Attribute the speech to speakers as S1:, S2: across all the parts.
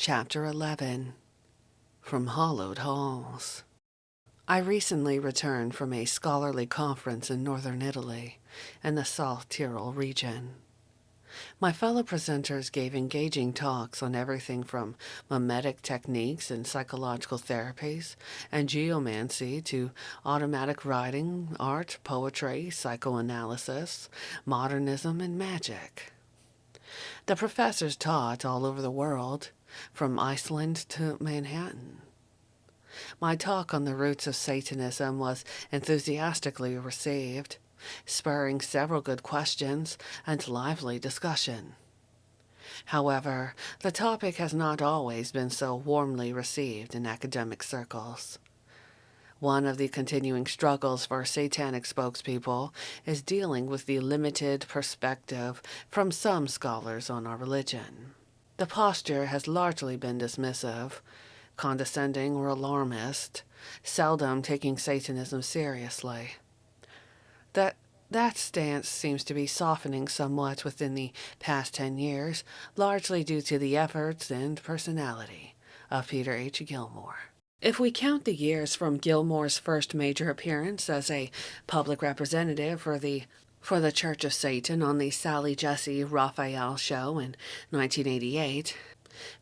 S1: Chapter 11. From Hollowed Halls. I recently returned from a scholarly conference in northern Italy and the South Tyrol region. My fellow presenters gave engaging talks on everything from mimetic techniques and psychological therapies and geomancy to automatic writing, art, poetry, psychoanalysis, modernism, and magic. The professors taught all over the world, from Iceland to Manhattan. My talk on the roots of Satanism was enthusiastically received, spurring several good questions and lively discussion. However, the topic has not always been so warmly received in academic circles. One of the continuing struggles for satanic spokespeople is dealing with the limited perspective from some scholars on our religion. The posture has largely been dismissive, condescending or alarmist, seldom taking Satanism seriously. That stance seems to be softening somewhat within the past 10 years, largely due to the efforts and personality of Peter H. Gilmore. If we count the years from Gilmore's first major appearance as a public representative for the Church of Satan on the Sally Jesse Raphael show in 1988,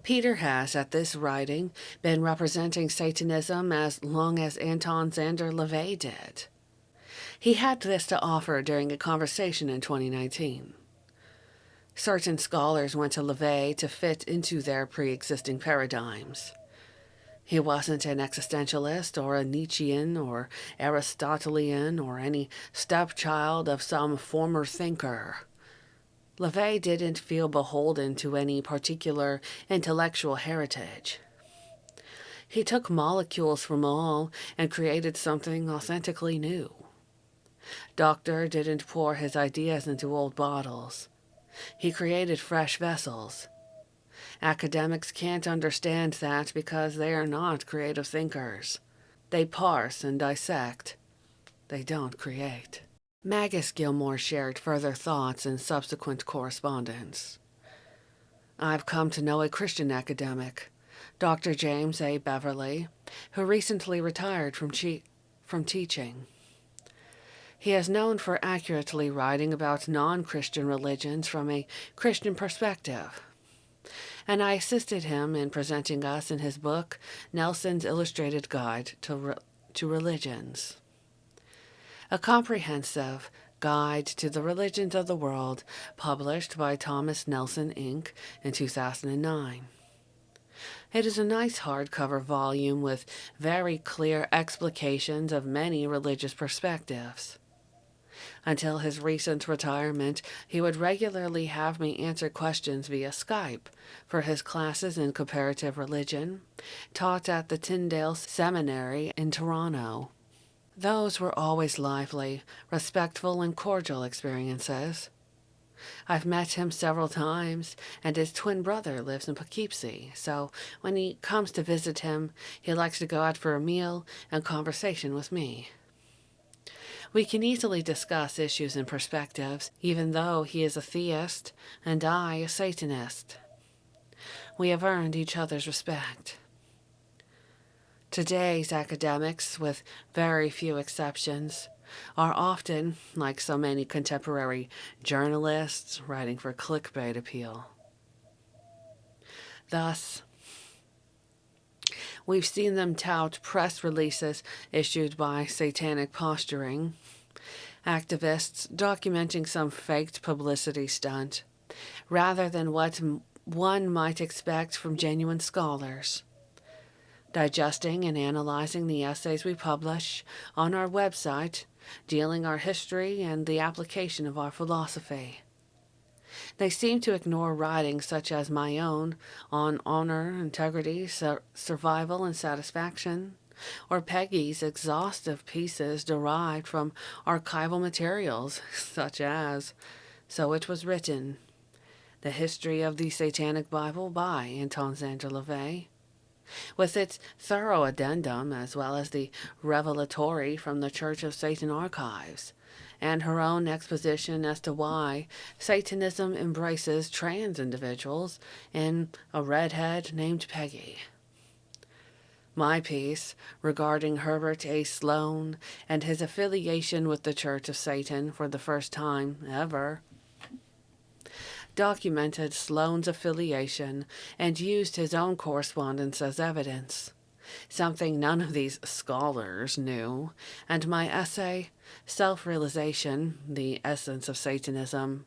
S1: Peter has, at this writing, been representing Satanism as long as Anton Szandor LaVey did. He had this to offer during a conversation in 2019. Certain scholars went to LaVey to fit into their pre-existing paradigms. He wasn't an existentialist or a Nietzschean or Aristotelian or any stepchild of some former thinker. LaVey didn't feel beholden to any particular intellectual heritage. He took molecules from all and created something authentically new. Doctor didn't pour his ideas into old bottles. He created fresh vessels. Academics can't understand that because they are not creative thinkers. They parse and dissect. They don't create. Magus Gilmore shared further thoughts in subsequent correspondence. I've come to know a Christian academic, Dr. James A. Beverly, who recently retired from teaching. He is known for accurately writing about non-Christian religions from a Christian perspective, and I assisted him in presenting us in his book, Nelson's Illustrated Guide to Religions. A comprehensive guide to the religions of the world, published by Thomas Nelson, Inc. in 2009. It is a nice hardcover volume with very clear explications of many religious perspectives. Until his recent retirement, he would regularly have me answer questions via Skype for his classes in comparative religion, taught at the Tyndale Seminary in Toronto. Those were always lively, respectful, and cordial experiences. I've met him several times, and his twin brother lives in Poughkeepsie, so when he comes to visit him, he likes to go out for a meal and conversation with me. We can easily discuss issues and perspectives, even though he is a theist and I a Satanist. We have earned each other's respect. Today's academics, with very few exceptions, are often, like so many contemporary journalists, writing for clickbait appeal. Thus, we've seen them tout press releases issued by satanic posturing, activists documenting some faked publicity stunt, rather than what one might expect from genuine scholars. Digesting and analyzing the essays we publish on our website, dealing our history and the application of our philosophy. They seem to ignore writings such as my own on honor, integrity, survival, and satisfaction, or Peggy's exhaustive pieces derived from archival materials such as So It Was Written, The History of the Satanic Bible by Anton Szandor LaVey, with its thorough addendum as well as the revelatory from the Church of Satan archives, and her own exposition as to why Satanism embraces trans individuals in A Redhead Named Peggy. My piece regarding Herbert A. Sloan and his affiliation with the Church of Satan for the first time ever documented Sloan's affiliation and used his own correspondence as evidence, something none of these scholars knew, and my essay, Self-Realization, the Essence of Satanism,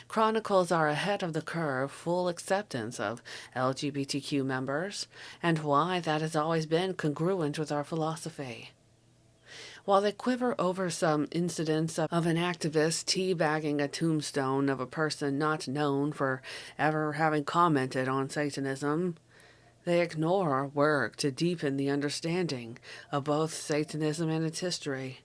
S1: chronicles our ahead of the curve full acceptance of LGBTQ members and why that has always been congruent with our philosophy. While they quiver over some incidents of an activist teabagging a tombstone of a person not known for ever having commented on Satanism, they ignore our work to deepen the understanding of both Satanism and its history,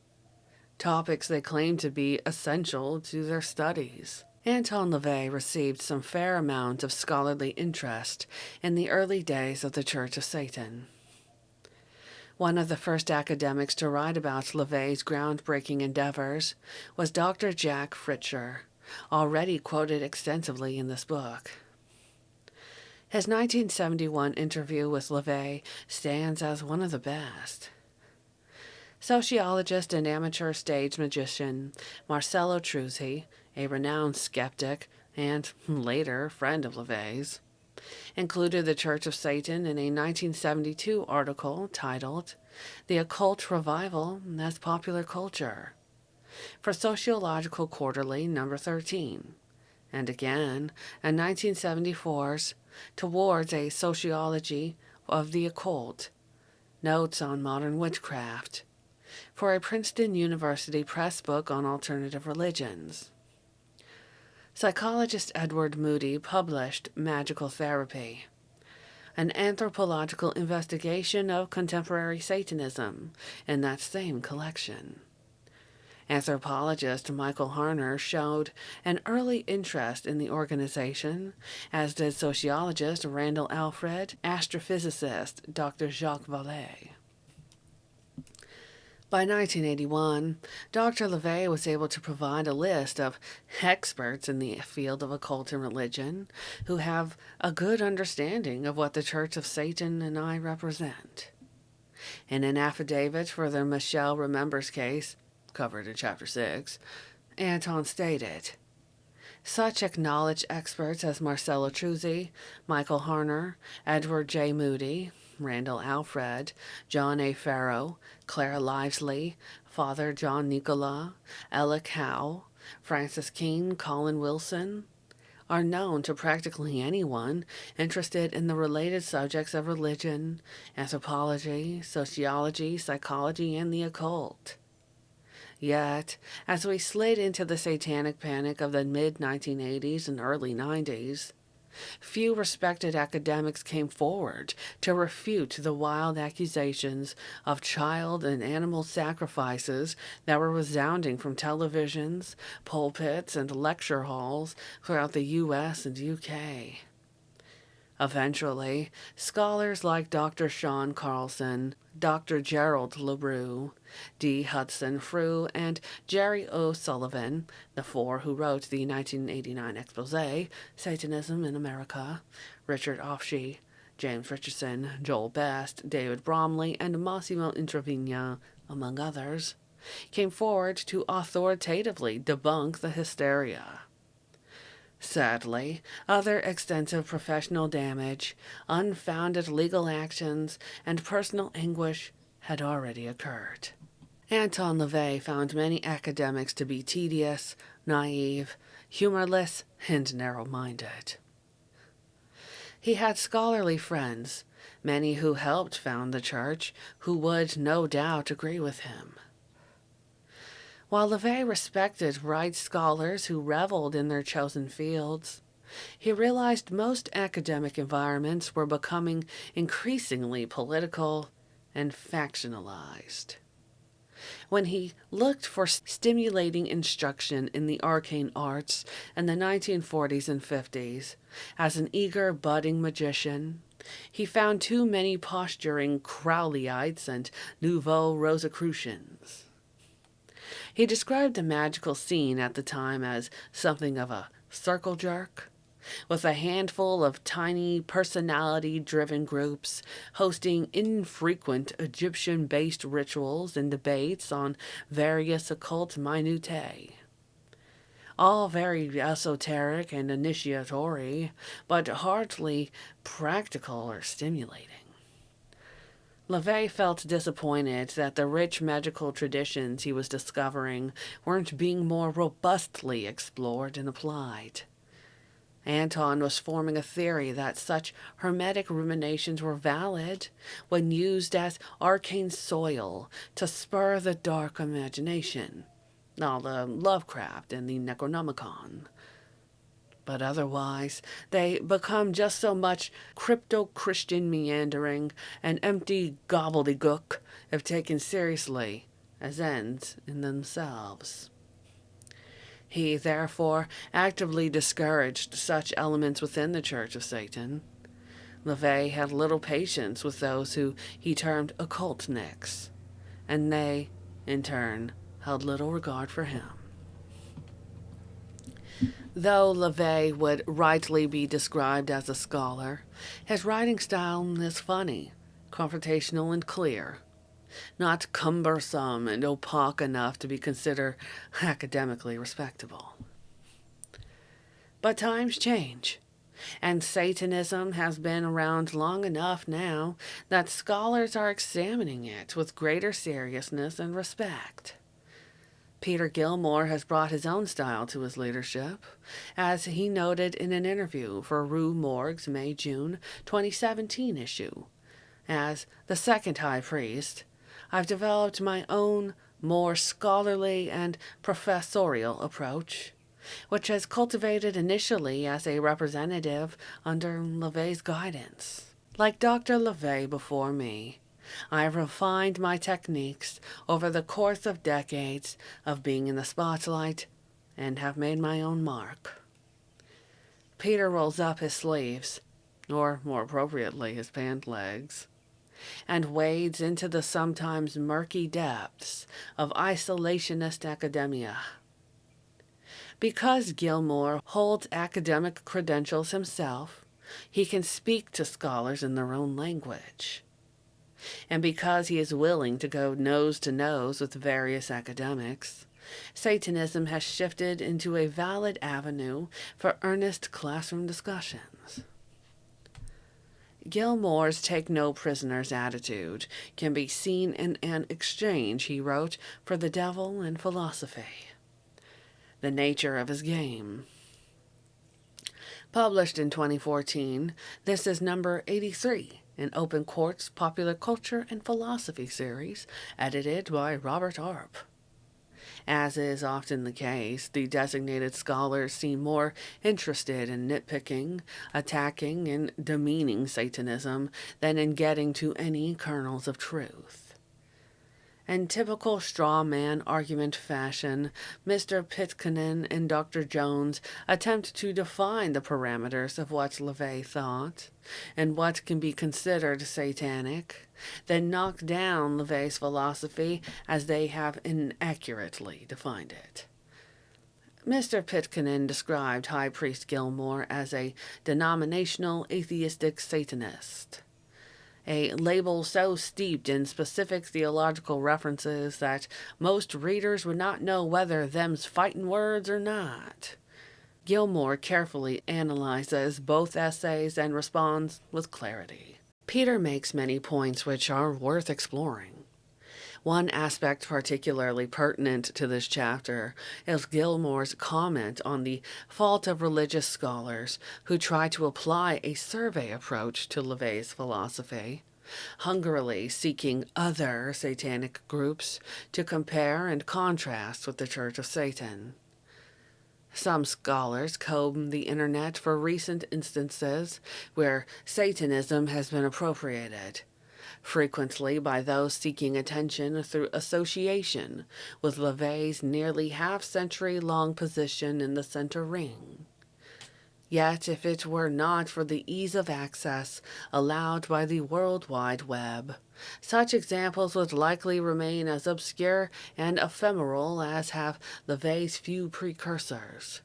S1: topics they claim to be essential to their studies. Anton LaVey received some fair amount of scholarly interest in the early days of the Church of Satan. One of the first academics to write about LaVey's groundbreaking endeavors was Dr. Jack Fritcher, already quoted extensively in this book. His 1971 interview with LaVey stands as one of the best. Sociologist and amateur stage magician Marcello Truzzi, a renowned skeptic and, later, friend of LaVey's, included the Church of Satan in a 1972 article titled The Occult Revival as Popular Culture for Sociological Quarterly number 13, and again in 1974's Towards a Sociology of the Occult, Notes on Modern Witchcraft, for a Princeton University Press book on alternative religions. Psychologist Edward Moody published Magical Therapy, an anthropological investigation of contemporary Satanism, in that same collection. Anthropologist Michael Harner showed an early interest in the organization, as did sociologist Randall Alfred, astrophysicist Dr. Jacques Vallée. By 1981, Dr. LaVey was able to provide a list of experts in the field of occult and religion who have a good understanding of what the Church of Satan and I represent. In an affidavit for the Michelle Remembers case, covered in Chapter 6, Anton stated, such acknowledged experts as Marcello Truzzi, Michael Harner, Edward J. Moody, Randall Alfred, John A. Farrow, Clara Livesley, Father John Nicola, Ella Cow, Francis King, Colin Wilson, are known to practically anyone interested in the related subjects of religion, anthropology, sociology, psychology, and the occult. Yet, as we slid into the satanic panic of the mid-1980s and early 90s, few respected academics came forward to refute the wild accusations of child and animal sacrifices that were resounding from televisions, pulpits, and lecture halls throughout the U.S. and U.K. Eventually, scholars like Dr. Sean Carlson, Dr. Gerald LaRue, D. Hudson Frew, and Jerry O. Sullivan, the four who wrote the 1989 expose, Satanism in America, Richard Offshee, James Richardson, Joel Best, David Bromley, and Massimo Intravigna, among others, came forward to authoritatively debunk the hysteria. Sadly, other extensive professional damage, unfounded legal actions, and personal anguish had already occurred. Anton LaVey found many academics to be tedious, naive, humorless, and narrow-minded. He had scholarly friends, many who helped found the church, who would no doubt agree with him. While LaVey respected right scholars who reveled in their chosen fields, he realized most academic environments were becoming increasingly political and factionalized. When he looked for stimulating instruction in the arcane arts in the 1940s and 50s, as an eager budding magician, He found too many posturing Crowleyites and Nouveau Rosicrucians. He described the magical scene at the time as something of a circle jerk, with a handful of tiny personality-driven groups hosting infrequent Egyptian-based rituals and debates on various occult minutiae. All very esoteric and initiatory, but hardly practical or stimulating. LaVey felt disappointed that the rich magical traditions he was discovering weren't being more robustly explored and applied. Anton was forming a theory that such hermetic ruminations were valid when used as arcane soil to spur the dark imagination, all the Lovecraft and the Necronomicon. But otherwise, they become just so much crypto-Christian meandering and empty gobbledygook if taken seriously as ends in themselves. He, therefore, actively discouraged such elements within the Church of Satan. LaVey had little patience with those who he termed occultniks, and they, in turn, held little regard for him. Though LaVey would rightly be described as a scholar, his writing style is funny, confrontational, and clear, not cumbersome and opaque enough to be considered academically respectable. But times change, and Satanism has been around long enough now that scholars are examining it with greater seriousness and respect. Peter Gilmore has brought his own style to his leadership, as he noted in an interview for Rue Morgue's May-June 2017 issue. As the second high priest, I've developed my own, more scholarly and professorial approach, which has cultivated initially as a representative under LaVey's guidance. Like Dr. LaVey before me, I have refined my techniques over the course of decades of being in the spotlight and have made my own mark. Peter rolls up his sleeves, or more appropriately his pant legs, and wades into the sometimes murky depths of isolationist academia. Because Gilmore holds academic credentials himself, he can speak to scholars in their own language. And because he is willing to go nose to nose with various academics, Satanism has shifted into a valid avenue for earnest classroom discussions. Gilmore's take-no-prisoners attitude can be seen in an exchange he wrote for The Devil and Philosophy, the nature of his game. Published in 2014, this is number 83, an Open Court's Popular Culture and Philosophy series, edited by Robert Arp. As is often the case, the designated scholars seem more interested in nitpicking, attacking, and demeaning Satanism than in getting to any kernels of truth. In typical straw man argument fashion, Mr. Pitcairn and Dr. Jones attempt to define the parameters of what LaVey thought and what can be considered satanic, then knock down LaVey's philosophy as they have inaccurately defined it. Mr. Pitcairn described High Priest Gilmore as a denominational atheistic Satanist, a label so steeped in specific theological references that most readers would not know whether them's fightin' words or not. Gilmore carefully analyzes both essays and responds with clarity. Peter makes many points which are worth exploring. One aspect particularly pertinent to this chapter is Gilmore's comment on the fault of religious scholars who try to apply a survey approach to LaVey's philosophy, hungrily seeking other satanic groups to compare and contrast with the Church of Satan. Some scholars comb the internet for recent instances where Satanism has been appropriated, frequently by those seeking attention through association with LaVey's nearly half-century-long position in the center ring. Yet if it were not for the ease of access allowed by the World Wide Web, such examples would likely remain as obscure and ephemeral as have LaVey's few precursors.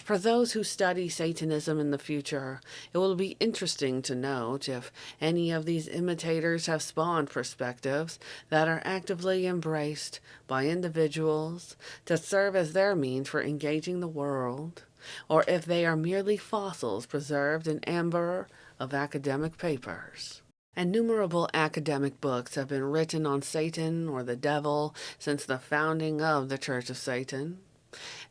S1: For those who study Satanism in the future, it will be interesting to note if any of these imitators have spawned perspectives that are actively embraced by individuals to serve as their means for engaging the world, or if they are merely fossils preserved in amber of academic papers. Innumerable academic books have been written on Satan or the devil since the founding of the Church of Satan.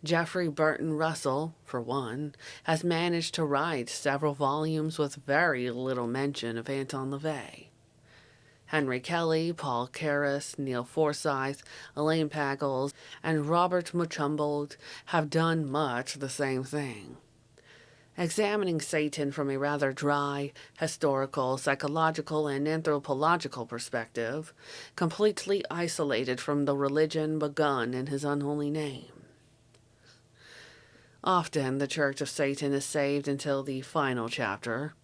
S1: Jeffrey Burton Russell, for one, has managed to write several volumes with very little mention of Anton LaVey. Henry Kelly, Paul Karras, Neil Forsyth, Elaine Pagels, and Robert Muchumbold have done much the same thing. Examining Satan from a rather dry, historical, psychological, and anthropological perspective, completely isolated from the religion begun in his unholy name. Often the Church of Satan is saved until the final chapter,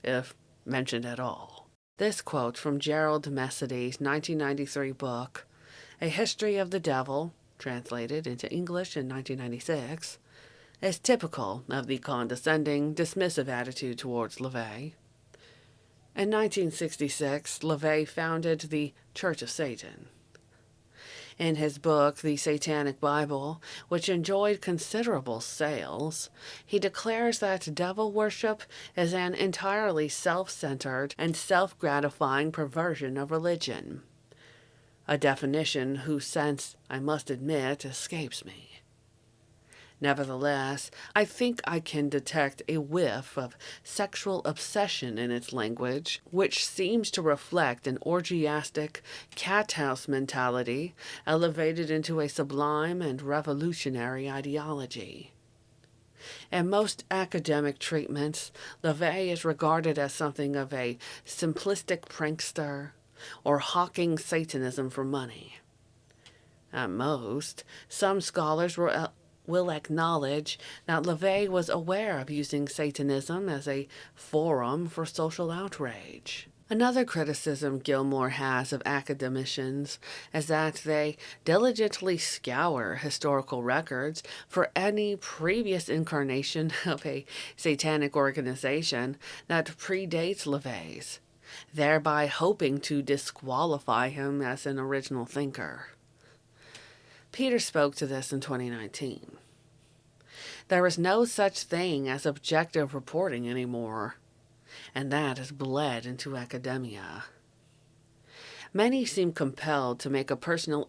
S1: if mentioned at all. This quote from Gerald Messidy's 1993 book, A History of the Devil, translated into English in 1996, is typical of the condescending, dismissive attitude towards LaVey. In 1966, LaVey founded the Church of Satan. In his book, The Satanic Bible, which enjoyed considerable sales, he declares that devil worship is an entirely self-centered and self-gratifying perversion of religion, a definition whose sense, I must admit, escapes me. Nevertheless, I think I can detect a whiff of sexual obsession in its language, which seems to reflect an orgiastic, cat-house mentality elevated into a sublime and revolutionary ideology. In most academic treatments, LaVey is regarded as something of a simplistic prankster or hawking Satanism for money. At most, some scholars will acknowledge that LaVey was aware of using Satanism as a forum for social outrage. Another criticism Gilmore has of academicians is that they diligently scour historical records for any previous incarnation of a satanic organization that predates LaVey's, thereby hoping to disqualify him as an original thinker. Peter spoke to this in 2019. There is no such thing as objective reporting anymore, and that has bled into academia. Many seem compelled to make a personal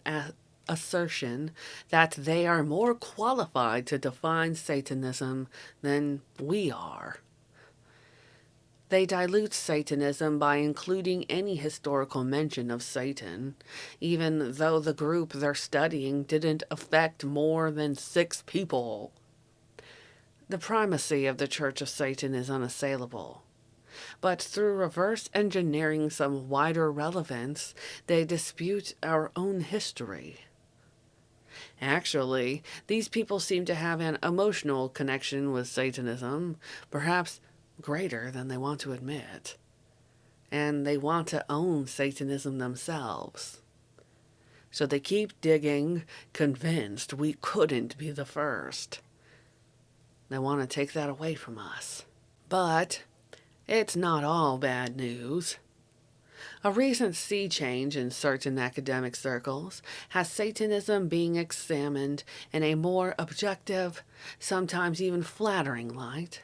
S1: assertion that they are more qualified to define Satanism than we are. They dilute Satanism by including any historical mention of Satan, even though the group they're studying didn't affect more than 6 people. The primacy of the Church of Satan is unassailable, but through reverse engineering some wider relevance, they dispute our own history. Actually, these people seem to have an emotional connection with Satanism, perhaps greater than they want to admit. And they want to own Satanism themselves. So they keep digging, convinced we couldn't be the first. They want to take that away from us. But it's not all bad news. A recent sea change in certain academic circles has Satanism being examined in a more objective, sometimes even flattering light.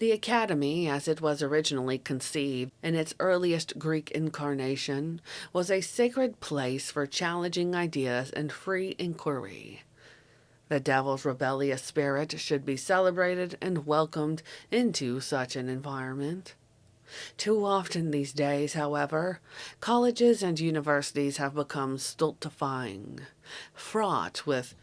S1: The Academy, as it was originally conceived in its earliest Greek incarnation, was a sacred place for challenging ideas and free inquiry. The devil's rebellious spirit should be celebrated and welcomed into such an environment. Too often these days, however, colleges and universities have become stultifying, fraught with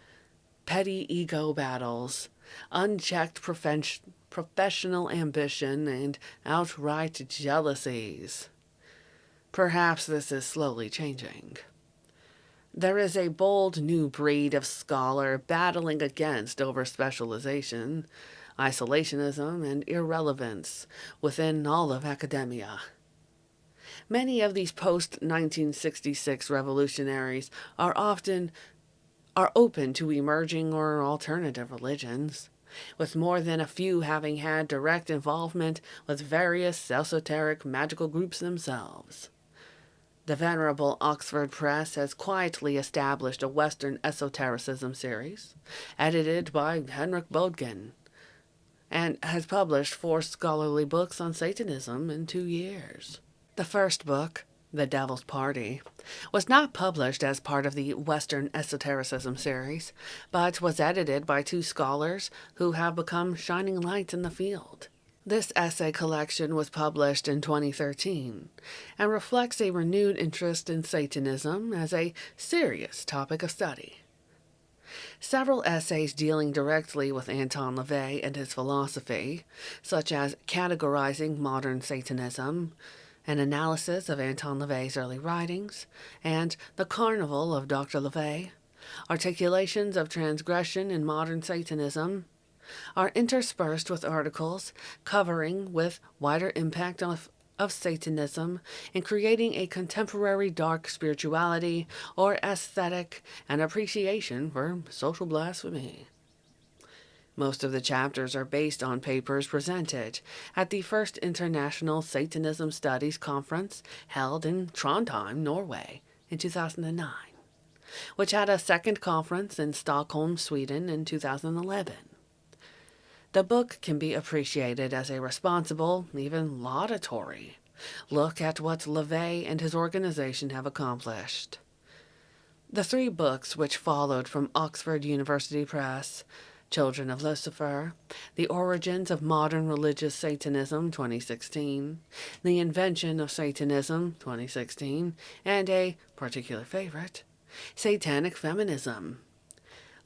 S1: petty ego battles, unchecked professional ambition, and outright jealousies. Perhaps this is slowly changing. There is a bold new breed of scholar battling against overspecialization, isolationism, and irrelevance within all of academia. Many of these post-1966 revolutionaries are open to emerging or alternative religions, with more than a few having had direct involvement with various esoteric magical groups themselves. The venerable Oxford Press has quietly established a Western esotericism series, edited by Henrik Bodkin, and has published 4 scholarly books on Satanism in 2 years. The first book, The Devil's Party, was not published as part of the Western Esotericism series, but was edited by 2 scholars who have become shining lights in the field. This essay collection was published in 2013 and reflects a renewed interest in Satanism as a serious topic of study. Several essays dealing directly with Anton LaVey and his philosophy, such as Categorizing Modern Satanism, an analysis of Anton LaVey's early writings, and The Carnival of Dr. LaVey, Articulations of Transgression in Modern Satanism, are interspersed with articles covering with wider impact of Satanism in creating a contemporary dark spirituality or aesthetic and appreciation for social blasphemy. Most of the chapters are based on papers presented at the first International Satanism Studies Conference held in Trondheim, Norway, in 2009, which had a second conference in Stockholm, Sweden, in 2011. The book can be appreciated as a responsible, even laudatory, look at what LaVey and his organization have accomplished. The 3 books which followed from Oxford University Press, Children of Lucifer, The Origins of Modern Religious Satanism, 2016, The Invention of Satanism, 2016, and a particular favorite, Satanic Feminism,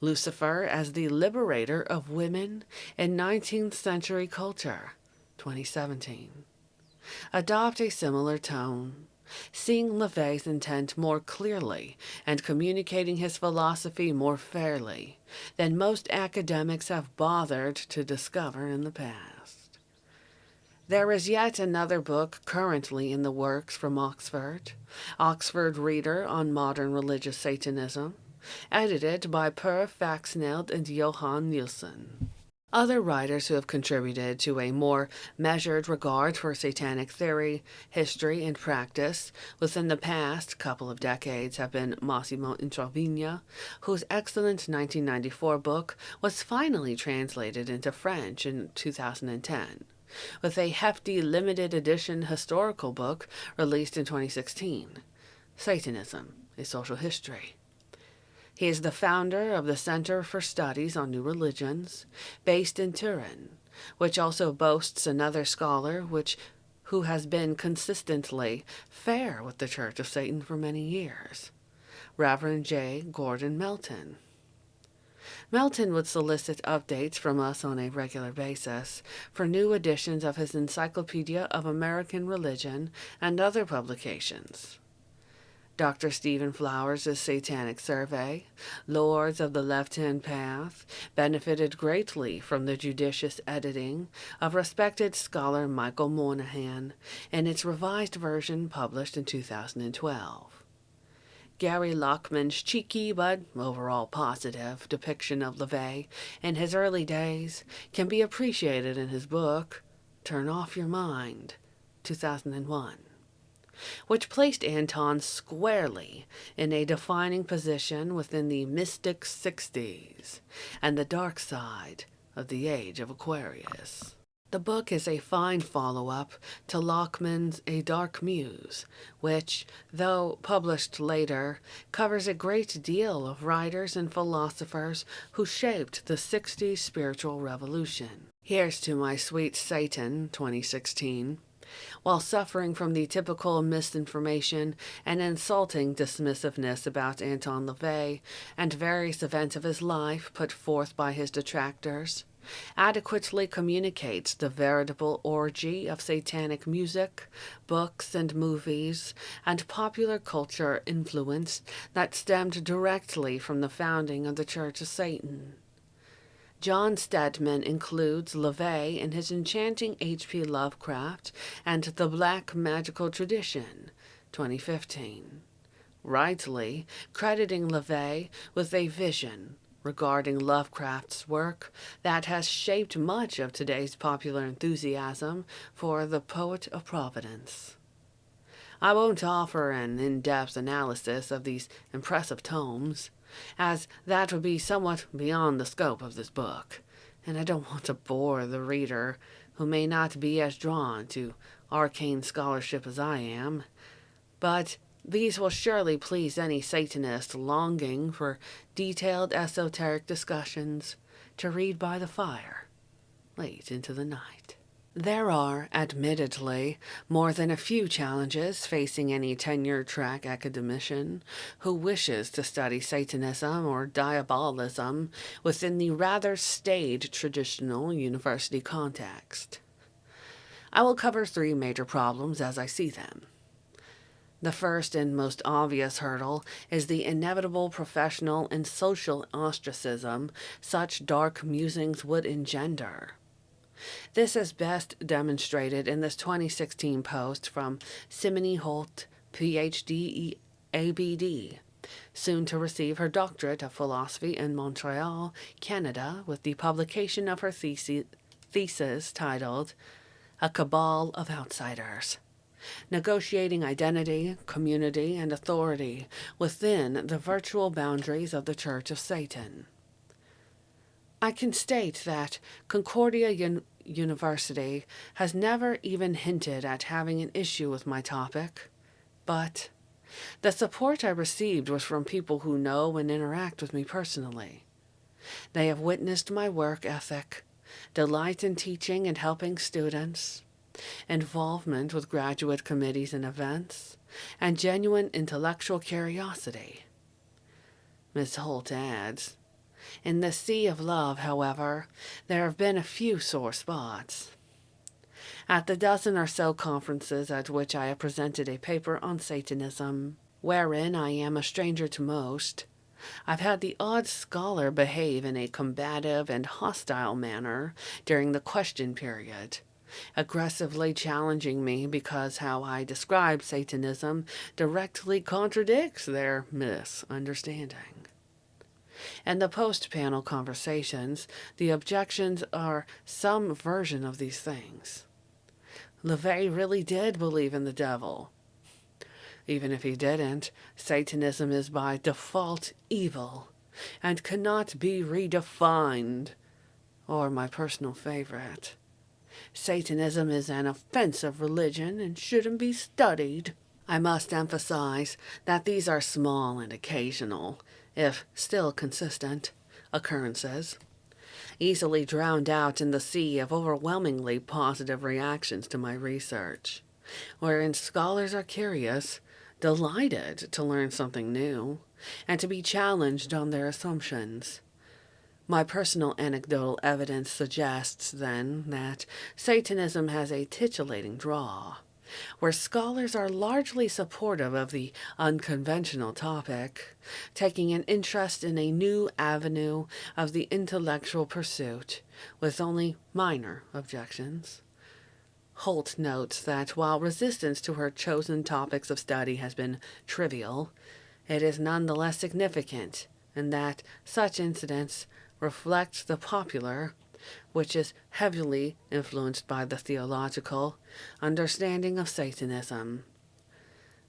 S1: Lucifer as the Liberator of Women in 19th Century Culture, 2017, adopt a similar tone, seeing LaVey's intent more clearly and communicating his philosophy more fairly than most academics have bothered to discover in the past. There is yet another book currently in the works from Oxford Reader on Modern Religious Satanism, edited by Per Faxneld and Johan Nielsen. Other writers who have contributed to a more measured regard for satanic theory, history, and practice within the past couple of decades have been Massimo Introvigna, whose excellent 1994 book was finally translated into French in 2010, with a hefty limited edition historical book released in 2016, Satanism, A Social History. He is the founder of the Center for Studies on New Religions, based in Turin, which also boasts another scholar who has been consistently fair with the Church of Satan for many years, Reverend J. Gordon Melton. Melton would solicit updates from us on a regular basis for new editions of his Encyclopedia of American Religion and other publications. Dr. Stephen Flowers' Satanic Survey, Lords of the Left-Hand Path, benefited greatly from the judicious editing of respected scholar Michael Moynihan in its revised version published in 2012. Gary Lockman's cheeky but overall positive depiction of LaVey in his early days can be appreciated in his book, Turn Off Your Mind, 2001. Which placed Anton squarely in a defining position within the mystic 60s and the dark side of the age of Aquarius. The book is a fine follow-up to Lockman's A Dark Muse, which, though published later, covers a great deal of writers and philosophers who shaped the 60s spiritual revolution. Here's to My Sweet Satan, 2016. While suffering from the typical misinformation and insulting dismissiveness about Anton LaVey and various events of his life put forth by his detractors, adequately communicates the veritable orgy of satanic music, books and movies, and popular culture influence that stemmed directly from the founding of the Church of Satan. John Stedman includes LaVey in his enchanting H.P. Lovecraft and the Black Magical Tradition, 2015, rightly crediting LaVey with a vision regarding Lovecraft's work that has shaped much of today's popular enthusiasm for the poet of Providence. I won't offer an in-depth analysis of these impressive tomes, as that would be somewhat beyond the scope of this book, and I don't want to bore the reader who may not be as drawn to arcane scholarship as I am, but these will surely please any Satanist longing for detailed esoteric discussions to read by the fire late into the night. There are, admittedly, more than a few challenges facing any tenure-track academician who wishes to study Satanism or diabolism within the rather staid traditional university context. I will cover three major problems as I see them. The first and most obvious hurdle is the inevitable professional and social ostracism such dark musings would engender. This is best demonstrated in this 2016 post from Simony Holt, Ph.D., ABD, soon to receive her doctorate of philosophy in Montreal, Canada, with the publication of her thesis titled A Cabal of Outsiders: Negotiating Identity, Community, and Authority Within the Virtual Boundaries of the Church of Satan. I can state that Concordia University has never even hinted at having an issue with my topic, but the support I received was from people who know and interact with me personally. They have witnessed my work ethic, delight in teaching and helping students, involvement with graduate committees and events, and genuine intellectual curiosity. Ms. Holt adds, in the sea of love, however, there have been a few sore spots. At the dozen or so conferences at which I have presented a paper on Satanism, wherein I am a stranger to most, I've had the odd scholar behave in a combative and hostile manner during the question period, aggressively challenging me because how I describe Satanism directly contradicts their misunderstanding. In the post-panel conversations, the objections are some version of these things. LaVey really did believe in the devil. Even if he didn't, Satanism is by default evil and cannot be redefined. Or my personal favorite, Satanism is an offensive religion and shouldn't be studied. I must emphasize that these are small and occasional, if still consistent, occurrences, easily drowned out in the sea of overwhelmingly positive reactions to my research, wherein scholars are curious, delighted to learn something new, and to be challenged on their assumptions. My personal anecdotal evidence suggests, then, that Satanism has a titillating draw, where scholars are largely supportive of the unconventional topic, taking an interest in a new avenue of the intellectual pursuit, with only minor objections. Holt notes that while resistance to her chosen topics of study has been trivial, it is nonetheless significant, and that such incidents reflect the popular, which is heavily influenced by the theological, understanding of Satanism.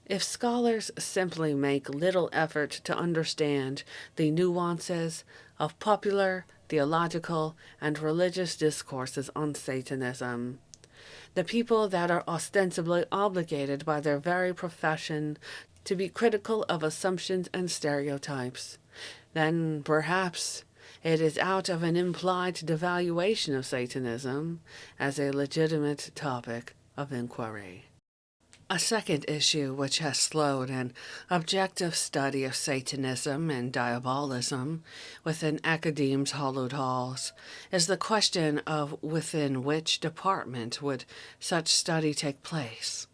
S1: If scholars simply make little effort to understand the nuances of popular, theological, and religious discourses on Satanism, the people that are ostensibly obligated by their very profession to be critical of assumptions and stereotypes, then perhaps it is out of an implied devaluation of Satanism as a legitimate topic of inquiry. A second issue which has slowed an objective study of Satanism and diabolism within academe's hallowed halls is the question of within which department would such study take place.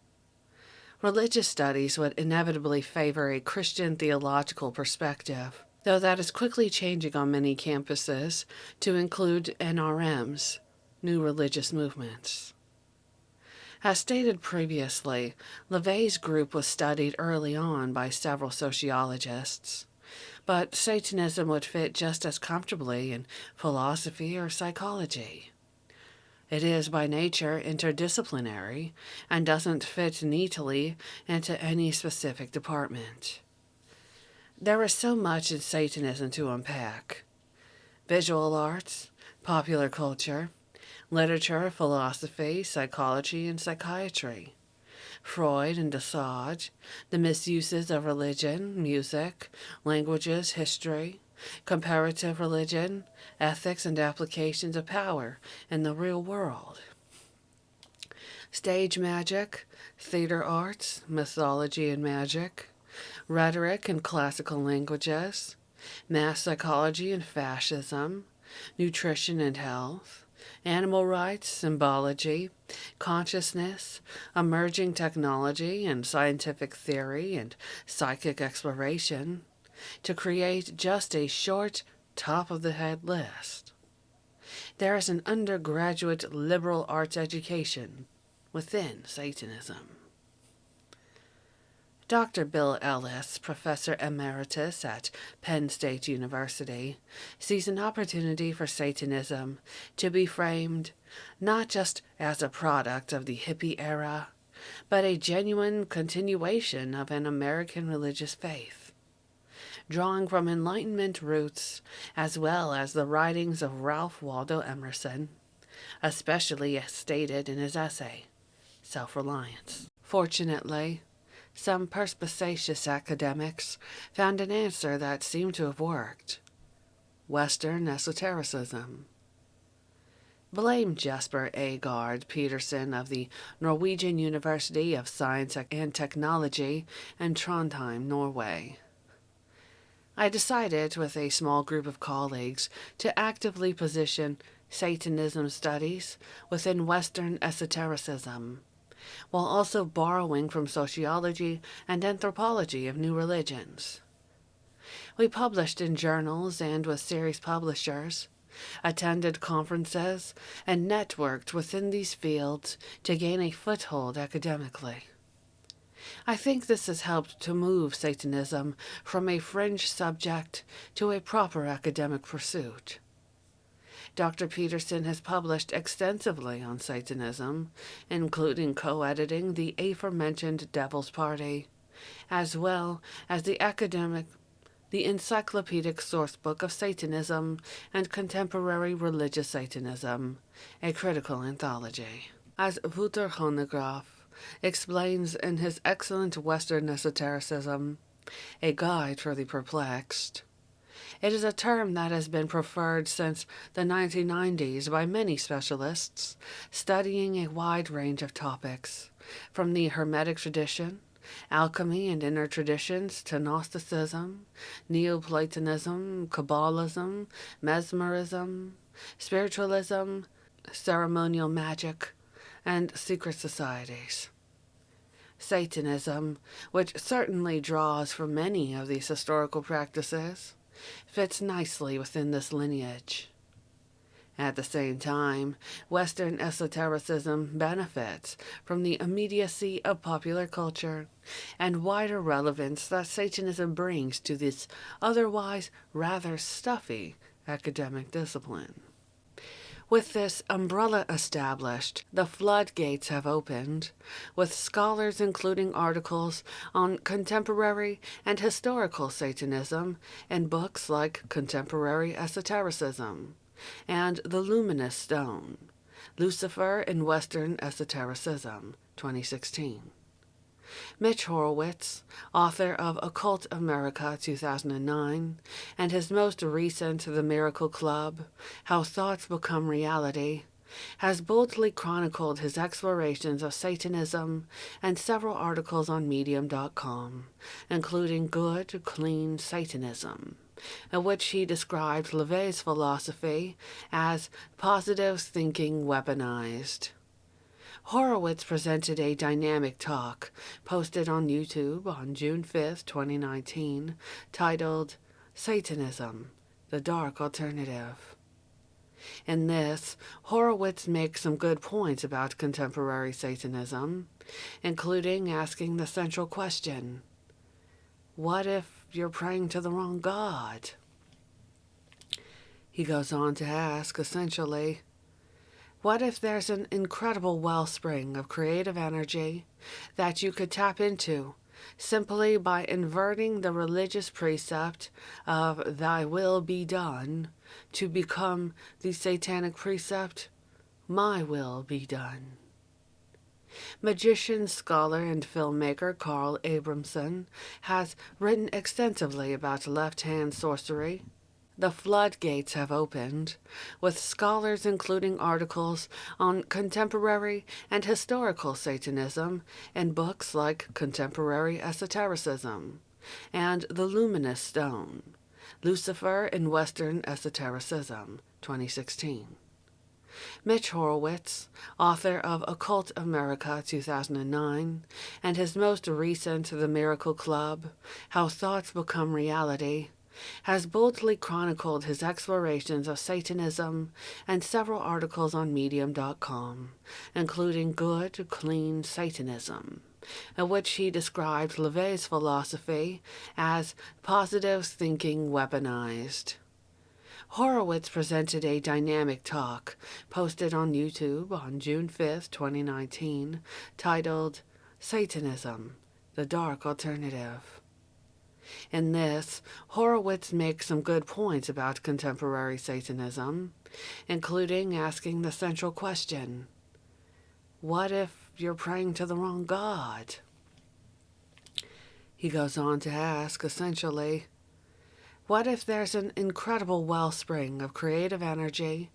S1: Religious studies would inevitably favor a Christian theological perspective, though that is quickly changing on many campuses to include NRMs, new religious movements. As stated previously, LaVey's group was studied early on by several sociologists, but Satanism would fit just as comfortably in philosophy or psychology. It is by nature interdisciplinary and doesn't fit neatly into any specific department. There is so much in Satanism to unpack: visual arts, popular culture, literature, philosophy, psychology, and psychiatry, Freud and Desage, the misuses of religion, music, languages, history, comparative religion, ethics, and applications of power in the real world, stage magic, theater arts, mythology and magic, rhetoric and classical languages, mass psychology and fascism, nutrition and health, animal rights, symbology, consciousness, emerging technology and scientific theory and psychic exploration, to create just a short, top-of-the-head list. There is an undergraduate liberal arts education within Satanism. Dr. Bill Ellis, Professor Emeritus at Penn State University, sees an opportunity for Satanism to be framed not just as a product of the hippie era, but a genuine continuation of an American religious faith, drawing from Enlightenment roots as well as the writings of Ralph Waldo Emerson, especially as stated in his essay, Self-Reliance. Fortunately, some perspicacious academics found an answer that seemed to have worked: Western esotericism. Blame Jesper Agard Peterson of the Norwegian University of Science and Technology in Trondheim, Norway. I decided, with a small group of colleagues, to actively position Satanism studies within Western esotericism, while also borrowing from sociology and anthropology of new religions. We published in journals and with series publishers, attended conferences, and networked within these fields to gain a foothold academically. I think this has helped to move Satanism from a fringe subject to a proper academic pursuit. Dr. Peterson has published extensively on Satanism, including co-editing the aforementioned Devil's Party, as well as the encyclopedic sourcebook of Satanism and Contemporary Religious Satanism, a critical anthology. As Wouter Honegraaff explains in his excellent Western Esotericism, a guide for the perplexed, it is a term that has been preferred since the 1990s by many specialists studying a wide range of topics, from the Hermetic tradition, alchemy and inner traditions, to Gnosticism, Neoplatonism, Kabbalism, Mesmerism, spiritualism, ceremonial magic, and secret societies. Satanism, which certainly draws from many of these historical practices, fits nicely within this lineage. At the same time, Western esotericism benefits from the immediacy of popular culture and wider relevance that Satanism brings to this otherwise rather stuffy academic discipline. With this umbrella established, the floodgates have opened, with scholars including articles on contemporary and historical Satanism in books like Contemporary Esotericism and The Luminous Stone, Lucifer in Western Esotericism, 2016. Mitch Horowitz, author of Occult America 2009, and his most recent The Miracle Club, How Thoughts Become Reality, has boldly chronicled his explorations of Satanism and several articles on Medium.com, including Good, Clean Satanism, in which he described LaVey's philosophy as positive thinking weaponized. Horowitz presented a dynamic talk posted on YouTube on June 5, 2019, titled Satanism, the dark alternative. In this, Horowitz makes some good points about contemporary Satanism, including asking the central question, what if you're praying to the wrong God? He goes on to ask, essentially, what if there's an incredible wellspring of creative energy that you could tap into simply by inverting the religious precept of "Thy will be done" to become the satanic precept, "My will be done"? Magician, scholar, and filmmaker Carl Abramson has written extensively about left-hand sorcery. The floodgates have opened, with scholars including articles on contemporary and historical Satanism in books like Contemporary Esotericism and The Luminous Stone, Lucifer in Western Esotericism, 2016. Mitch Horowitz, author of Occult America 2009, and his most recent The Miracle Club, How Thoughts Become Reality, has boldly chronicled his explorations of Satanism and several articles on Medium.com, including Good, Clean Satanism, in which he described LaVey's philosophy as positive thinking weaponized. Horowitz presented a dynamic talk posted on YouTube on June 5, 2019, titled Satanism, the Dark Alternative. In this, Horowitz makes some good points about contemporary Satanism, including asking the central question, what if you're praying to the wrong God? He goes on to ask, essentially, what if there's an incredible wellspring of creative energy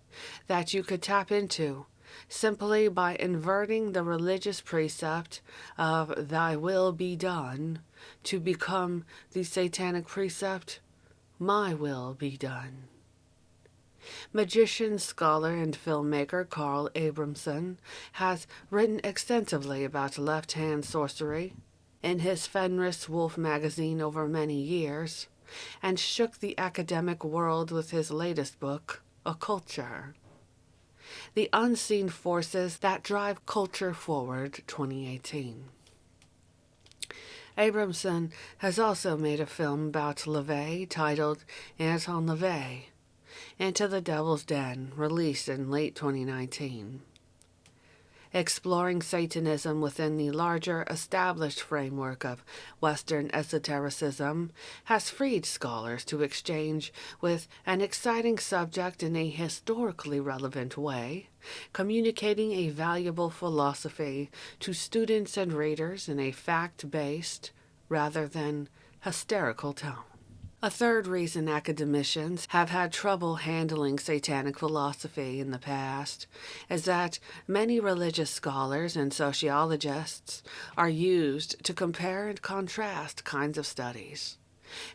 S1: that you could tap into simply by inverting the religious precept of "Thy will be done" to become the satanic precept, "My will be done"? Magician, scholar, and filmmaker Carl Abramson has written extensively about left-hand sorcery in his Fenris Wolf magazine over many years, and shook the academic world with his latest book, Occulture: The Unseen Forces That Drive Culture Forward, 2018. Abramson has also made a film about LaVey titled Anton LaVey, Into the Devil's Den, released in late 2019. Exploring Satanism within the larger established framework of Western esotericism has freed scholars to exchange with an exciting subject in a historically relevant way, communicating a valuable philosophy to students and readers in a fact-based rather than hysterical tone. A third reason academicians have had trouble handling satanic philosophy in the past is that many religious scholars and sociologists are used to compare and contrast kinds of studies.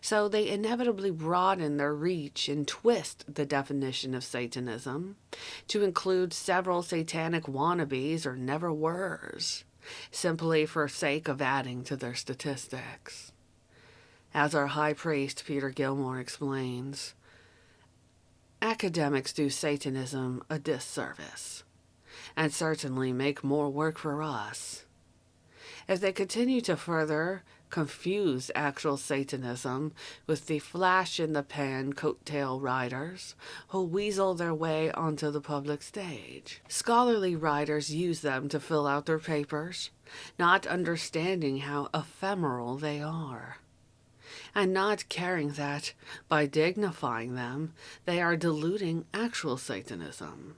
S1: So they inevitably broaden their reach and twist the definition of Satanism to include several satanic wannabes or never-weres, simply for sake of adding to their statistics. As our high priest Peter Gilmore explains, academics do Satanism a disservice, and certainly make more work for us. If they continue to further confuse actual Satanism with the flash-in-the-pan coattail riders who weasel their way onto the public stage. Scholarly writers use them to fill out their papers, not understanding how ephemeral they are, and not caring that, by dignifying them, they are diluting actual Satanism,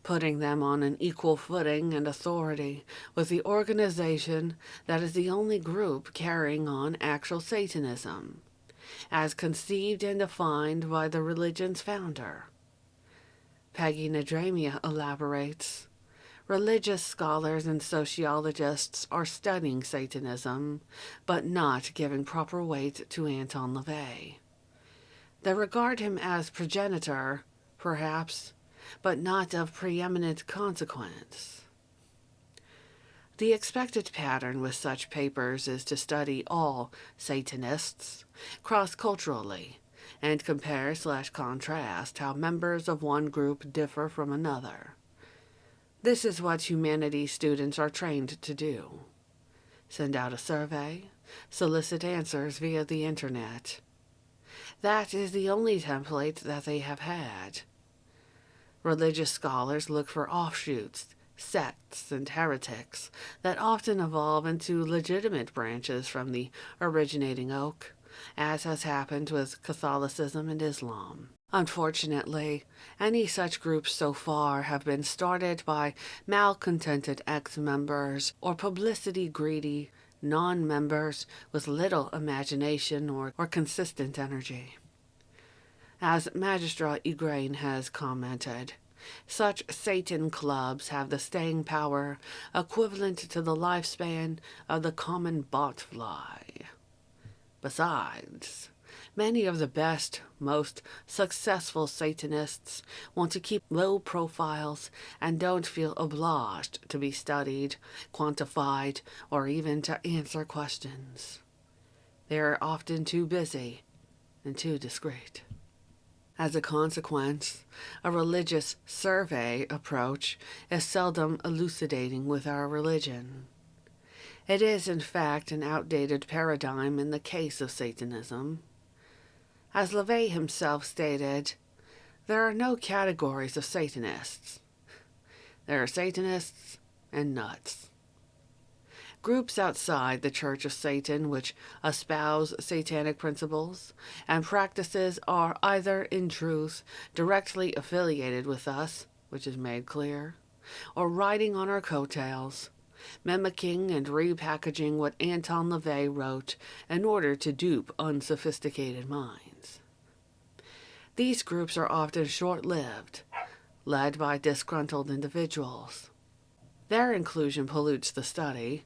S1: putting them on an equal footing and authority with the organization that is the only group carrying on actual Satanism, as conceived and defined by the religion's founder. Peggy Nadramia elaborates, religious scholars and sociologists are studying Satanism, but not giving proper weight to Anton LaVey. They regard him as progenitor, perhaps, but not of preeminent consequence. The expected pattern with such papers is to study all Satanists cross-culturally and compare/contrast how members of one group differ from another. This is what humanities students are trained to do. Send out a survey, solicit answers via the internet. That is the only template that they have had. Religious scholars look for offshoots, sects, and heretics that often evolve into legitimate branches from the originating oak, as has happened with Catholicism and Islam. Unfortunately, any such groups so far have been started by malcontented ex-members or publicity-greedy non-members with little imagination or consistent energy. As Magistra Igraine has commented, such Satan clubs have the staying power equivalent to the lifespan of the common botfly. Besides, many of the best, most successful Satanists want to keep low profiles and don't feel obliged to be studied, quantified, or even to answer questions. They are often too busy and too discreet. As a consequence, a religious survey approach is seldom elucidating with our religion. It is, in fact, an outdated paradigm in the case of Satanism. As LaVey himself stated, there are no categories of Satanists. There are Satanists and nuts. Groups outside the Church of Satan which espouse satanic principles and practices are either, in truth, directly affiliated with us, which is made clear, or riding on our coattails, mimicking and repackaging what Anton LaVey wrote in order to dupe unsophisticated minds. These groups are often short-lived, led by disgruntled individuals. Their inclusion pollutes the study,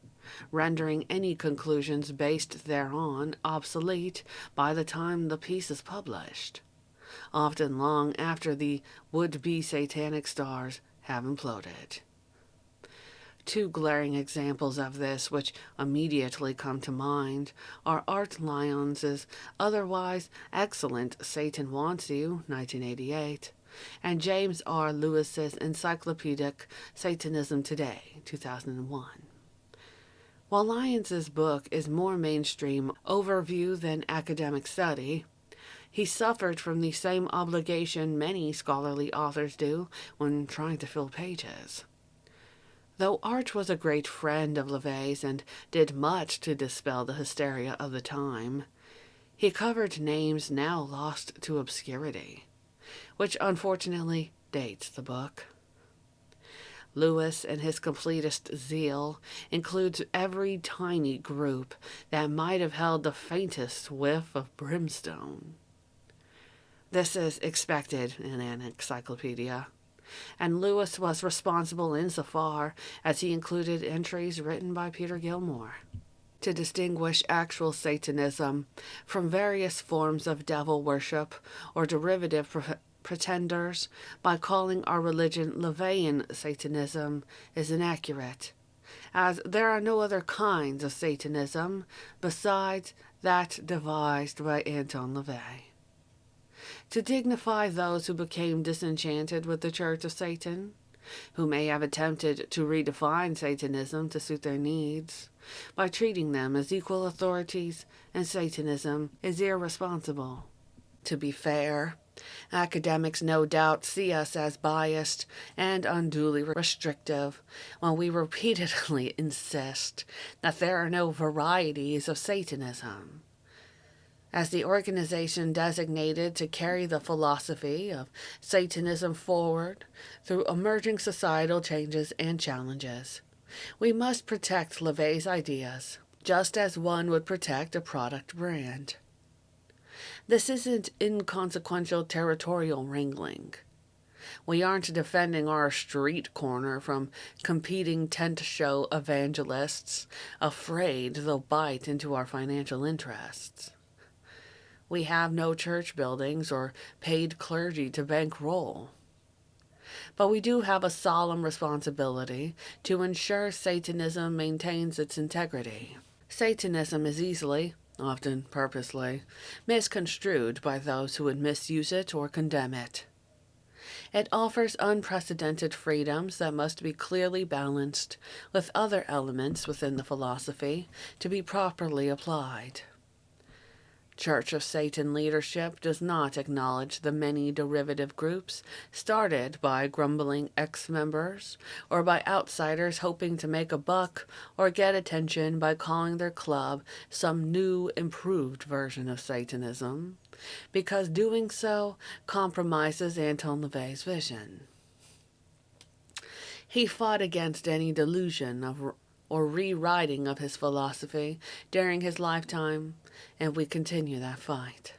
S1: rendering any conclusions based thereon obsolete by the time the piece is published, often long after the would-be satanic stars have imploded. Two glaring examples of this which immediately come to mind are Art Lyons' otherwise excellent Satan Wants You, 1988, and James R. Lewis's encyclopedic Satanism Today, 2001. While Lyons' book is more mainstream overview than academic study, he suffered from the same obligation many scholarly authors do when trying to fill pages. Though Art was a great friend of LaVey's and did much to dispel the hysteria of the time, he covered names now lost to obscurity, which unfortunately dates the book. Lewis, in his completest zeal, includes every tiny group that might have held the faintest whiff of brimstone. This is expected in an encyclopedia, and Lewis was responsible insofar as he included entries written by Peter Gilmore to distinguish actual Satanism from various forms of devil worship or derivative pretenders by calling our religion LaVeyan Satanism is inaccurate, as there are no other kinds of Satanism besides that devised by Anton LaVey. To dignify those who became disenchanted with the Church of Satan, who may have attempted to redefine Satanism to suit their needs, by treating them as equal authorities, and Satanism is irresponsible. To be fair, academics no doubt see us as biased and unduly restrictive when we repeatedly insist that there are no varieties of Satanism. As the organization designated to carry the philosophy of Satanism forward through emerging societal changes and challenges, we must protect LaVey's ideas, just as one would protect a product brand. This isn't inconsequential territorial wrangling. We aren't defending our street corner from competing tent show evangelists, afraid they'll bite into our financial interests. We have no church buildings or paid clergy to bankroll. But we do have a solemn responsibility to ensure Satanism maintains its integrity. Satanism is easily often purposely, misconstrued by those who would misuse it or condemn it. It offers unprecedented freedoms that must be clearly balanced with other elements within the philosophy to be properly applied. Church of Satan leadership does not acknowledge the many derivative groups started by grumbling ex-members or by outsiders hoping to make a buck or get attention by calling their club some new, improved version of Satanism, because doing so compromises Anton LaVey's vision. He fought against any delusion of or rewriting of his philosophy during his lifetime, and we continue that fight.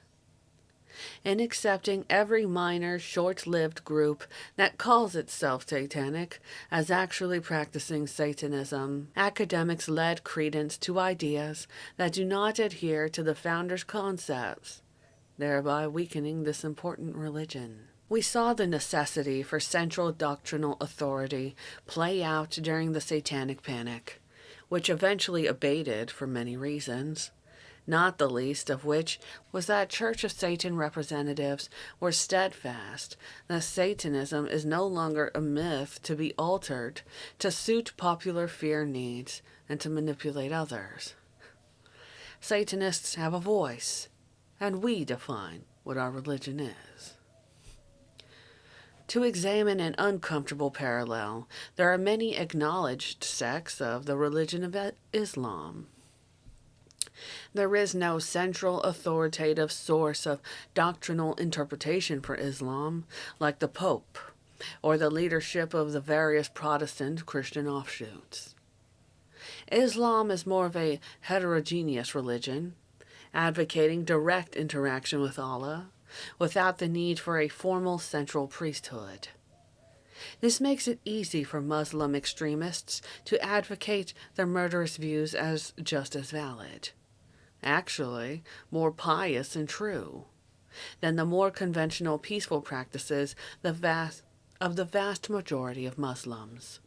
S1: In accepting every minor, short-lived group that calls itself satanic as actually practicing Satanism, academics led credence to ideas that do not adhere to the founders' concepts, thereby weakening this important religion. We saw the necessity for central doctrinal authority play out during the Satanic Panic, which eventually abated for many reasons, not the least of which was that Church of Satan representatives were steadfast that Satanism is no longer a myth to be altered to suit popular fear needs and to manipulate others. Satanists have a voice, and we define what our religion is. To examine an uncomfortable parallel, there are many acknowledged sects of the religion of Islam. There is no central authoritative source of doctrinal interpretation for Islam, like the Pope, or the leadership of the various Protestant Christian offshoots. Islam is more of a heterogeneous religion, advocating direct interaction with Allah, without the need for a formal central priesthood. This makes it easy for Muslim extremists to advocate their murderous views as just as valid, actually more pious and true, than the more conventional peaceful practices of the vast majority of Muslims.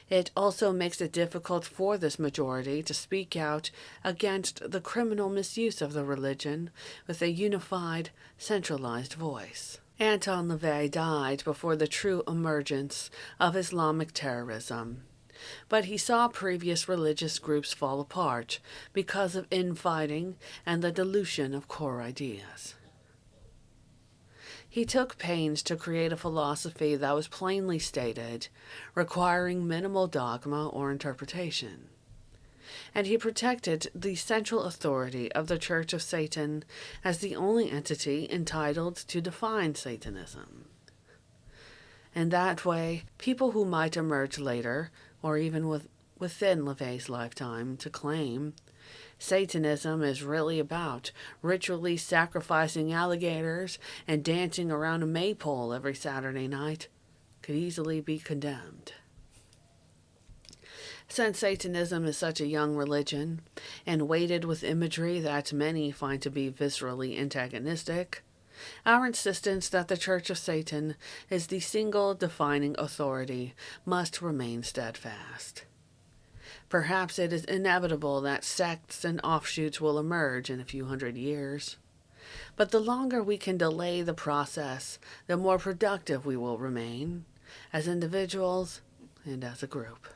S1: It also makes it difficult for this majority to speak out against the criminal misuse of the religion with a unified, centralized voice. Anton LaVey died before the true emergence of Islamic terrorism, but he saw previous religious groups fall apart because of infighting and the dilution of core ideas. He took pains to create a philosophy that was plainly stated, requiring minimal dogma or interpretation. And he protected the central authority of the Church of Satan as the only entity entitled to define Satanism. In that way, people who might emerge later, or even within LaVey's lifetime, to claim Satanism is really about ritually sacrificing alligators and dancing around a maypole every Saturday night could easily be condemned. Since Satanism is such a young religion, and weighted with imagery that many find to be viscerally antagonistic, our insistence that the Church of Satan is the single defining authority must remain steadfast. Perhaps it is inevitable that sects and offshoots will emerge in a few hundred years. But the longer we can delay the process, the more productive we will remain, as individuals and as a group.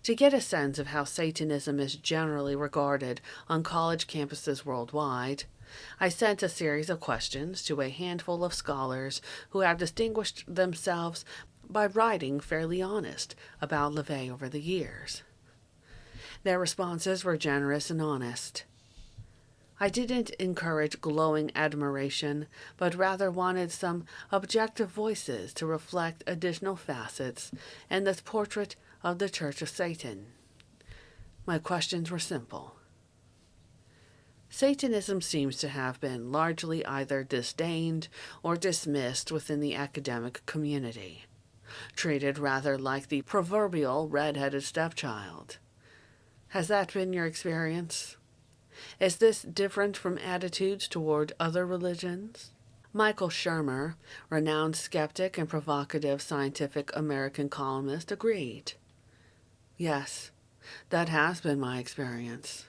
S1: To get a sense of how Satanism is generally regarded on college campuses worldwide, I sent a series of questions to a handful of scholars who have distinguished themselves by writing fairly honest about LaVey over the years. Their responses were generous and honest. I didn't encourage glowing admiration, but rather wanted some objective voices to reflect additional facets in this portrait of the Church of Satan. My questions were simple. Satanism seems to have been largely either disdained or dismissed within the academic community, treated rather like the proverbial red-headed stepchild. Has that been your experience? Is this different from attitudes toward other religions? Michael Shermer, renowned skeptic and provocative Scientific American columnist, agreed. Yes, that has been my experience.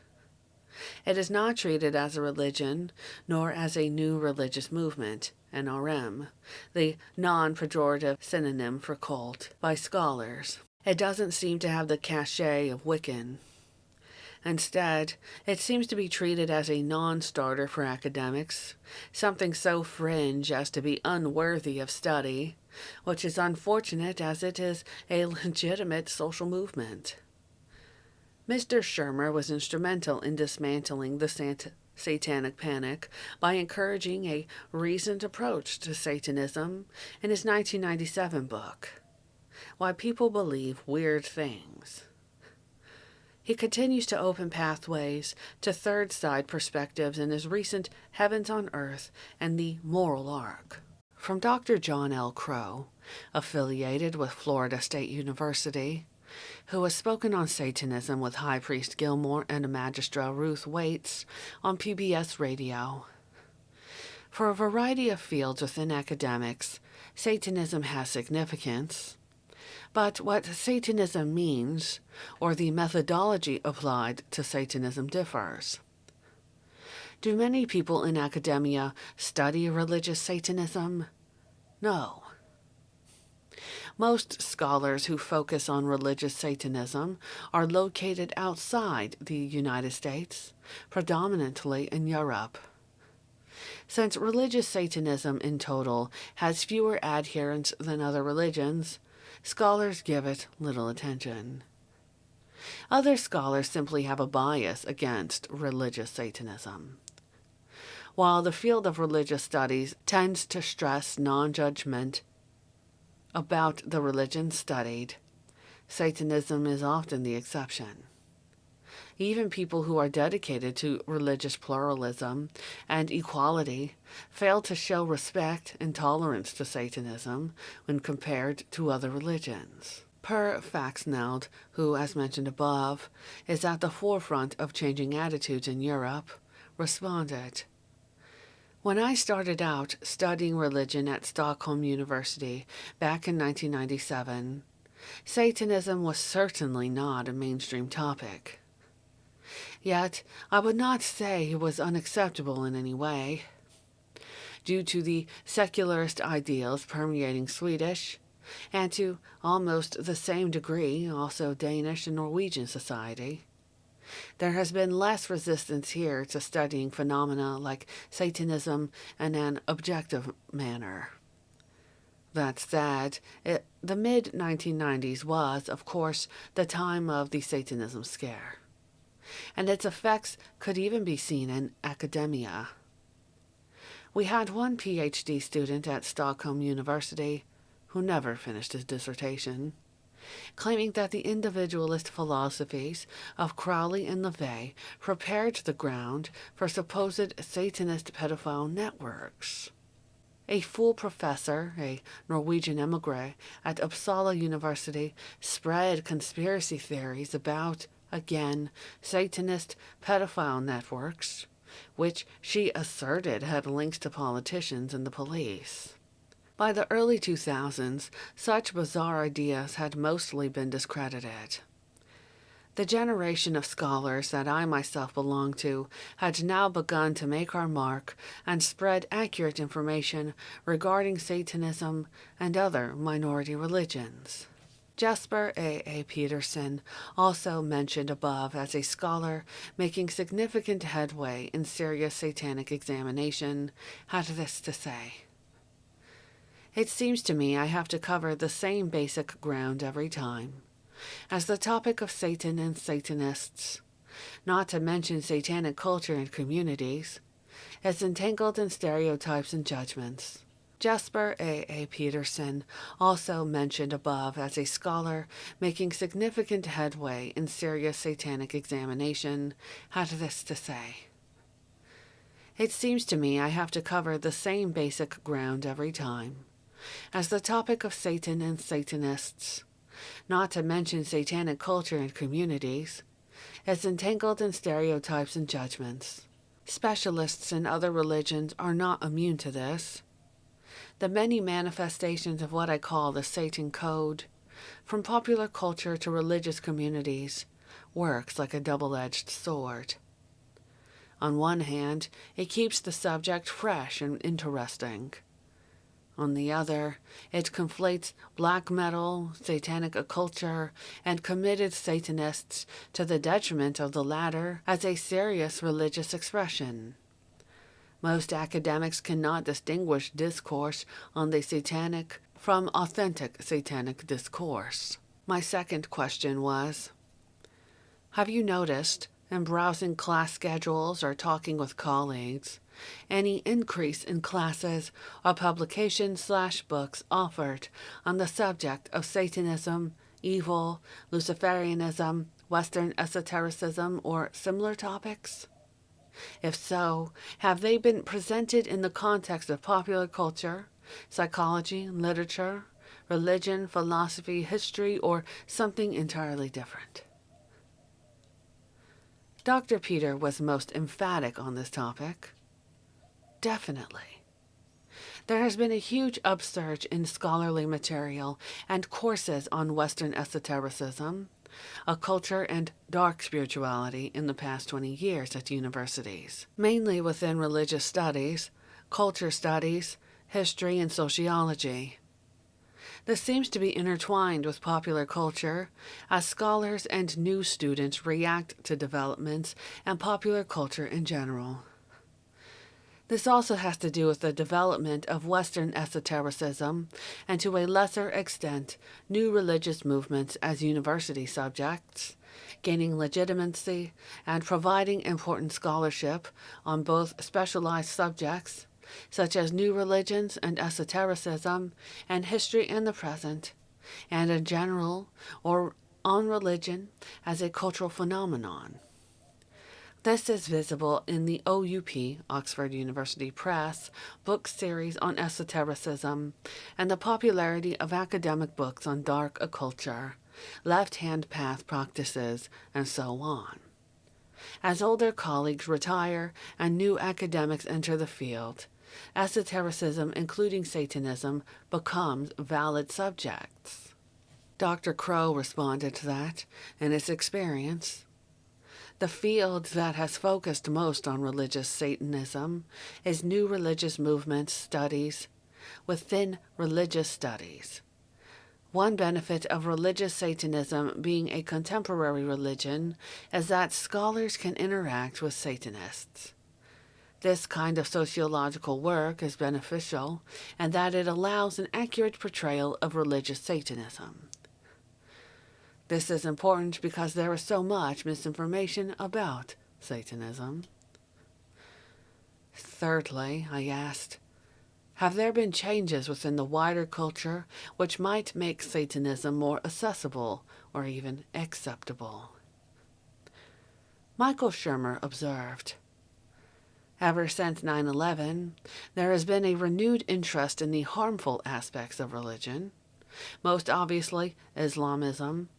S1: It is not treated as a religion, nor as a new religious movement, NRM, the non-pejorative synonym for cult, by scholars. It doesn't seem to have the cachet of Wiccan. Instead, it seems to be treated as a non-starter for academics, something so fringe as to be unworthy of study, which is unfortunate as it is a legitimate social movement. Mr. Shermer was instrumental in dismantling the Satanic Panic by encouraging a reasoned approach to Satanism in his 1997 book, Why People Believe Weird Things. He continues to open pathways to third side perspectives in his recent Heavens on Earth and the Moral Arc. From Dr. John L. Crow, affiliated with Florida State University, who has spoken on Satanism with High Priest Gilmore and Magistra Ruth Waits on PBS Radio. For a variety of fields within academics, Satanism has significance. But what Satanism means, or the methodology applied to Satanism, differs. Do many people in academia study religious Satanism? No. Most scholars who focus on religious Satanism are located outside the United States, predominantly in Europe. Since religious Satanism in total has fewer adherents than other religions, scholars give it little attention. Other scholars simply have a bias against religious Satanism. While the field of religious studies tends to stress non-judgment about the religion studied, Satanism is often the exception. Even people who are dedicated to religious pluralism and equality fail to show respect and tolerance to Satanism when compared to other religions. Per Faxneld, who, as mentioned above, is at the forefront of changing attitudes in Europe, responded, "When I started out studying religion at Stockholm University back in 1997, Satanism was certainly not a mainstream topic. Yet, I would not say it was unacceptable in any way. Due to the secularist ideals permeating Swedish, and to almost the same degree also Danish and Norwegian society, there has been less resistance here to studying phenomena like Satanism in an objective manner. That said, the mid-1990s was, of course, the time of the Satanism scare, and its effects could even be seen in academia. We had one PhD student at Stockholm University who never finished his dissertation, claiming that the individualist philosophies of Crowley and LaVey prepared the ground for supposed Satanist pedophile networks. A full professor, a Norwegian emigre at Uppsala University, spread conspiracy theories about, again, Satanist pedophile networks, which she asserted had links to politicians and the police. By the early 2000s, such bizarre ideas had mostly been discredited. The generation of scholars that I myself belong to had now begun to make our mark and spread accurate information regarding Satanism and other minority religions. Jesper A. Peterson, also mentioned above as a scholar making significant headway in serious satanic examination, had this to say: "It seems to me I have to cover the same basic ground every time, as the topic of Satan and Satanists, not to mention satanic culture and communities, is entangled in stereotypes and judgments." Jesper A. Peterson, also mentioned above as a scholar making significant headway in serious satanic examination, had this to say: "It seems to me I have to cover the same basic ground every time, as the topic of Satan and Satanists, not to mention satanic culture and communities, is entangled in stereotypes and judgments. Specialists in other religions are not immune to this. The many manifestations of what I call the Satan Code, from popular culture to religious communities, works like a double-edged sword. On one hand, it keeps the subject fresh and interesting. On the other, it conflates black metal, satanic occulture, and committed Satanists to the detriment of the latter as a serious religious expression. Most academics cannot distinguish discourse on the satanic from authentic satanic discourse. My second question was, have you noticed, in browsing class schedules or talking with colleagues, any increase in classes or publications/books offered on the subject of Satanism, evil, Luciferianism, Western esotericism, or similar topics? If so, have they been presented in the context of popular culture, psychology, literature, religion, philosophy, history, or something entirely different? Dr. Peter was most emphatic on this topic. Definitely. There has been a huge upsurge in scholarly material and courses on Western esotericism, occulture, and dark spirituality in the past 20 years at universities, mainly within religious studies, culture studies, history, and sociology. This seems to be intertwined with popular culture, as scholars and new students react to developments and popular culture in general. This also has to do with the development of Western esotericism, and to a lesser extent, new religious movements as university subjects, gaining legitimacy and providing important scholarship on both specialized subjects, such as new religions and esotericism, and history and the present, and in general, or on religion as a cultural phenomenon. This is visible in the OUP, Oxford University Press, book series on esotericism, and the popularity of academic books on dark occulture, left-hand path practices, and so on. As older colleagues retire and new academics enter the field, esotericism, including Satanism, becomes valid subjects. Dr. Crow responded that, in his experience, the field that has focused most on religious Satanism is new religious movements studies within religious studies. One benefit of religious Satanism being a contemporary religion is that scholars can interact with Satanists. This kind of sociological work is beneficial, and that it allows an accurate portrayal of religious Satanism. This is important because there is so much misinformation about Satanism. Thirdly, I asked, have there been changes within the wider culture which might make Satanism more accessible or even acceptable? Michael Shermer observed, ever since 9/11, there has been a renewed interest in the harmful aspects of religion, most obviously Islamism,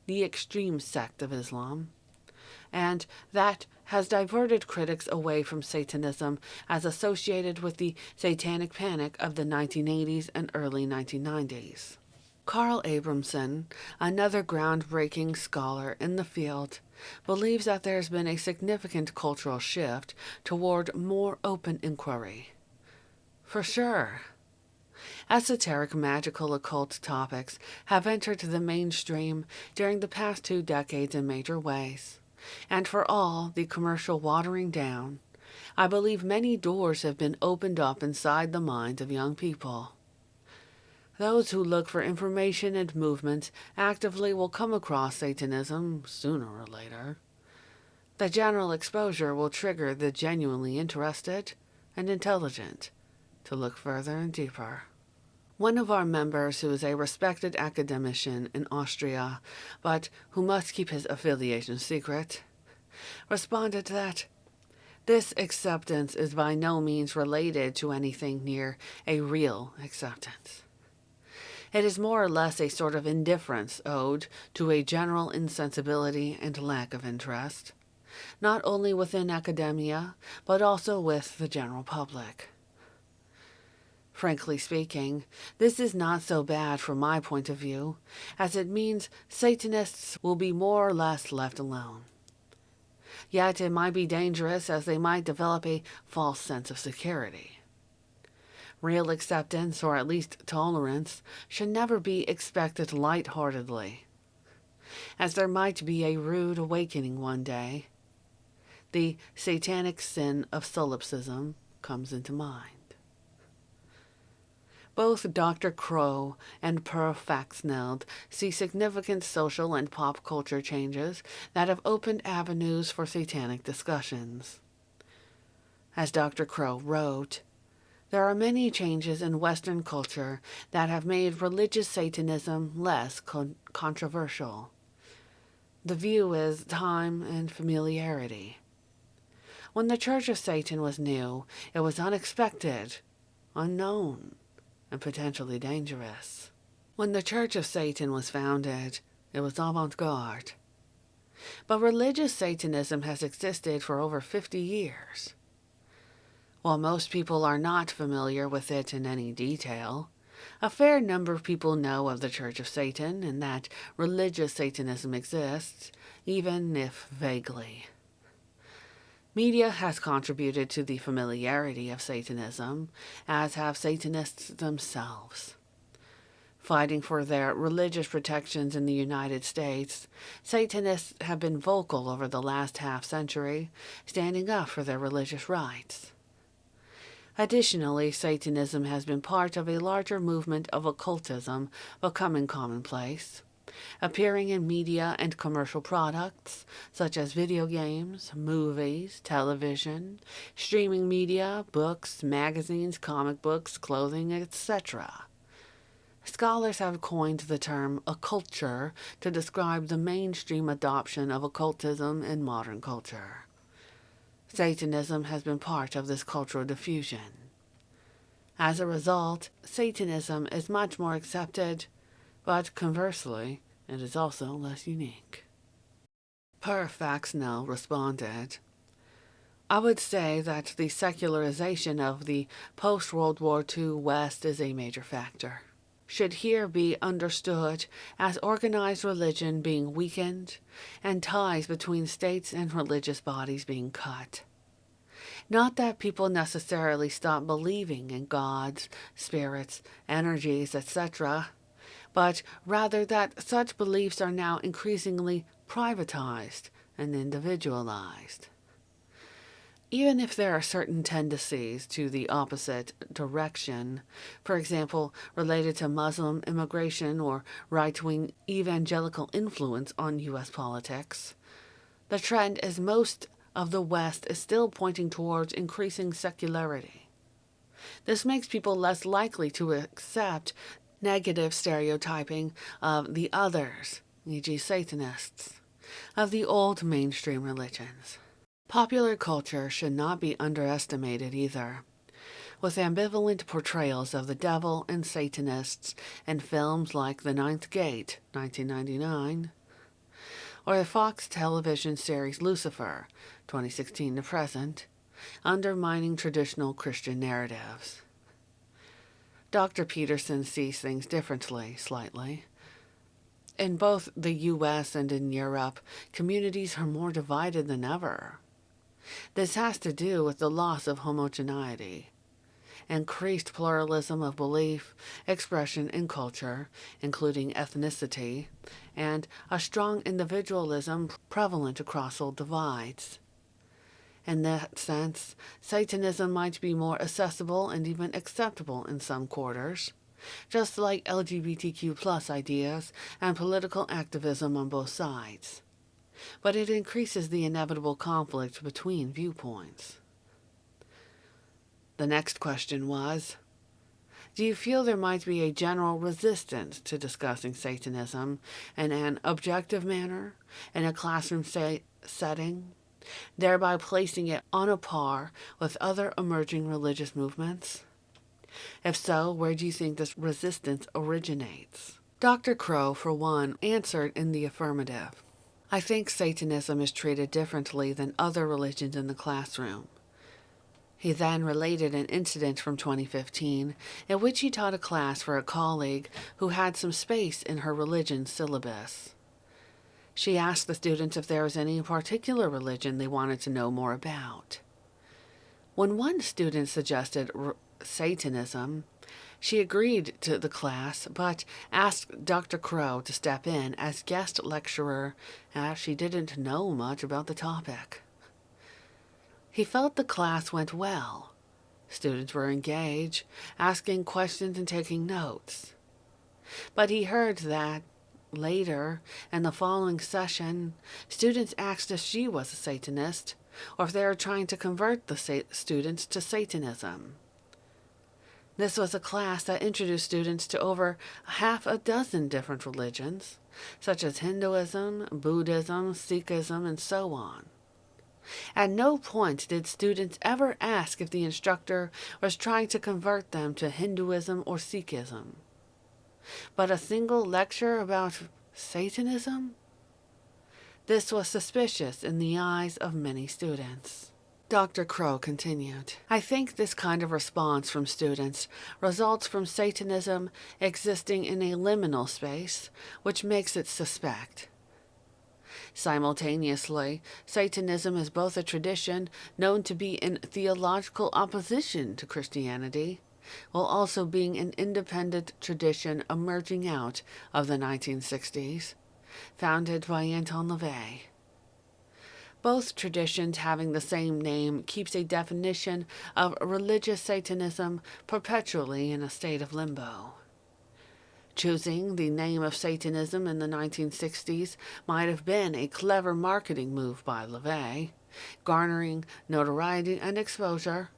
S1: the extreme sect of Islam, and that has diverted critics away from Satanism as associated with the satanic panic of the 1980s and early 1990s. Carl Abramson, another groundbreaking scholar in the field, believes that there has been a significant cultural shift toward more open inquiry. For sure. Esoteric magical occult topics have entered the mainstream during the past 2 decades in major ways, and for all the commercial watering down, I believe many doors have been opened up inside the minds of young people. Those who look for information and movement actively will come across Satanism sooner or later. The general exposure will trigger the genuinely interested and intelligent to look further and deeper. One of our members, who is a respected academician in Austria, but who must keep his affiliation secret, responded that this acceptance is by no means related to anything near a real acceptance. It is more or less a sort of indifference owed to a general insensibility and lack of interest, not only within academia, but also with the general public. Frankly speaking, this is not so bad from my point of view, as it means Satanists will be more or less left alone. Yet it might be dangerous as they might develop a false sense of security. Real acceptance, or at least tolerance, should never be expected lightheartedly, as there might be a rude awakening one day. The satanic sin of solipsism comes into mind. Both Dr. Crow and Per Faxneld see significant social and pop culture changes that have opened avenues for satanic discussions. As Dr. Crow wrote, there are many changes in Western culture that have made religious Satanism less controversial. The view is time and familiarity. When the Church of Satan was new, it was unexpected, unknown, and potentially dangerous. When the Church of Satan was founded, it was avant-garde. But religious Satanism has existed for over 50 years. While most people are not familiar with it in any detail, a fair number of people know of the Church of Satan and that religious Satanism exists, even if vaguely. Media has contributed to the familiarity of Satanism, as have Satanists themselves. Fighting for their religious protections in the United States, Satanists have been vocal over the last half-century, standing up for their religious rights. Additionally, Satanism has been part of a larger movement of occultism becoming commonplace, appearing in media and commercial products such as video games, movies, television, streaming media, books, magazines, comic books, clothing, etc. Scholars have coined the term occulture to describe the mainstream adoption of occultism in modern culture. Satanism has been part of this cultural diffusion. As a result, Satanism is much more accepted, but conversely, it is also less unique. Per Faxnell responded, I would say that the secularization of the post-World War II West is a major factor. Should here be understood as organized religion being weakened and ties between states and religious bodies being cut. Not that people necessarily stop believing in gods, spirits, energies, etc., but rather that such beliefs are now increasingly privatized and individualized. Even if there are certain tendencies to the opposite direction, for example, related to Muslim immigration or right-wing evangelical influence on U.S. politics, the trend is most of the West is still pointing towards increasing secularity. This makes people less likely to accept negative stereotyping of the others, e.g. Satanists, of the old mainstream religions. Popular culture should not be underestimated either, with ambivalent portrayals of the devil and Satanists in films like The Ninth Gate, 1999, or the Fox television series Lucifer, 2016 to present, undermining traditional Christian narratives. Dr. Peterson sees things differently, slightly. In both the U.S. and in Europe, communities are more divided than ever. This has to do with the loss of homogeneity, increased pluralism of belief, expression, and culture, including ethnicity, and a strong individualism prevalent across all divides. In that sense, Satanism might be more accessible and even acceptable in some quarters, just like LGBTQ+ ideas and political activism on both sides. But it increases the inevitable conflict between viewpoints. The next question was, do you feel there might be a general resistance to discussing Satanism in an objective manner in a classroom setting, thereby placing it on a par with other emerging religious movements? If so, where do you think this resistance originates? Dr. Crow, for one, answered in the affirmative. I think Satanism is treated differently than other religions in the classroom. He then related an incident from 2015 in which he taught a class for a colleague who had some space in her religion syllabus. She asked the students if there was any particular religion they wanted to know more about. When one student suggested Satanism, she agreed to the class, but asked Dr. Crow to step in as guest lecturer as she didn't know much about the topic. He felt the class went well. Students were engaged, asking questions and taking notes. But he heard that, later, in the following session, students asked if she was a Satanist, or if they were trying to convert the students to Satanism. This was a class that introduced students to over half a dozen different religions, such as Hinduism, Buddhism, Sikhism, and so on. At no point did students ever ask if the instructor was trying to convert them to Hinduism or Sikhism. But a single lecture about Satanism? This was suspicious in the eyes of many students. Dr. Crow continued, I think this kind of response from students results from Satanism existing in a liminal space, which makes it suspect. Simultaneously, Satanism is both a tradition known to be in theological opposition to Christianity, while also being an independent tradition emerging out of the 1960s, founded by Anton LaVey. Both traditions having the same name keeps a definition of religious Satanism perpetually in a state of limbo. Choosing the name of Satanism in the 1960s might have been a clever marketing move by LaVey, garnering notoriety and exposure,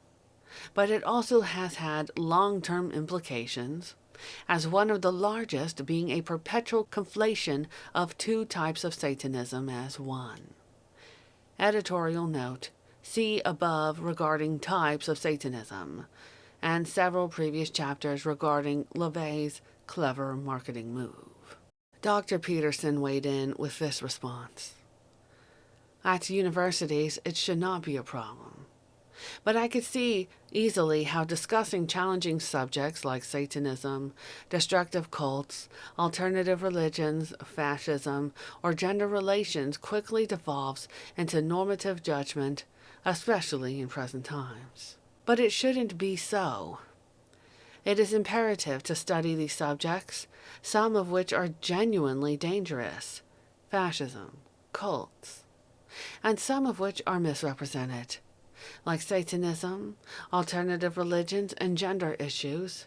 S1: but it also has had long-term implications, as one of the largest being a perpetual conflation of two types of Satanism as one. Editorial note: see above regarding types of Satanism, and several previous chapters regarding LaVey's clever marketing move. Dr. Peterson weighed in with this response. At universities, it should not be a problem. But I could see easily how discussing challenging subjects like Satanism, destructive cults, alternative religions, fascism, or gender relations quickly devolves into normative judgment, especially in present times. But it shouldn't be so. It is imperative to study these subjects, some of which are genuinely dangerous, fascism, cults, and some of which are misrepresented, like Satanism, alternative religions, and gender issues,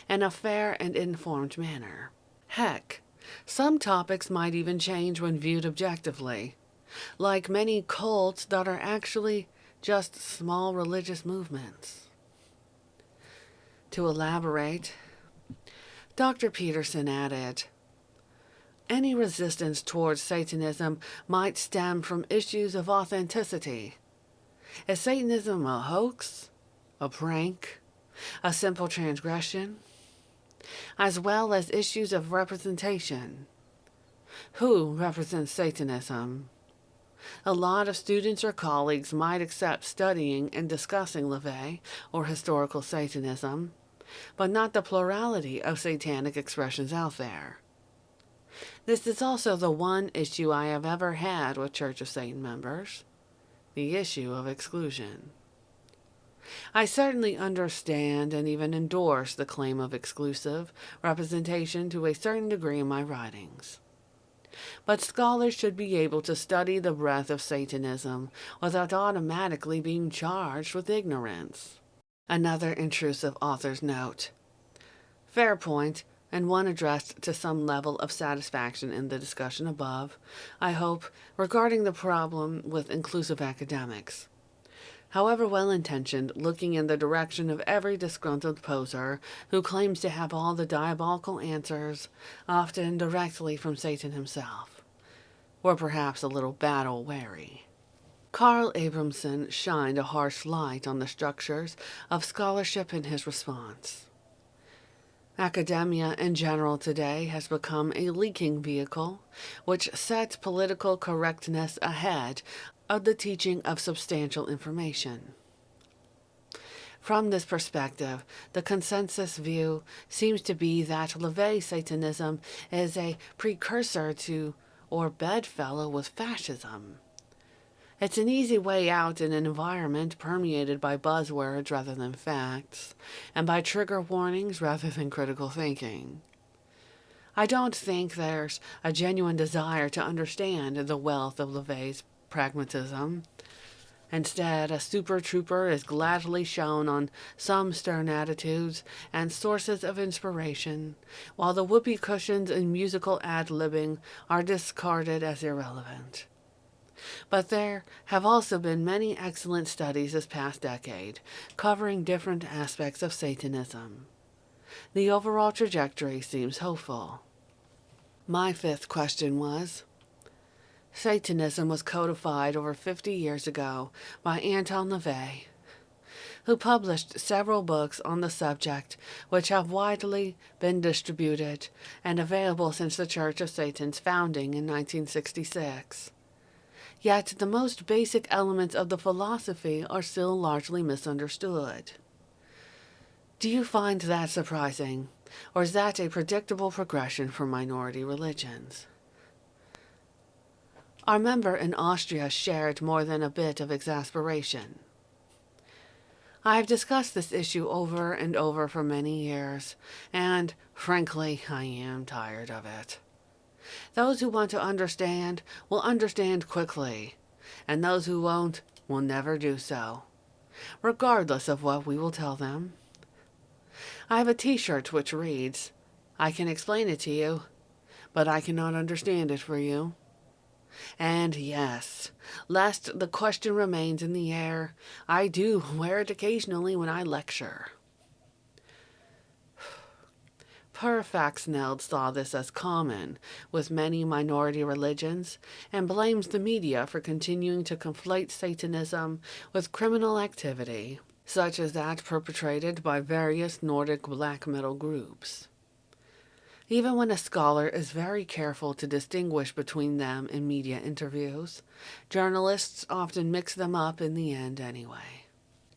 S1: in a fair and informed manner. Heck, some topics might even change when viewed objectively, like many cults that are actually just small religious movements. To elaborate, Dr. Peterson added, any resistance towards Satanism might stem from issues of authenticity. Is Satanism a hoax, a prank, a simple transgression? As well as issues of representation. Who represents Satanism? A lot of students or colleagues might accept studying and discussing LaVey or historical Satanism, but not the plurality of satanic expressions out there. This is also the one issue I have ever had with Church of Satan members, the issue of exclusion. I certainly understand and even endorse the claim of exclusive representation to a certain degree in my writings. But scholars should be able to study the breadth of Satanism without automatically being charged with ignorance. Another intrusive author's note. Fair point, and one addressed to some level of satisfaction in the discussion above, I hope, regarding the problem with inclusive academics. However well-intentioned, looking in the direction of every disgruntled poser who claims to have all the diabolical answers, often directly from Satan himself, or perhaps a little battle-weary. Carl Abramson shined a harsh light on the structures of scholarship in his response. Academia in general today has become a leaking vehicle which sets political correctness ahead of the teaching of substantial information. From this perspective, the consensus view seems to be that LaVey Satanism is a precursor to or bedfellow with fascism. It's an easy way out in an environment permeated by buzzwords rather than facts, and by trigger warnings rather than critical thinking. I don't think there's a genuine desire to understand the wealth of LaVey's pragmatism. Instead, a super trooper is gladly shown on some stern attitudes and sources of inspiration, while the whoopee cushions and musical ad-libbing are discarded as irrelevant. But there have also been many excellent studies this past decade covering different aspects of Satanism. The overall trajectory seems hopeful. My fifth question was, Satanism was codified over 50 years ago by Anton LaVey, who published several books on the subject which have widely been distributed and available since the Church of Satan's founding in 1966. Yet the most basic elements of the philosophy are still largely misunderstood. Do you find that surprising, or is that a predictable progression for minority religions? Our member in Austria shared more than a bit of exasperation. I have discussed this issue over and over for many years, and, frankly, I am tired of it. Those who want to understand will understand quickly, and those who won't will never do so, regardless of what we will tell them. I have a t-shirt which reads, "I can explain it to you, but I cannot understand it for you." And yes, lest the question remains in the air, I do wear it occasionally when I lecture. Per Faxneld saw this as common with many minority religions and blames the media for continuing to conflate Satanism with criminal activity, such as that perpetrated by various Nordic black metal groups. Even when a scholar is very careful to distinguish between them in media interviews, journalists often mix them up in the end anyway.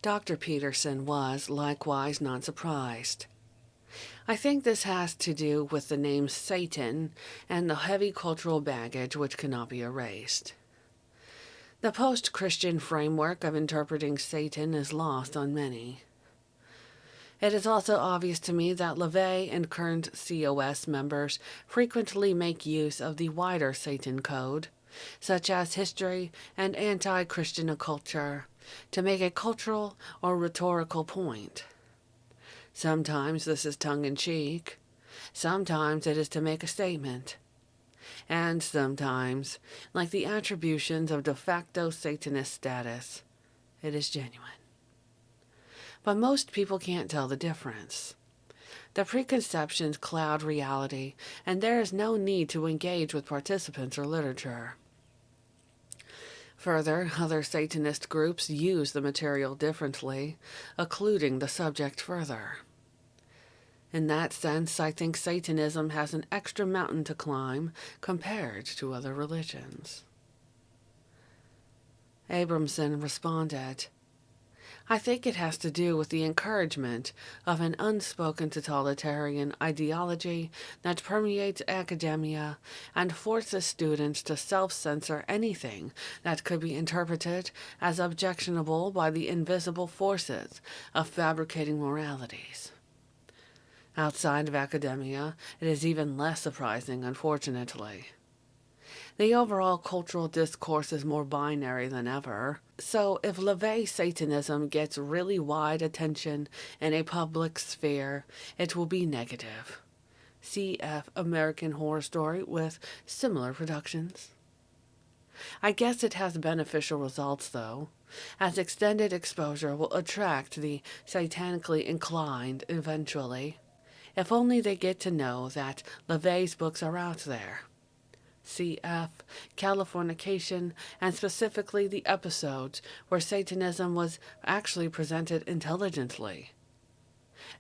S1: Dr. Peterson was likewise not surprised. I think this has to do with the name Satan and the heavy cultural baggage which cannot be erased. The post-Christian framework of interpreting Satan is lost on many. It is also obvious to me that LaVey and current COS members frequently make use of the wider Satan code, such as history and anti-Christian culture, to make a cultural or rhetorical point. Sometimes this is tongue-in-cheek, sometimes it is to make a statement, and sometimes, like the attributions of de facto Satanist status, it is genuine. But most people can't tell the difference. The preconceptions cloud reality, and there is no need to engage with participants or literature. Further, other Satanist groups use the material differently, occluding the subject further. In that sense, I think Satanism has an extra mountain to climb compared to other religions. Abramson responded, I think it has to do with the encouragement of an unspoken totalitarian ideology that permeates academia and forces students to self-censor anything that could be interpreted as objectionable by the invisible forces of fabricating moralities. Outside of academia, it is even less surprising, unfortunately. The overall cultural discourse is more binary than ever. So if LaVey Satanism gets really wide attention in a public sphere, it will be negative. CF American Horror Story with similar productions. I guess it has beneficial results, though, as extended exposure will attract the satanically inclined eventually, if only they get to know that LaVey's books are out there. CF, Californication, and specifically the episodes where Satanism was actually presented intelligently.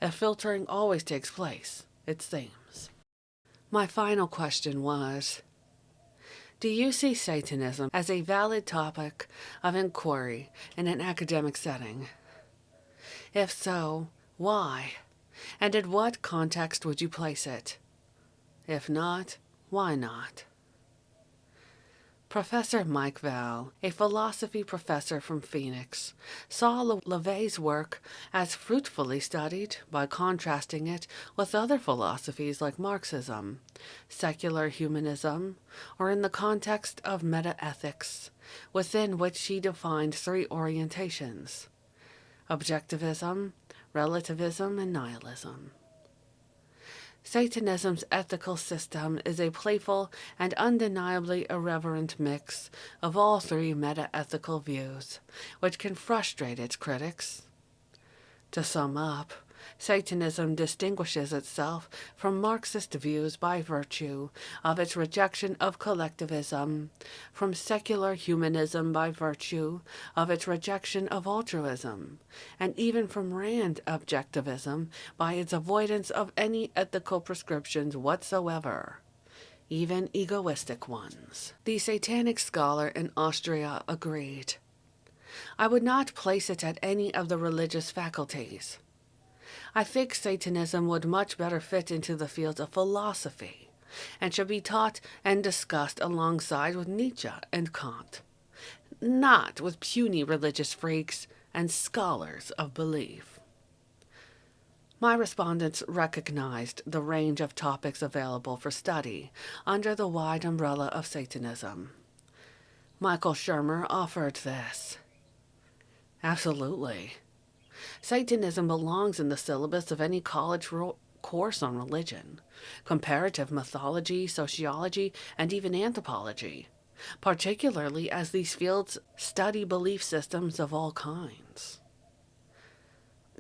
S1: A filtering always takes place, it seems. My final question was, do you see Satanism as a valid topic of inquiry in an academic setting? If so, why? And in what context would you place it? If not, why not? Professor Mike Val, a philosophy professor from Phoenix, saw LaVey's work as fruitfully studied by contrasting it with other philosophies like Marxism, secular humanism, or in the context of metaethics, within which he defined three orientations: objectivism, relativism, and nihilism. Satanism's ethical system is a playful and undeniably irreverent mix of all three meta-ethical views, which can frustrate its critics. To sum up, Satanism distinguishes itself from Marxist views by virtue of its rejection of collectivism, from secular humanism by virtue of its rejection of altruism, and even from Rand objectivism by its avoidance of any ethical prescriptions whatsoever, even egoistic ones. The Satanic scholar in Austria agreed. I would not place it at any of the religious faculties. I think Satanism would much better fit into the fields of philosophy, and should be taught and discussed alongside with Nietzsche and Kant, not with puny religious freaks and scholars of belief. My respondents recognized the range of topics available for study under the wide umbrella of Satanism. Michael Shermer offered this. Absolutely. Satanism belongs in the syllabus of any college course on religion, comparative mythology, sociology, and even anthropology, particularly as these fields study belief systems of all kinds.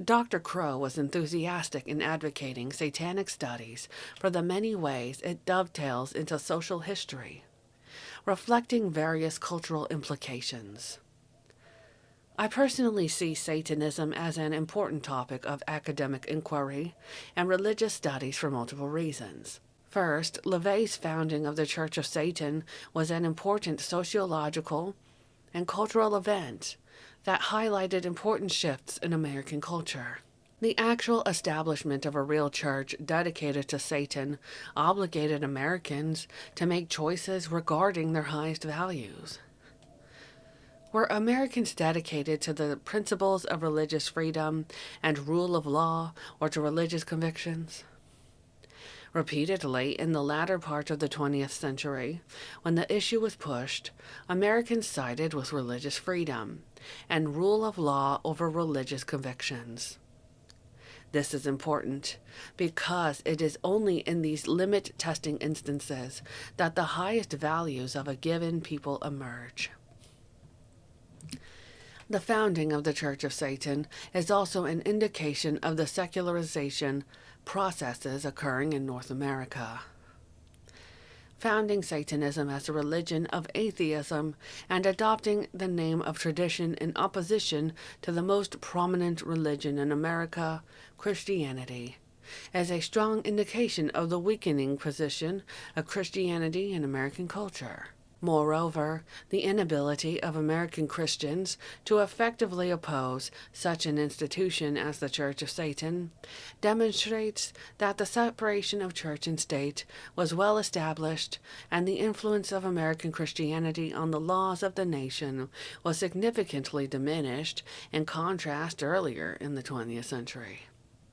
S1: Dr. Crow was enthusiastic in advocating Satanic studies for the many ways it dovetails into social history, reflecting various cultural implications. I personally see Satanism as an important topic of academic inquiry and religious studies for multiple reasons. First, LaVey's founding of the Church of Satan was an important sociological and cultural event that highlighted important shifts in American culture. The actual establishment of a real church dedicated to Satan obligated Americans to make choices regarding their highest values. Were Americans dedicated to the principles of religious freedom and rule of law, or to religious convictions? Repeatedly, in the latter part of the 20th century, when the issue was pushed, Americans sided with religious freedom and rule of law over religious convictions. This is important because it is only in these limit-testing instances that the highest values of a given people emerge. The founding of the Church of Satan is also an indication of the secularization processes occurring in North America. Founding Satanism as a religion of atheism and adopting the name of tradition in opposition to the most prominent religion in America, Christianity, is a strong indication of the weakening position of Christianity in American culture. Moreover, the inability of American Christians to effectively oppose such an institution as the Church of Satan demonstrates that the separation of church and state was well established, and the influence of American Christianity on the laws of the nation was significantly diminished in contrast earlier in the 20th century.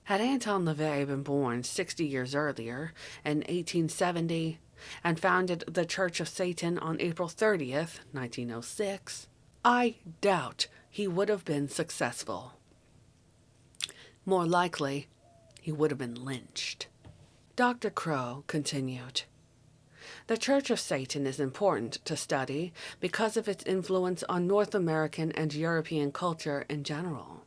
S1: Had Anton LaVey been born 60 years earlier, in 1870, and founded the Church of Satan on April 30th, 1906, I doubt he would have been successful. More likely, he would have been lynched. Dr. Crow continued, the Church of Satan is important to study because of its influence on North American and European culture in general.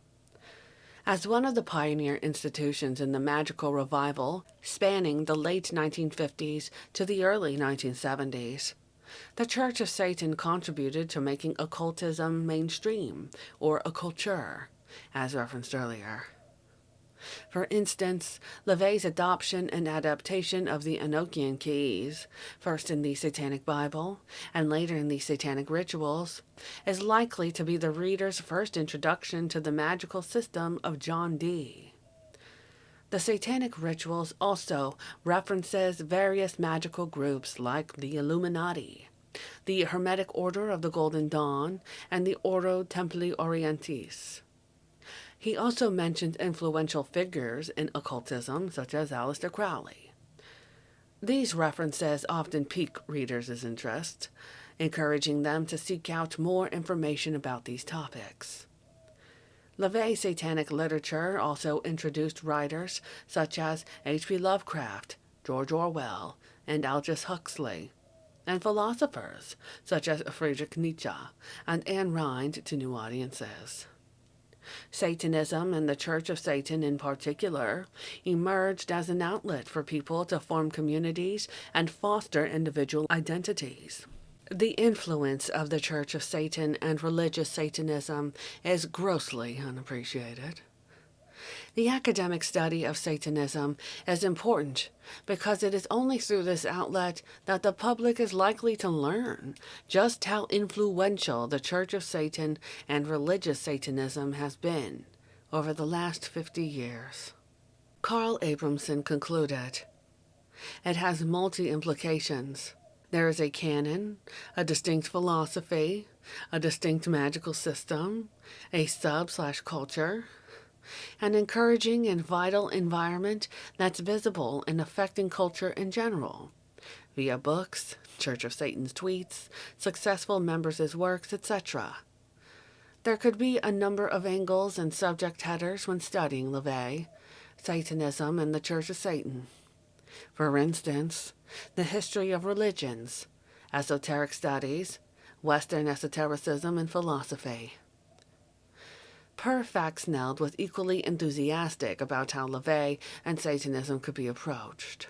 S1: As one of the pioneer institutions in the magical revival spanning the late 1950s to the early 1970s, the Church of Satan contributed to making occultism mainstream, or occulture, as referenced earlier. For instance, LaVey's adoption and adaptation of the Enochian keys, first in the Satanic Bible and later in the Satanic Rituals, is likely to be the reader's first introduction to the magical system of John Dee. The Satanic Rituals also references various magical groups like the Illuminati, the Hermetic Order of the Golden Dawn, and the Ordo Templi Orientis. He also mentioned influential figures in occultism, such as Aleister Crowley. These references often pique readers' interest, encouraging them to seek out more information about these topics. LaVey's satanic literature also introduced writers such as H.P. Lovecraft, George Orwell, and Aldous Huxley, and philosophers such as Friedrich Nietzsche and Ayn Rand to new audiences. Satanism, and the Church of Satan in particular, emerged as an outlet for people to form communities and foster individual identities. The influence of the Church of Satan and religious Satanism is grossly unappreciated. The academic study of Satanism is important because it is only through this outlet that the public is likely to learn just how influential the Church of Satan and religious Satanism has been over the last 50 years. Carl Abramson concluded, "It has multi-implications. There is a canon, a distinct philosophy, a distinct magical system, a sub/culture, an encouraging and vital environment that's visible and affecting culture in general, via books, Church of Satan's tweets, successful members' works, etc. There could be a number of angles and subject headers when studying LaVey, Satanism, and the Church of Satan. For instance, the history of religions, esoteric studies, Western esotericism, and philosophy." Per Faxneld was equally enthusiastic about how LaVey and Satanism could be approached.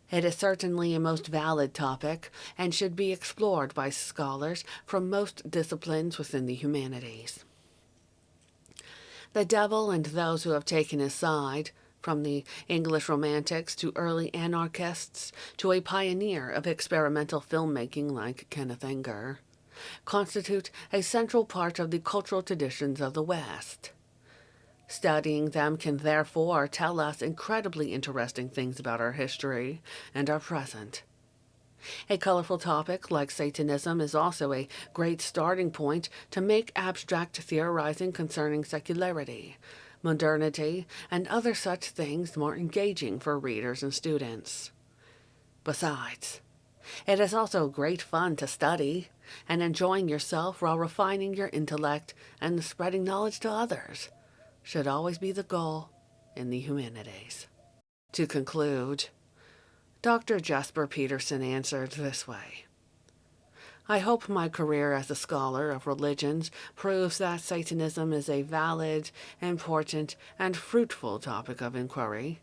S1: "It is certainly a most valid topic and should be explored by scholars from most disciplines within the humanities. The devil and those who have taken his side, from the English Romantics to early anarchists to a pioneer of experimental filmmaking like Kenneth Anger, constitute a central part of the cultural traditions of the West. Studying them can therefore tell us incredibly interesting things about our history and our present. A colorful topic like Satanism is also a great starting point to make abstract theorizing concerning secularity, modernity, and other such things more engaging for readers and students. Besides, it is also great fun to study, and enjoying yourself while refining your intellect and spreading knowledge to others should always be the goal in the humanities." To conclude, Dr. Jesper Peterson answered this way, "I hope my career as a scholar of religions proves that Satanism is a valid, important, and fruitful topic of inquiry.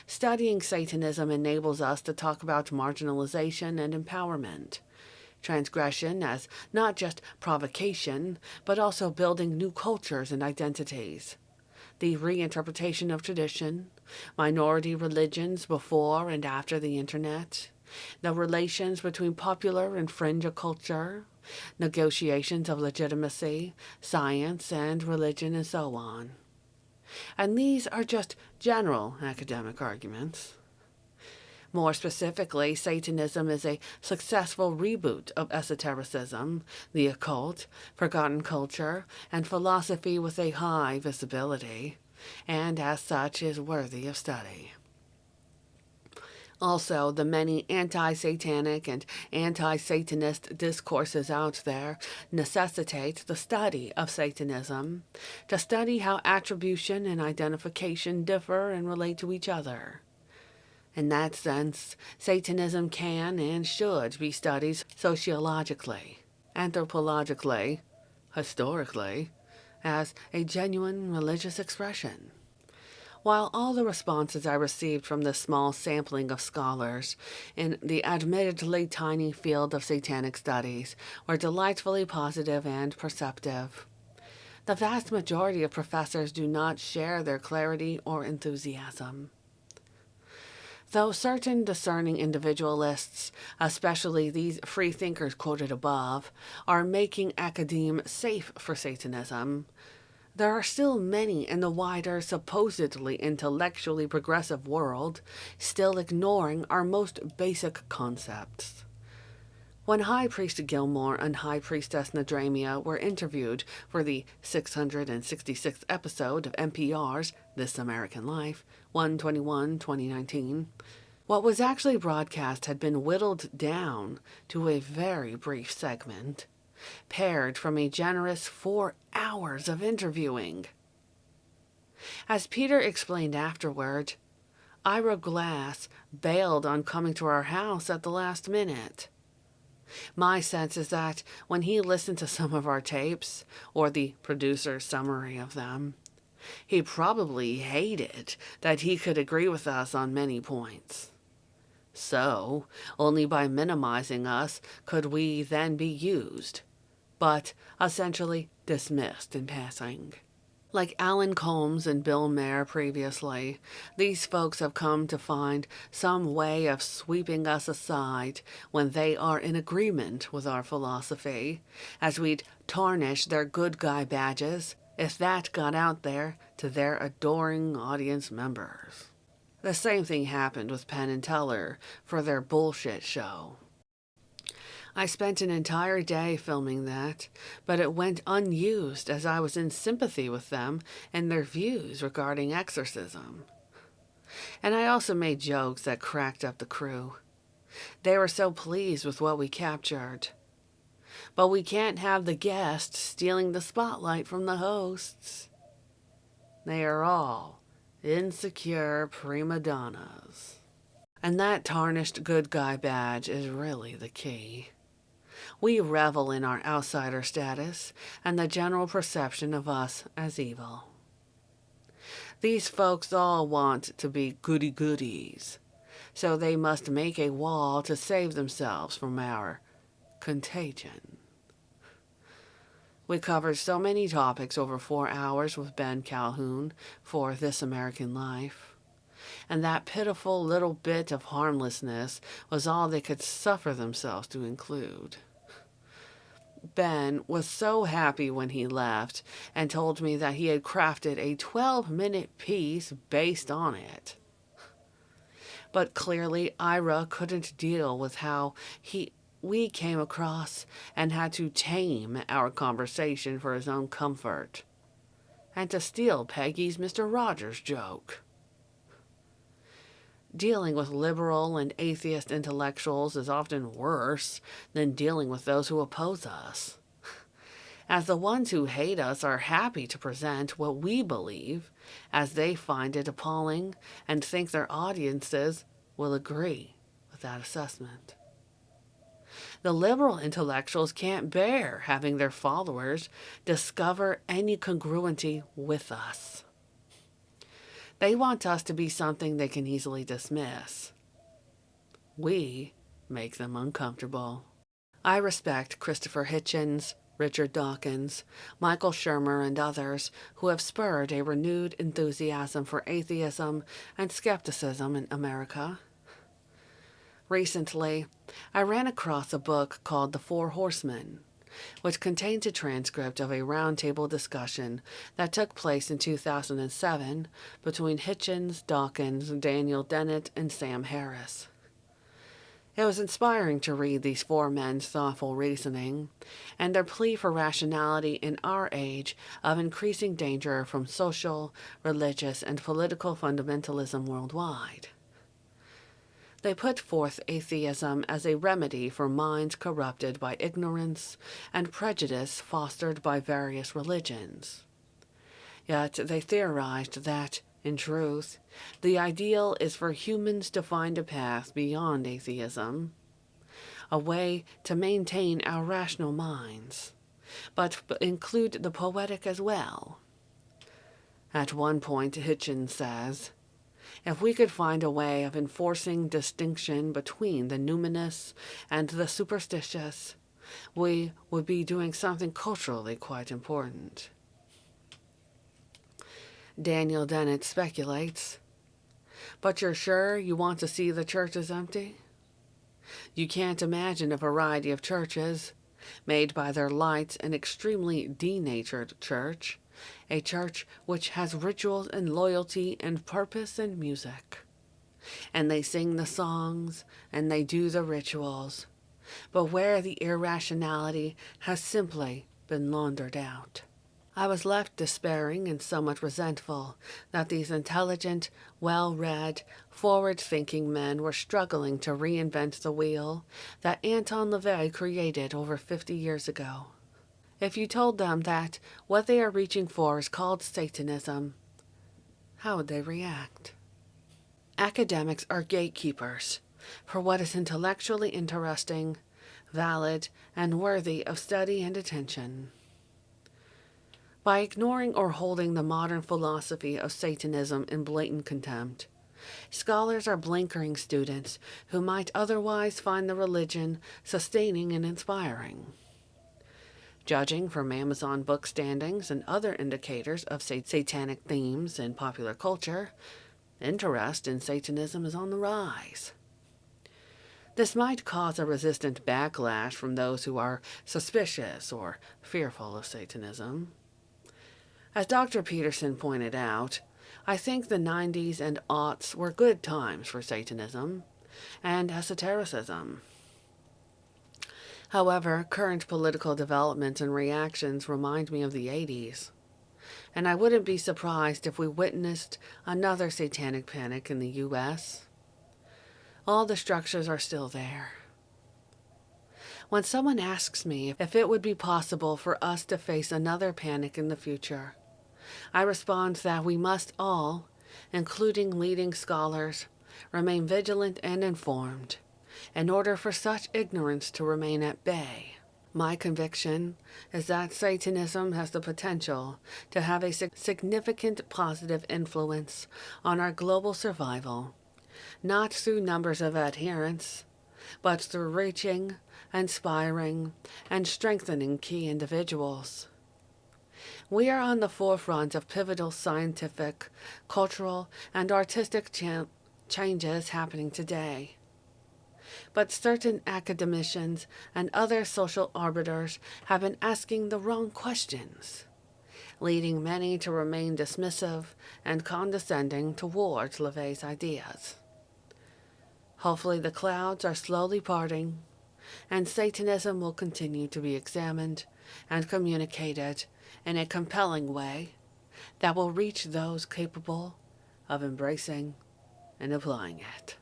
S1: Studying Satanism enables us to talk about marginalization and empowerment, transgression as not just provocation, but also building new cultures and identities, the reinterpretation of tradition, minority religions before and after the internet, the relations between popular and fringe culture, negotiations of legitimacy, science and religion, and so on. And these are just general academic arguments. More specifically, Satanism is a successful reboot of esotericism, the occult, forgotten culture, and philosophy with a high visibility, and as such is worthy of study. Also, the many anti-satanic and anti-Satanist discourses out there necessitate the study of Satanism, to study how attribution and identification differ and relate to each other. In that sense, Satanism can and should be studied sociologically, anthropologically, historically, as a genuine religious expression. While all the responses I received from this small sampling of scholars in the admittedly tiny field of satanic studies were delightfully positive and perceptive, the vast majority of professors do not share their clarity or enthusiasm. Though certain discerning individualists, especially these freethinkers quoted above, are making academe safe for Satanism, there are still many in the wider, supposedly intellectually progressive world still ignoring our most basic concepts. When High Priest Gilmore and High Priestess Nadramia were interviewed for the 666th episode of NPR's This American Life, 1/21/2019, what was actually broadcast had been whittled down to a very brief segment, pared from a generous 4 hours of interviewing. As Peter explained afterward, Ira Glass bailed on coming to our house at the last minute. My sense is that when he listened to some of our tapes, or the producer's summary of them, he probably hated that he could agree with us on many points. So, only by minimizing us could we then be used, but essentially dismissed in passing. Like Alan Colmes and Bill Maher previously, these folks have come to find some way of sweeping us aside when they are in agreement with our philosophy, as we'd tarnish their good guy badges if that got out there to their adoring audience members. The same thing happened with Penn and Teller for their bullshit show. I spent an entire day filming that, but it went unused as I was in sympathy with them and their views regarding exorcism. And I also made jokes that cracked up the crew. They were so pleased with what we captured. But we can't have the guests stealing the spotlight from the hosts. They are all insecure prima donnas. And that tarnished good guy badge is really the key. We revel in our outsider status and the general perception of us as evil. These folks all want to be goody-goodies, so they must make a wall to save themselves from our contagion. We covered so many topics over 4 hours with Ben Calhoun for This American Life, and that pitiful little bit of harmlessness was all they could suffer themselves to include. Ben was so happy when he left and told me that he had crafted a 12-minute piece based on it. But clearly Ira couldn't deal with how we came across and had to tame our conversation for his own comfort, and to steal Peggy's Mr. Rogers joke. Dealing with liberal and atheist intellectuals is often worse than dealing with those who oppose us, as the ones who hate us are happy to present what we believe, as they find it appalling and think their audiences will agree with that assessment. The liberal intellectuals can't bear having their followers discover any congruency with us. They want us to be something they can easily dismiss. We make them uncomfortable. I respect Christopher Hitchens, Richard Dawkins, Michael Shermer, and others who have spurred a renewed enthusiasm for atheism and skepticism in America. Recently, I ran across a book called The Four Horsemen, which contains a transcript of a roundtable discussion that took place in 2007 between Hitchens, Dawkins, Daniel Dennett, and Sam Harris. It was inspiring to read these four men's thoughtful reasoning and their plea for rationality in our age of increasing danger from social, religious, and political fundamentalism worldwide. They put forth atheism as a remedy for minds corrupted by ignorance and prejudice fostered by various religions. Yet they theorized that, in truth, the ideal is for humans to find a path beyond atheism, a way to maintain our rational minds, but include the poetic as well. At one point, Hitchens says, if we could find a way of enforcing distinction between the numinous and the superstitious, we would be doing something culturally quite important. Daniel Dennett speculates, but you're sure you want to see the churches empty? You can't imagine a variety of churches, made by their light and extremely denatured church, a church which has rituals and loyalty and purpose and music. And they sing the songs, and they do the rituals, but where the irrationality has simply been laundered out. I was left despairing and somewhat resentful that these intelligent, well-read, forward-thinking men were struggling to reinvent the wheel that Anton LaVey created over 50 years ago. If you told them that what they are reaching for is called Satanism, how would they react? Academics are gatekeepers for what is intellectually interesting, valid, and worthy of study and attention. By ignoring or holding the modern philosophy of Satanism in blatant contempt, scholars are blinkering students who might otherwise find the religion sustaining and inspiring. Judging from Amazon book standings and other indicators of satanic themes in popular culture, interest in Satanism is on the rise. This might cause a resistant backlash from those who are suspicious or fearful of Satanism. As Dr. Peterson pointed out, I think the 90s and aughts were good times for Satanism and esotericism. However, current political developments and reactions remind me of the 80s, and I wouldn't be surprised if we witnessed another satanic panic in the U.S. All the structures are still there. When someone asks me if it would be possible for us to face another panic in the future, I respond that we must all, including leading scholars, remain vigilant and informed in order for such ignorance to remain at bay. My conviction is that Satanism has the potential to have a significant positive influence on our global survival, not through numbers of adherents, but through reaching, inspiring, and strengthening key individuals. We are on the forefront of pivotal scientific, cultural, and artistic changes happening today. But certain academicians and other social arbiters have been asking the wrong questions, leading many to remain dismissive and condescending towards LaVey's ideas. Hopefully the clouds are slowly parting, and Satanism will continue to be examined and communicated in a compelling way that will reach those capable of embracing and applying it.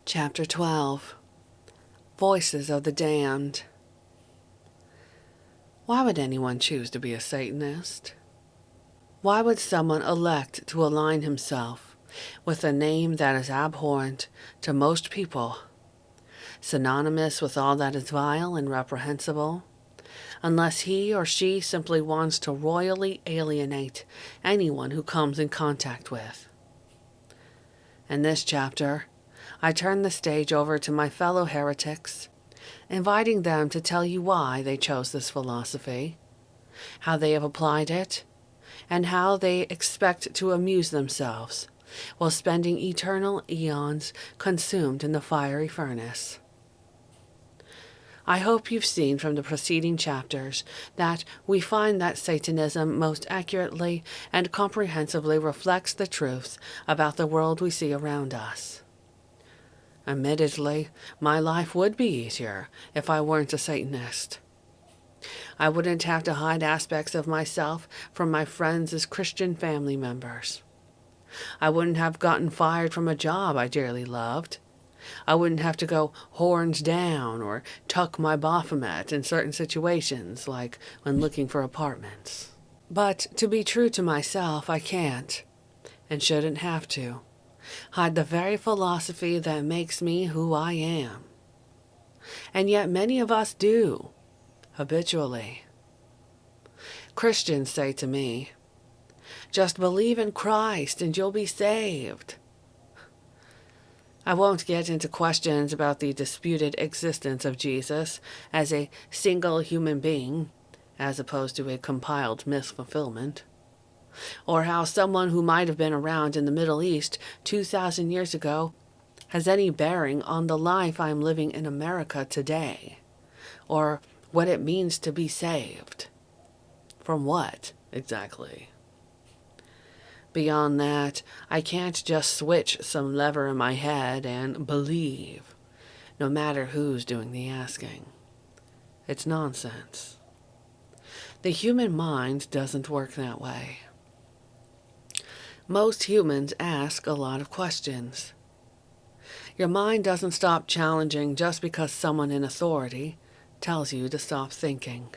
S1: Chapter 12. Voices of the Damned. Why would anyone choose to be a Satanist? Why would someone elect to align himself with a name that is abhorrent to most people, synonymous with all that is vile and reprehensible, unless he or she simply wants to royally alienate anyone who comes in contact with? In this chapter, I turn the stage over to my fellow heretics, inviting them to tell you why they chose this philosophy, how they have applied it, and how they expect to amuse themselves while spending eternal eons consumed in the fiery furnace. I hope you've seen from the preceding chapters that we find that Satanism most accurately and comprehensively reflects the truth about the world we see around us. Admittedly, my life would be easier if I weren't a Satanist. I wouldn't have to hide aspects of myself from my friends as Christian family members. I wouldn't have gotten fired from a job I dearly loved. I wouldn't have to go horns down or tuck my Baphomet in certain situations, like when looking for apartments. But to be true to myself, I can't, and shouldn't have to, hide the very philosophy that makes me who I am. And yet many of us do, habitually. Christians say to me, "Just believe in Christ and you'll be saved." I won't get into questions about the disputed existence of Jesus as a single human being, as opposed to a compiled myth-fulfillment, or how someone who might have been around in the Middle East 2,000 years ago has any bearing on the life I am living in America today, or what it means to be saved. From what, exactly? Beyond that, I can't just switch some lever in my head and believe. no matter who's doing the asking. It's nonsense. The human mind doesn't work that way. Most humans ask a lot of questions. Your mind doesn't stop challenging just because someone in authority tells you to stop thinking.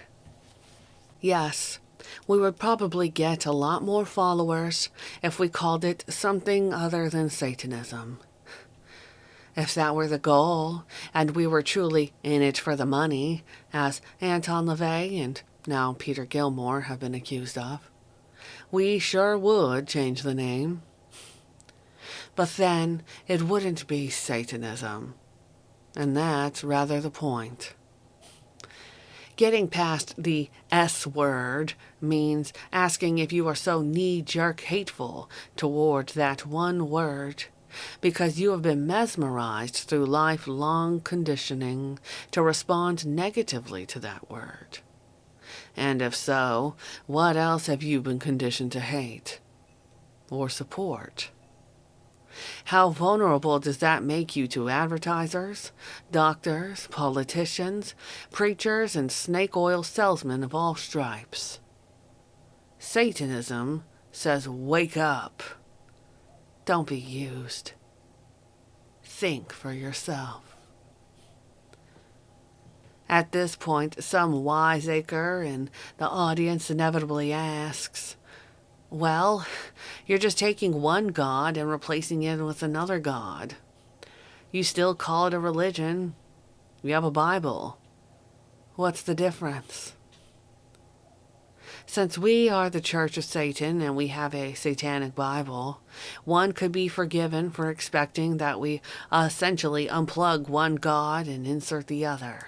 S1: Yes, we would probably get a lot more followers if we called it something other than Satanism. If that were the goal, and we were truly in it for the money, as Anton LaVey and now Peter Gilmore have been accused of, we sure would change the name. But then it wouldn't be Satanism, and that's rather the point. Getting past the S word means asking if you are so knee-jerk hateful toward that one word because you have been mesmerized through lifelong conditioning to respond negatively to that word. And if so, what else have you been conditioned to hate or support? How vulnerable does that make you to advertisers, doctors, politicians, preachers, and snake oil salesmen of all stripes? Satanism says, wake up. Don't be used. Think for yourself. At this point, some wiseacre in the audience inevitably asks, well, you're just taking one god and replacing it with another god. You still call it a religion. You have a Bible. What's the difference? Since we are the Church of Satan and we have a satanic Bible, one could be forgiven for expecting that we essentially unplug one god and insert the other.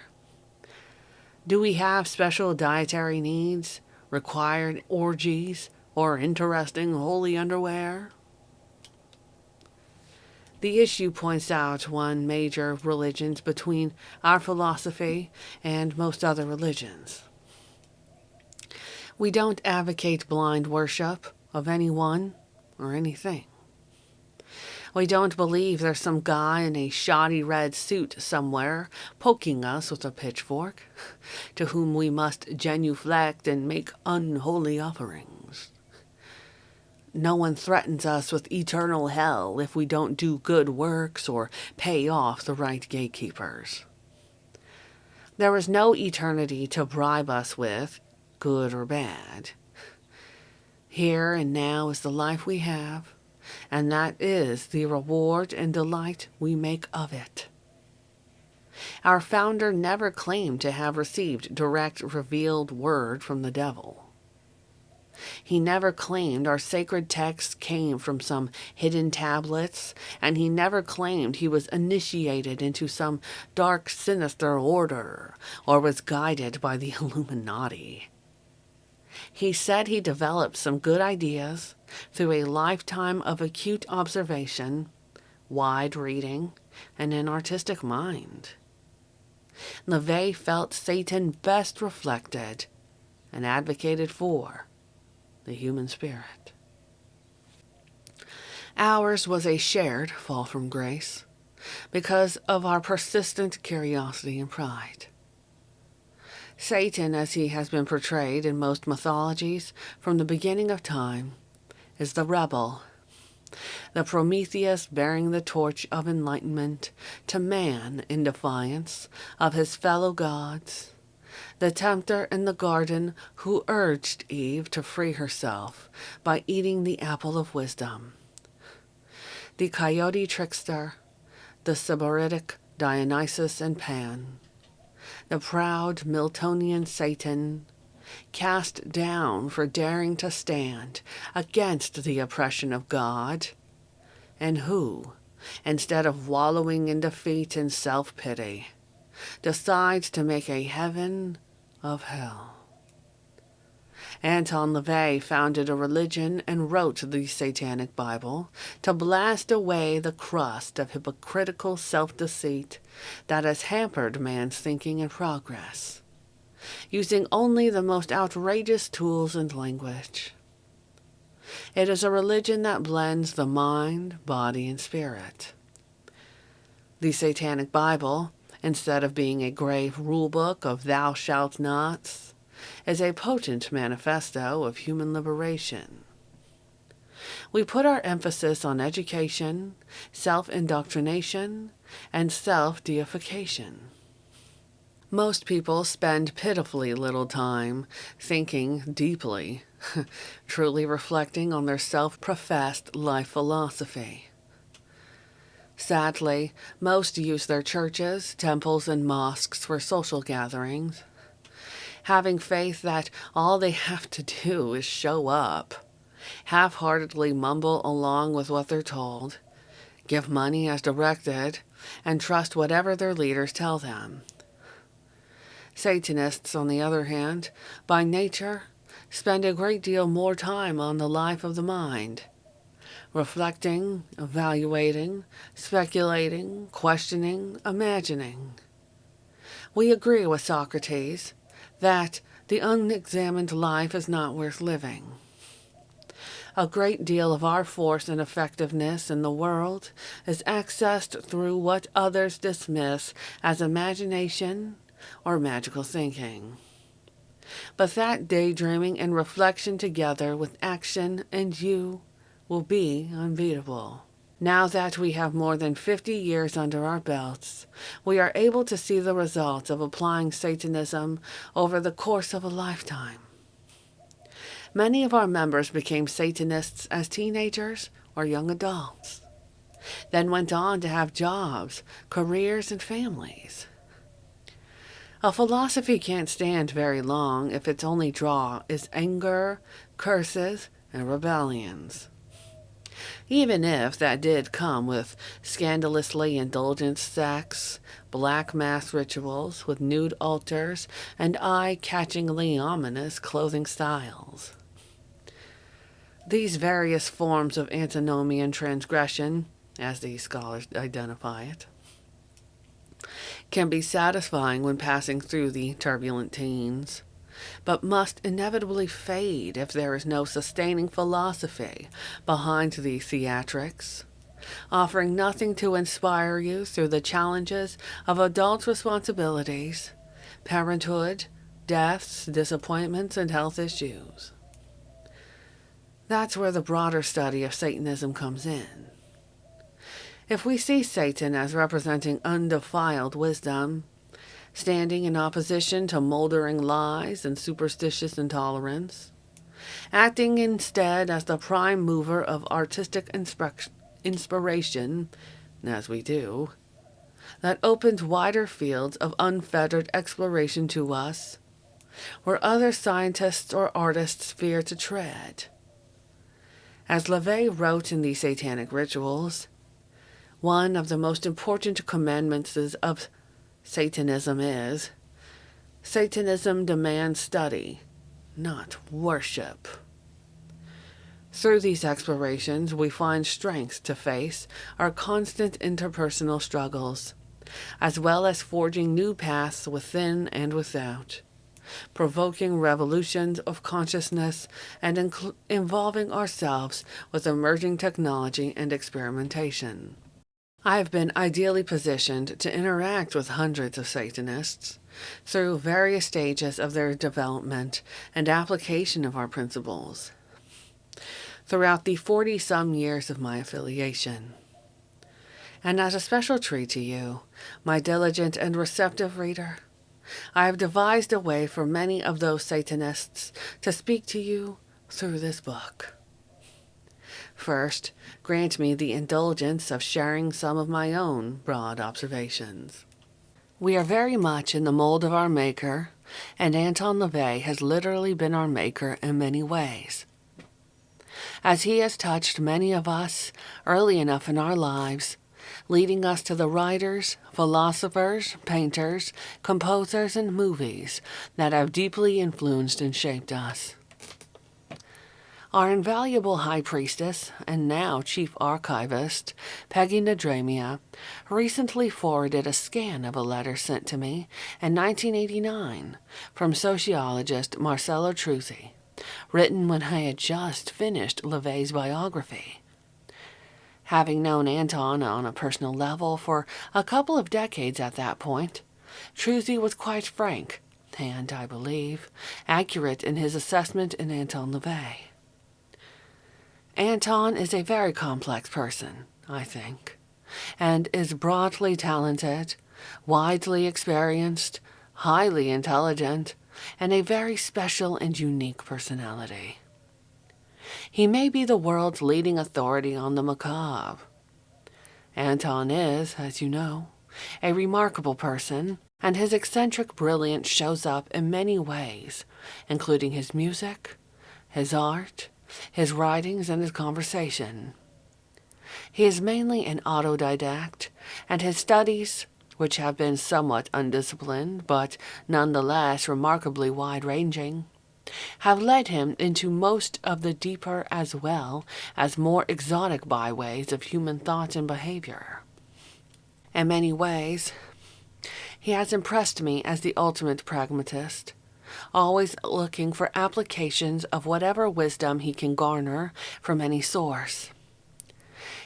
S1: Do we have special dietary needs, required orgies, or interesting holy underwear? The issue points out one major religions between our philosophy and most other religions. We don't advocate blind worship of anyone or anything. We don't believe there's some guy in a shoddy red suit somewhere poking us with a pitchfork, to whom we must genuflect and make unholy offerings. No one threatens us with eternal hell if we don't do good works or pay off the right gatekeepers. There is no eternity to bribe us with, good or bad. Here and now is the life we have, and that is the reward and delight we make of it. Our founder never claimed to have received direct revealed word from the devil. He never claimed our sacred texts came from some hidden tablets, and he never claimed he was initiated into some dark, sinister order, or was guided by the Illuminati. He said he developed some good ideas through a lifetime of acute observation, wide reading, and an artistic mind. LaVey felt Satan best reflected and advocated for the human spirit. Ours was a shared fall from grace because of our persistent curiosity and pride. Satan, as he has been portrayed in most mythologies from the beginning of time, is the rebel, the Prometheus bearing the torch of enlightenment to man in defiance of his fellow gods, the tempter in the garden who urged Eve to free herself by eating the apple of wisdom, the coyote trickster, the sybaritic Dionysus and Pan, the proud Miltonian Satan, cast down for daring to stand against the oppression of God, and who, instead of wallowing in defeat and self-pity, decides to make a heaven of hell. Anton LaVey founded a religion and wrote the Satanic Bible to blast away the crust of hypocritical self-deceit that has hampered man's thinking and progress, using only the most outrageous tools and language. It is a religion that blends the mind, body, and spirit. The Satanic Bible instead of being a grave rulebook of thou shalt nots, is a potent manifesto of human liberation. We put our emphasis on education, self-indoctrination, and self-deification. Most people spend pitifully little time thinking deeply, truly reflecting on their self-professed life philosophy. Sadly, most use their churches, temples, and mosques for social gatherings, having faith that all they have to do is show up, half-heartedly mumble along with what they're told, give money as directed, and trust whatever their leaders tell them. Satanists, on the other hand, by nature, spend a great deal more time on the life of the mind, reflecting, evaluating, speculating, questioning, imagining. We agree with Socrates that the unexamined life is not worth living. A great deal of our force and effectiveness in the world is accessed through what others dismiss as imagination or magical thinking. But that daydreaming and reflection together with action and you will be unbeatable. Now that we have more than 50 years under our belts, we are able to see the results of applying Satanism over the course of a lifetime. Many of our members became Satanists as teenagers or young adults, then went on to have jobs, careers, and families. A philosophy can't stand very long if its only draw is anger, curses, and rebellions. Even if that did come with scandalously indulgent sex, black mass rituals with nude altars, and eye-catchingly ominous clothing styles. These various forms of antinomian transgression, as these scholars identify it, can be satisfying when passing through the turbulent teens, but must inevitably fade if there is no sustaining philosophy behind the theatrics, offering nothing to inspire you through the challenges of adult responsibilities, parenthood, deaths, disappointments, and health issues. That's where the broader study of Satanism comes in. If we see Satan as representing undefiled wisdom, standing in opposition to moldering lies and superstitious intolerance, acting instead as the prime mover of artistic inspiration, as we do, that opens wider fields of unfettered exploration to us, where other scientists or artists fear to tread. As LaVey wrote in the Satanic Rituals, one of the most important commandments of Satanism is, Satanism demands study, not worship. Through these explorations, we find strength to face our constant interpersonal struggles, as well as forging new paths within and without, provoking revolutions of consciousness and involving ourselves with emerging technology and experimentation. I have been ideally positioned to interact with hundreds of Satanists through various stages of their development and application of our principles throughout the 40-some years of my affiliation. And as a special treat to you, my diligent and receptive reader, I have devised a way for many of those Satanists to speak to you through this book. First, grant me the indulgence of sharing some of my own broad observations. We are very much in the mold of our maker, and Anton LaVey has literally been our maker in many ways. As he has touched many of us early enough in our lives, leading us to the writers, philosophers, painters, composers, and movies that have deeply influenced and shaped us. Our invaluable high priestess, and now chief archivist, Peggy Nadramia, recently forwarded a scan of a letter sent to me in 1989 from sociologist Marcello Truzzi, written when I had just finished LaVey's biography. Having known Anton on a personal level for a couple of decades at that point, Truzzi was quite frank, and, I believe, accurate in his assessment in Anton LaVey. Anton is a very complex person, I think, and is broadly talented, widely experienced, highly intelligent, and a very special and unique personality. He may be the world's leading authority on the macabre. Anton is, as you know, a remarkable person, and his eccentric brilliance shows up in many ways, including his music, his art, his writings, and his conversation. He is mainly an autodidact, and his studies, which have been somewhat undisciplined but nonetheless remarkably wide-ranging, have led him into most of the deeper as well as more exotic byways of human thought and behavior. In many ways, he has impressed me as the ultimate pragmatist, always looking for applications of whatever wisdom he can garner from any source.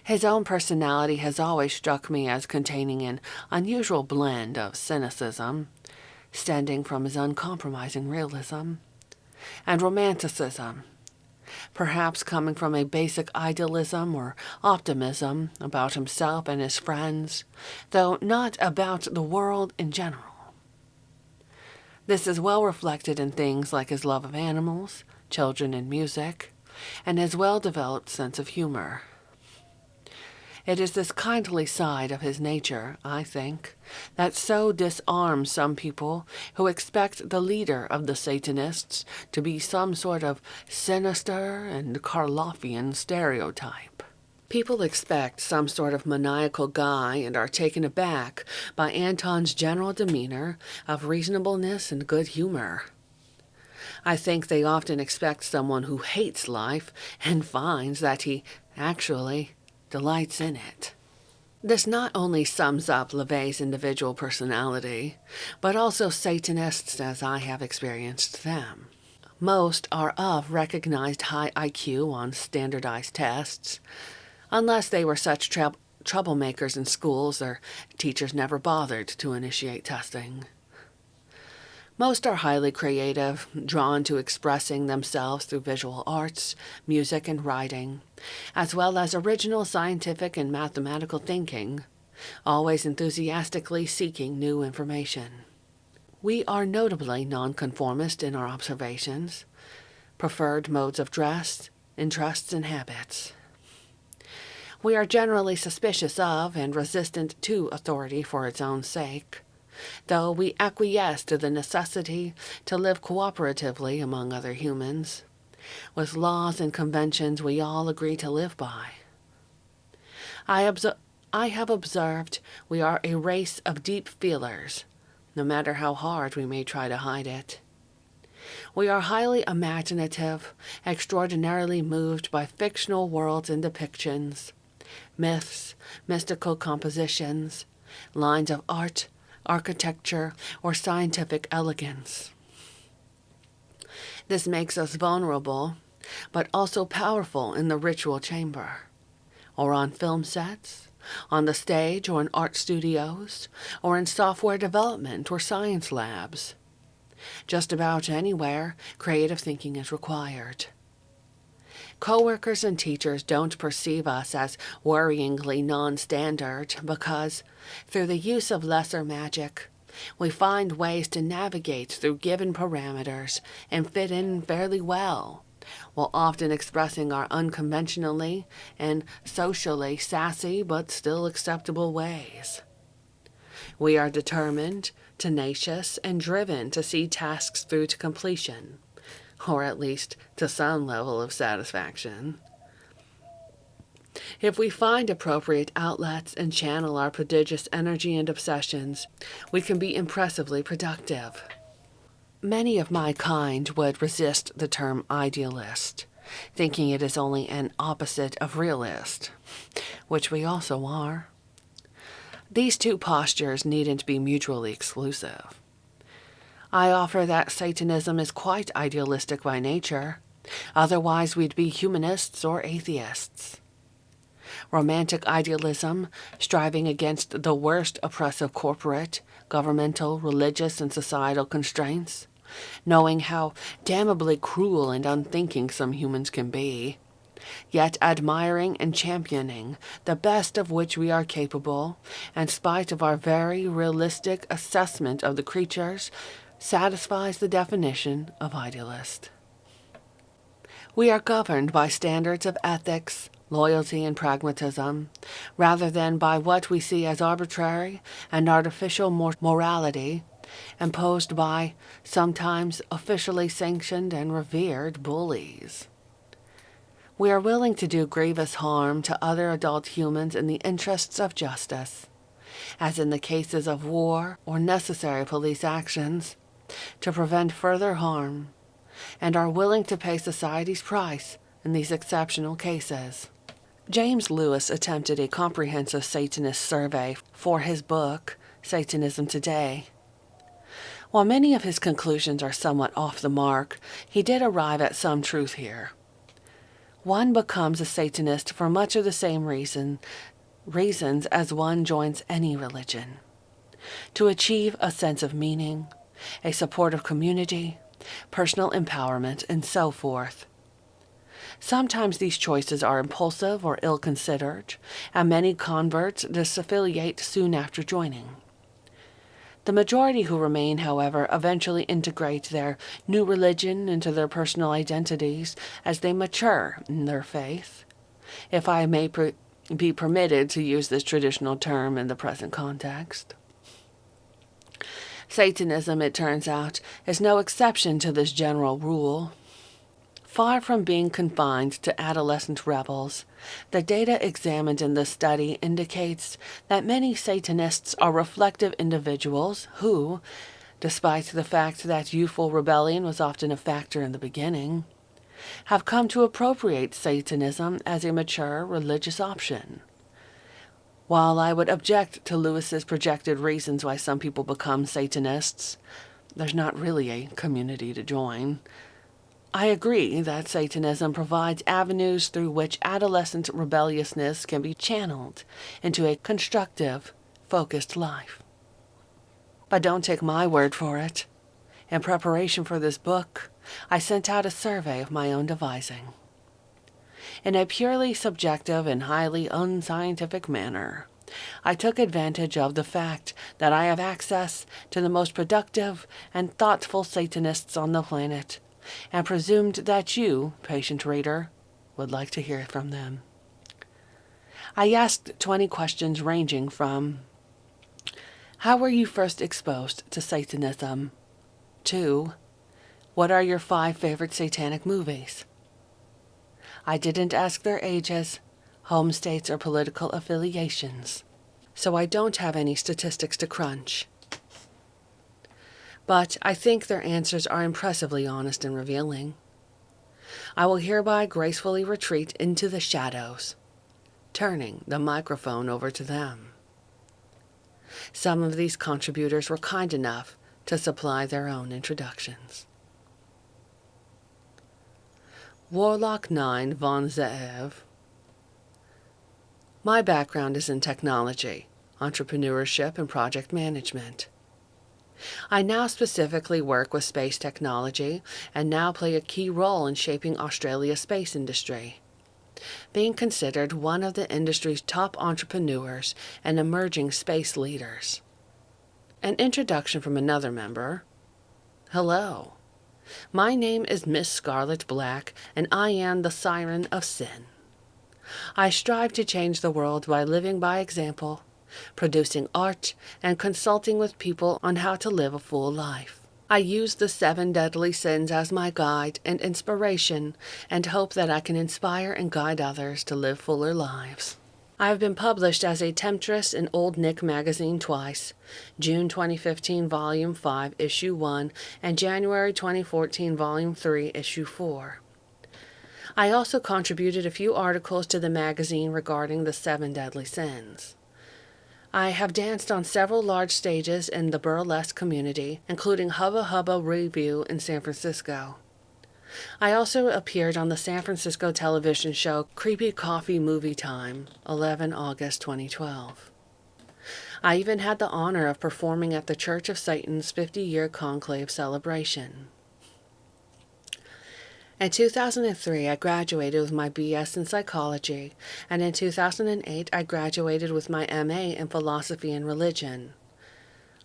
S1: His own personality has always struck me as containing an unusual blend of cynicism, stemming from his uncompromising realism, and romanticism, perhaps coming from a basic idealism or optimism about himself and his friends, though not about the world in general. This is well reflected in things like his love of animals, children, and music, and his well-developed sense of humor. It is this kindly side of his nature, I think, that so disarms some people who expect the leader of the Satanists to be some sort of sinister and Karloffian stereotype. People expect some sort of maniacal guy and are taken aback by Anton's general demeanor of reasonableness and good humor. I think they often expect someone who hates life and finds that he actually delights in it. This not only sums up LaVey's individual personality, but also Satanists as I have experienced them. Most are of recognized high IQ on standardized tests, unless they were such troublemakers in schools their teachers never bothered to initiate testing. Most are highly creative, drawn to expressing themselves through visual arts, music, and writing, as well as original scientific and mathematical thinking, always enthusiastically seeking new information. We are notably nonconformist in our observations, preferred modes of dress, interests, and habits. We are generally suspicious of and resistant to authority for its own sake, though we acquiesce to the necessity to live cooperatively among other humans, with laws and conventions we all agree to live by. I have observed we are a race of deep feelers, no matter how hard we may try to hide it. We are highly imaginative, extraordinarily moved by fictional worlds and depictions, myths, mystical compositions, lines of art, architecture, or scientific elegance. This makes us vulnerable, but also powerful in the ritual chamber, or on film sets, on the stage or in art studios, or in software development or science labs. Just about anywhere, creative thinking is required. Coworkers and teachers don't perceive us as worryingly non-standard because, through the use of lesser magic, we find ways to navigate through given parameters and fit in fairly well, while often expressing our unconventionally and socially sassy but still acceptable ways. We are determined, tenacious, and driven to see tasks through to completion, or at least to some level of satisfaction. If we find appropriate outlets and channel our prodigious energy and obsessions, we can be impressively productive. Many of my kind would resist the term idealist, thinking it is only an opposite of realist, which we also are. These two postures needn't be mutually exclusive. I offer that Satanism is quite idealistic by nature, otherwise we'd be humanists or atheists. romantic idealism, striving against the worst oppressive corporate, governmental, religious, and societal constraints, knowing how damnably cruel and unthinking some humans can be, yet admiring and championing the best of which we are capable, in spite of our very realistic assessment of the creatures, satisfies the definition of idealist. We are governed by standards of ethics, loyalty, and pragmatism, rather than by what we see as arbitrary and artificial morality imposed by sometimes officially sanctioned and revered bullies. We are willing to do grievous harm to other adult humans in the interests of justice, as in the cases of war or necessary police actions, to prevent further harm, and are willing to pay society's price in these exceptional cases. James Lewis attempted a comprehensive Satanist survey for his book, Satanism Today. While many of his conclusions are somewhat off the mark, he did arrive at some truth here. One becomes a Satanist for much of the same reasons as one joins any religion: to achieve a sense of meaning, a supportive community, personal empowerment, and so forth. Sometimes these choices are impulsive or ill-considered, and many converts disaffiliate soon after joining. The majority who remain, however, eventually integrate their new religion into their personal identities as they mature in their faith, if I may be permitted to use this traditional term in the present context. Satanism, it turns out, is no exception to this general rule. Far from being confined to adolescent rebels, the data examined in this study indicates that many Satanists are reflective individuals who, despite the fact that youthful rebellion was often a factor in the beginning, have come to appropriate Satanism as a mature religious option. While I would object to Lewis's projected reasons why some people become Satanists, there's not really a community to join. I agree that Satanism provides avenues through which adolescent rebelliousness can be channeled into a constructive, focused life. But don't take my word for it. In preparation for this book, I sent out a survey of my own devising. In a purely subjective and highly unscientific manner, I took advantage of the fact that I have access to the most productive and thoughtful Satanists on the planet, and presumed that you, patient reader, would like to hear from them. I asked 20 questions ranging from: how were you first exposed to Satanism? To, what are your 5 favorite satanic movies? I didn't ask their ages, home states, or political affiliations, so I don't have any statistics to crunch. But I think their answers are impressively honest and revealing. I will hereby gracefully retreat into the shadows, turning the microphone over to them. Some of these contributors were kind enough to supply their own introductions. Warlock 9 von Zeev. My background is in technology, entrepreneurship, and project management. I now specifically work with space technology and now play a key role in shaping Australia's space industry, being considered one of the industry's top entrepreneurs and emerging space leaders. An introduction from another member. Hello. My name is Miss Scarlet Black, and I am the Siren of Sin. I strive to change the world by living by example, producing art, and consulting with people on how to live a full life. I use the 7 deadly sins as my guide and inspiration, and hope that I can inspire and guide others to live fuller lives. I have been published as a temptress in Old Nick magazine twice, June 2015 Volume 5, Issue 1, and January 2014 Volume 3, Issue 4. I also contributed a few articles to the magazine regarding the 7 deadly sins. I have danced on several large stages in the burlesque community, including Hubba Hubba Review in San Francisco. I also appeared on the San Francisco television show Creepy Coffee Movie Time, 11 August 2012. I even had the honor of performing at the Church of Satan's 50-year conclave celebration. In 2003, I graduated with my BS in psychology, and in 2008, I graduated with my MA in philosophy and religion.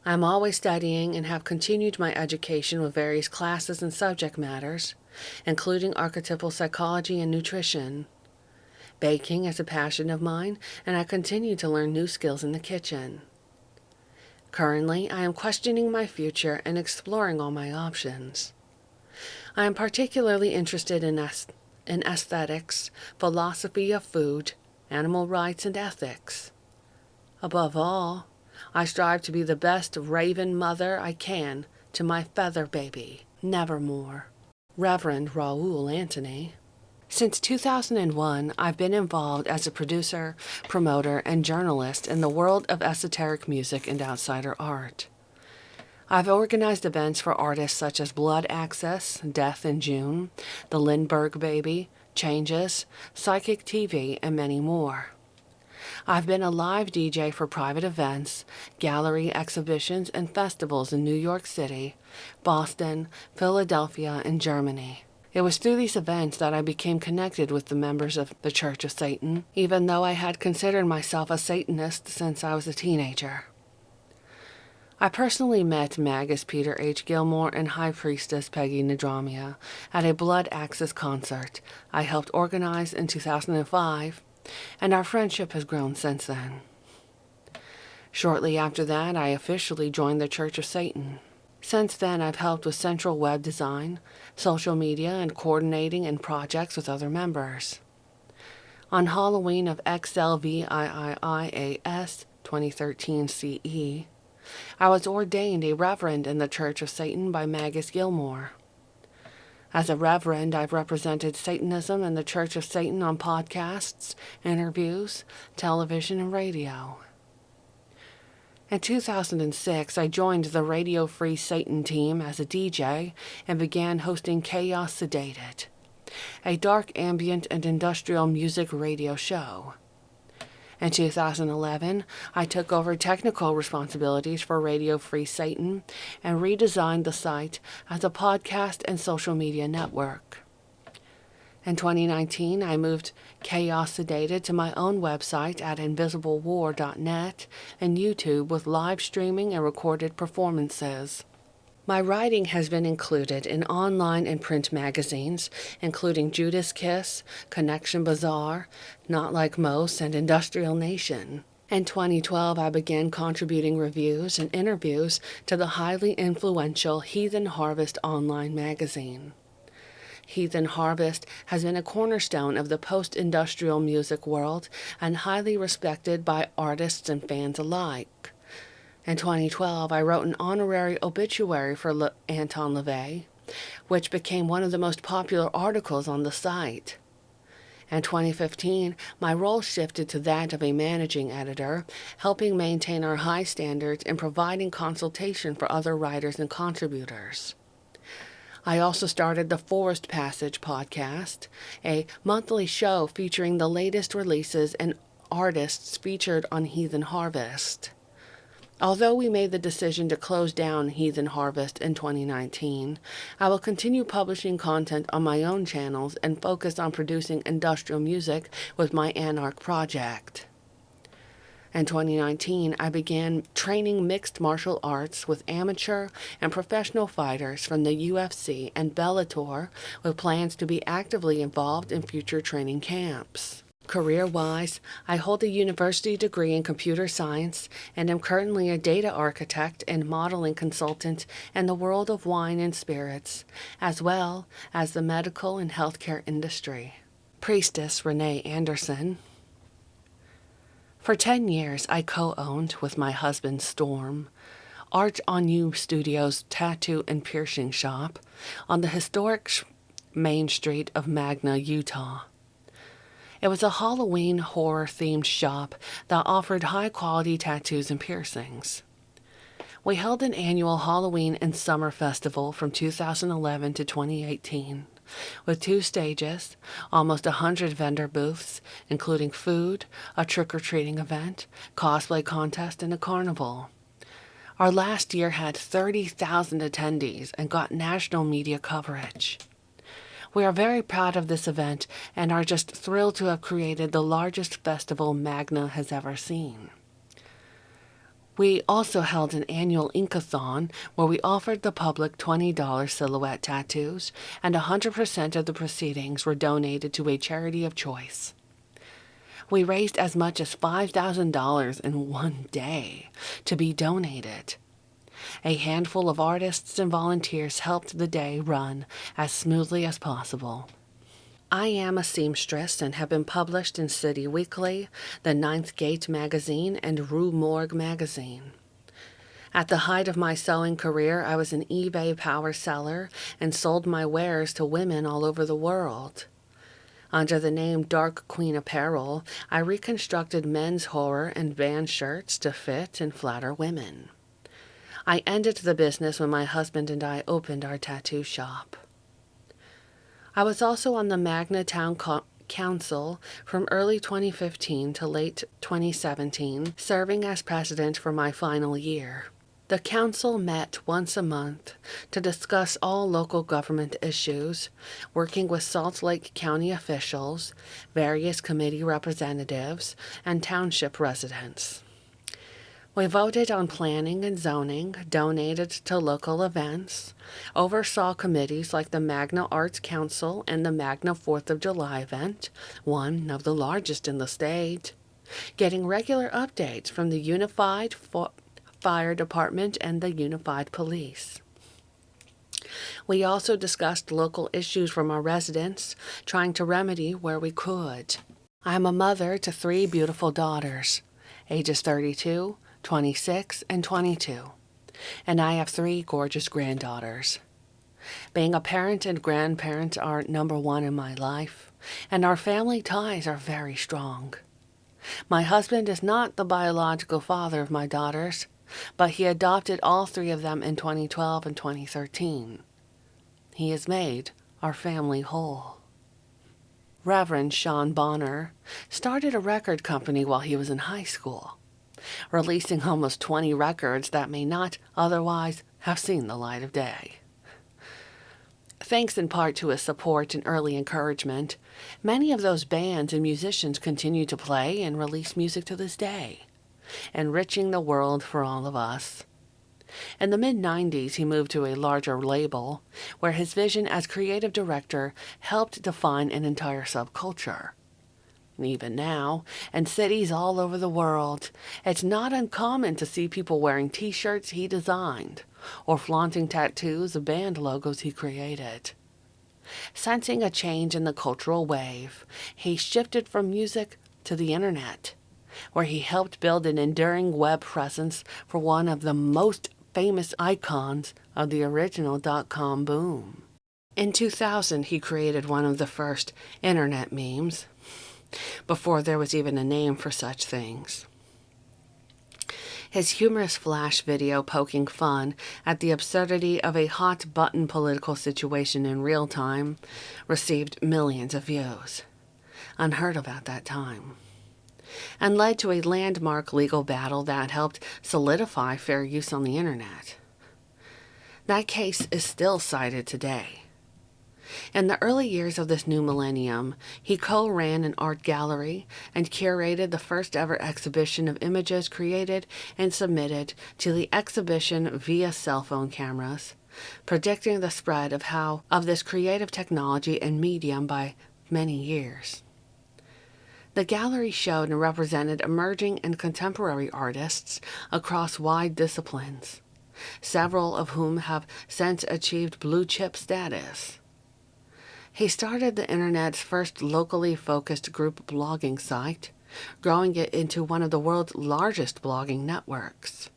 S1: I am always studying and have continued my education with various classes and subject matters, including archetypal psychology and nutrition. Baking is a passion of mine, and I continue to learn new skills in the kitchen. Currently, I am questioning my future and exploring all my options. I am particularly interested in aesthetics, philosophy of food, animal rights, and ethics. Above all, I strive to be the best raven mother I can to my feather baby, nevermore. Reverend Raoul Anthony. Since 2001, I've been involved as a producer, promoter, and journalist in the world of esoteric music and outsider art. I've organized events for artists such as Blood Access, Death in June, The Lindbergh Baby, Changes, Psychic TV, and many more. I've been a live DJ for private events, gallery exhibitions, and festivals in New York City, Boston, Philadelphia, and Germany. It was through these events that I became connected with the members of the Church of Satan, even though I had considered myself a Satanist since I was a teenager. I personally met Magus Peter H. Gilmore and High Priestess Peggy Nadramia at a Blood Access concert I helped organize in 2005, and our friendship has grown since then. Shortly after that, I officially joined the Church of Satan. Since then, I've helped with central web design, social media, and coordinating in projects with other members. On Halloween of XLVIIIAS 2013 CE, I was ordained a reverend in the Church of Satan by Magus Gilmore. As a reverend, I've represented Satanism and the Church of Satan on podcasts, interviews, television, and radio. In 2006, I joined the Radio Free Satan team as a DJ and began hosting Chaos Sedated, a dark ambient and industrial music radio show. In 2011, I took over technical responsibilities for Radio Free Satan and redesigned the site as a podcast and social media network. In 2019, I moved Chaos Sedated to my own website at invisiblewar.net and YouTube with live streaming and recorded performances. My writing has been included in online and print magazines, including Judas Kiss, Connection Bazaar, Not Like Most, and Industrial Nation. In 2012, I began contributing reviews and interviews to the highly influential Heathen Harvest online magazine. Heathen Harvest has been a cornerstone of the post-industrial music world and highly respected by artists and fans alike. In 2012, I wrote an honorary obituary for Anton LaVey, which became one of the most popular articles on the site. In 2015, my role shifted to that of a managing editor, helping maintain our high standards and providing consultation for other writers and contributors. I also started the Forest Passage podcast, a monthly show featuring the latest releases and artists featured on Heathen Harvest. Although we made the decision to close down Heathen Harvest in 2019, I will continue publishing content on my own channels and focus on producing industrial music with my Anarch project. In 2019, I began training mixed martial arts with amateur and professional fighters from the UFC and Bellator, with plans to be actively involved in future training camps. Career-wise, I hold a university degree in computer science and am currently a data architect and modeling consultant in the world of wine and spirits, as well as the medical and healthcare industry. Priestess Renee Anderson. For 10 years, I co-owned with my husband Storm Art on You Studios tattoo and piercing shop on the historic main street of Magna, Utah. It was a Halloween horror-themed shop that offered high-quality tattoos and piercings. We held an annual Halloween and summer festival from 2011 to 2018, with 2 stages, almost 100 vendor booths, including food, a trick-or-treating event, cosplay contest, and a carnival. Our last year had 30,000 attendees and got national media coverage. We are very proud of this event and are just thrilled to have created the largest festival Magna has ever seen. We also held an annual Inkathon where we offered the public $20 silhouette tattoos, and 100% of the proceedings were donated to a charity of choice. We raised as much as $5,000 in one day to be donated. A handful of artists and volunteers helped the day run as smoothly as possible. I am a seamstress and have been published in City Weekly, the Ninth Gate magazine, and Rue Morgue magazine. At the height of my sewing career, I was an eBay power seller and sold my wares to women all over the world. Under the name Dark Queen Apparel, I reconstructed men's horror and band shirts to fit and flatter women. I ended the business when my husband and I opened our tattoo shop. I was also on the Magna Town Council from early 2015 to late 2017, serving as president for my final year. The council met once a month to discuss all local government issues, working with Salt Lake County officials, various committee representatives, and township residents. We voted on planning and zoning, donated to local events, oversaw committees like the Magna Arts Council and the Magna 4th of July event, one of the largest in the state, getting regular updates from the Unified Fire Department and the Unified Police. We also discussed local issues from our residents, trying to remedy where we could. I am a mother to 3 beautiful daughters, ages 32, 26, and 22, and I have 3 gorgeous granddaughters. Being a parent and grandparent are number 1 in my life, and our family ties are very strong. My husband is not the biological father of my daughters, but he adopted all 3 of them in 2012 and 2013. He has made our family whole. Reverend Sean Bonner started a record company while he was in high school, releasing almost 20 records that may not otherwise have seen the light of day. Thanks in part to his support and early encouragement, many of those bands and musicians continue to play and release music to this day, enriching the world for all of us. In the mid-90s, he moved to a larger label, where his vision as creative director helped define an entire subculture. Even now, in cities all over the world, it's not uncommon to see people wearing t-shirts he designed or flaunting tattoos of band logos he created. Sensing a change in the cultural wave, he shifted from music to the internet, where he helped build an enduring web presence for one of the most famous icons of the original dot-com boom. In 2000, he created one of the first internet memes, before there was even a name for such things. His humorous flash video poking fun at the absurdity of a hot-button political situation in real time received millions of views, unheard of at that time, and led to a landmark legal battle that helped solidify fair use on the internet. That case is still cited today. In the early years of this new millennium, he co-ran an art gallery and curated the first ever exhibition of images created and submitted to the exhibition via cell phone cameras, predicting the spread of this creative technology and medium by many years. The gallery showed and represented emerging and contemporary artists across wide disciplines, several of whom have since achieved blue-chip status. He started the internet's first locally focused group blogging site, growing it into one of the world's largest blogging networks.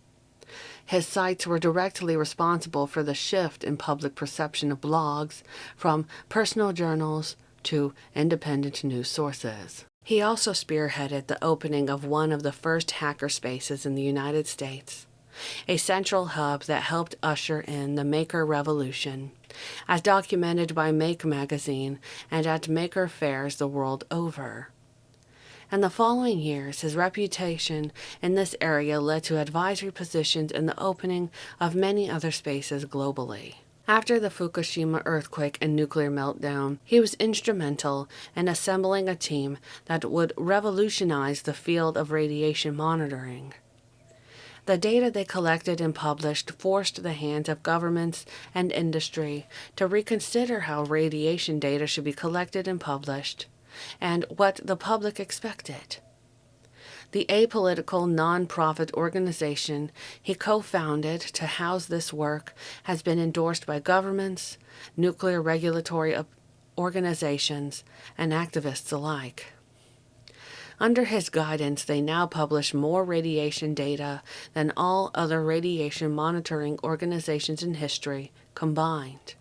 S1: His sites were directly responsible for the shift in public perception of blogs from personal journals to independent news sources. He also spearheaded the opening of one of the first hacker spaces in the United States, a central hub that helped usher in the Maker Revolution, as documented by Make magazine and at Maker fairs the world over. In the following years, his reputation in this area led to advisory positions and the opening of many other spaces globally. After the Fukushima earthquake and nuclear meltdown, he was instrumental in assembling a team that would revolutionize the field of radiation monitoring. The data they collected and published forced the hands of governments and industry to reconsider how radiation data should be collected and published, and what the public expected. The apolitical non-profit organization he co-founded to house this work has been endorsed by governments, nuclear regulatory organizations, and activists alike. Under his guidance, they now publish more radiation data than all other radiation monitoring organizations in history combined,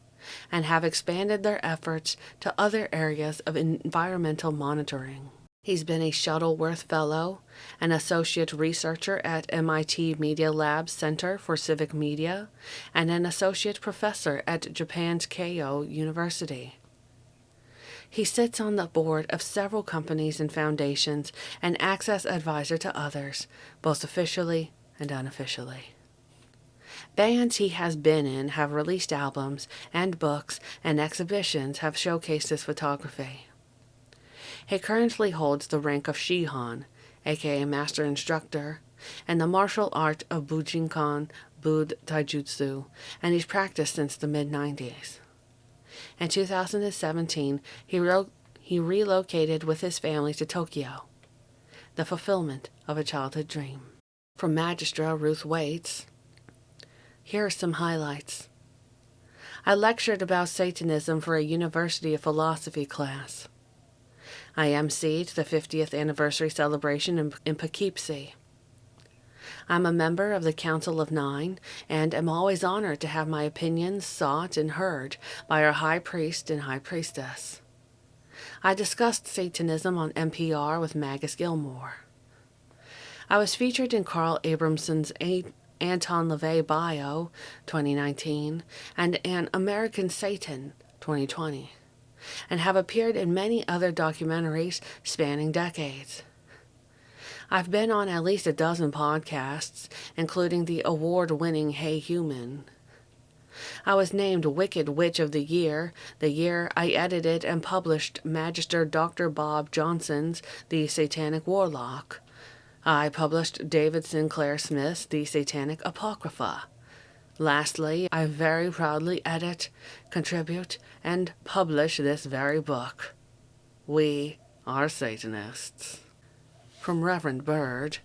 S1: and have expanded their efforts to other areas of environmental monitoring. He's been a Shuttleworth Fellow, an Associate Researcher at MIT Media Lab's Center for Civic Media, and an Associate Professor at Japan's Keio University. He sits on the board of several companies and foundations and acts as advisor to others, both officially and unofficially. Bands he has been in have released albums, and books and exhibitions have showcased his photography. He currently holds the rank of Shihan, aka Master Instructor, in the martial art of Bujinkan Bud Taijutsu, and he's practiced since the mid-90s. In 2017, he relocated with his family to Tokyo, the fulfillment of a childhood dream. From Magistra Ruth Waits, here are some highlights. I lectured about Satanism for a University of Philosophy class. I emceed the 50th anniversary celebration in Poughkeepsie. I'm a member of the Council of Nine and am always honored to have my opinions sought and heard by our High Priest and High Priestess. I discussed Satanism on NPR with Magus Gilmore. I was featured in Carl Abramson's Anton LaVey bio 2019 and An American Satan 2020. And have appeared in many other documentaries spanning decades. I've been on at least a dozen podcasts, including the award-winning Hey Human. I was named Wicked Witch of the year I edited and published Magister Dr. Bob Johnson's The Satanic Warlock. I published David Sinclair Smith's The Satanic Apocrypha. Lastly, I very proudly edit, contribute, and publish this very book. We are Satanists. From Reverend Bird.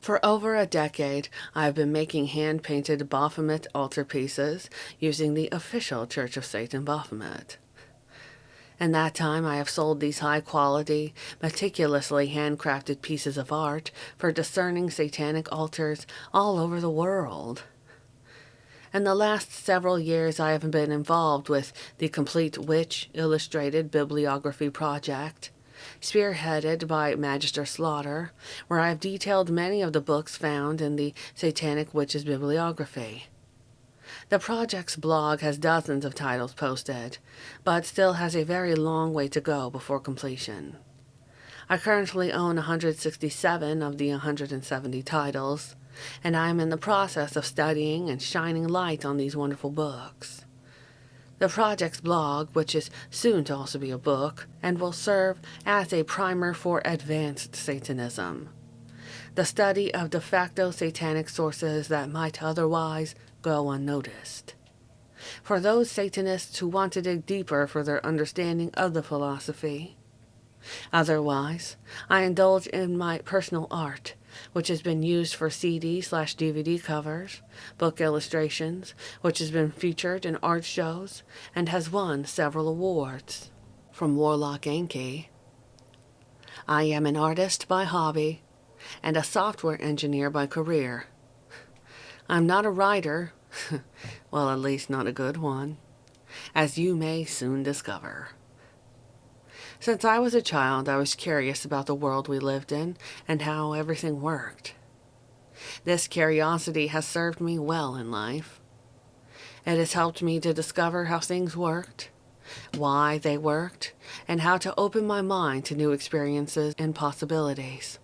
S1: For over a decade, I've been making hand-painted Baphomet altarpieces using the official Church of Satan Baphomet. In that time, I have sold these high-quality, meticulously handcrafted pieces of art for discerning satanic altars all over the world. In the last several years, I have been involved with the Complete Witch Illustrated Bibliography Project, spearheaded by Magister Slaughter, where I have detailed many of the books found in the Satanic Witches Bibliography. The project's blog has dozens of titles posted, but still has a very long way to go before completion. I currently own 167 of the 170 titles, and I am in the process of studying and shining light on these wonderful books. The project's blog, which is soon to also be a book, and will serve as a primer for advanced Satanism, the study of de facto satanic sources that might otherwise go unnoticed. For those Satanists who want to dig deeper for their understanding of the philosophy. Otherwise, I indulge in my personal art, which has been used for CD/DVD covers, book illustrations, which has been featured in art shows, and has won several awards. From Warlock Yankee. I am an artist by hobby, and a software engineer by career. I'm not a writer, well, at least not a good one, as you may soon discover. Since I was a child, I was curious about the world we lived in and how everything worked. This curiosity has served me well in life. It has helped me to discover how things worked, why they worked, and how to open my mind to new experiences and possibilities.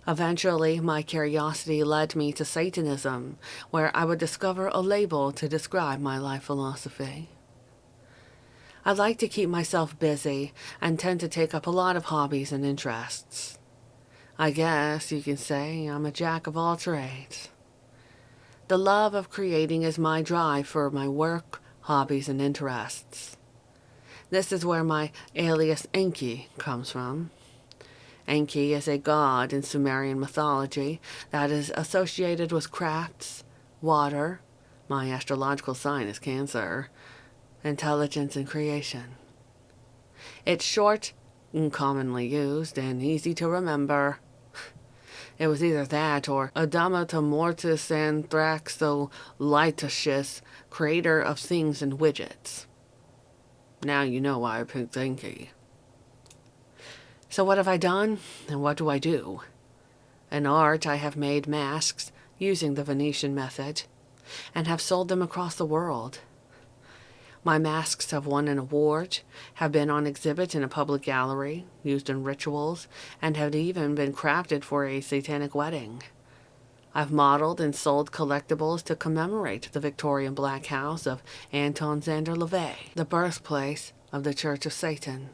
S1: Eventually, my curiosity led me to Satanism, where I would discover a label to describe my life philosophy. I like to keep myself busy and tend to take up a lot of hobbies and interests. I guess you can say I'm a jack of all trades. The love of creating is my drive for my work, hobbies, and interests. This is where my alias Enki comes from. Enki is a god in Sumerian mythology that is associated with crafts, water, my astrological sign is Cancer, intelligence, and creation. It's short and commonly used and easy to remember. It was either that or Adamata Mortis Anthraxoliticious, creator of things and widgets. Now you know why I picked Enki. So what have I done, and what do I do? In art, I have made masks using the Venetian method, and have sold them across the world. My masks have won an award, have been on exhibit in a public gallery, used in rituals, and have even been crafted for a satanic wedding. I've modeled and sold collectibles to commemorate the Victorian Black House of Anton Zander LaVey, the birthplace of the Church of Satan.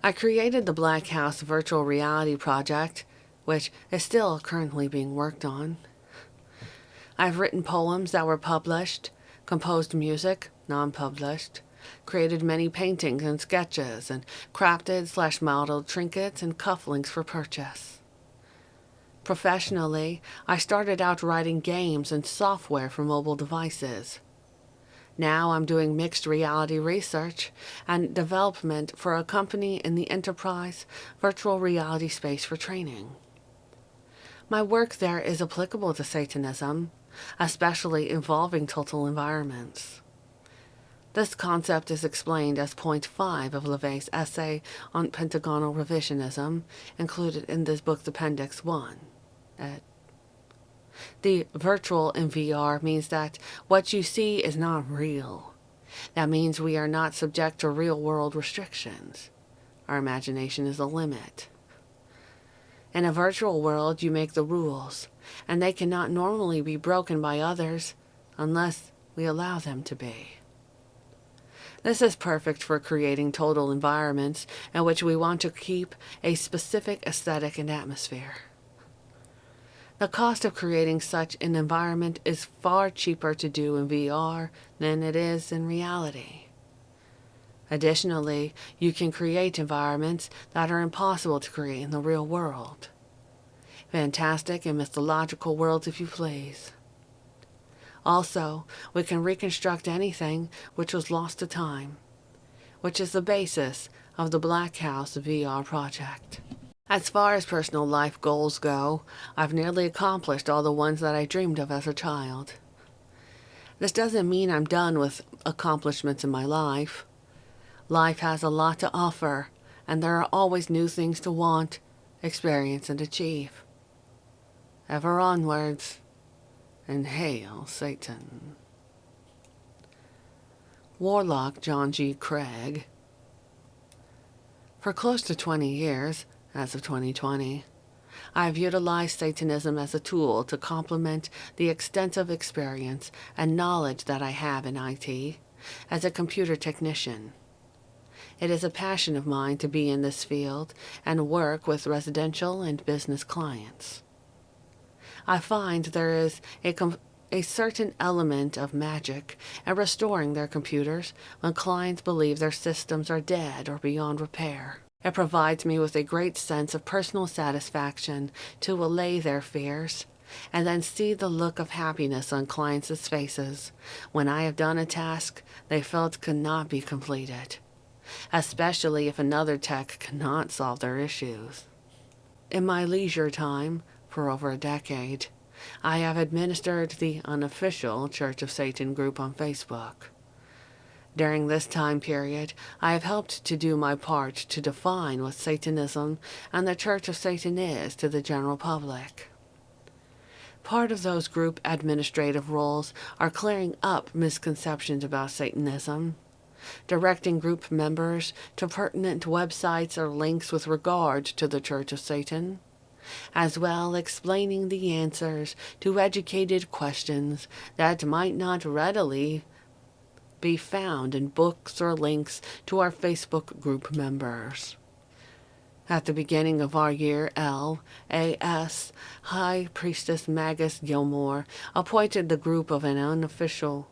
S1: I created the Black House virtual reality project, which is still currently being worked on. I've written poems that were published, composed music, non-published, created many paintings and sketches, and crafted/modeled trinkets and cufflinks for purchase. Professionally, I started out writing games and software for mobile devices. Now I'm doing mixed reality research and development for a company in the enterprise virtual reality space for training. My work there is applicable to Satanism, especially involving total environments. This concept is explained as point 5 of LaVey's essay on pentagonal revisionism, included in this book's Appendix 1. The virtual in VR means that what you see is not real. That means we are not subject to real-world restrictions. Our imagination is the limit. In a virtual world, you make the rules, and they cannot normally be broken by others unless we allow them to be. This is perfect for creating total environments in which we want to keep a specific aesthetic and atmosphere. The cost of creating such an environment is far cheaper to do in VR than it is in reality. Additionally, you can create environments that are impossible to create in the real world. Fantastic and mythological worlds, if you please. Also, we can reconstruct anything which was lost to time, which is the basis of the Black House VR project. As far as personal life goals go, I've nearly accomplished all the ones that I dreamed of as a child. This doesn't mean I'm done with accomplishments in my life. Life has a lot to offer, and there are always new things to want, experience, and achieve. Ever onwards, and hail Satan. Warlock John G. Craig. For close to 20 years, as of 2020, I have utilized Satanism as a tool to complement the extensive experience and knowledge that I have in IT as a computer technician. It is a passion of mine to be in this field and work with residential and business clients. I find there is a certain element of magic in restoring their computers when clients believe their systems are dead or beyond repair. It provides me with a great sense of personal satisfaction to allay their fears, and then see the look of happiness on clients' faces when I have done a task they felt could not be completed, especially if another tech cannot solve their issues. In my leisure time, for over a decade, I have administered the unofficial Church of Satan group on Facebook. During this time period, I have helped to do my part to define what Satanism and the Church of Satan is to the general public. Part of those group administrative roles are clearing up misconceptions about Satanism, directing group members to pertinent websites or links with regard to the Church of Satan, as well explaining the answers to educated questions that might not readily be found in books or links to our Facebook group members. At the beginning of our year, L.A.S. High Priestess Magus Gilmore appointed the group of an unofficial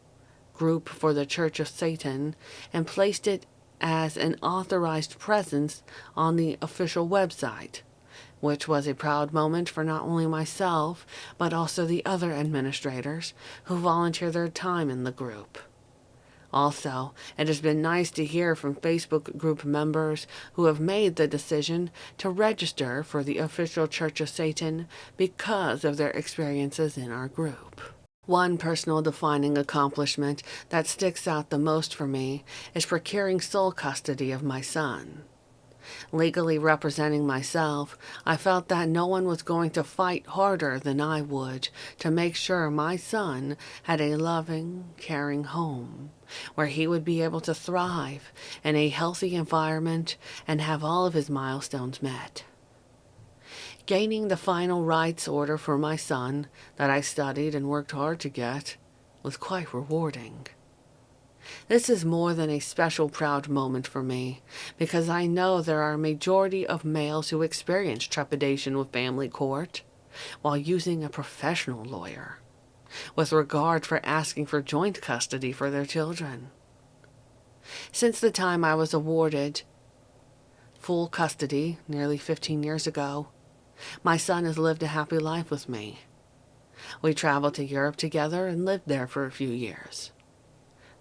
S1: group for the Church of Satan and placed it as an authorized presence on the official website, which was a proud moment for not only myself, but also the other administrators who volunteer their time in the group. Also, it has been nice to hear from Facebook group members who have made the decision to register for the official Church of Satan because of their experiences in our group. One personal defining accomplishment that sticks out the most for me is procuring sole custody of my son. Legally representing myself, I felt that no one was going to fight harder than I would to make sure my son had a loving, caring home where he would be able to thrive in a healthy environment and have all of his milestones met. Gaining the final rights order for my son that I studied and worked hard to get was quite rewarding. This is more than a special proud moment for me, because I know there are a majority of males who experience trepidation with family court while using a professional lawyer, with regard for asking for joint custody for their children. Since the time I was awarded full custody nearly 15 years ago, my son has lived a happy life with me. We traveled to Europe together and lived there for a few years.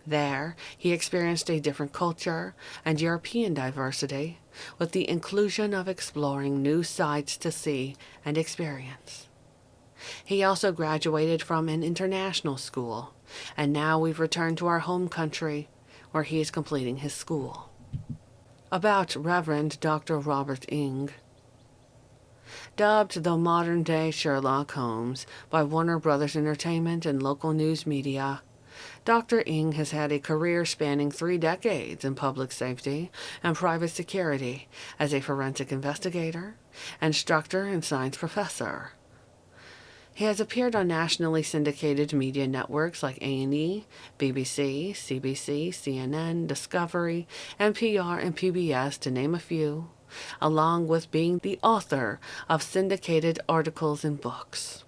S1: There, he experienced a different culture and European diversity, with the inclusion of exploring new sights to see and experience. He also graduated from an international school, and now we've returned to our home country, where he is completing his school. About Reverend Dr. Robert Ing. Dubbed the modern-day Sherlock Holmes by Warner Brothers Entertainment and local news media, Dr. Ing has had a career spanning 3 decades in public safety and private security as a forensic investigator, instructor, and science professor. He has appeared on nationally syndicated media networks like A&E, BBC, CBC, CNN, Discovery, NPR, and PBS, to name a few, along with being the author of syndicated articles and books.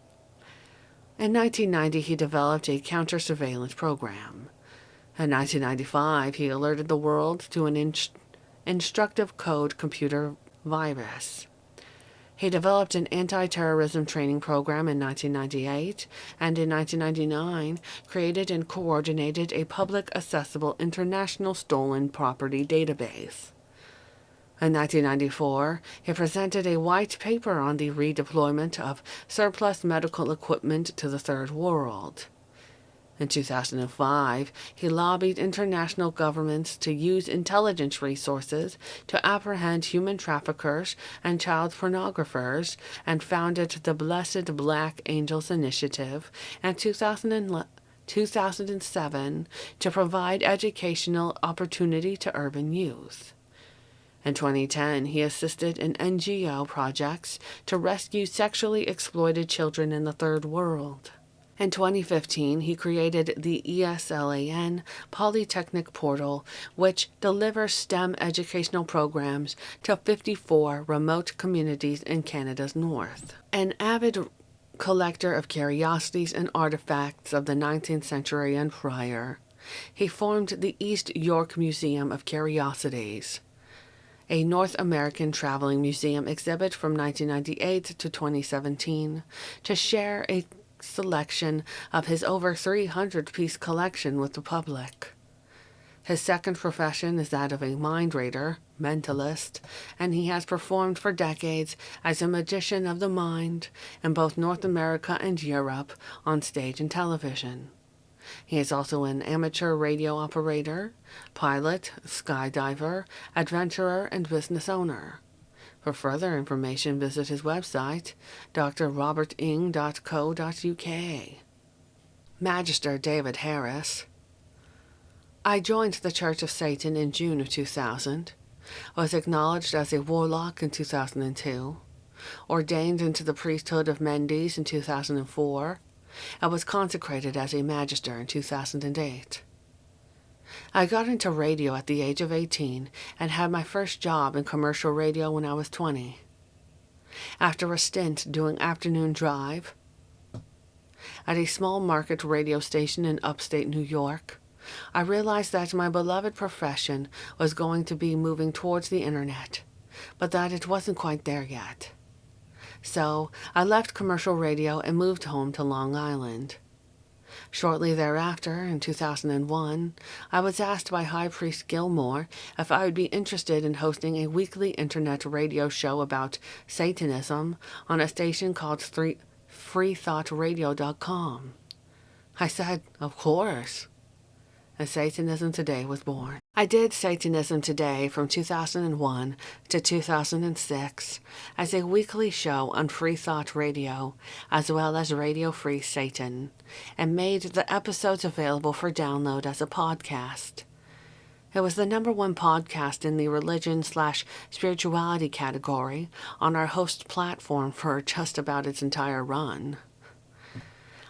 S1: In 1990, he developed a counter-surveillance program. In 1995, he alerted the world to an instructive code computer virus. He developed an anti-terrorism training program in 1998, and in 1999 created and coordinated a public accessible international stolen property database. In 1994, he presented a white paper on the redeployment of surplus medical equipment to the Third World. In 2005, he lobbied international governments to use intelligence resources to apprehend human traffickers and child pornographers, and founded the Blessed Black Angels Initiative in 2007 to provide educational opportunity to urban youth. In 2010, he assisted in NGO projects to rescue sexually exploited children in the Third World. In 2015, he created the ESLAN Polytechnic Portal, which delivers STEM educational programs to 54 remote communities in Canada's north. An avid collector of curiosities and artifacts of the 19th century and prior, he formed the East York Museum of Curiosities, a North American traveling museum exhibit from 1998 to 2017, to share a selection of his over 300-piece collection with the public. His second profession is that of a mind reader, mentalist, and he has performed for decades as a magician of the mind in both North America and Europe on stage and television. He is also an amateur radio operator, pilot, skydiver, adventurer, and business owner. For further information, visit his website, drroberting.co.uk. Magister David Harris. I joined the Church of Satan in June of 2000, was acknowledged as a warlock in 2002, ordained into the priesthood of Mendes in 2004, and was consecrated as a magister in 2008. I got into radio at the age of 18 and had my first job in commercial radio when I was 20. After a stint doing afternoon drive at a small market radio station in upstate New York, I realized that my beloved profession was going to be moving towards the internet, but that it wasn't quite there yet. So I left commercial radio and moved home to Long Island. Shortly thereafter, in 2001, I was asked by High Priest Gilmore if I would be interested in hosting a weekly internet radio show about Satanism on a station called freethoughtradio.com. I said, of course. And Satanism Today was born. I did Satanism Today from 2001 to 2006 as a weekly show on Free Thought Radio, as well as Radio Free Satan, and made the episodes available for download as a podcast. It was the #1 podcast in the religion/spirituality category on our host platform for just about its entire run.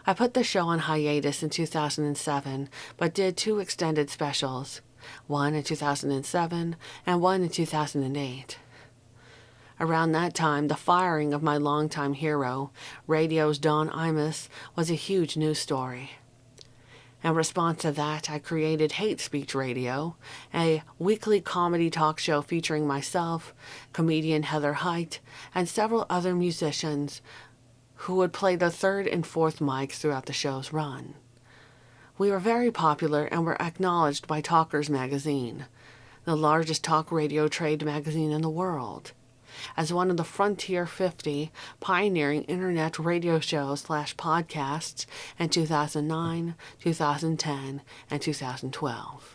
S1: I put the show on hiatus in 2007, but did 2 extended specials, one in 2007 and one in 2008. Around that time, the firing of my longtime hero, radio's Don Imus, was a huge news story. In response to that, I created Hate Speech Radio, a weekly comedy talk show featuring myself, comedian Heather Height, and several other musicians who would play the 3rd and 4th mics throughout the show's run. We were very popular and were acknowledged by Talkers magazine, the largest talk radio trade magazine in the world, as one of the Frontier 50 pioneering internet radio shows/podcasts in 2009, 2010, and 2012.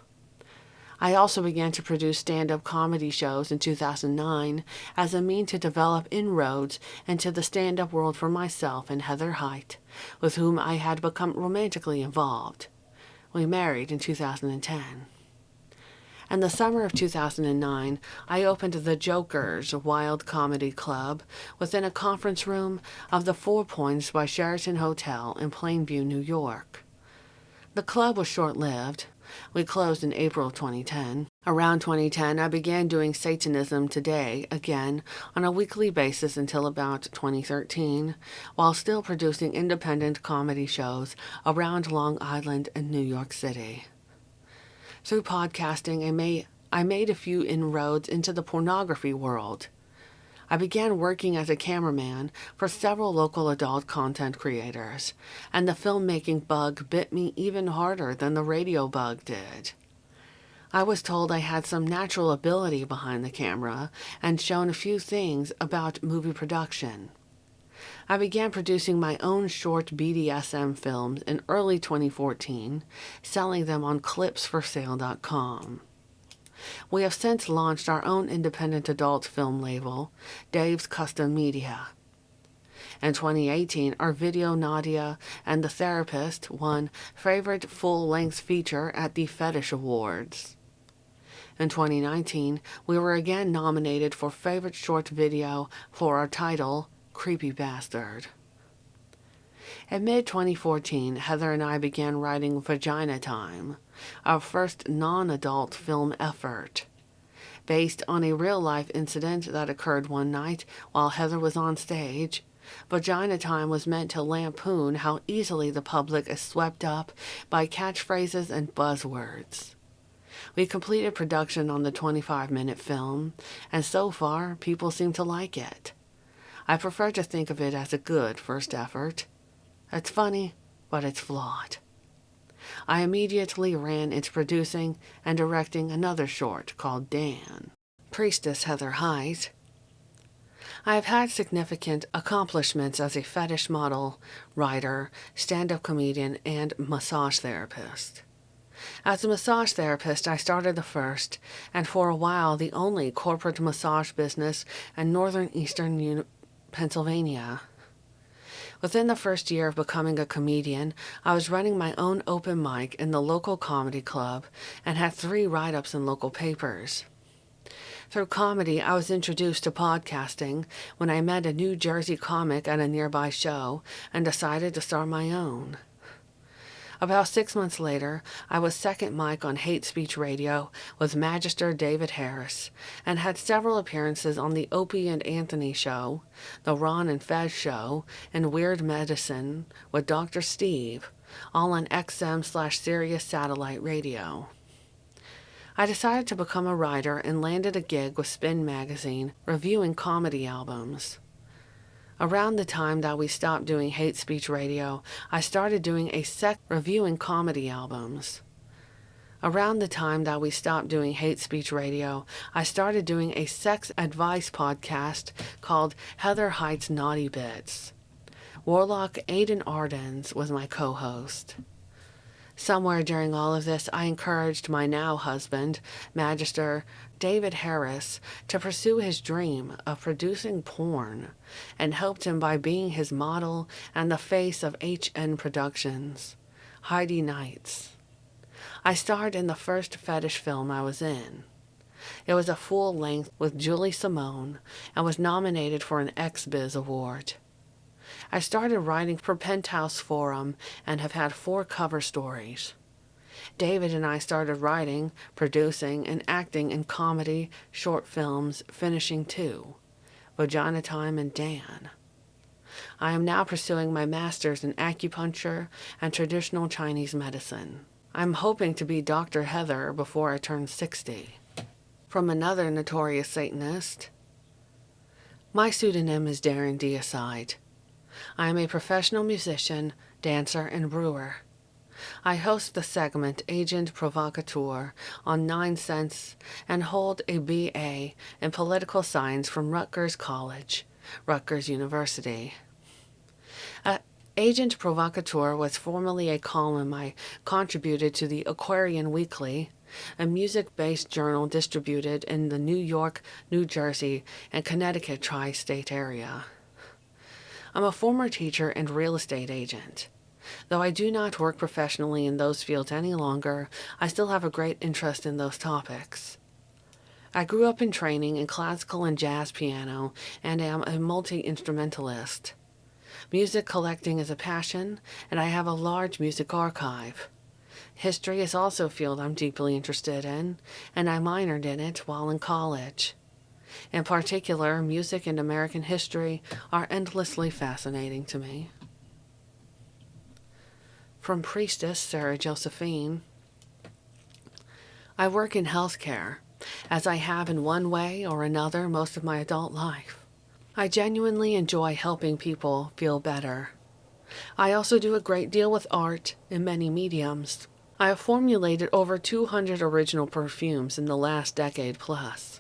S1: I also began to produce stand-up comedy shows in 2009 as a means to develop inroads into the stand-up world for myself and Heather Height, with whom I had become romantically involved. We married in 2010. In the summer of 2009, I opened the Jokers Wild Comedy Club within a conference room of the Four Points by Sheraton Hotel in Plainview, New York. The club was short-lived. We closed in April 2010. Around 2010, I began doing Satanism Today again on a weekly basis until about 2013, while still producing independent comedy shows around Long Island and New York City. Through podcasting, I made a few inroads into the pornography world. I began working as a cameraman for several local adult content creators, and the filmmaking bug bit me even harder than the radio bug did. I was told I had some natural ability behind the camera and shown a few things about movie production. I began producing my own short BDSM films in early 2014, selling them on clipsforsale.com. We have since launched our own independent adult film label, Dave's Custom Media. In 2018, our video Nadia and the Therapist won Favorite Full-Length Feature at the Fetish Awards. In 2019, we were again nominated for Favorite Short Video for our title, Creepy Bastard. In mid-2014, Heather and I began writing Vagina Time, our first non-adult film effort. Based on a real-life incident that occurred one night while Heather was on stage, Vagina Time was meant to lampoon how easily the public is swept up by catchphrases and buzzwords. We completed production on the 25-minute film, and so far, people seem to like it. I prefer to think of it as a good first effort. It's funny, but it's flawed. I immediately ran into producing and directing another short called Dan. Priestess Heather Height. I have had significant accomplishments as a fetish model, writer, stand-up comedian, and massage therapist. As a massage therapist, I started the first, and for a while the only corporate massage business in northern eastern Pennsylvania. Within the first year of becoming a comedian, I was running my own open mic in the local comedy club and had 3 write-ups in local papers. Through comedy, I was introduced to podcasting when I met a New Jersey comic at a nearby show and decided to start my own. About 6 months later, I was second mic on Hate Speech Radio with Magister David Harris, and had several appearances on the Opie and Anthony Show, the Ron and Fez Show, and Weird Medicine with Dr. Steve, all on XM/Sirius satellite radio. I decided to become a writer and landed a gig with Spin Magazine reviewing comedy albums. Around the time that we stopped doing Hate Speech Radio, I started doing reviewing comedy albums. Around the time that we stopped doing Hate Speech Radio, I started doing a sex advice podcast called Heather Height's Naughty Bits. Warlock Aidan Ardens was my co-host. Somewhere during all of this, I encouraged my now husband, Magister David Harris, to pursue his dream of producing porn, and helped him by being his model and the face of HN Productions, Heidi Nights. I starred in the first fetish film I was in. It was a full length with Julie Simone and was nominated for an XBiz award. I started writing for Penthouse Forum and have had 4 cover stories. David and I started writing, producing, and acting in comedy, short films, finishing 2, Vagina Time and Dan. I am now pursuing my master's in acupuncture and traditional Chinese medicine. I'm hoping to be Dr. Heather before I turn 60. From another notorious Satanist. My pseudonym is Darren Deicide. I am a professional musician, dancer, and brewer. I host the segment Agent Provocateur on 9 Cents and hold a BA in political science from Rutgers College, Rutgers University. Agent Provocateur was formerly a column I contributed to the Aquarian Weekly, a music-based journal distributed in the New York, New Jersey, and Connecticut tri-state area. I'm a former teacher and real estate agent. Though I do not work professionally in those fields any longer, I still have a great interest in those topics. I grew up in training in classical and jazz piano and am a multi-instrumentalist. Music collecting is a passion, and I have a large music archive. History is also a field I'm deeply interested in, and I minored in it while in college. In particular, music and American history are endlessly fascinating to me. From Priestess Sarah Josephine. I work in healthcare, as I have in one way or another most of my adult life. I genuinely enjoy helping people feel better. I also do a great deal with art in many mediums. I have formulated over 200 original perfumes in the last decade plus.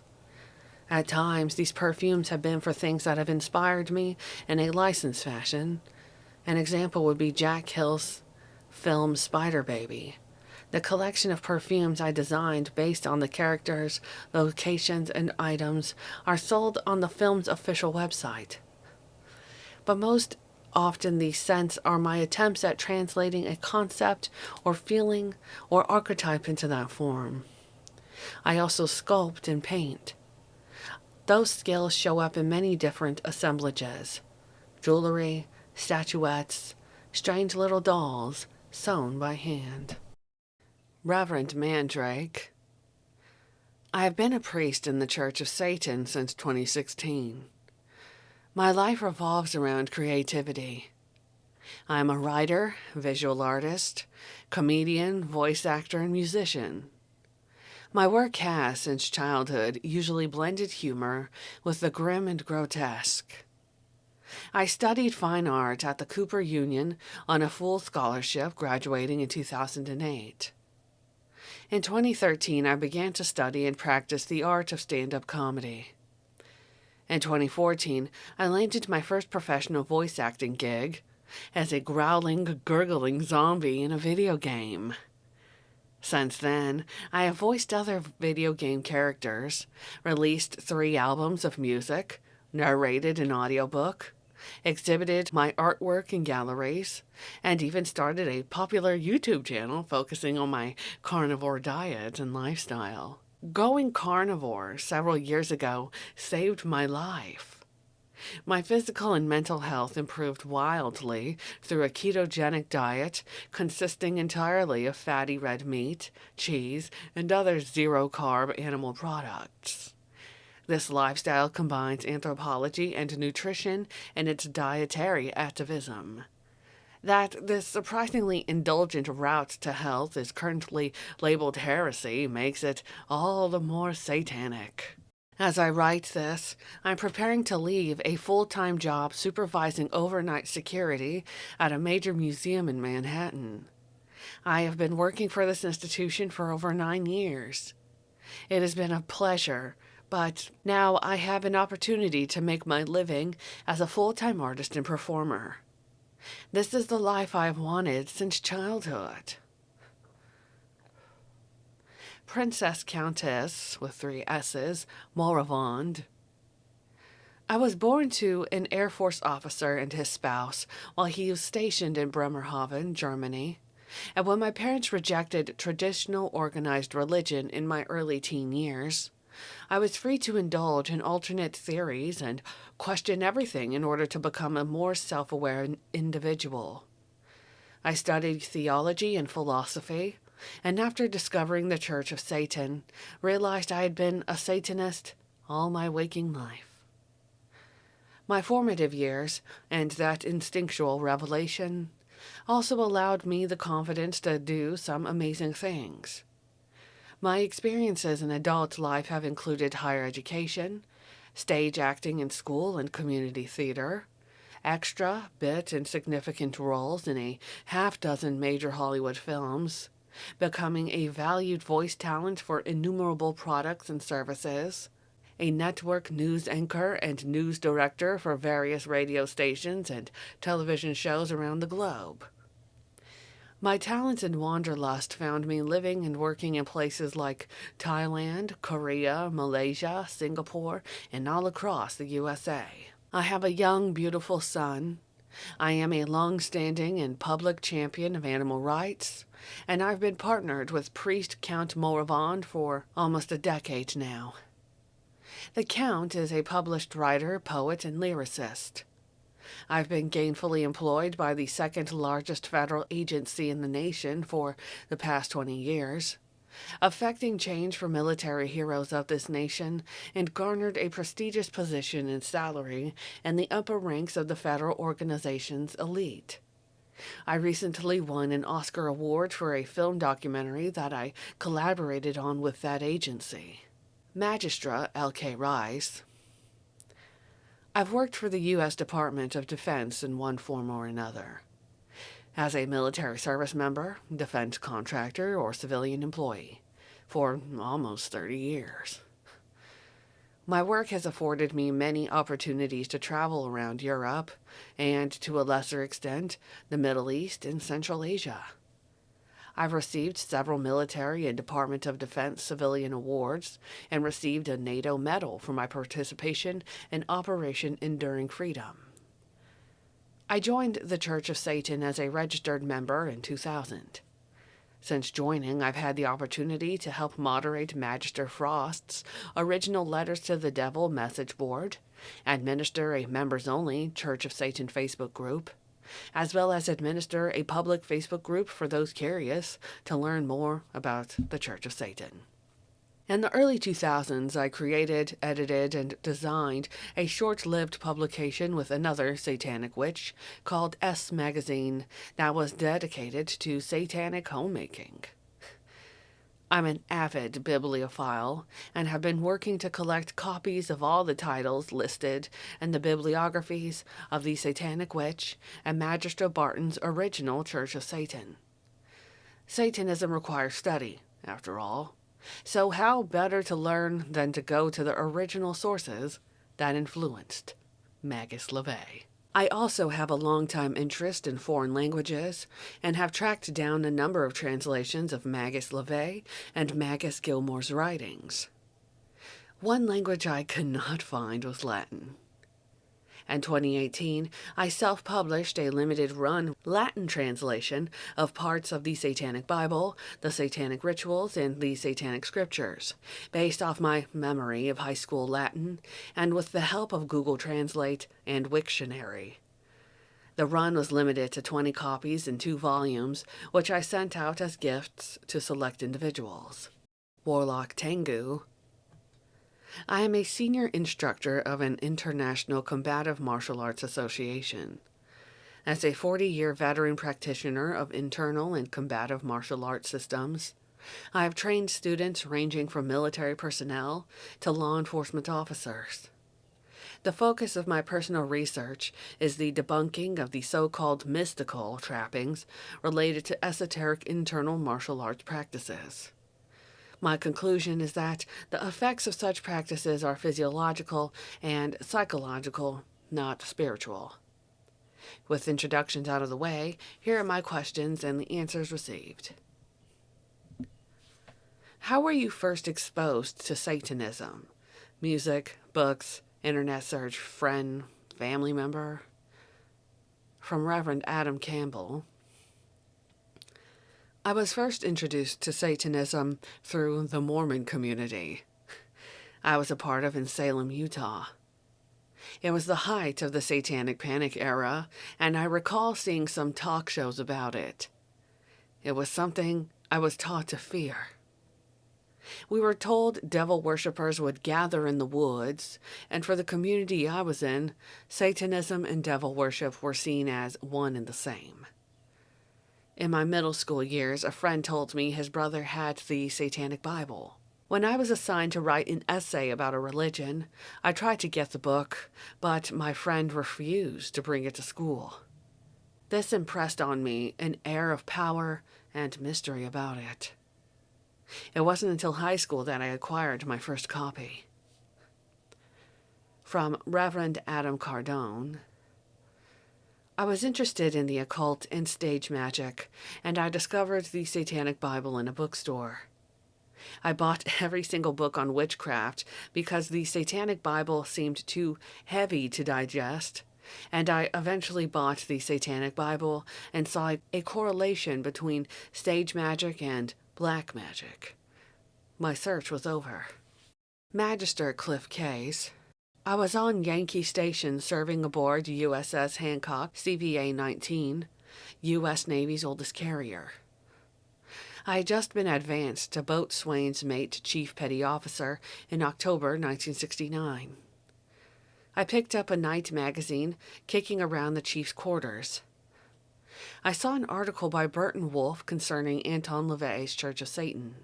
S1: At times, these perfumes have been for things that have inspired me in a licensed fashion. An example would be Jack Hill's film Spider Baby. The collection of perfumes I designed based on the characters, locations, and items are sold on the film's official website. But most often these scents are my attempts at translating a concept or feeling or archetype into that form. I also sculpt and paint. Those skills show up in many different assemblages: jewelry, statuettes, strange little dolls sewn by hand. Reverend Mandrake. I have been a priest in the Church of Satan since 2016. My life revolves around creativity. I am a writer, visual artist, comedian, voice actor, and musician. My work has, since childhood, usually blended humor with the grim and grotesque. I studied fine art at the Cooper Union on a full scholarship, graduating in 2008. In 2013, I began to study and practice the art of stand-up comedy. In 2014, I landed my first professional voice acting gig as a growling, gurgling zombie in a video game. Since then, I have voiced other video game characters, released 3 albums of music, narrated an audiobook, exhibited my artwork in galleries, and even started a popular YouTube channel focusing on my carnivore diet and lifestyle. Going carnivore several years ago saved my life. My physical and mental health improved wildly through a ketogenic diet consisting entirely of fatty red meat, cheese, and other zero-carb animal products. This lifestyle combines anthropology and nutrition in its dietary activism. That this surprisingly indulgent route to health is currently labeled heresy makes it all the more satanic. As I write this, I'm preparing to leave a full-time job supervising overnight security at a major museum in Manhattan. I have been working for this institution for over 9 years. It has been a pleasure, but now I have an opportunity to make my living as a full-time artist and performer. This is the life I've wanted since childhood. Princess Countess, with 3 S's, Morivond. I was born to an Air Force officer and his spouse while he was stationed in Bremerhaven, Germany. And when my parents rejected traditional organized religion in my early teen years, I was free to indulge in alternate theories and question everything in order to become a more self-aware individual. I studied theology and philosophy, and after discovering the Church of Satan, realized I had been a Satanist all my waking life. My formative years, and that instinctual revelation, also allowed me the confidence to do some amazing things. My experiences in adult life have included higher education, stage acting in school and community theater, extra, bit, and significant roles in a half-dozen major Hollywood films, becoming a valued voice talent for innumerable products and services, a network news anchor and news director for various radio stations and television shows around the globe. My talents and wanderlust found me living and working in places like Thailand, Korea, Malaysia, Singapore, and all across the USA. I have a young, beautiful son. I am a long-standing and public champion of animal rights, and I've been partnered with priest Count Morivond for almost a decade now. The Count is a published writer, poet, and lyricist. I've been gainfully employed by the second largest federal agency in the nation for the past 20 years, affecting change for military heroes of this nation, and garnered a prestigious position and salary in the upper ranks of the federal organization's elite. I recently won an Oscar award for a film documentary that I collaborated on with that agency. Magistra L.K. Rice. I've worked for the U.S. Department of Defense in one form or another, as a military service member, defense contractor, or civilian employee, for almost 30 years. My work has afforded me many opportunities to travel around Europe and, to a lesser extent, the Middle East and Central Asia. I've received several military and Department of Defense civilian awards and received a NATO medal for my participation in Operation Enduring Freedom. I joined the Church of Satan as a registered member in 2000. Since joining, I've had the opportunity to help moderate Magister Frost's original Letters to the Devil message board, administer a members-only Church of Satan Facebook group, as well as administer a public Facebook group for those curious to learn more about the Church of Satan. In the early 2000s, I created, edited, and designed a short-lived publication with another satanic witch called S Magazine that was dedicated to satanic homemaking. I'm an avid bibliophile and have been working to collect copies of all the titles listed in the bibliographies of the Satanic Witch and Magister Barton's original Church of Satan. Satanism requires study, after all, so how better to learn than to go to the original sources that influenced Magus LeVay? I also have a long-time interest in foreign languages and have tracked down a number of translations of Magus LeVay and Magus Gilmore's writings. One language I could not find was Latin. In 2018, I self-published a limited-run Latin translation of parts of the Satanic Bible, the Satanic Rituals, and the Satanic Scriptures, based off my memory of high school Latin and with the help of Google Translate and Wiktionary. The run was limited to 20 copies in 2 volumes, which I sent out as gifts to select individuals. Warlock Tengu. I am a senior instructor of an international combative martial arts association. As a 40-year veteran practitioner of internal and combative martial arts systems, I have trained students ranging from military personnel to law enforcement officers. The focus of my personal research is the debunking of the so-called mystical trappings related to esoteric internal martial arts practices. My conclusion is that the effects of such practices are physiological and psychological, not spiritual. With introductions out of the way, here are my questions and the answers received. How were you first exposed to Satanism? Music, books, internet search, friend, family member? From Reverend Adam Campbell. I was first introduced to Satanism through the Mormon community I was a part of in Salem, Utah. It was the height of the Satanic Panic era, and I recall seeing some talk shows about it. It was something I was taught to fear. We were told devil worshippers would gather in the woods, and for the community I was in, Satanism and devil worship were seen as one and the same. In my middle school years, a friend told me his brother had the Satanic Bible. When I was assigned to write an essay about a religion, I tried to get the book, but my friend refused to bring it to school. This impressed on me an air of power and mystery about it. It wasn't until high school that I acquired my first copy. From Reverend Adam Cardone. I was interested in the occult and stage magic, and I discovered the Satanic Bible in a bookstore. I bought every single book on witchcraft because the Satanic Bible seemed too heavy to digest, and I eventually bought the Satanic Bible and saw a correlation between stage magic and black magic. My search was over. Magister Cliff Case. I was on Yankee Station serving aboard USS Hancock CVA-19, U.S. Navy's oldest carrier. I had just been advanced to boatswain's mate to chief petty officer in October 1969. I picked up a night magazine kicking around the chief's quarters. I saw an article by Burton Wolfe concerning Anton LaVey's Church of Satan.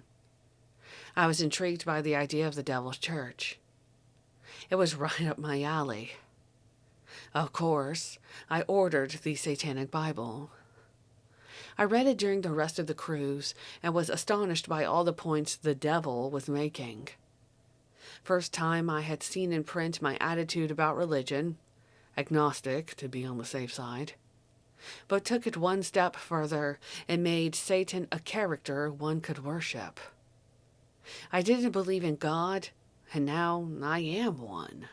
S1: I was intrigued by the idea of the Devil's Church. It was right up my alley. Of course, I ordered the Satanic Bible. I read it during the rest of the cruise and was astonished by all the points the devil was making. First time I had seen in print my attitude about religion, agnostic to be on the safe side, but took it one step further and made Satan a character one could worship. I didn't believe in God, and now I am one.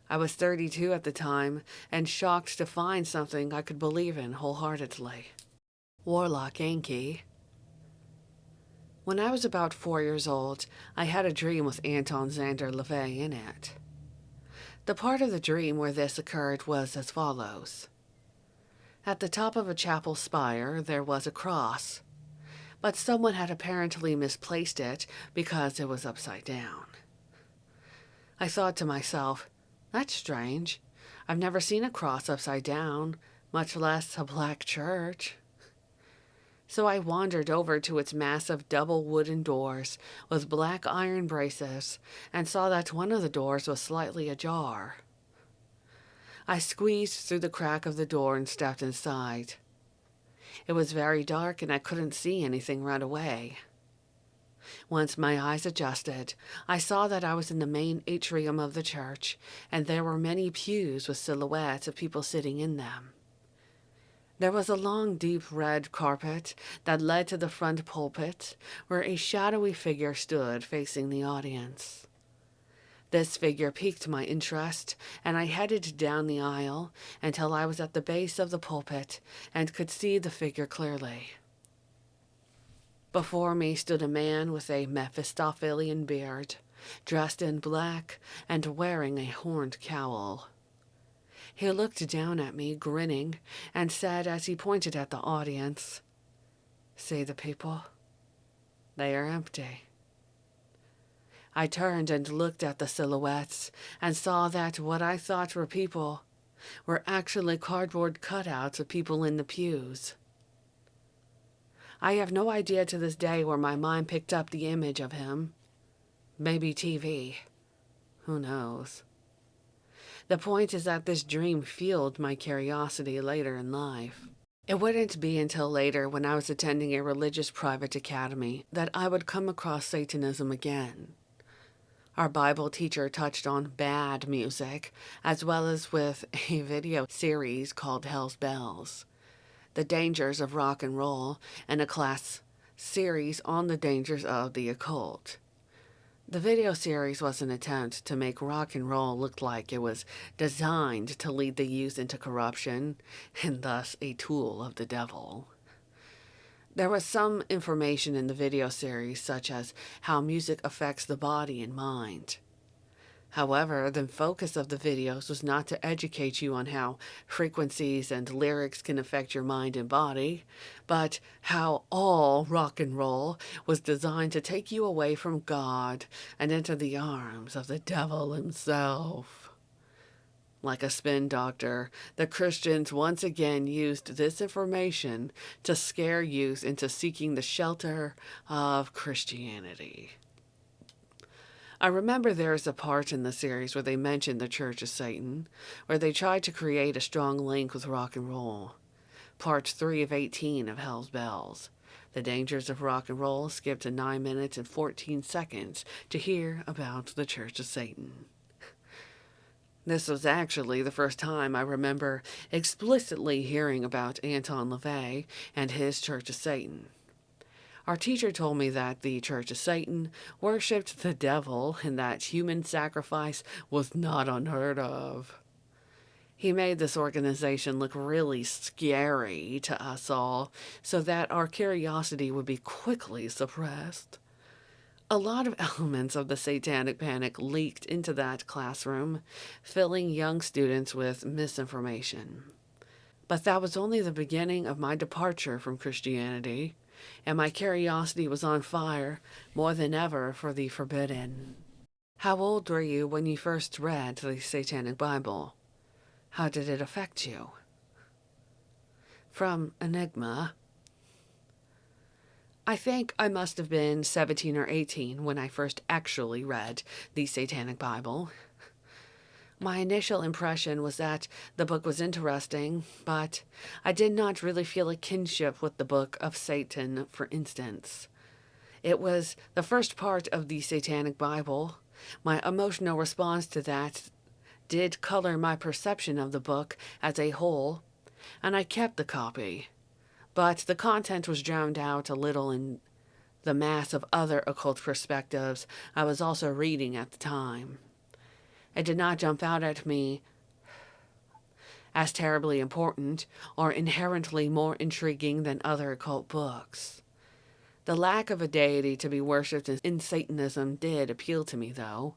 S1: I was 32 at the time and shocked to find something I could believe in wholeheartedly. Warlock Yankee. When I was about 4 years old, I had a dream with Anton Xander LaVey in it. The part of the dream where this occurred was as follows. At the top of a chapel spire, there was a cross, but someone had apparently misplaced it because it was upside down. I thought to myself, that's strange. I've never seen a cross upside down, much less a black church. So I wandered over to its massive double wooden doors with black iron braces and saw that one of the doors was slightly ajar. I squeezed through the crack of the door and stepped inside. It was very dark and I couldn't see anything right away. Once my eyes adjusted, I saw that I was in the main atrium of the church, and there were many pews with silhouettes of people sitting in them. There was a long, deep red carpet that led to the front pulpit, where a shadowy figure stood facing the audience. This figure piqued my interest, and I headed down the aisle until I was at the base of the pulpit and could see the figure clearly. Before me stood a man with a Mephistophelian beard, dressed in black and wearing a horned cowl. He looked down at me, grinning, and said as he pointed at the audience, "See the people? They are empty." I turned and looked at the silhouettes and saw that what I thought were people were actually cardboard cutouts of people in the pews. I have no idea to this day where my mind picked up the image of him. Maybe TV. Who knows? The point is that this dream fueled my curiosity later in life. It wouldn't be until later, when I was attending a religious private academy, that I would come across Satanism again. Our Bible teacher touched on bad music, as well as with a video series called Hell's Bells, the dangers of rock and roll, and a class series on the dangers of the occult. The video series was an attempt to make rock and roll look like it was designed to lead the youth into corruption, and thus a tool of the devil. There was some information in the video series, such as how music affects the body and mind. However, the focus of the videos was not to educate you on how frequencies and lyrics can affect your mind and body, but how all rock and roll was designed to take you away from God and into the arms of the devil himself. Like a spin doctor, the Christians once again used this information to scare youth into seeking the shelter of Christianity. I remember there is a part in the series where they mention the Church of Satan, where they tried to create a strong link with rock and roll. Part 3 of 18 of Hell's Bells. The Dangers of Rock and Roll, skip to 9 minutes and 14 seconds to hear about the Church of Satan. This was actually the first time I remember explicitly hearing about Anton LaVey and his Church of Satan. Our teacher told me that the Church of Satan worshipped the devil and that human sacrifice was not unheard of. He made this organization look really scary to us all, so that our curiosity would be quickly suppressed. A lot of elements of the satanic panic leaked into that classroom, filling young students with misinformation. But that was only the beginning of my departure from Christianity, and my curiosity was on fire more than ever for the forbidden. How old were you when you first read the Satanic Bible? How did it affect you? From Enigma. I think I must have been 17 or 18 when I first actually read the Satanic Bible. My initial impression was that the book was interesting, but I did not really feel a kinship with the Book of Satan, for instance. It was the first part of the Satanic Bible. My emotional response to that did color my perception of the book as a whole, and I kept the copy. But the content was drowned out a little in the mass of other occult perspectives I was also reading at the time. It did not jump out at me as terribly important or inherently more intriguing than other occult books. The lack of a deity to be worshipped in Satanism did appeal to me, though,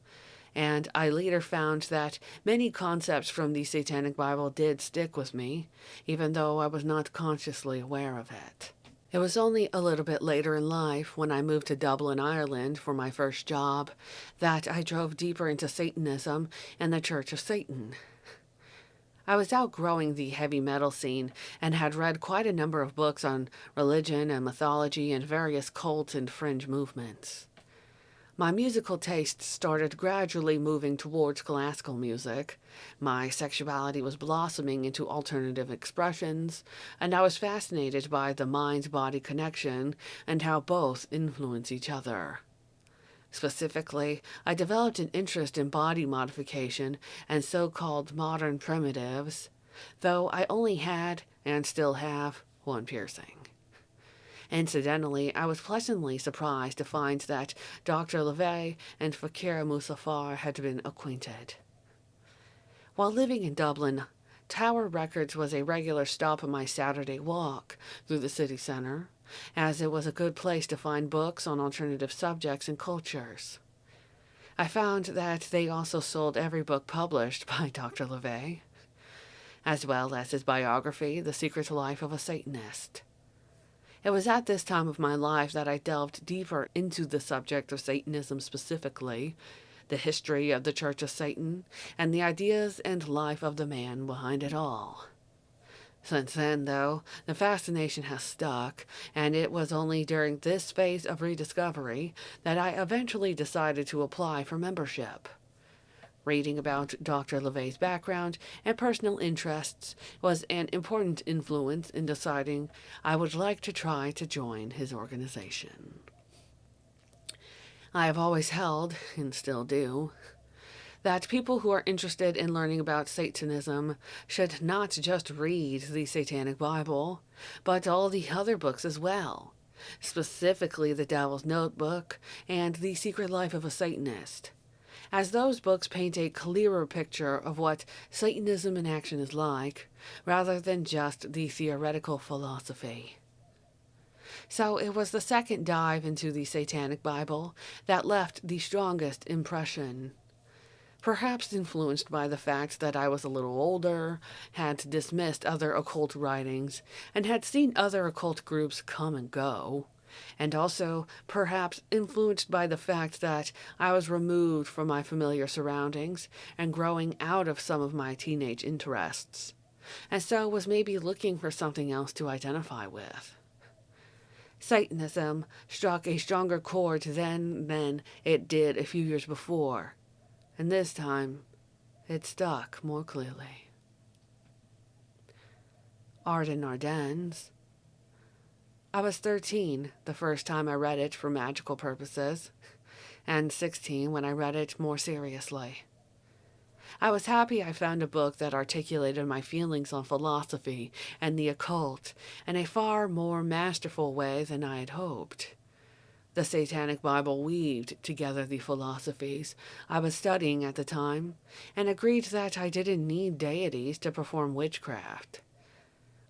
S1: and I later found that many concepts from the Satanic Bible did stick with me, even though I was not consciously aware of it. It was only a little bit later in life, when I moved to Dublin, Ireland for my first job, that I drove deeper into Satanism and the Church of Satan. I was outgrowing the heavy metal scene and had read quite a number of books on religion and mythology and various cult and fringe movements. My musical tastes started gradually moving towards classical music. My sexuality was blossoming into alternative expressions, and I was fascinated by the mind-body connection and how both influence each other. Specifically, I developed an interest in body modification and so-called modern primitives, though I only had, and still have, one piercing. Incidentally, I was pleasantly surprised to find that Dr. LeVay and Fakir Musafar had been acquainted. While living in Dublin, Tower Records was a regular stop on my Saturday walk through the city centre, as it was a good place to find books on alternative subjects and cultures. I found that they also sold every book published by Dr. LeVay, as well as his biography, The Secret Life of a Satanist. It was at this time of my life that I delved deeper into the subject of Satanism specifically, the history of the Church of Satan, and the ideas and life of the man behind it all. Since then, though, the fascination has stuck, and it was only during this phase of rediscovery that I eventually decided to apply for membership. Reading about Dr. LeVay's background and personal interests was an important influence in deciding I would like to try to join his organization. I have always held, and still do, that people who are interested in learning about Satanism should not just read the Satanic Bible, but all the other books as well, specifically The Devil's Notebook and The Secret Life of a Satanist, as those books paint a clearer picture of what Satanism in action is like, rather than just the theoretical philosophy. So it was the second dive into the Satanic Bible that left the strongest impression. Perhaps influenced by the fact that I was a little older, had dismissed other occult writings, and had seen other occult groups come and go, and also perhaps influenced by the fact that I was removed from my familiar surroundings and growing out of some of my teenage interests, and so was maybe looking for something else to identify with. Satanism struck a stronger chord then than it did a few years before, and this time it stuck more clearly. Arden Ardennes. I was 13 the first time I read it for magical purposes, and 16 when I read it more seriously. I was happy I found a book that articulated my feelings on philosophy and the occult in a far more masterful way than I had hoped. The Satanic Bible weaved together the philosophies I was studying at the time and agreed that I didn't need deities to perform witchcraft.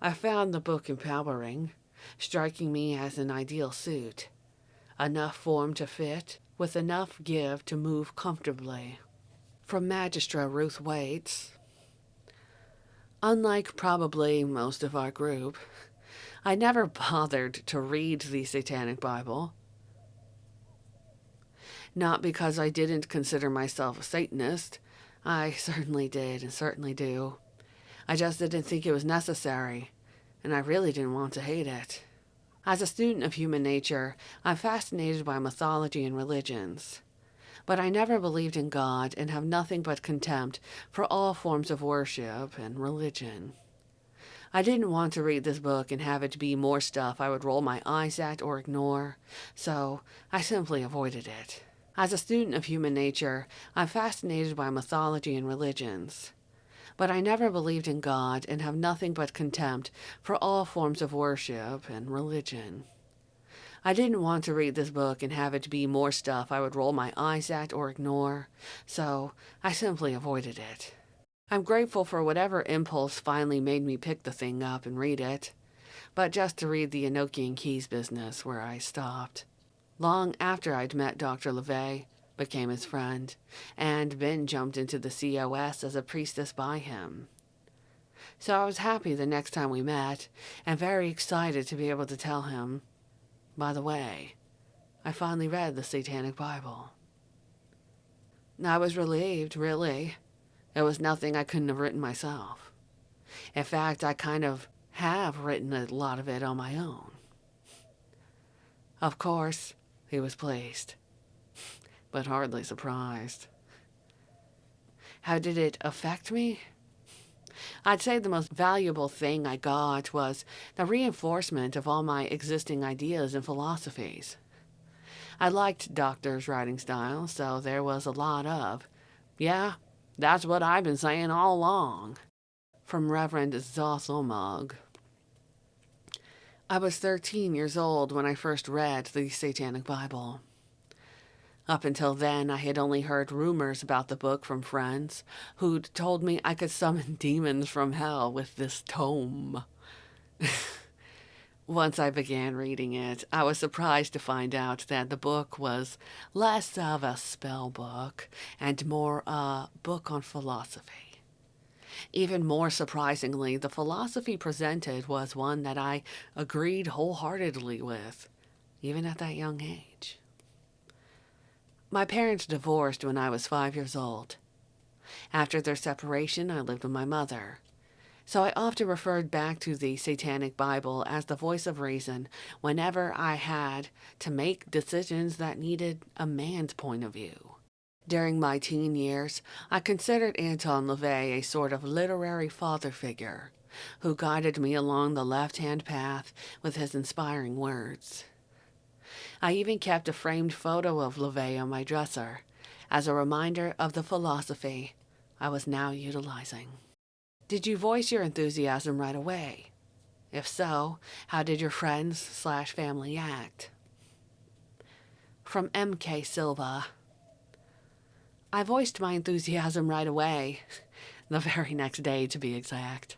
S1: I found the book empowering, striking me as an ideal suit, enough form to fit, with enough give to move comfortably. From Magistra Ruth Waits. Unlike probably most of our group, I never bothered to read the Satanic Bible. Not because I didn't consider myself a Satanist. I certainly did and certainly do. I just didn't think it was necessary, and I really didn't want to hate it. As a student of human nature, I'm fascinated by mythology and religions. But I never believed in God and have nothing but contempt for all forms of worship and religion. I didn't want to read this book and have it be more stuff I would roll my eyes at or ignore, so I simply avoided it. As a student of human nature, I'm fascinated by mythology and religions. But I never believed in God and have nothing but contempt for all forms of worship and religion. I didn't want to read this book and have it be more stuff I would roll my eyes at or ignore, so I simply avoided it. I'm grateful for whatever impulse finally made me pick the thing up and read it, but just to read the Enochian Keys business where I stopped. Long after I'd met Dr. LeVay, became his friend, and Ben jumped into the COS as a priestess by him. So I was happy the next time we met, and very excited to be able to tell him, by the way, I finally read the Satanic Bible. I was relieved, really. It was nothing I couldn't have written myself. In fact, I kind of have written a lot of it on my own. Of course, he was pleased. but hardly surprised. How did it affect me? I'd say the most valuable thing I got was the reinforcement of all my existing ideas and philosophies. I liked Doctor's writing style, so there was a lot of, yeah, that's what I've been saying all along. From Reverend Zossomog. I was 13 years old when I first read the Satanic Bible. Up until then, I had only heard rumors about the book from friends who'd told me I could summon demons from hell with this tome. Once I began reading it, I was surprised to find out that the book was less of a spell book and more a book on philosophy. Even more surprisingly, the philosophy presented was one that I agreed wholeheartedly with, even at that young age. My parents divorced when I was 5 years old. After their separation, I lived with my mother. So I often referred back to the Satanic Bible as the voice of reason whenever I had to make decisions that needed a man's point of view. During my teen years, I considered Anton LaVey a sort of literary father figure who guided me along the left-hand path with his inspiring words. I even kept a framed photo of LaVey on my dresser as a reminder of the philosophy I was now utilizing. Did you voice your enthusiasm right away? If so, how did your friends/family act? From M.K. Silva. I voiced my enthusiasm right away, the very next day to be exact.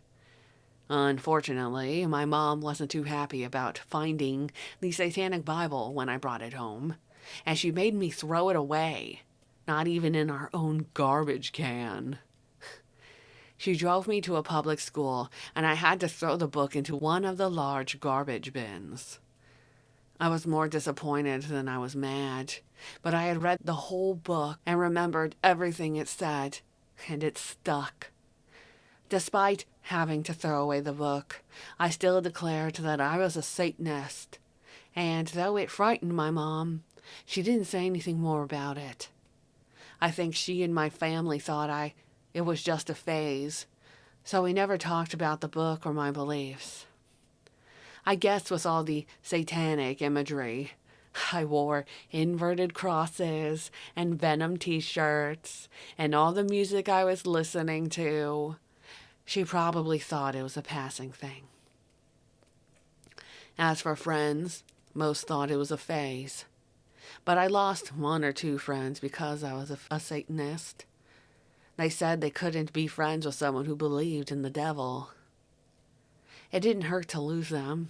S1: Unfortunately, my mom wasn't too happy about finding the Satanic Bible when I brought it home, and she made me throw it away, not even in our own garbage can. She drove me to a public school, and I had to throw the book into one of the large garbage bins. I was more disappointed than I was mad, but I had read the whole book and remembered everything it said, and it stuck. Despite having to throw away the book, I still declared that I was a Satanist, and though it frightened my mom, she didn't say anything more about it. I think she and my family thought it was just a phase, so we never talked about the book or my beliefs. I guess with all the satanic imagery, I wore inverted crosses and Venom t-shirts and all the music I was listening to. She probably thought it was a passing thing. As for friends, most thought it was a phase. But I lost one or two friends because I was a Satanist. They said they couldn't be friends with someone who believed in the devil. It didn't hurt to lose them.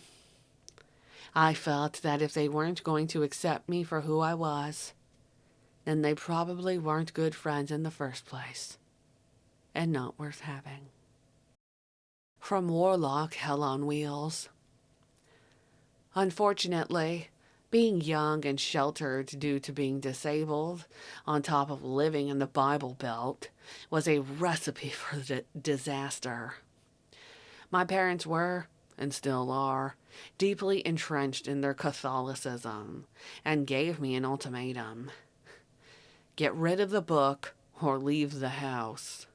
S1: I felt that if they weren't going to accept me for who I was, then they probably weren't good friends in the first place, and not worth having. From Warlock, Hell on Wheels. Unfortunately, being young and sheltered due to being disabled, on top of living in the Bible Belt, was a recipe for disaster. My parents were, and still are, deeply entrenched in their Catholicism, and gave me an ultimatum. Get rid of the book or leave the house.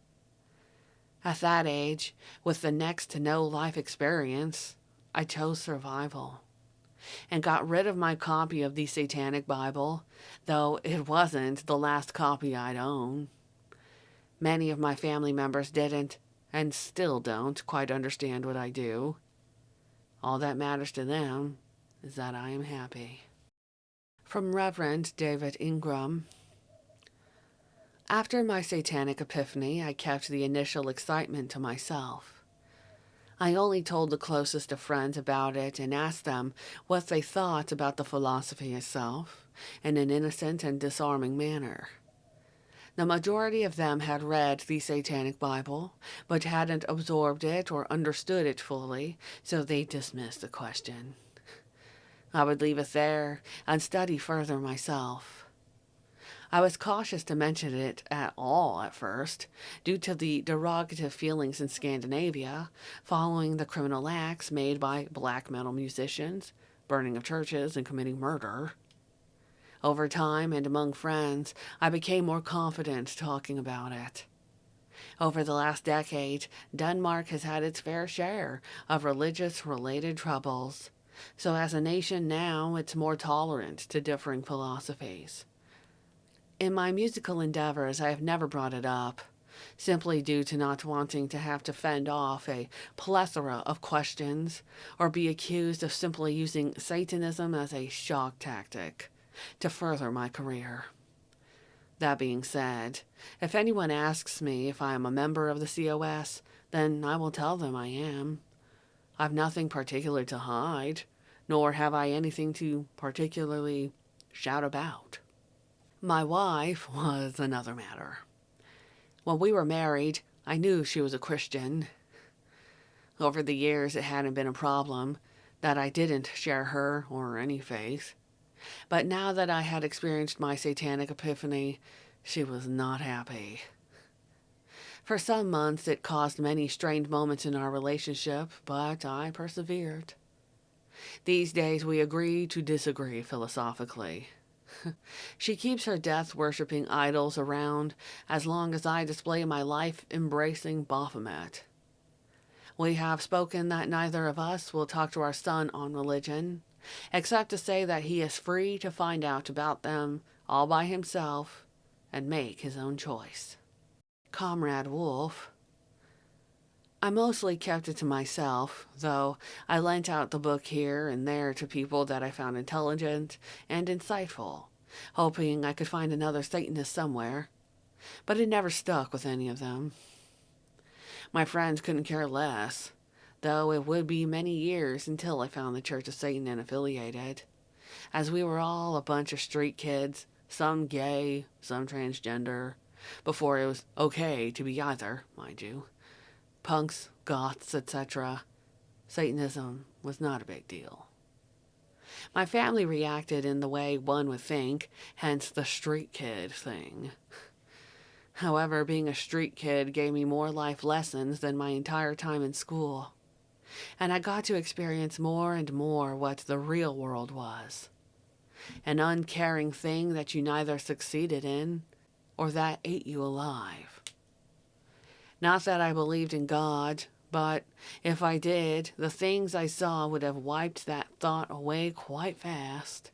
S1: At that age, with the next to no life experience, I chose survival and got rid of my copy of the Satanic Bible, though it wasn't the last copy I'd own. Many of my family members didn't, and still don't, quite understand what I do. All that matters to them is that I am happy. From Reverend David Ingram. After my satanic epiphany, I kept the initial excitement to myself. I only told the closest of friends about it and asked them what they thought about the philosophy itself in an innocent and disarming manner. The majority of them had read the Satanic Bible, but hadn't absorbed it or understood it fully, so they dismissed the question. I would leave it there and study further myself. I was cautious to mention it at all at first, due to the derogative feelings in Scandinavia following the criminal acts made by black metal musicians, burning of churches, and committing murder. Over time and among friends, I became more confident talking about it. Over the last decade, Denmark has had its fair share of religious-related troubles. So as a nation now, it's more tolerant to differing philosophies. In my musical endeavors, I have never brought it up, simply due to not wanting to have to fend off a plethora of questions or be accused of simply using Satanism as a shock tactic to further my career. That being said, if anyone asks me if I am a member of the COS, then I will tell them I am. I've nothing particular to hide, nor have I anything to particularly shout about. My wife was another matter. When we were married, I knew she was a Christian. Over the years, it hadn't been a problem that I didn't share her or any faith. But now that I had experienced my satanic epiphany, she was not happy. For some months, it caused many strained moments in our relationship, but I persevered. These days, we agree to disagree philosophically. She keeps her death-worshipping idols around as long as I display my life-embracing Baphomet. We have spoken that neither of us will talk to our son on religion, except to say that he is free to find out about them all by himself and make his own choice. Comrade Wolf. I mostly kept it to myself, though I lent out the book here and there to people that I found intelligent and insightful, hoping I could find another Satanist somewhere, but it never stuck with any of them. My friends couldn't care less, though it would be many years until I found the Church of Satan and affiliated, as we were all a bunch of street kids, some gay, some transgender, before it was okay to be either, mind you. Punks, goths, etc. Satanism was not a big deal. My family reacted in the way one would think, hence the street kid thing. However, being a street kid gave me more life lessons than my entire time in school, and I got to experience more and more what the real world was. An uncaring thing that you neither succeeded in or that ate you alive. Not that I believed in God, but if I did, the things I saw would have wiped that thought away quite fast.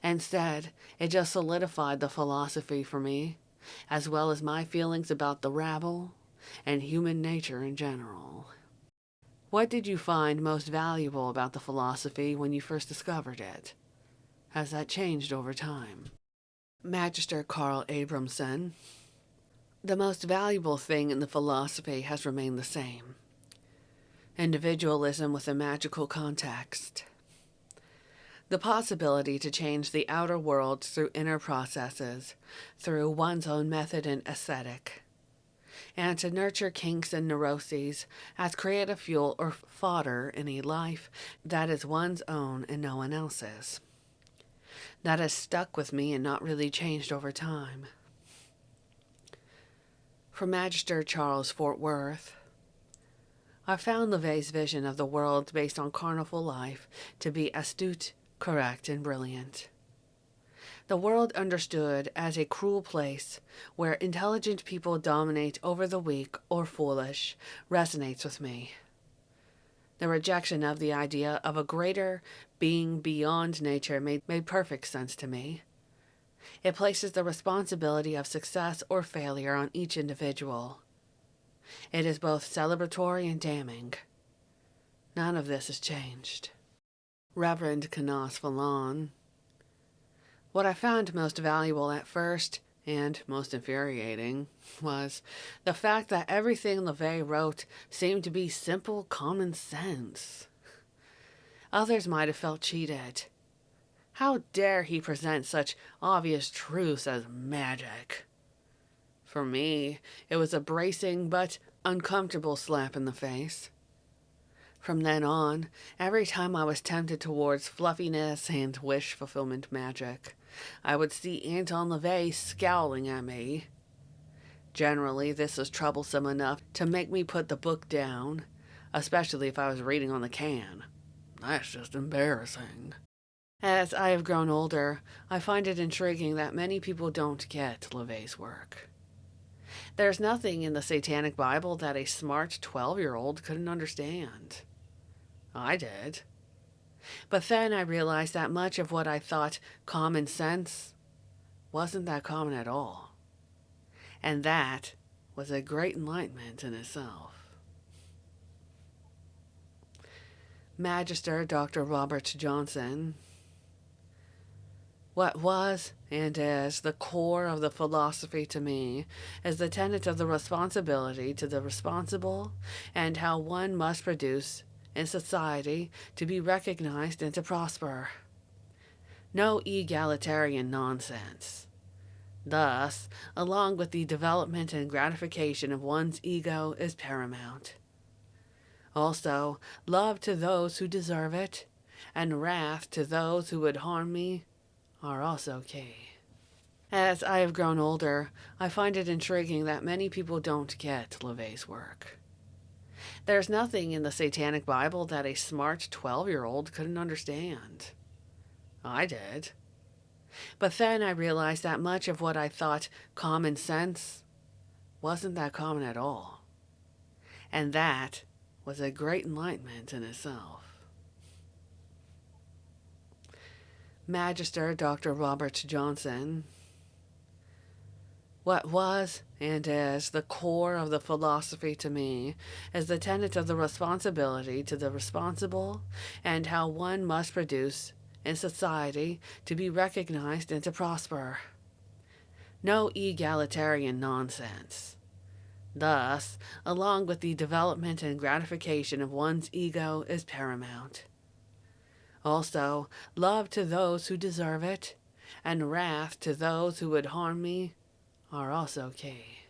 S1: Instead, it just solidified the philosophy for me, as well as my feelings about the rabble and human nature in general. What did you find most valuable about the philosophy when you first discovered it? Has that changed over time? Magister Carl Abramson. The most valuable thing in the philosophy has remained the same. Individualism with a magical context. The possibility to change the outer world through inner processes, through one's own method and aesthetic, and to nurture kinks and neuroses as creative fuel or fodder in a life that is one's own and no one else's. That has stuck with me and not really changed over time. From Magister Charles Fort Worth. I found LaVey's vision of the world based on carnival life to be astute, correct, and brilliant. The world understood as a cruel place where intelligent people dominate over the weak or foolish resonates with me. The rejection of the idea of a greater being beyond nature made perfect sense to me. It places the responsibility of success or failure on each individual. It is both celebratory and damning. None of this has changed. Reverend Canas Fallon. What I found most valuable at first, and most infuriating, was the fact that everything LaVey wrote seemed to be simple common sense. Others might have felt cheated. How dare he present such obvious truths as magic? For me, it was a bracing but uncomfortable slap in the face. From then on, every time I was tempted towards fluffiness and wish fulfillment magic, I would see Anton LaVey scowling at me. Generally, this was troublesome enough to make me put the book down, especially if I was reading on the can. That's just embarrassing. As I have grown older, I find it intriguing that many people don't get LaVey's work. There's nothing in the Satanic Bible that a smart 12-year-old couldn't understand. I did. But then I realized that much of what I thought common sense wasn't that common at all. And that was a great enlightenment in itself. Magister Dr. Robert Johnson. What was and is the core of the philosophy to me is the tenet of the responsibility to the responsible and how one must produce in society to be recognized and to prosper. No egalitarian nonsense. Thus, along with the development and gratification of one's ego is paramount. Also, love to those who deserve it, and wrath to those who would harm me are also key. As I have grown older, I find it intriguing that many people don't get LaVey's work. There's nothing in the Satanic Bible that a smart 12-year-old couldn't understand. I did. But then I realized that much of what I thought common sense wasn't that common at all. And that was a great enlightenment in itself. Magister Dr. Robert Johnson. What was and is the core of the philosophy to me is the tenet of the responsibility to the responsible and how one must produce in society to be recognized and to prosper. No egalitarian nonsense. Thus, along with the development and gratification of one's ego is paramount. Also, love to those who deserve it, and wrath to those who would harm me are also key.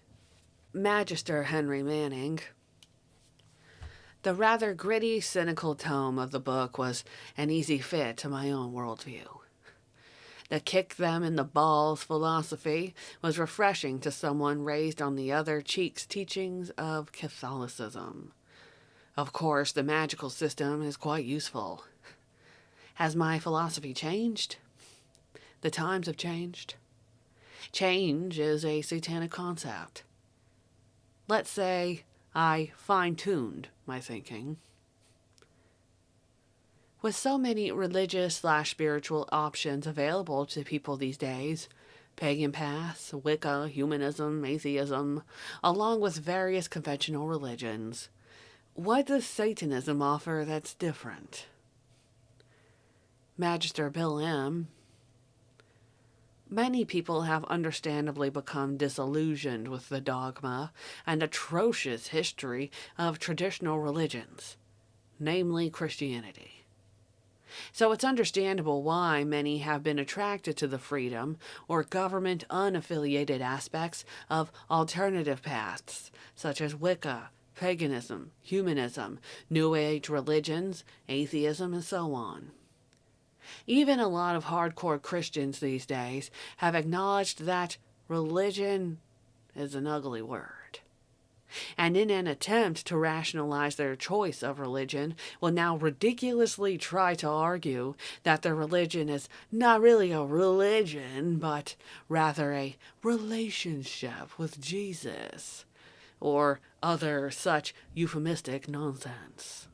S1: Magister Henry Manning. The rather gritty, cynical tone of the book was an easy fit to my own worldview. The kick them in the balls philosophy was refreshing to someone raised on the other cheek's teachings of Catholicism. Of course, the magical system is quite useful. Has my philosophy changed? The times have changed. Change is a satanic concept. Let's say I fine-tuned my thinking. With so many religious/spiritual options available to people these days, pagan paths, Wicca, humanism, atheism, along with various conventional religions, what does Satanism offer that's different? Magister Bill M. Many people have understandably become disillusioned with the dogma and atrocious history of traditional religions, namely Christianity. So it's understandable why many have been attracted to the freedom or government unaffiliated aspects of alternative paths, such as Wicca, paganism, humanism, New Age religions, atheism, and so on. Even a lot of hardcore Christians these days have acknowledged that religion is an ugly word. And in an attempt to rationalize their choice of religion, will now ridiculously try to argue that their religion is not really a religion, but rather a relationship with Jesus, or other such euphemistic nonsense.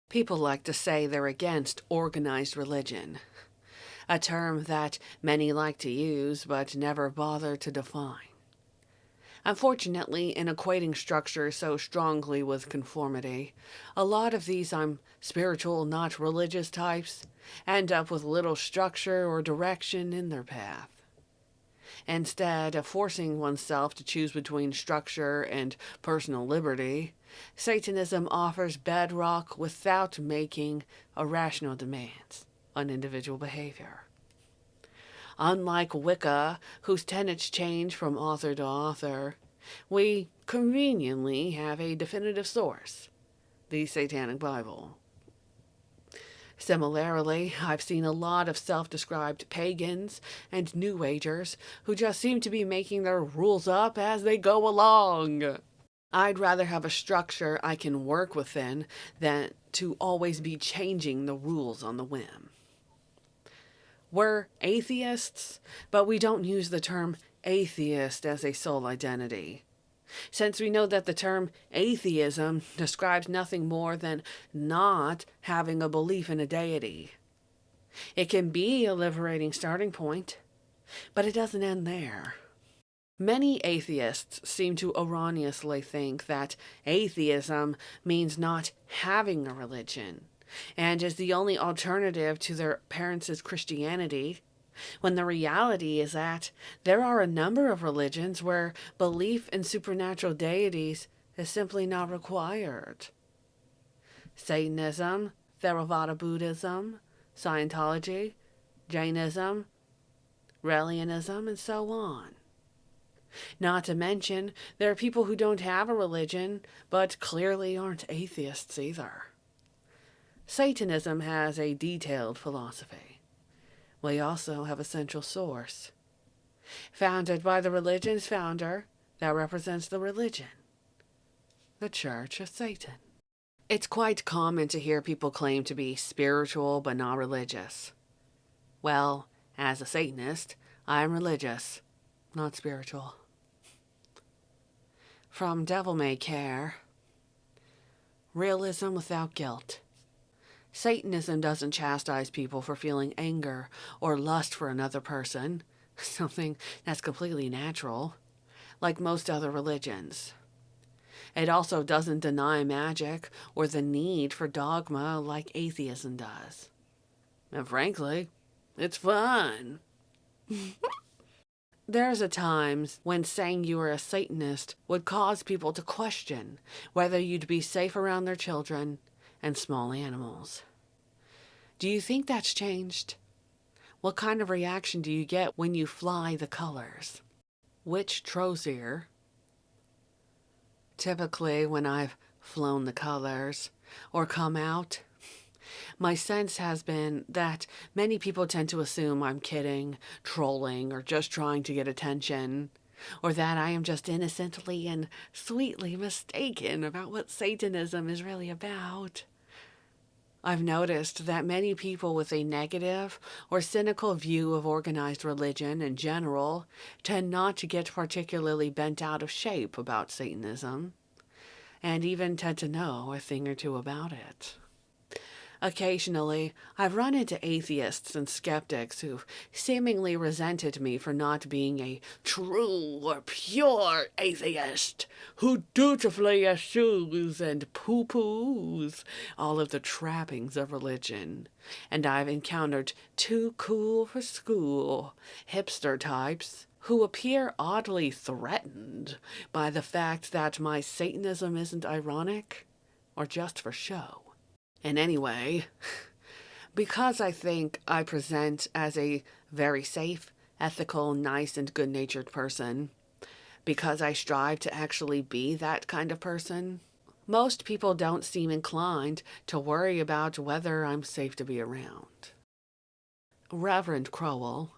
S1: People like to say they're against organized religion, a term that many like to use but never bother to define. Unfortunately, in equating structure so strongly with conformity, a lot of these I'm spiritual, not religious types end up with little structure or direction in their path. Instead of forcing oneself to choose between structure and personal liberty, Satanism offers bedrock without making irrational demands on individual behavior. Unlike Wicca, whose tenets change from author to author, we conveniently have a definitive source, the Satanic Bible. Similarly, I've seen a lot of self-described pagans and New Agers who just seem to be making their rules up as they go along. I'd rather have a structure I can work within than to always be changing the rules on the whim. We're atheists, but we don't use the term atheist as a sole identity, since we know that the term atheism describes nothing more than not having a belief in a deity. It can be a liberating starting point, but it doesn't end there. Many atheists seem to erroneously think that atheism means not having a religion and is the only alternative to their parents' Christianity, when the reality is that there are a number of religions where belief in supernatural deities is simply not required. Satanism, Theravada Buddhism, Scientology, Jainism, Relianism, and so on. Not to mention, there are people who don't have a religion, but clearly aren't atheists either. Satanism has a detailed philosophy. We also have a central source, founded by the religion's founder that represents the religion, the Church of Satan. It's quite common to hear people claim to be spiritual but not religious. Well, as a Satanist, I'm religious, not spiritual. From Devil May Care, realism without guilt. Satanism doesn't chastise people for feeling anger or lust for another person, something that's completely natural, like most other religions. It also doesn't deny magic or the need for dogma like atheism does. And frankly, it's fun. There's a times when saying you are a Satanist would cause people to question whether you'd be safe around their children and small animals. Do you think that's changed? What kind of reaction do you get when you fly the colors? Which trozier? Typically, when I've flown the colors or come out, my sense has been that many people tend to assume I'm kidding, trolling, or just trying to get attention, or that I am just innocently and sweetly mistaken about what Satanism is really about. I've noticed that many people with a negative or cynical view of organized religion in general tend not to get particularly bent out of shape about Satanism, and even tend to know a thing or two about it. Occasionally, I've run into atheists and skeptics who've seemingly resented me for not being a true or pure atheist who dutifully eschews and poo-poos all of the trappings of religion. And I've encountered too cool for school hipster types who appear oddly threatened by the fact that my Satanism isn't ironic or just for show. And anyway, because I think I present as a very safe, ethical, nice, and good-natured person, because I strive to actually be that kind of person, most people don't seem inclined to worry about whether I'm safe to be around. Reverend Crowell.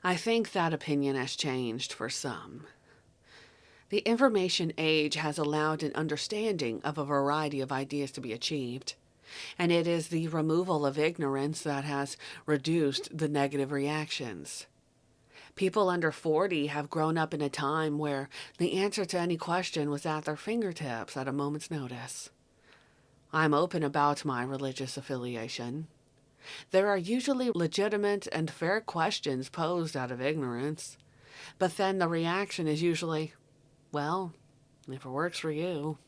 S1: I think that opinion has changed for some. The information age has allowed an understanding of a variety of ideas to be achieved, and it is the removal of ignorance that has reduced the negative reactions. People under 40 have grown up in a time where the answer to any question was at their fingertips at a moment's notice. I'm open about my religious affiliation. There are usually legitimate and fair questions posed out of ignorance, but then the reaction is usually, well, if it works for you.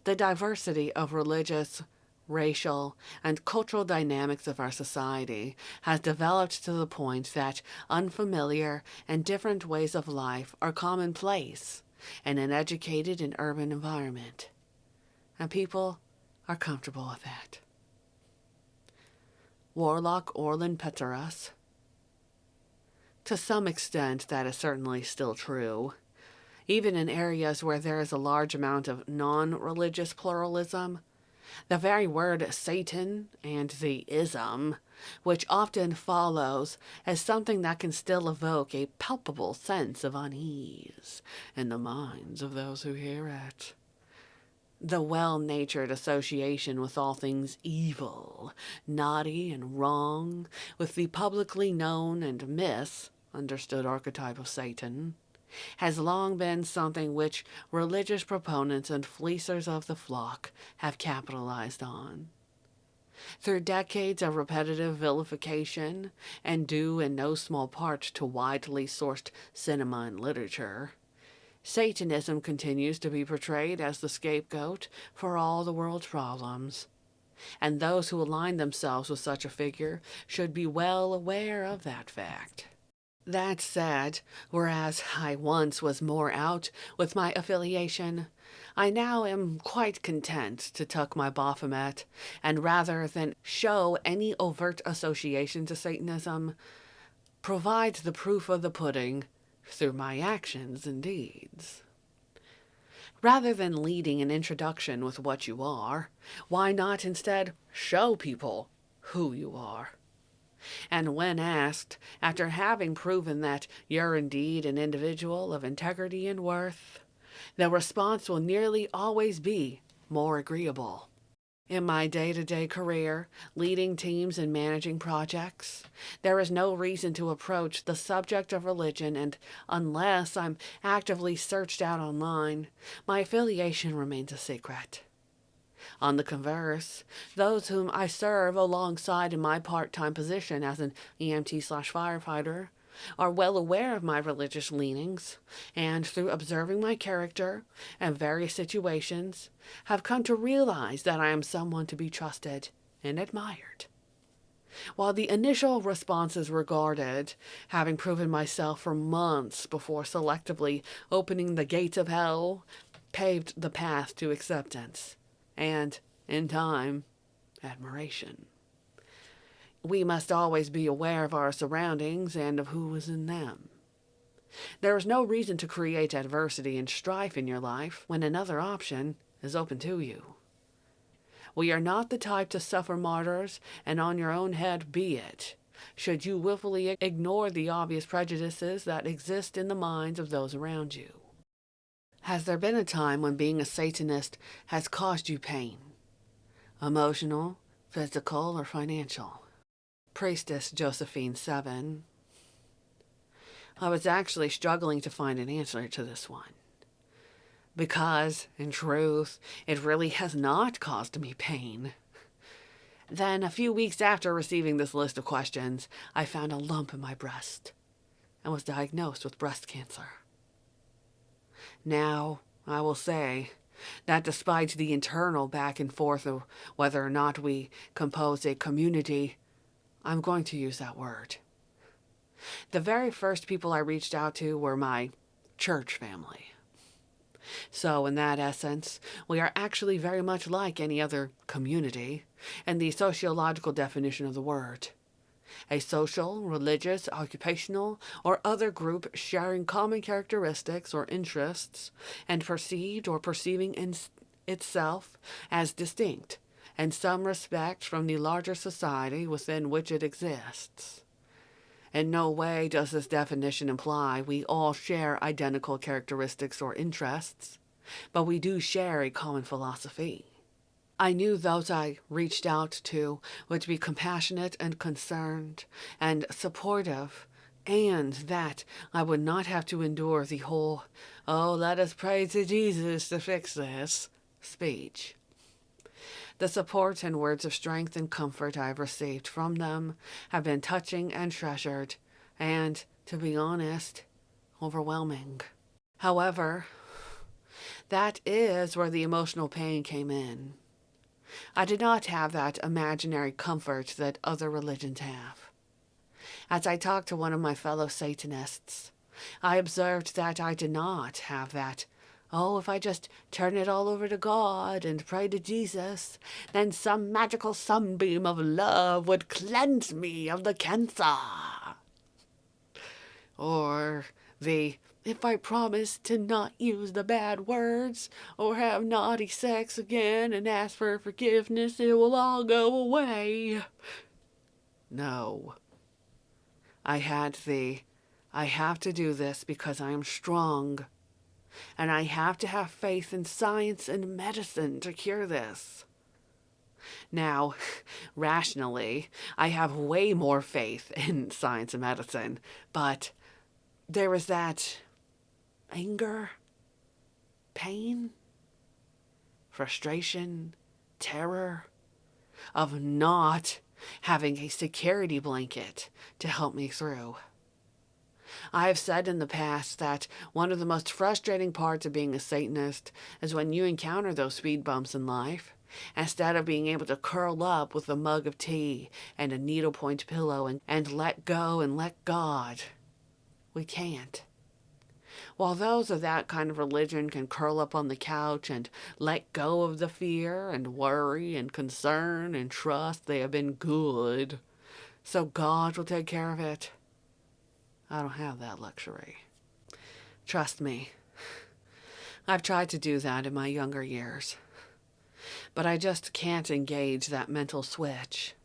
S1: The diversity of religious, racial, and cultural dynamics of our society has developed to the point that unfamiliar and different ways of life are commonplace in an educated and urban environment, and people are comfortable with that. Warlock Orlin Peteras. To some extent, that is certainly still true. Even in areas where there is a large amount of non-religious pluralism, the very word Satan and the ism, which often follows, is something that can still evoke a palpable sense of unease in the minds of those who hear it. The well-natured association with all things evil, naughty, and wrong, with the publicly known and misunderstood archetype of Satan, has long been something which religious proponents and fleecers of the flock have capitalized on. Through decades of repetitive vilification, and due in no small part to widely sourced cinema and literature, Satanism continues to be portrayed as the scapegoat for all the world's problems, and those who align themselves with such a figure should be well aware of that fact. That said, whereas I once was more out with my affiliation, I now am quite content to tuck my Baphomet, and rather than show any overt association to Satanism, provide the proof of the pudding through my actions and deeds. Rather than leading an introduction with what you are, why not instead show people who you are? And when asked, after having proven that you're indeed an individual of integrity and worth, the response will nearly always be more agreeable. In my day-to-day career, leading teams and managing projects, there is no reason to approach the subject of religion, and unless I'm actively searched out online, my affiliation remains a secret. On the converse, those whom I serve alongside in my part-time position as an EMT/firefighter are well aware of my religious leanings, and through observing my character and various situations, have come to realize that I am someone to be trusted and admired. While the initial responses regarded having proven myself for months before selectively opening the gates of hell paved the path to acceptance and, in time, admiration. We must always be aware of our surroundings and of who is in them. There is no reason to create adversity and strife in your life when another option is open to you. We are not the type to suffer martyrs, and on your own head be it, should you willfully ignore the obvious prejudices that exist in the minds of those around you. Has there been a time when being a Satanist has caused you pain? Emotional, physical, or financial? Priestess Josephine 7. I was actually struggling to find an answer to this one. Because, in truth, it really has not caused me pain. Then, a few weeks after receiving this list of questions, I found a lump in my breast and was diagnosed with breast cancer. Now, I will say that despite the internal back and forth of whether or not we compose a community, I'm going to use that word. The very first people I reached out to were my church family. So, in that essence, we are actually very much like any other community in the sociological definition of the word. A social, religious, occupational, or other group sharing common characteristics or interests and perceived or perceiving itself as distinct in some respects from the larger society within which it exists. In no way does this definition imply we all share identical characteristics or interests, but we do share a common philosophy. I knew those I reached out to would be compassionate and concerned and supportive, and that I would not have to endure the whole, "Oh, let us pray to Jesus to fix this" speech. The support and words of strength and comfort I have received from them have been touching and treasured, and, to be honest, overwhelming. However, that is where the emotional pain came in. I did not have that imaginary comfort that other religions have. As I talked to one of my fellow Satanists, I observed that I did not have that, "Oh, if I just turn it all over to God and pray to Jesus, then some magical sunbeam of love would cleanse me of the cancer." Or the, "If I promise to not use the bad words or have naughty sex again and ask for forgiveness, it will all go away." No. I had the, "I have to do this because I am strong," and I have to have faith in science and medicine to cure this. Now, rationally, I have way more faith in science and medicine, but there was that anger, pain, frustration, terror of not having a security blanket to help me through. I have said in the past that one of the most frustrating parts of being a Satanist is when you encounter those speed bumps in life. Instead of being able to curl up with a mug of tea and a needlepoint pillow and let go and let God, we can't. While those of that kind of religion can curl up on the couch and let go of the fear and worry and concern and trust they have been good, so God will take care of it, I don't have that luxury. Trust me, I've tried to do that in my younger years, but I just can't engage that mental switch.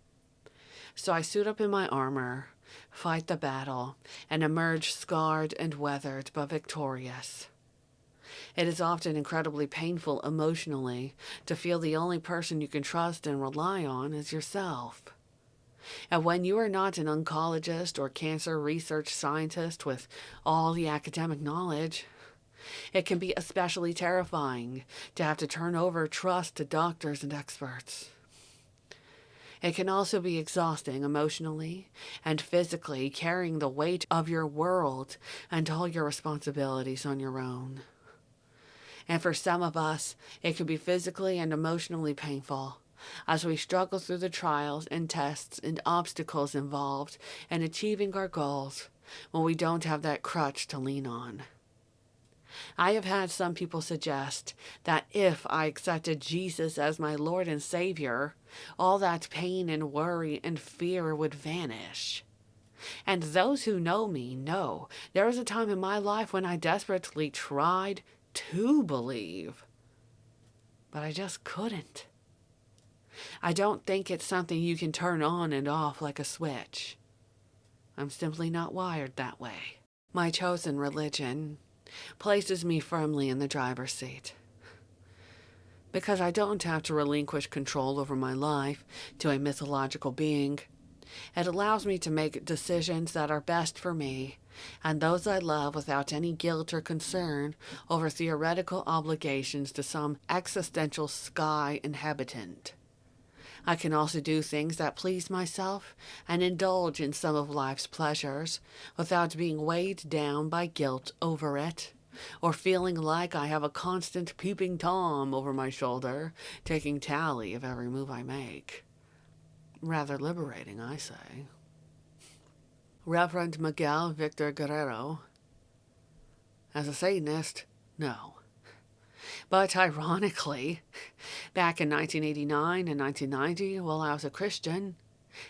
S1: So I suit up in my armor, fight the battle, and emerge scarred and weathered but victorious. It is often incredibly painful emotionally to feel the only person you can trust and rely on is yourself. And when you are not an oncologist or cancer research scientist with all the academic knowledge, it can be especially terrifying to have to turn over trust to doctors and experts. It can also be exhausting emotionally and physically carrying the weight of your world and all your responsibilities on your own. And for some of us, it can be physically and emotionally painful as we struggle through the trials and tests and obstacles involved in achieving our goals when we don't have that crutch to lean on. I have had some people suggest that if I accepted Jesus as my Lord and Savior, all that pain and worry and fear would vanish. And those who know me know there was a time in my life when I desperately tried to believe, but I just couldn't. I don't think it's something you can turn on and off like a switch. I'm simply not wired that way. My chosen religion places me firmly in the driver's seat. Because I don't have to relinquish control over my life to a mythological being, it allows me to make decisions that are best for me and those I love without any guilt or concern over theoretical obligations to some existential sky inhabitant. I can also do things that please myself and indulge in some of life's pleasures without being weighed down by guilt over it, or feeling like I have a constant peeping Tom over my shoulder, taking tally of every move I make. Rather liberating, I say. Reverend Miguel Victor Guerrero. As a Satanist, no. But ironically, back in 1989 and 1990, while I was a Christian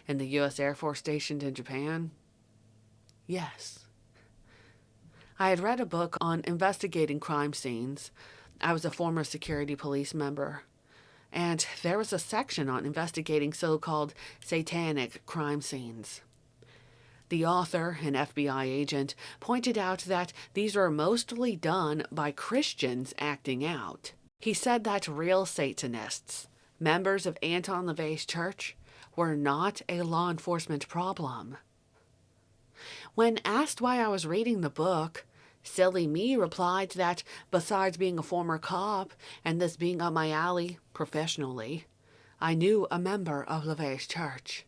S1: in the U.S. Air Force stationed in Japan, yes. I had read a book on investigating crime scenes. I was a former security police member, and there was a section on investigating so-called satanic crime scenes. The author, an FBI agent, pointed out that these were mostly done by Christians acting out. He said that real Satanists, members of Anton LaVey's church, were not a law enforcement problem. When asked why I was reading the book, silly me replied that besides being a former cop and this being up my alley professionally, I knew a member of LaVey's church.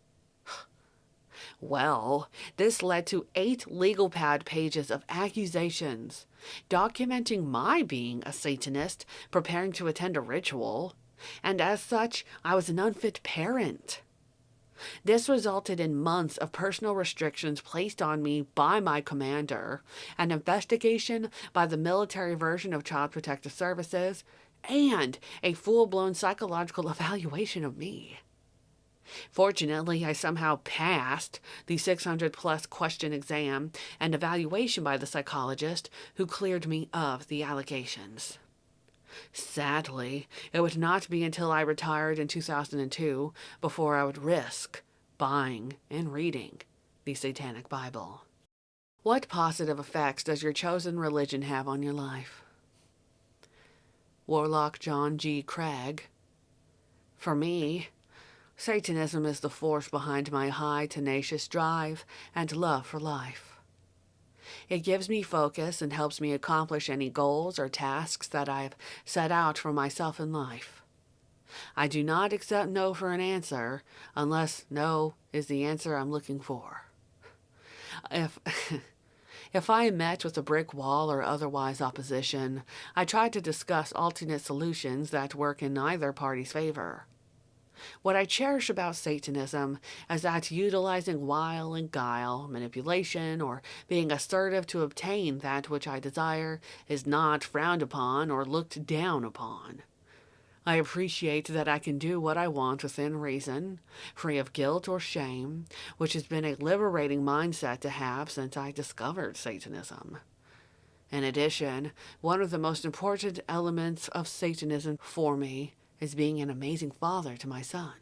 S1: Well, this led to 8 legal pad pages of accusations, documenting my being a Satanist preparing to attend a ritual, and as such, I was an unfit parent. This resulted in months of personal restrictions placed on me by my commander, an investigation by the military version of Child Protective Services, and a full-blown psychological evaluation of me. Fortunately, I somehow passed the 600-plus question exam and evaluation by the psychologist who cleared me of the allegations. Sadly, it would not be until I retired in 2002 before I would risk buying and reading the Satanic Bible. What positive effects does your chosen religion have on your life? Warlock John G. Craig. For me, Satanism is the force behind my high, tenacious drive and love for life. It gives me focus and helps me accomplish any goals or tasks that I've set out for myself in life. I do not accept no for an answer unless no is the answer I'm looking for. If if I am met with a brick wall or otherwise opposition, I try to discuss alternate solutions that work in neither party's favor. What I cherish about Satanism is that utilizing wile and guile, manipulation, or being assertive to obtain that which I desire is not frowned upon or looked down upon. I appreciate that I can do what I want within reason, free of guilt or shame, which has been a liberating mindset to have since I discovered Satanism. In addition, one of the most important elements of Satanism for me is being an amazing father to my son.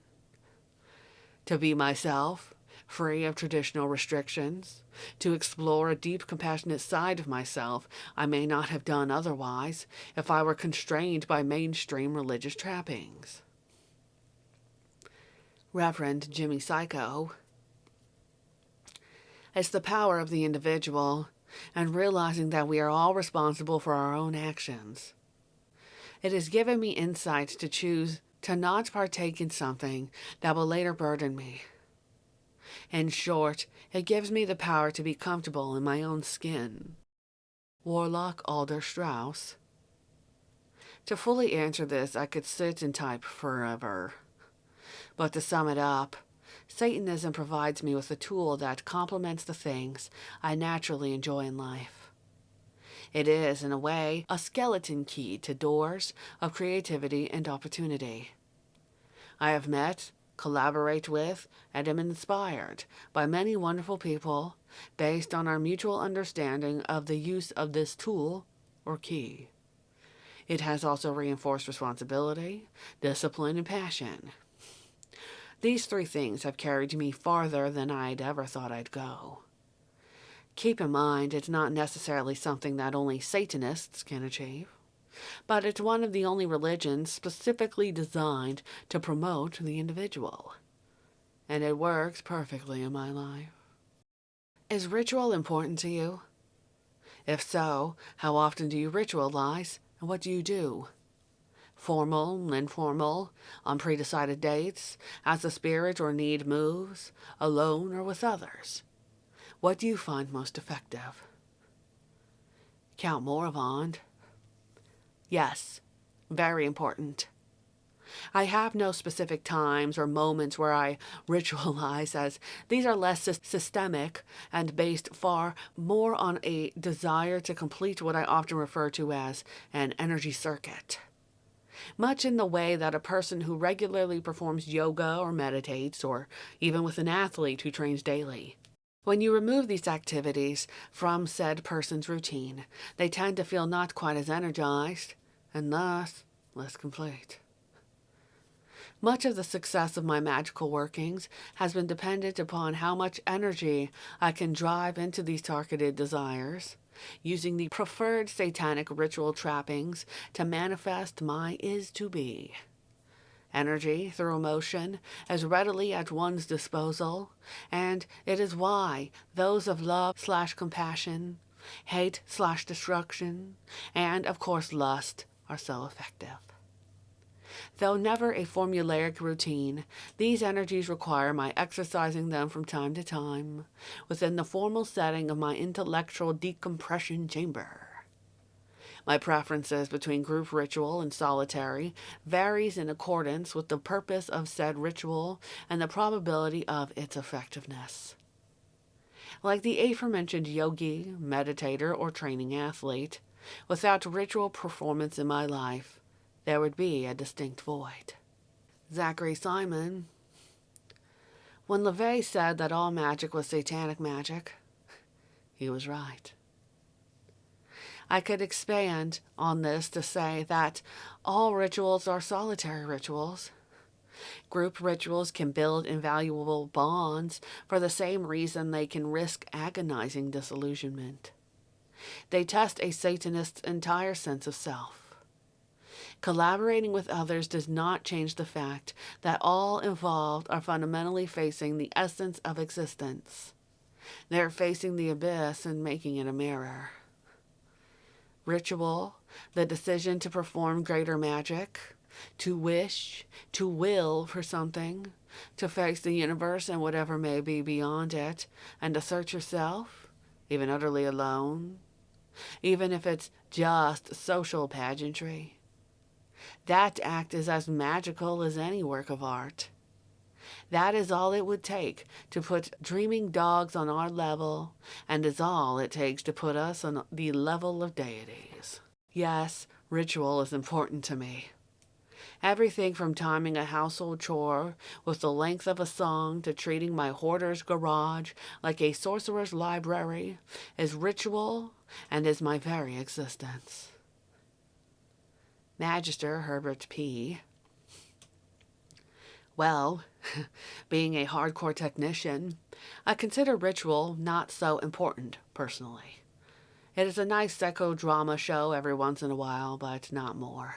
S1: To be myself, free of traditional restrictions, to explore a deep, compassionate side of myself I may not have done otherwise if I were constrained by mainstream religious trappings. Reverend Jimmy Psycho. It's the power of the individual and realizing that we are all responsible for our own actions. It has given me insight to choose to not partake in something that will later burden me. In short, it gives me the power to be comfortable in my own skin. Warlock Alder Strauss. To fully answer this, I could sit and type forever. But to sum it up, Satanism provides me with a tool that complements the things I naturally enjoy in life. It is, in a way, a skeleton key to doors of creativity and opportunity. I have met, collaborate with, and am inspired by many wonderful people based on our mutual understanding of the use of this tool or key. It has also reinforced responsibility, discipline, and passion. These three things have carried me farther than I'd ever thought I'd go. Keep in mind, it's not necessarily something that only Satanists can achieve, but it's one of the only religions specifically designed to promote the individual. And it works perfectly in my life. Is ritual important to you? If so, how often do you ritualize, and what do you do? Formal, informal, on pre-decided dates, as the spirit or need moves, alone or with others? What do you find most effective? Count Morivond. Yes, very important. I have no specific times or moments where I ritualize, as these are less systemic and based far more on a desire to complete what I often refer to as an energy circuit. Much in the way that a person who regularly performs yoga or meditates, or even with an athlete who trains daily. When you remove these activities from said person's routine, they tend to feel not quite as energized, and thus less complete. Much of the success of my magical workings has been dependent upon how much energy I can drive into these targeted desires, using the preferred satanic ritual trappings to manifest my is-to-be. Energy through emotion is readily at one's disposal, and it is why those of love/compassion, hate/destruction, and of course lust are so effective. Though never a formulaic routine, these energies require my exercising them from time to time within the formal setting of my intellectual decompression chamber. My preferences between group ritual and solitary varies in accordance with the purpose of said ritual and the probability of its effectiveness. Like the aforementioned yogi, meditator, or training athlete, without ritual performance in my life, there would be a distinct void. Zachary Simon. When LaVey said that all magic was satanic magic, he was right. I could expand on this to say that all rituals are solitary rituals. Group rituals can build invaluable bonds for the same reason they can risk agonizing disillusionment. They test a Satanist's entire sense of self. Collaborating with others does not change the fact that all involved are fundamentally facing the essence of existence. They're facing the abyss and making it a mirror. Ritual, the decision to perform greater magic, to wish, to will for something, to face the universe and whatever may be beyond it, and assert yourself, even utterly alone, even if it's just social pageantry. That act is as magical as any work of art. That is all it would take to put dreaming dogs on our level, and is all it takes to put us on the level of deities. Yes, ritual is important to me. Everything from timing a household chore with the length of a song to treating my hoarder's garage like a sorcerer's library is ritual and is my very existence. Magister Herbert P. Well, being a hardcore technician, I consider ritual not so important, personally. It is a nice psychodrama show every once in a while, but not more.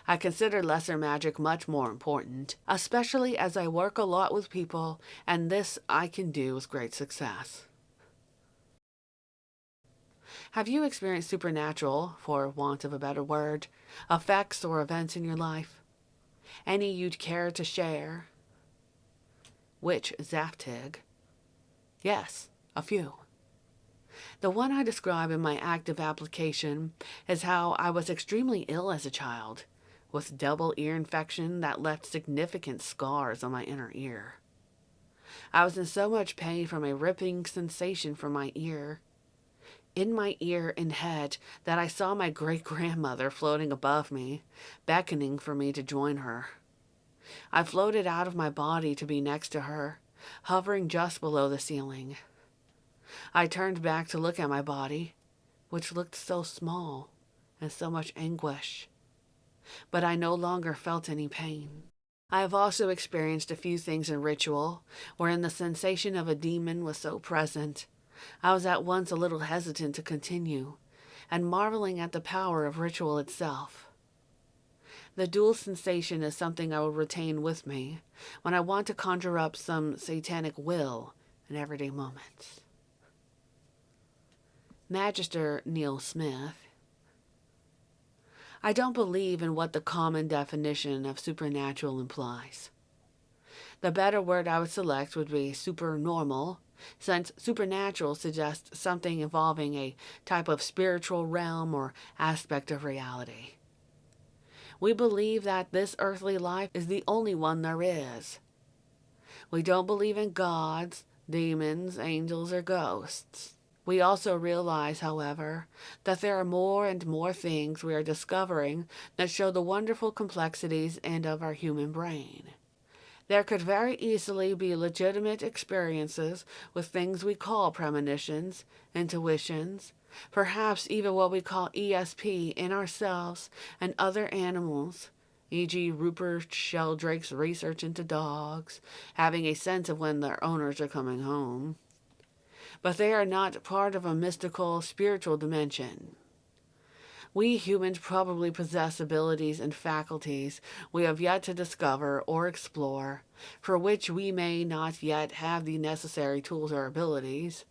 S1: I consider lesser magic much more important, especially as I work a lot with people, and this I can do with great success. Have you experienced supernatural, for want of a better word, effects or events in your life? Any you'd care to share? Which Zaptig? Yes, a few. The one I describe in my active application is how I was extremely ill as a child, with double ear infection that left significant scars on my inner ear. I was in so much pain from a ripping sensation from my ear, in my ear and head, that I saw my great-grandmother floating above me, beckoning for me to join her. I floated out of my body to be next to her, hovering just below the ceiling. I turned back to look at my body, which looked so small and so much anguish, but I no longer felt any pain. I have also experienced a few things in ritual, wherein the sensation of a demon was so present, I was at once a little hesitant to continue, and marveling at the power of ritual itself. The dual sensation is something I will retain with me when I want to conjure up some satanic will in everyday moments. Magister Neil Smith. I don't believe in what the common definition of supernatural implies. The better word I would select would be supernormal, since supernatural suggests something involving a type of spiritual realm or aspect of reality. We believe that this earthly life is the only one there is. We don't believe in gods, demons, angels, or ghosts. We also realize, however, that there are more and more things we are discovering that show the wonderful complexities and of our human brain. There could very easily be legitimate experiences with things we call premonitions, intuitions, perhaps even what we call ESP in ourselves and other animals, e.g. Rupert Sheldrake's research into dogs, having a sense of when their owners are coming home. But they are not part of a mystical, spiritual dimension. We humans probably possess abilities and faculties we have yet to discover or explore, for which we may not yet have the necessary tools or abilities,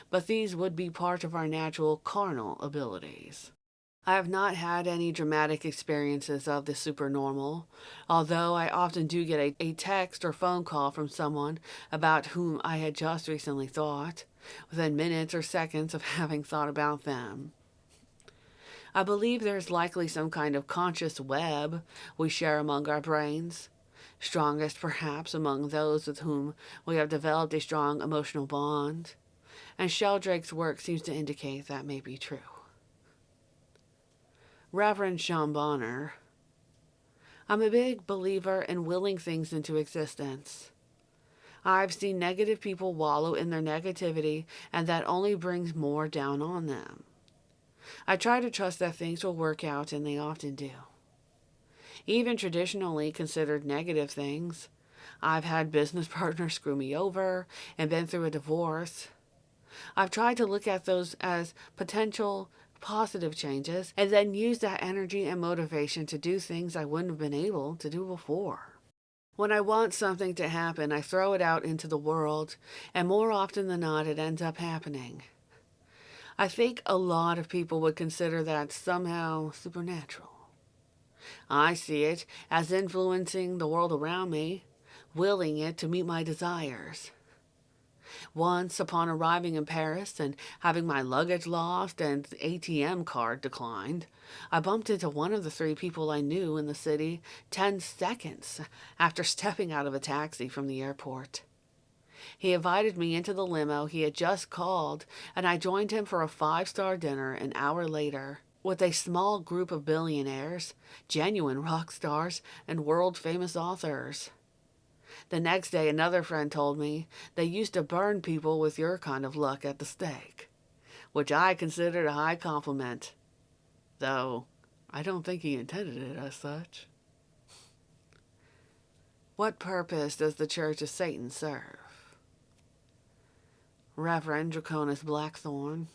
S1: but these would be part of our natural carnal abilities. I have not had any dramatic experiences of the supernormal, although I often do get a text or phone call from someone about whom I had just recently thought, within minutes or seconds of having thought about them. I believe there is likely some kind of conscious web we share among our brains, strongest perhaps among those with whom we have developed a strong emotional bond, and Sheldrake's work seems to indicate that may be true. Reverend Sean Bonner. I'm a big believer in willing things into existence. I've seen negative people wallow in their negativity, and that only brings more down on them. I try to trust that things will work out, and they often do. Even traditionally considered negative things. I've had business partners screw me over and been through a divorce. I've tried to look at those as potential positive changes, and then use that energy and motivation to do things I wouldn't have been able to do before. When I want something to happen, I throw it out into the world, and more often than not, it ends up happening. I think a lot of people would consider that somehow supernatural. I see it as influencing the world around me, willing it to meet my desires. Once, upon arriving in Paris and having my luggage lost and the ATM card declined, I bumped into one of the three people I knew in the city 10 seconds after stepping out of a taxi from the airport. He invited me into the limo he had just called, and I joined him for a 5-star dinner an hour later with a small group of billionaires, genuine rock stars, and world-famous authors. The next day, another friend told me they used to burn people with your kind of luck at the stake, which I considered a high compliment, though I don't think he intended it as such. What purpose does the Church of Satan serve? Reverend Draconis Blackthorne.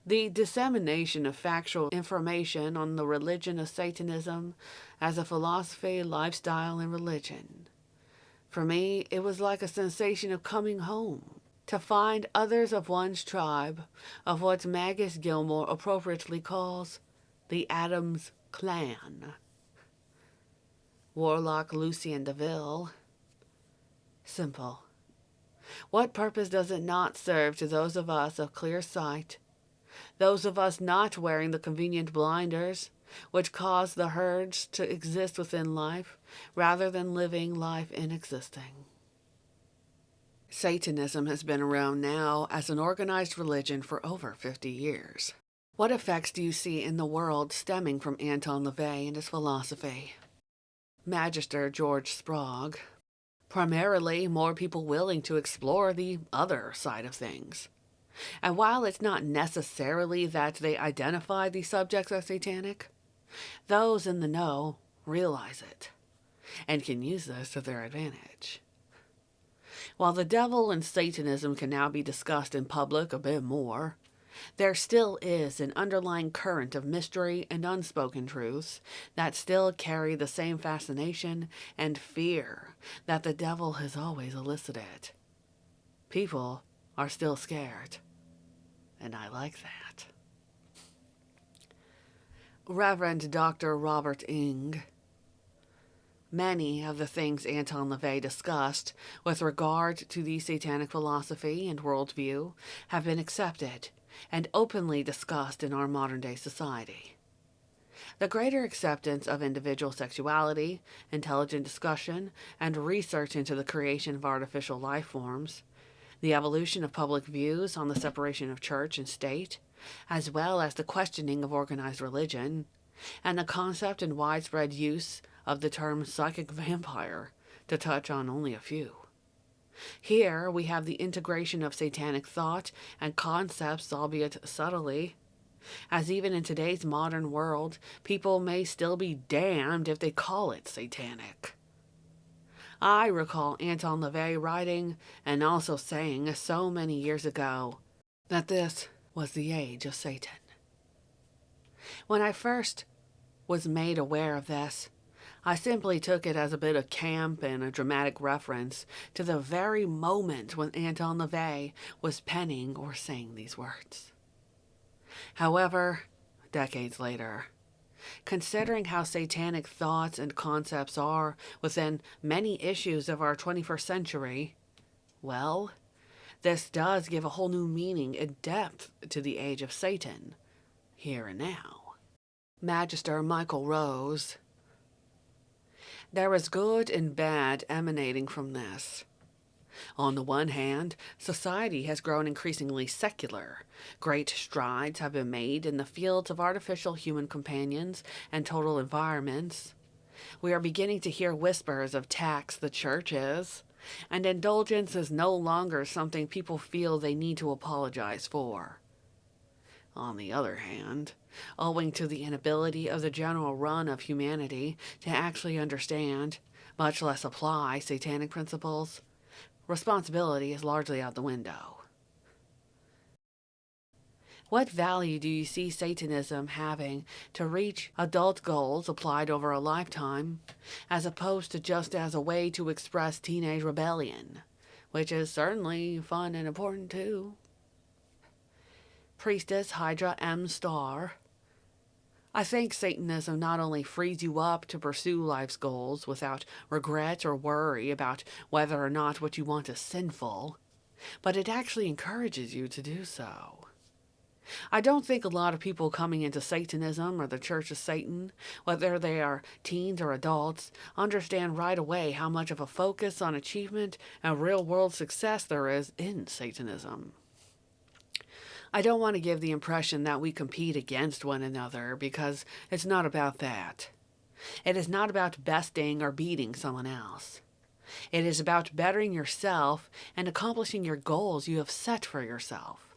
S1: The dissemination of factual information on the religion of Satanism as a philosophy, lifestyle, and religion. For me, it was like a sensation of coming home, to find others of one's tribe, of what Magus Gilmore appropriately calls the Adams Clan. Warlock Lucien DeVille. Simple. What purpose does it not serve to those of us of clear sight, those of us not wearing the convenient blinders which cause the herds to exist within life rather than living life in existing? Satanism has been around now as an organized religion for over 50 years. What effects do you see in the world stemming from Anton LaVey and his philosophy? Magister George Sprague. Primarily, more people willing to explore the other side of things. And while it's not necessarily that they identify these subjects as satanic, those in the know realize it and can use this to their advantage. While the devil and Satanism can now be discussed in public a bit more, there still is an underlying current of mystery and unspoken truths that still carry the same fascination and fear that the devil has always elicited. People are still scared, and I like that. Reverend Dr. Robert Ing. Many of the things Anton LaVey discussed with regard to the satanic philosophy and worldview have been accepted and openly discussed in our modern-day society. The greater acceptance of individual sexuality, intelligent discussion, and research into the creation of artificial life forms, the evolution of public views on the separation of church and state, as well as the questioning of organized religion, and the concept and widespread use of the term psychic vampire, to touch on only a few. Here we have the integration of satanic thought and concepts, albeit subtly, as even in today's modern world, people may still be damned if they call it satanic. I recall Anton LaVey writing and also saying so many years ago that this was the age of Satan. When I first was made aware of this, I simply took it as a bit of camp and a dramatic reference to the very moment when Anton LaVey was penning or saying these words. However, decades later, considering how satanic thoughts and concepts are within many issues of our 21st century, well, this does give a whole new meaning and depth to the age of Satan, here and now. Magister Michael Rose. There is good and bad emanating from this. On the one hand, society has grown increasingly secular. Great strides have been made in the fields of artificial human companions and total environments. We are beginning to hear whispers of tax the churches, and indulgence is no longer something people feel they need to apologize for. On the other hand, owing to the inability of the general run of humanity to actually understand, much less apply, satanic principles, responsibility is largely out the window. What value do you see Satanism having to reach adult goals applied over a lifetime, as opposed to just as a way to express teenage rebellion, which is certainly fun and important too? Priestess Hydra M. Star. I think Satanism not only frees you up to pursue life's goals without regret or worry about whether or not what you want is sinful, but it actually encourages you to do so. I don't think a lot of people coming into Satanism or the Church of Satan, whether they are teens or adults, understand right away how much of a focus on achievement and real-world success there is in Satanism. I don't want to give the impression that we compete against one another, because it's not about that. It is not about besting or beating someone else. It is about bettering yourself and accomplishing your goals you have set for yourself.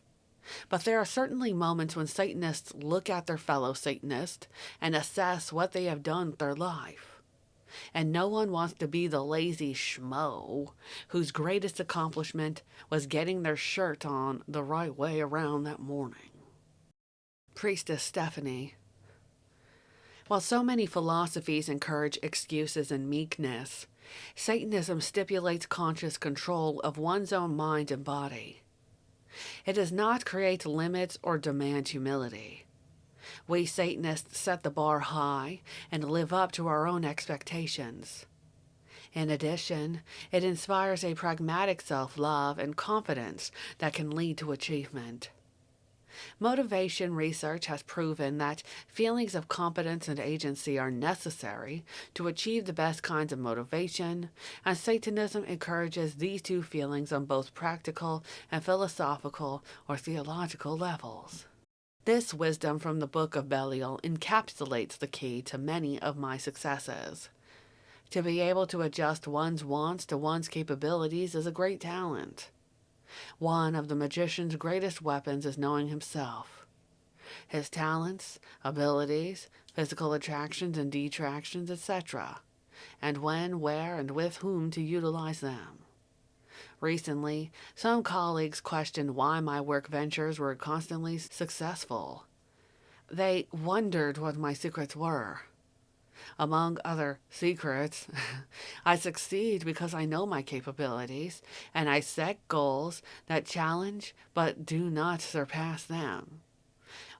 S1: But there are certainly moments when Satanists look at their fellow Satanists and assess what they have done with their life. And no one wants to be the lazy schmo whose greatest accomplishment was getting their shirt on the right way around that morning. Priestess Stephanie. While so many philosophies encourage excuses and meekness, Satanism stipulates conscious control of one's own mind and body. It does not create limits or demand humility. We Satanists set the bar high and live up to our own expectations. In addition, it inspires a pragmatic self-love and confidence that can lead to achievement. Motivation research has proven that feelings of competence and agency are necessary to achieve the best kinds of motivation, and Satanism encourages these two feelings on both practical and philosophical or theological levels. This wisdom from the Book of Belial encapsulates the key to many of my successes. To be able to adjust one's wants to one's capabilities is a great talent. One of the magician's greatest weapons is knowing himself, his talents, abilities, physical attractions and detractions, etc., and when, where, and with whom to utilize them. Recently, some colleagues questioned why my work ventures were constantly successful. They wondered what my secrets were. Among other secrets, I succeed because I know my capabilities, and I set goals that challenge but do not surpass them.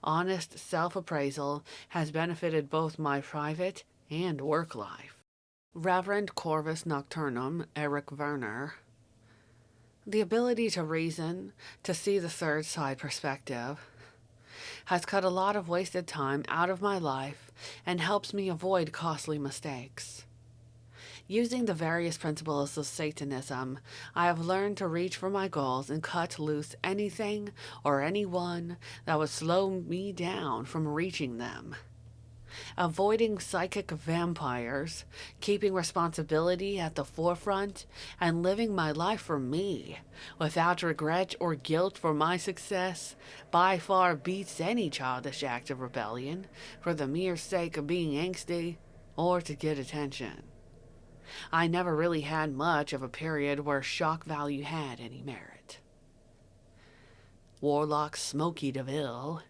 S1: Honest self-appraisal has benefited both my private and work life. Reverend Corvus Nocturnum Eric Werner. The ability to reason, to see the third side perspective, has cut a lot of wasted time out of my life and helps me avoid costly mistakes. Using the various principles of Satanism, I have learned to reach for my goals and cut loose anything or anyone that would slow me down from reaching them. Avoiding psychic vampires, keeping responsibility at the forefront, and living my life for me, without regret or guilt for my success, by far beats any childish act of rebellion for the mere sake of being angsty or to get attention. I never really had much of a period where shock value had any merit. Warlock Smokey DeVille.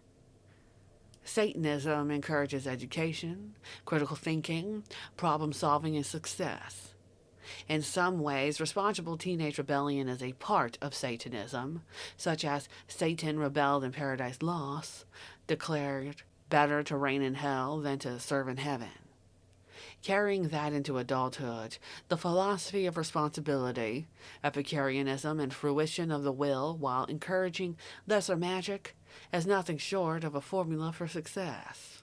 S1: Satanism encourages education, critical thinking, problem solving, and success. In some ways, responsible teenage rebellion is a part of Satanism, such as Satan rebelled in Paradise Lost, declared better to reign in hell than to serve in heaven. Carrying that into adulthood, the philosophy of responsibility, Epicureanism, and fruition of the will while encouraging lesser magic is nothing short of a formula for success.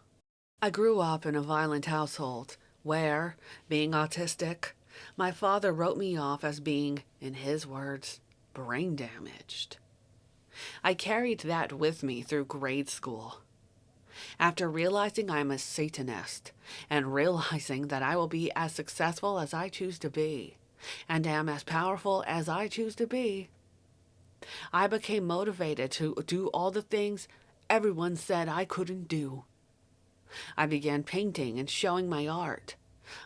S1: I grew up in a violent household where, being autistic, my father wrote me off as being, in his words, brain damaged. I carried that with me through grade school. After realizing I'm a Satanist and realizing that I will be as successful as I choose to be and am as powerful as I choose to be, I became motivated to do all the things everyone said I couldn't do. I began painting and showing my art.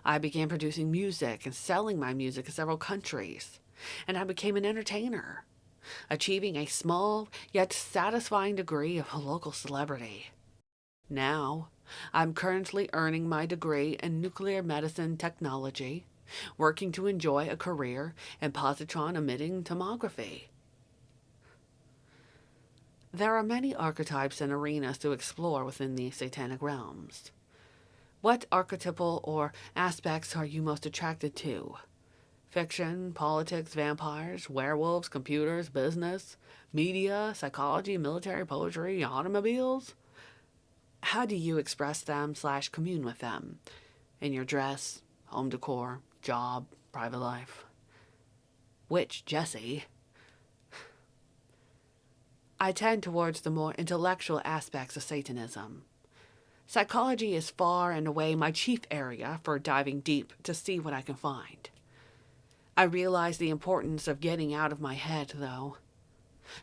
S1: I began producing music and selling my music in several countries, and I became an entertainer. achieving a small yet satisfying degree of local celebrity. Now, I'm currently earning my degree in nuclear medicine technology, working to enjoy a career in positron emitting tomography. There are many archetypes and arenas to explore within the satanic realms. What archetypal or aspects are you most attracted to? Fiction, politics, vampires, werewolves, computers, business, media, psychology, military, poetry, automobiles? How do you express them / commune with them? In your dress, home decor, job, private life? Which Jesse? I tend towards the more intellectual aspects of Satanism. Psychology is far and away my chief area for diving deep to see what I can find. I realize the importance of getting out of my head, though.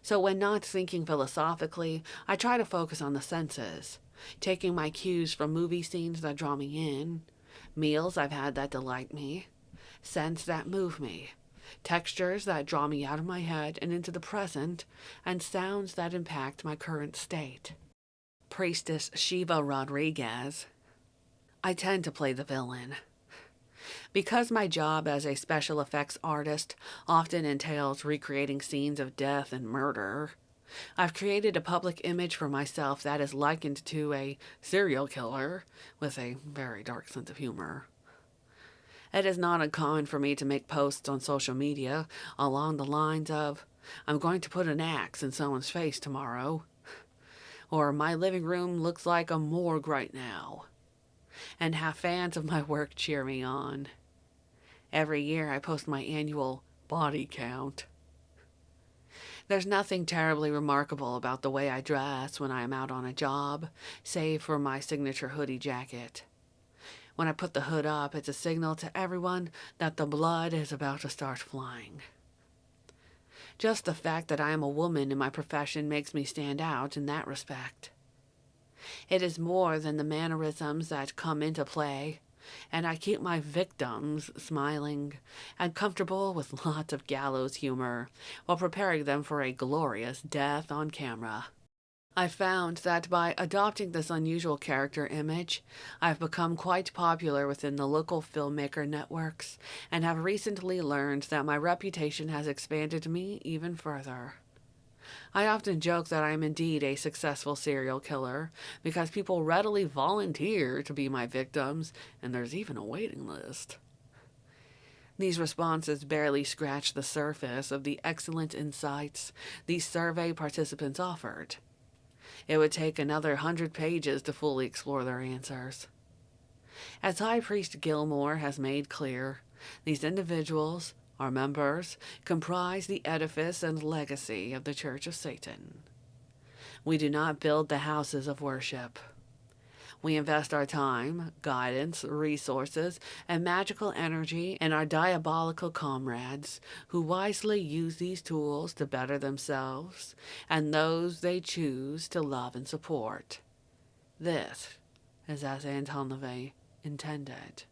S1: So when not thinking philosophically, I try to focus on the senses, taking my cues from movie scenes that draw me in, meals I've had that delight me, scents that move me, textures that draw me out of my head and into the present, and sounds that impact my current state. Priestess Shiva Rodriguez. I tend to play the villain. Because my job as a special effects artist often entails recreating scenes of death and murder, I've created a public image for myself that is likened to a serial killer with a very dark sense of humor. It is not uncommon for me to make posts on social media along the lines of, "I'm going to put an axe in someone's face tomorrow," or "My living room looks like a morgue right now," and have fans of my work cheer me on. Every year I post my annual body count. There's nothing terribly remarkable about the way I dress when I am out on a job, save for my signature hoodie jacket. When I put the hood up, it's a signal to everyone that the blood is about to start flying. Just the fact that I am a woman in my profession makes me stand out in that respect. It is more than the mannerisms that come into play, and I keep my victims smiling and comfortable with lots of gallows humor while preparing them for a glorious death on camera. I found that by adopting this unusual character image, I've become quite popular within the local filmmaker networks and have recently learned that my reputation has expanded me even further. I often joke that I am indeed a successful serial killer because people readily volunteer to be my victims, and there's even a waiting list. These responses barely scratch the surface of the excellent insights these survey participants offered. It would take another 100 pages to fully explore their answers. As High Priest Gilmore has made clear, these individuals, our members, comprise the edifice and legacy of the Church of Satan. We do not build the houses of worship. We invest our time, guidance, resources, and magical energy in our diabolical comrades who wisely use these tools to better themselves and those they choose to love and support. This is as Anton LaVey intended.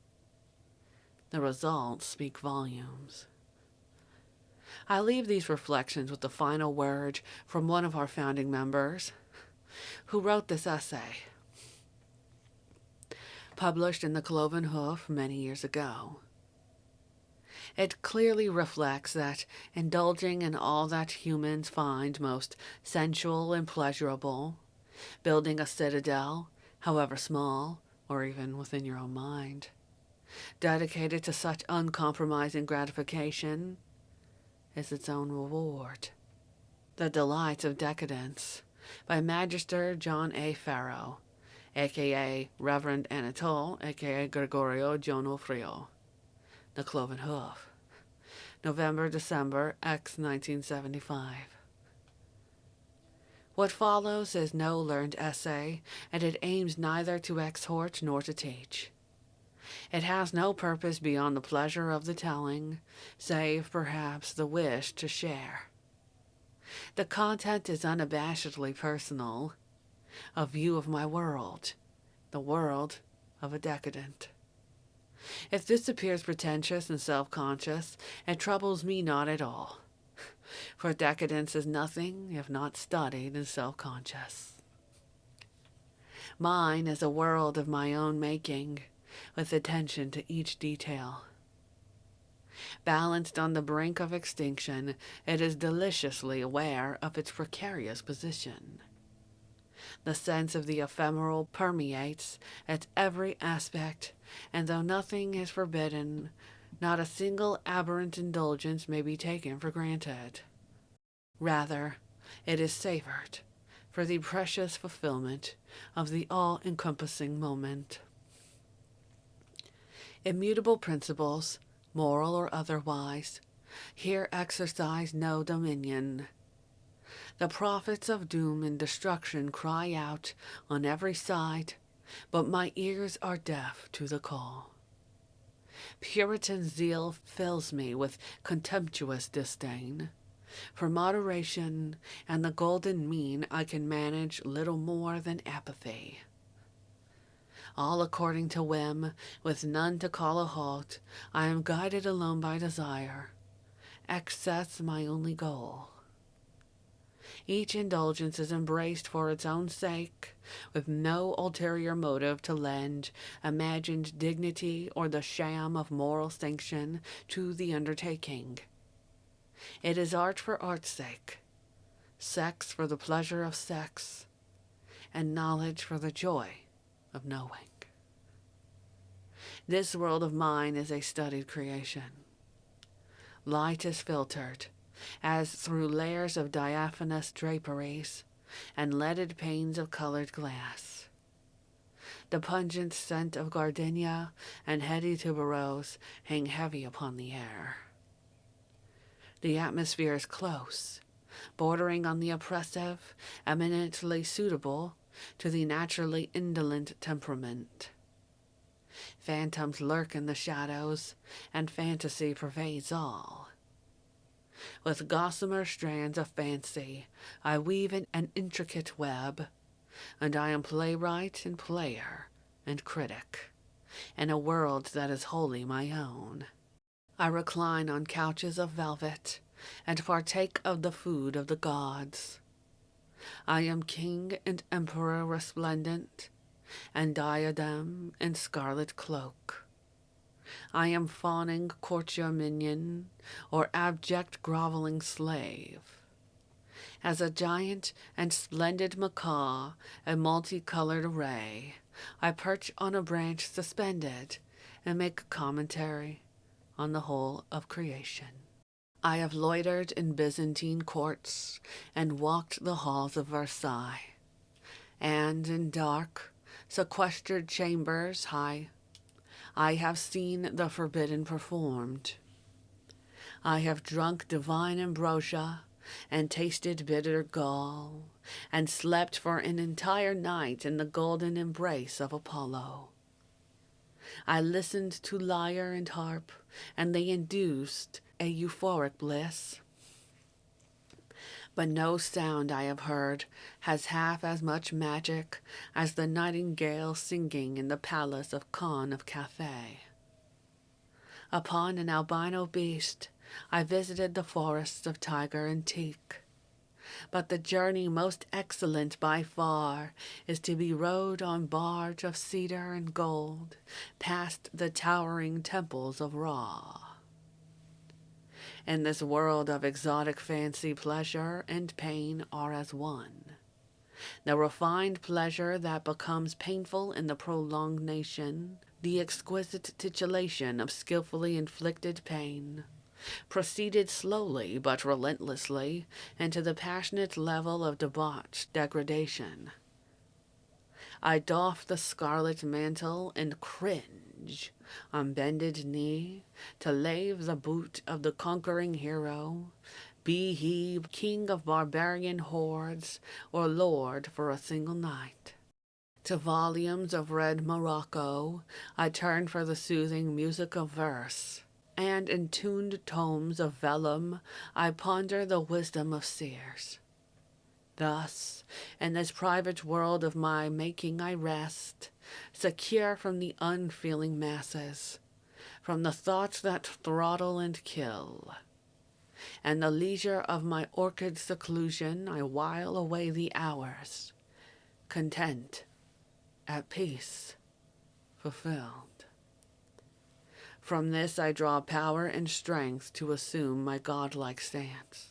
S1: The results speak volumes. I leave these reflections with the final word from one of our founding members who wrote this essay, published in the Cloven Hoof many years ago. It clearly reflects that indulging in all that humans find most sensual and pleasurable, building a citadel, however small, or even within your own mind, dedicated to such uncompromising gratification, is its own reward. The Delights of Decadence by Magister John A. Farrow, a.k.a. Reverend Anatole, a.k.a. Gregorio Jonofrio. The Cloven Hoof. November-December X 1975. What follows is no learned essay, and it aims neither to exhort nor to teach. It has no purpose beyond the pleasure of the telling, save perhaps the wish to share. The content is unabashedly personal, a view of my world, the world of a decadent. If this appears pretentious and self-conscious, it troubles me not at all. For decadence is nothing if not studied and self-conscious. Mine is a world of my own making, with attention to each detail. Balanced on the brink of extinction, it is deliciously aware of its precarious position. The sense of the ephemeral permeates its every aspect, and though nothing is forbidden, not a single aberrant indulgence may be taken for granted. Rather, it is savored for the precious fulfillment of the all-encompassing moment. Immutable principles, moral or otherwise, here exercise no dominion. The prophets of doom and destruction cry out on every side, but my ears are deaf to the call. Puritan zeal fills me with contemptuous disdain. For moderation and the golden mean I can manage little more than apathy. All according to whim, with none to call a halt, I am guided alone by desire, excess my only goal. Each indulgence is embraced for its own sake, with no ulterior motive to lend imagined dignity or the sham of moral sanction to the undertaking. It is art for art's sake, sex for the pleasure of sex, and knowledge for the joy of knowing. This world of mine is a studied creation. Light is filtered, as through layers of diaphanous draperies and leaded panes of colored glass. The pungent scent of gardenia and heady tuberose hang heavy upon the air. The atmosphere is close, bordering on the oppressive, eminently suitable to the naturally indolent temperament. Phantoms lurk in the shadows, and fantasy pervades all. With gossamer strands of fancy, I weave an intricate web, and I am playwright and player and critic, in a world that is wholly my own. I recline on couches of velvet, and partake of the food of the gods. I am king and emperor resplendent, and diadem and scarlet cloak. I am fawning courtier minion, or abject groveling slave. As a giant and splendid macaw, a multicolored array, I perch on a branch suspended, and make a commentary on the whole of creation. I have loitered in Byzantine courts, and walked the halls of Versailles, and in dark, sequestered chambers high, I have seen the forbidden performed. I have drunk divine ambrosia, and tasted bitter gall, and slept for an entire night in the golden embrace of Apollo. I listened to lyre and harp, and they induced a euphoric bliss. But no sound I have heard has half as much magic as the nightingale singing in the palace of Khan of Cathay. Upon an albino beast, I visited the forests of tiger and teak. But the journey most excellent by far is to be rowed on barge of cedar and gold, past the towering temples of Ra. In this world of exotic fancy, pleasure and pain are as one. The refined pleasure that becomes painful in the prolongation, the exquisite titillation of skillfully inflicted pain, proceeded slowly but relentlessly into the passionate level of debauched degradation. I doff the scarlet mantle and cringe on bended knee to lave the boot of the conquering hero, be he king of barbarian hordes or lord for a single night. To volumes of red morocco I turn for the soothing music of verse, and in tuned tomes of vellum I ponder the wisdom of seers. Thus, in this private world of my making I rest, secure from the unfeeling masses, from the thoughts that throttle and kill. and the leisure of my orchid seclusion I while away the hours, content, at peace, fulfilled. From this I draw power and strength to assume my godlike stance.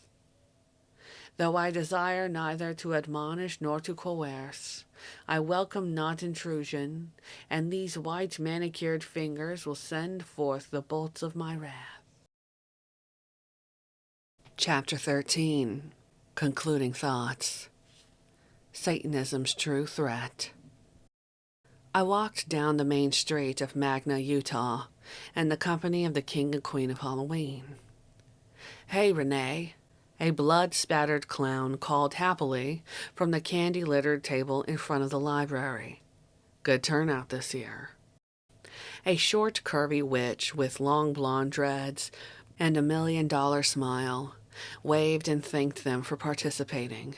S1: Though I desire neither to admonish nor to coerce, I welcome not intrusion, and these white manicured fingers will send forth the bolts of my wrath. Chapter 13. Concluding Thoughts. Satanism's True Threat. I walked down the main street of Magna, Utah, in the company of the King and Queen of Halloween. "Hey, Renee," a blood-spattered clown called happily from the candy-littered table in front of the library. "Good turnout this year." A short, curvy witch with long blonde dreads and $1 million smile waved and thanked them for participating.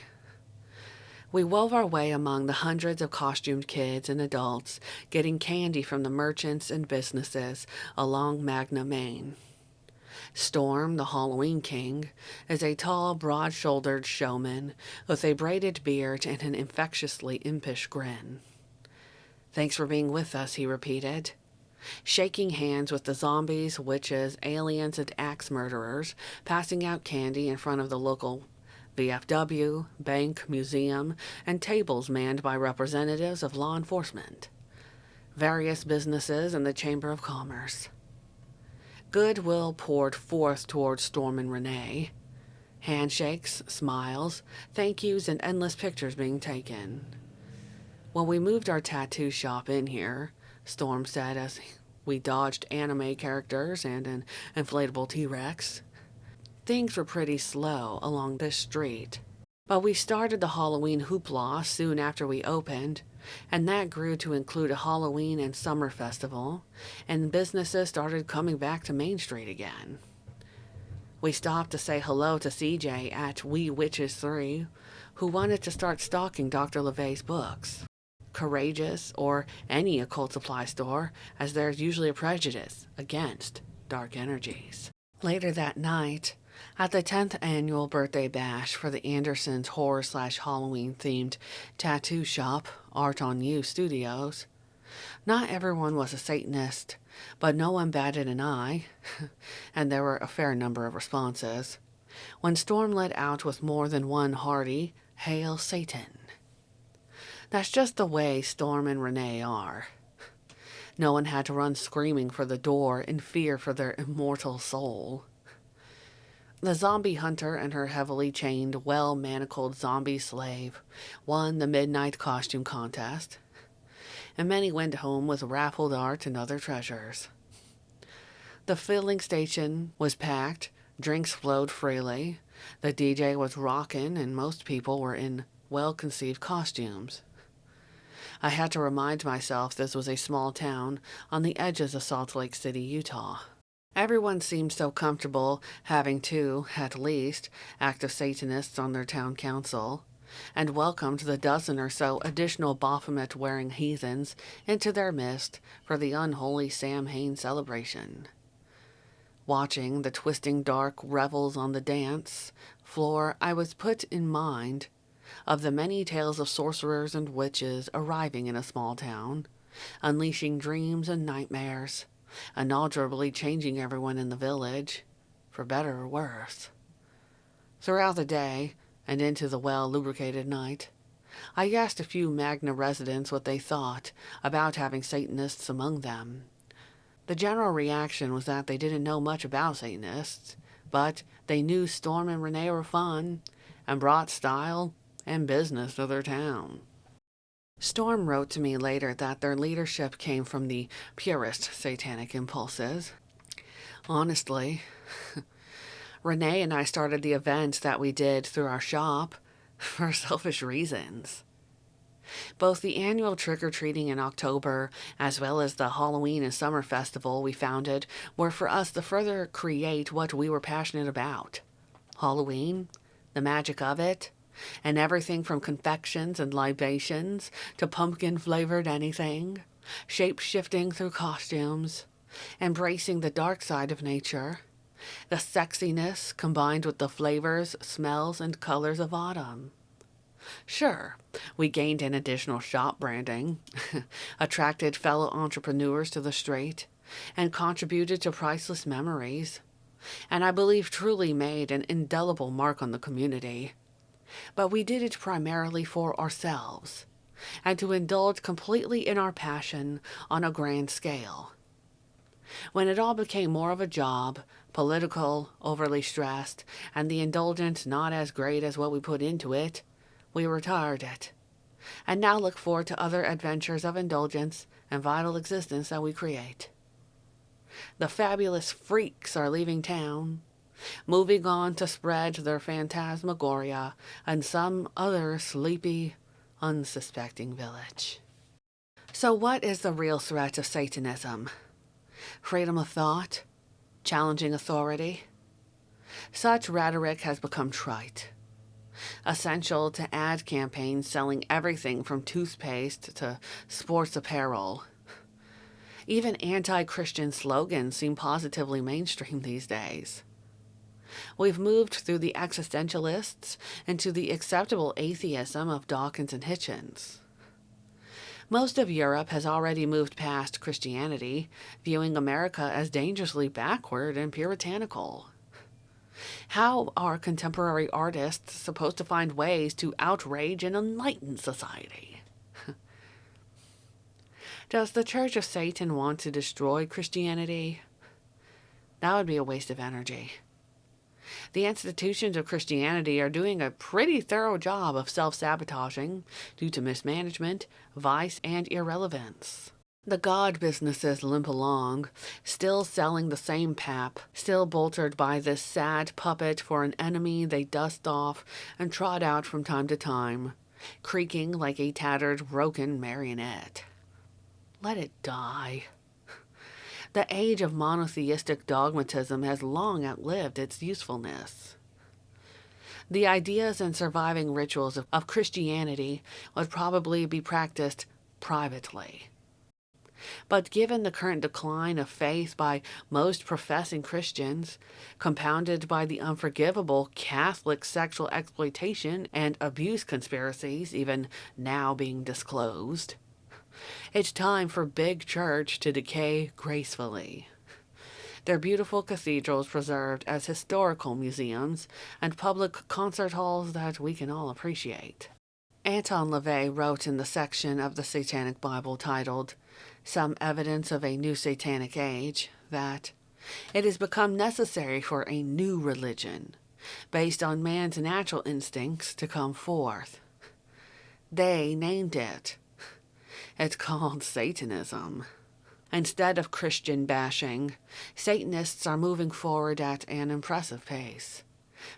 S1: We wove our way among the hundreds of costumed kids and adults getting candy from the merchants and businesses along Magna, Maine. Storm, the Halloween King, is a tall, broad-shouldered showman with a braided beard and an infectiously impish grin. "Thanks for being with us," he repeated, shaking hands with the zombies, witches, aliens, and axe murderers, passing out candy in front of the local VFW, bank, museum, and tables manned by representatives of law enforcement, various businesses, and the Chamber of Commerce. Goodwill poured forth toward Storm and Renee. Handshakes, smiles, thank yous, and endless pictures being taken. "When we moved our tattoo shop in here," Storm said as we dodged anime characters and an inflatable T-Rex, "things were pretty slow along this street. But we started the Halloween hoopla soon after we opened, and that grew to include a Halloween and summer festival, and businesses started coming back to Main Street again. We stopped to say hello to CJ at We Witches 3, who wanted to start stocking Dr. LeVay's books. Courageous, or any occult supply store, as there's usually a prejudice against dark energies." Later that night, at the 10th annual birthday bash for the Andersons horror/Halloween-themed tattoo shop, Art on You Studios, not everyone was a Satanist, but no one batted an eye, and there were a fair number of responses, when Storm let out with more than one hearty, "Hail Satan." That's just the way Storm and Renee are. No one had to run screaming for the door in fear for their immortal soul. The zombie hunter and her heavily chained, well-manacled zombie slave won the midnight costume contest, and many went home with raffled art and other treasures. The filling station was packed, drinks flowed freely, the DJ was rockin', and most people were in well-conceived costumes. I had to remind myself this was a small town on the edges of Salt Lake City, Utah. Everyone seemed so comfortable having two, at least, active Satanists on their town council, and welcomed the dozen or so additional Baphomet-wearing heathens into their midst for the unholy Samhain celebration. Watching the twisting dark revels on the dance floor, I was put in mind of the many tales of sorcerers and witches arriving in a small town, unleashing dreams and nightmares, unalterably changing everyone in the village, for better or worse. Throughout the day, and into the well-lubricated night, I asked a few Magna residents what they thought about having Satanists among them. The general reaction was that they didn't know much about Satanists, but they knew Storm and Renee were fun, and brought style and business to their town. Storm wrote to me later that their leadership came from the purest satanic impulses. Honestly, Renee and I started the events that we did through our shop for selfish reasons. Both the annual trick-or-treating in October, as well as the Halloween and summer festival we founded, were for us to further create what we were passionate about. Halloween, the magic of it, and everything from confections and libations to pumpkin-flavored anything, shape-shifting through costumes, embracing the dark side of nature, The sexiness combined with the flavors, smells, and colors of autumn. Sure, we gained an additional shop branding, attracted fellow entrepreneurs to the street, and contributed to priceless memories, and I believe truly made an indelible mark on the community. But we did it primarily for ourselves, and to indulge completely in our passion on a grand scale. When it all became more of a job, political, overly stressed, and the indulgence not as great as what we put into it, we retired it, and now look forward to other adventures of indulgence and vital existence that we create. The fabulous freaks are leaving town, moving on to spread their phantasmagoria in some other sleepy, unsuspecting village. So what is the real threat of Satanism? Freedom of thought? Challenging authority? Such rhetoric has become trite. Essential to ad campaigns selling everything from toothpaste to sports apparel. Even anti-Christian slogans seem positively mainstream these days. We've moved through the existentialists into the acceptable atheism of Dawkins and Hitchens. Most of Europe has already moved past Christianity, viewing America as dangerously backward and puritanical. How are contemporary artists supposed to find ways to outrage and enlighten society? Does the Church of Satan want to destroy Christianity? That would be a waste of energy. The institutions of Christianity are doing a pretty thorough job of self-sabotaging due to mismanagement, vice, and irrelevance. The God businesses limp along, still selling the same pap, still bolstered by this sad puppet for an enemy they dust off and trot out from time to time, creaking like a tattered, broken marionette. Let it die. The age of monotheistic dogmatism has long outlived its usefulness. The ideas and surviving rituals of Christianity would probably be practiced privately. But given the current decline of faith by most professing Christians, compounded by the unforgivable Catholic sexual exploitation and abuse conspiracies even now being disclosed, it's time for big church to decay gracefully. Their beautiful cathedrals preserved as historical museums and public concert halls that we can all appreciate. Anton LaVey wrote in the section of the Satanic Bible titled Some Evidence of a New Satanic Age that it has become necessary for a new religion, based on man's natural instincts, to come forth. They named it. It's called Satanism. Instead of Christian bashing, Satanists are moving forward at an impressive pace,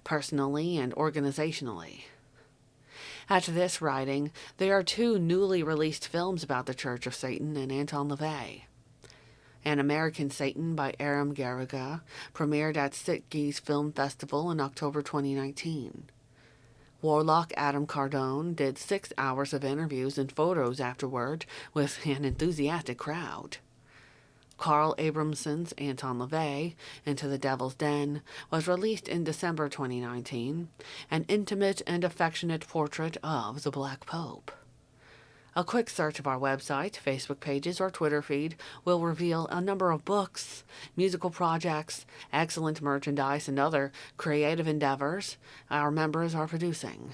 S1: personally and organizationally. At this writing, there are two newly released films about the Church of Satan and Anton LaVey. An American Satan by Aram Garriga premiered at Sitges Film Festival in October 2019. Warlock Adam Cardone did 6 hours of interviews and photos afterward with an enthusiastic crowd. Carl Abramson's Anton LaVey, Into the Devil's Den, was released in December 2019, an intimate and affectionate portrait of the Black Pope. A quick search of our website, Facebook pages, or Twitter feed will reveal a number of books, musical projects, excellent merchandise, and other creative endeavors our members are producing.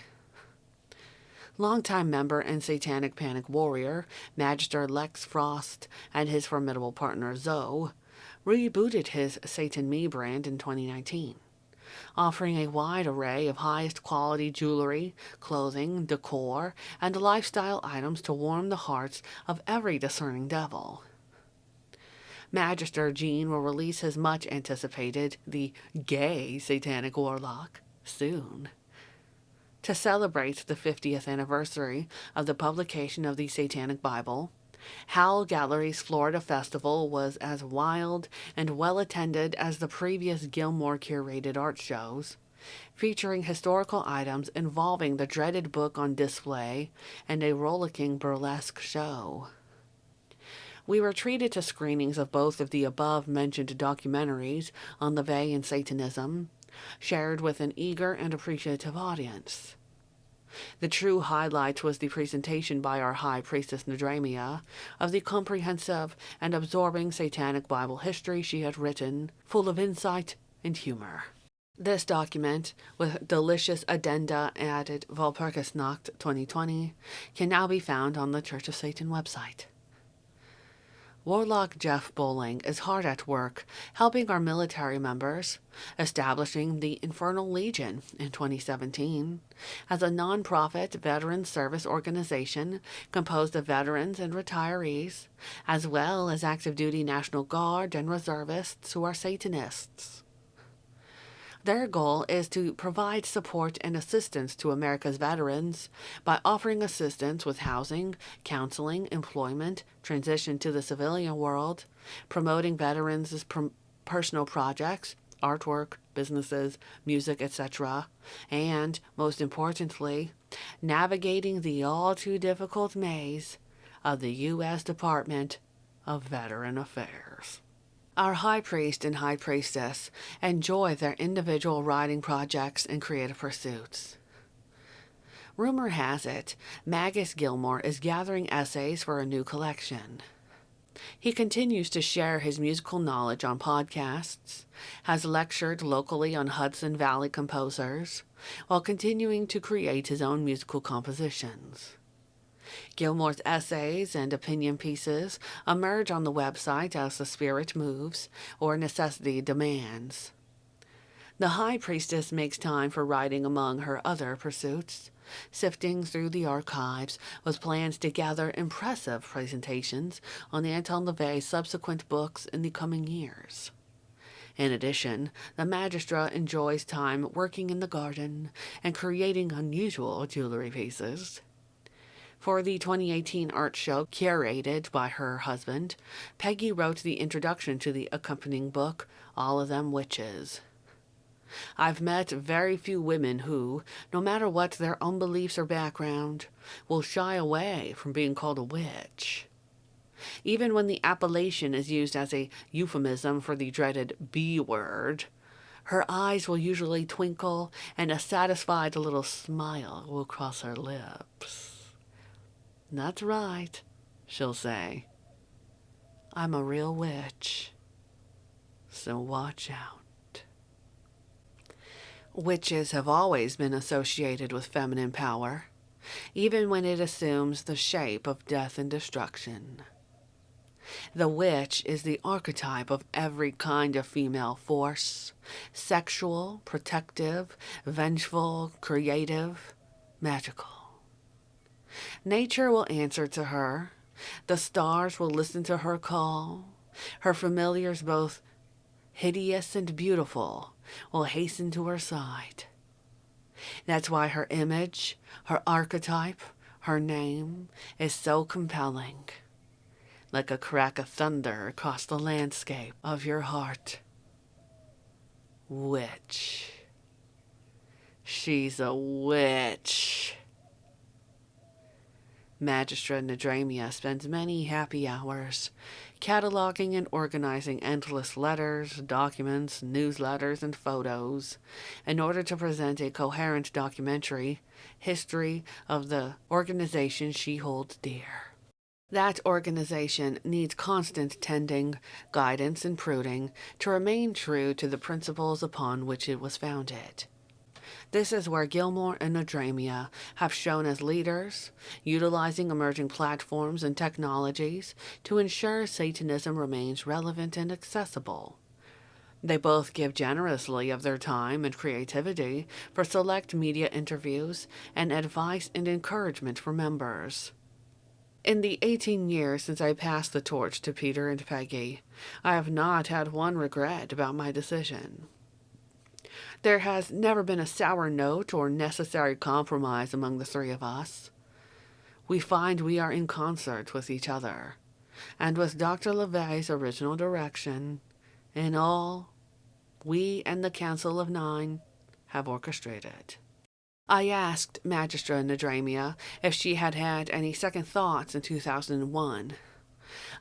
S1: Longtime member and Satanic Panic warrior, Magister Lex Frost, and his formidable partner Zoe, rebooted his Satan Me brand in 2019, offering a wide array of highest quality jewelry, clothing, decor, and lifestyle items to warm the hearts of every discerning devil. Magister Gene will release his much anticipated The Gay Satanic Warlock soon. To celebrate the 50th anniversary of the publication of the Satanic Bible, Howl Gallery's Florida Festival was as wild and well-attended as the previous Gilmore-curated art shows, featuring historical items involving the dreaded book on display and a rollicking burlesque show. We were treated to screenings of both of the above-mentioned documentaries on LaVey and Satanism, shared with an eager and appreciative audience. The true highlight was the presentation by our High Priestess Nadramia of the comprehensive and absorbing Satanic Bible history she had written, full of insight and humor. This document, with delicious addenda added Walpurgisnacht 2020, can now be found on the Church of Satan website. Warlock Jeff Bowling is hard at work helping our military members, establishing the Infernal Legion in 2017 as a non-profit veteran service organization composed of veterans and retirees, as well as active duty National Guard and reservists who are Satanists. Their goal is to provide support and assistance to America's veterans by offering assistance with housing, counseling, employment, transition to the civilian world, promoting veterans' personal projects, artwork, businesses, music, etc., and, most importantly, navigating the all-too-difficult maze of the U.S. Department of Veteran Affairs. Our High Priest and High Priestess enjoy their individual writing projects and creative pursuits. Rumor has it, Magus Gilmore is gathering essays for a new collection. He continues to share his musical knowledge on podcasts, has lectured locally on Hudson Valley composers, while continuing to create his own musical compositions. Gilmore's essays and opinion pieces emerge on the website as the spirit moves or necessity demands. The High Priestess makes time for writing among her other pursuits, sifting through the archives with plans to gather impressive presentations on Anton LaVey's subsequent books in the coming years. In addition, the Magistra enjoys time working in the garden and creating unusual jewelry pieces. For the 2018 art show curated by her husband, Peggy wrote the introduction to the accompanying book, All of Them Witches. I've met very few women who, no matter what their own beliefs or background, will shy away from being called a witch. Even when the appellation is used as a euphemism for the dreaded B word, her eyes will usually twinkle and a satisfied little smile will cross her lips. That's right, she'll say. I'm a real witch, so watch out. Witches have always been associated with feminine power, even when it assumes the shape of death and destruction. The witch is the archetype of every kind of female force: sexual, protective, vengeful, creative, magical. Nature will answer to her. The stars will listen to her call. Her familiars, both hideous and beautiful, will hasten to her side. That's why her image, her archetype, her name is so compelling, like a crack of thunder across the landscape of your heart. Witch. She's a witch. Magistra Nadramia spends many happy hours cataloging and organizing endless letters, documents, newsletters, and photos in order to present a coherent documentary history of the organization she holds dear. That organization needs constant tending, guidance, and pruning to remain true to the principles upon which it was founded. This is where Gilmore and Nadramia have shown as leaders, utilizing emerging platforms and technologies to ensure Satanism remains relevant and accessible. They both give generously of their time and creativity for select media interviews and advice and encouragement for members. In the 18 years since I passed the torch to Peter and Peggy, I have not had one regret about my decision. There has never been a sour note or necessary compromise among the three of us. We find we are in concert with each other, and with Dr. LaVey's original direction, in all, we and the Council of Nine have orchestrated. I asked Magistra Nadramia if she had had any second thoughts in 2001.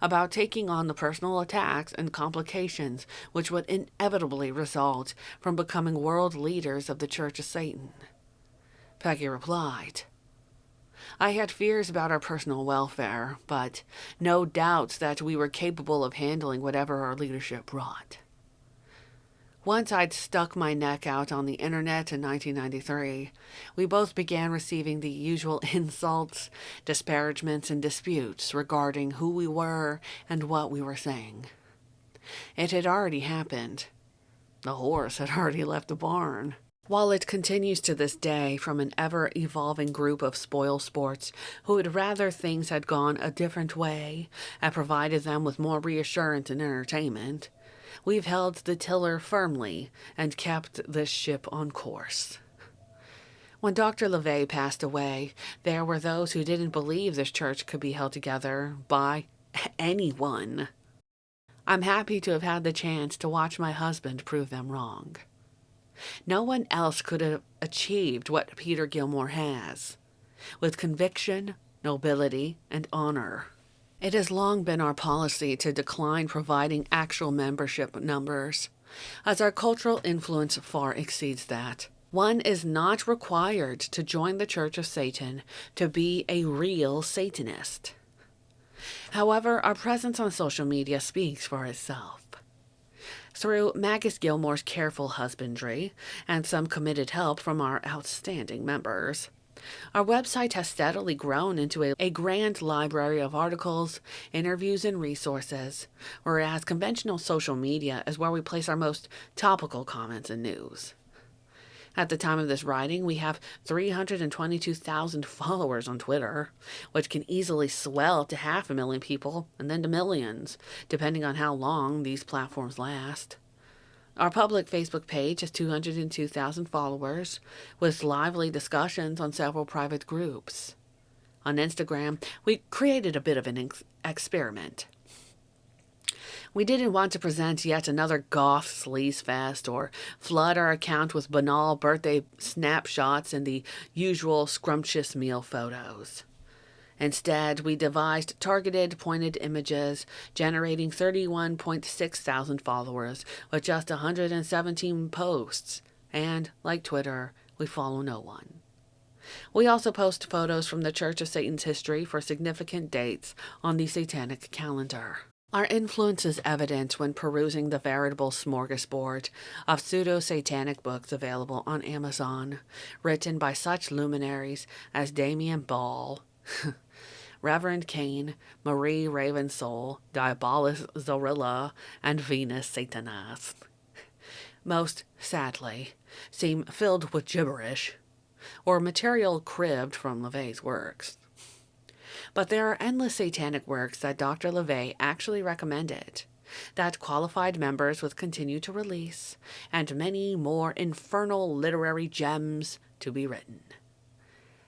S1: about taking on the personal attacks and complications which would inevitably result from becoming world leaders of the Church of Satan. Peggy replied, I had fears about our personal welfare, but no doubts that we were capable of handling whatever our leadership brought. Once I'd stuck my neck out on the internet in 1993, we both began receiving the usual insults, disparagements, and disputes regarding who we were and what we were saying. It had already happened. The horse had already left the barn. While it continues to this day from an ever-evolving group of spoil sports who would rather things had gone a different way and provided them with more reassurance and entertainment, we've held the tiller firmly and kept this ship on course. When Dr. LaVey passed away, there were those who didn't believe this church could be held together by anyone. I'm happy to have had the chance to watch my husband prove them wrong. No one else could have achieved what Peter Gilmore has, with conviction, nobility, and honor. It has long been our policy to decline providing actual membership numbers, as our cultural influence far exceeds that. One is not required to join the Church of Satan to be a real Satanist. However, our presence on social media speaks for itself. Through Magus Gilmore's careful husbandry and some committed help from our outstanding members, our website has steadily grown into a grand library of articles, interviews, and resources, whereas conventional social media is where we place our most topical comments and news. At the time of this writing, we have 322,000 followers on Twitter, which can easily swell to 500,000 people and then to millions, depending on how long these platforms last. Our public Facebook page has 202,000 followers, with lively discussions on several private groups. On Instagram, we created a bit of an experiment. We didn't want to present yet another goth sleaze fest or flood our account with banal birthday snapshots and the usual scrumptious meal photos. Instead, we devised targeted, pointed images, generating 31.6 thousand followers with just 117 posts, and, like Twitter, we follow no one. We also post photos from the Church of Satan's history for significant dates on the Satanic calendar. Our influence is evident when perusing the veritable smorgasbord of pseudo-satanic books available on Amazon, written by such luminaries as Damien Ball, Reverend Cain, Marie Ravensoul, Diabolus Zorilla, and Venus Satanist. Most, sadly, seem filled with gibberish, or material cribbed from LaVey's works. But there are endless satanic works that Dr. LaVey actually recommended, that qualified members would continue to release, and many more infernal literary gems to be written.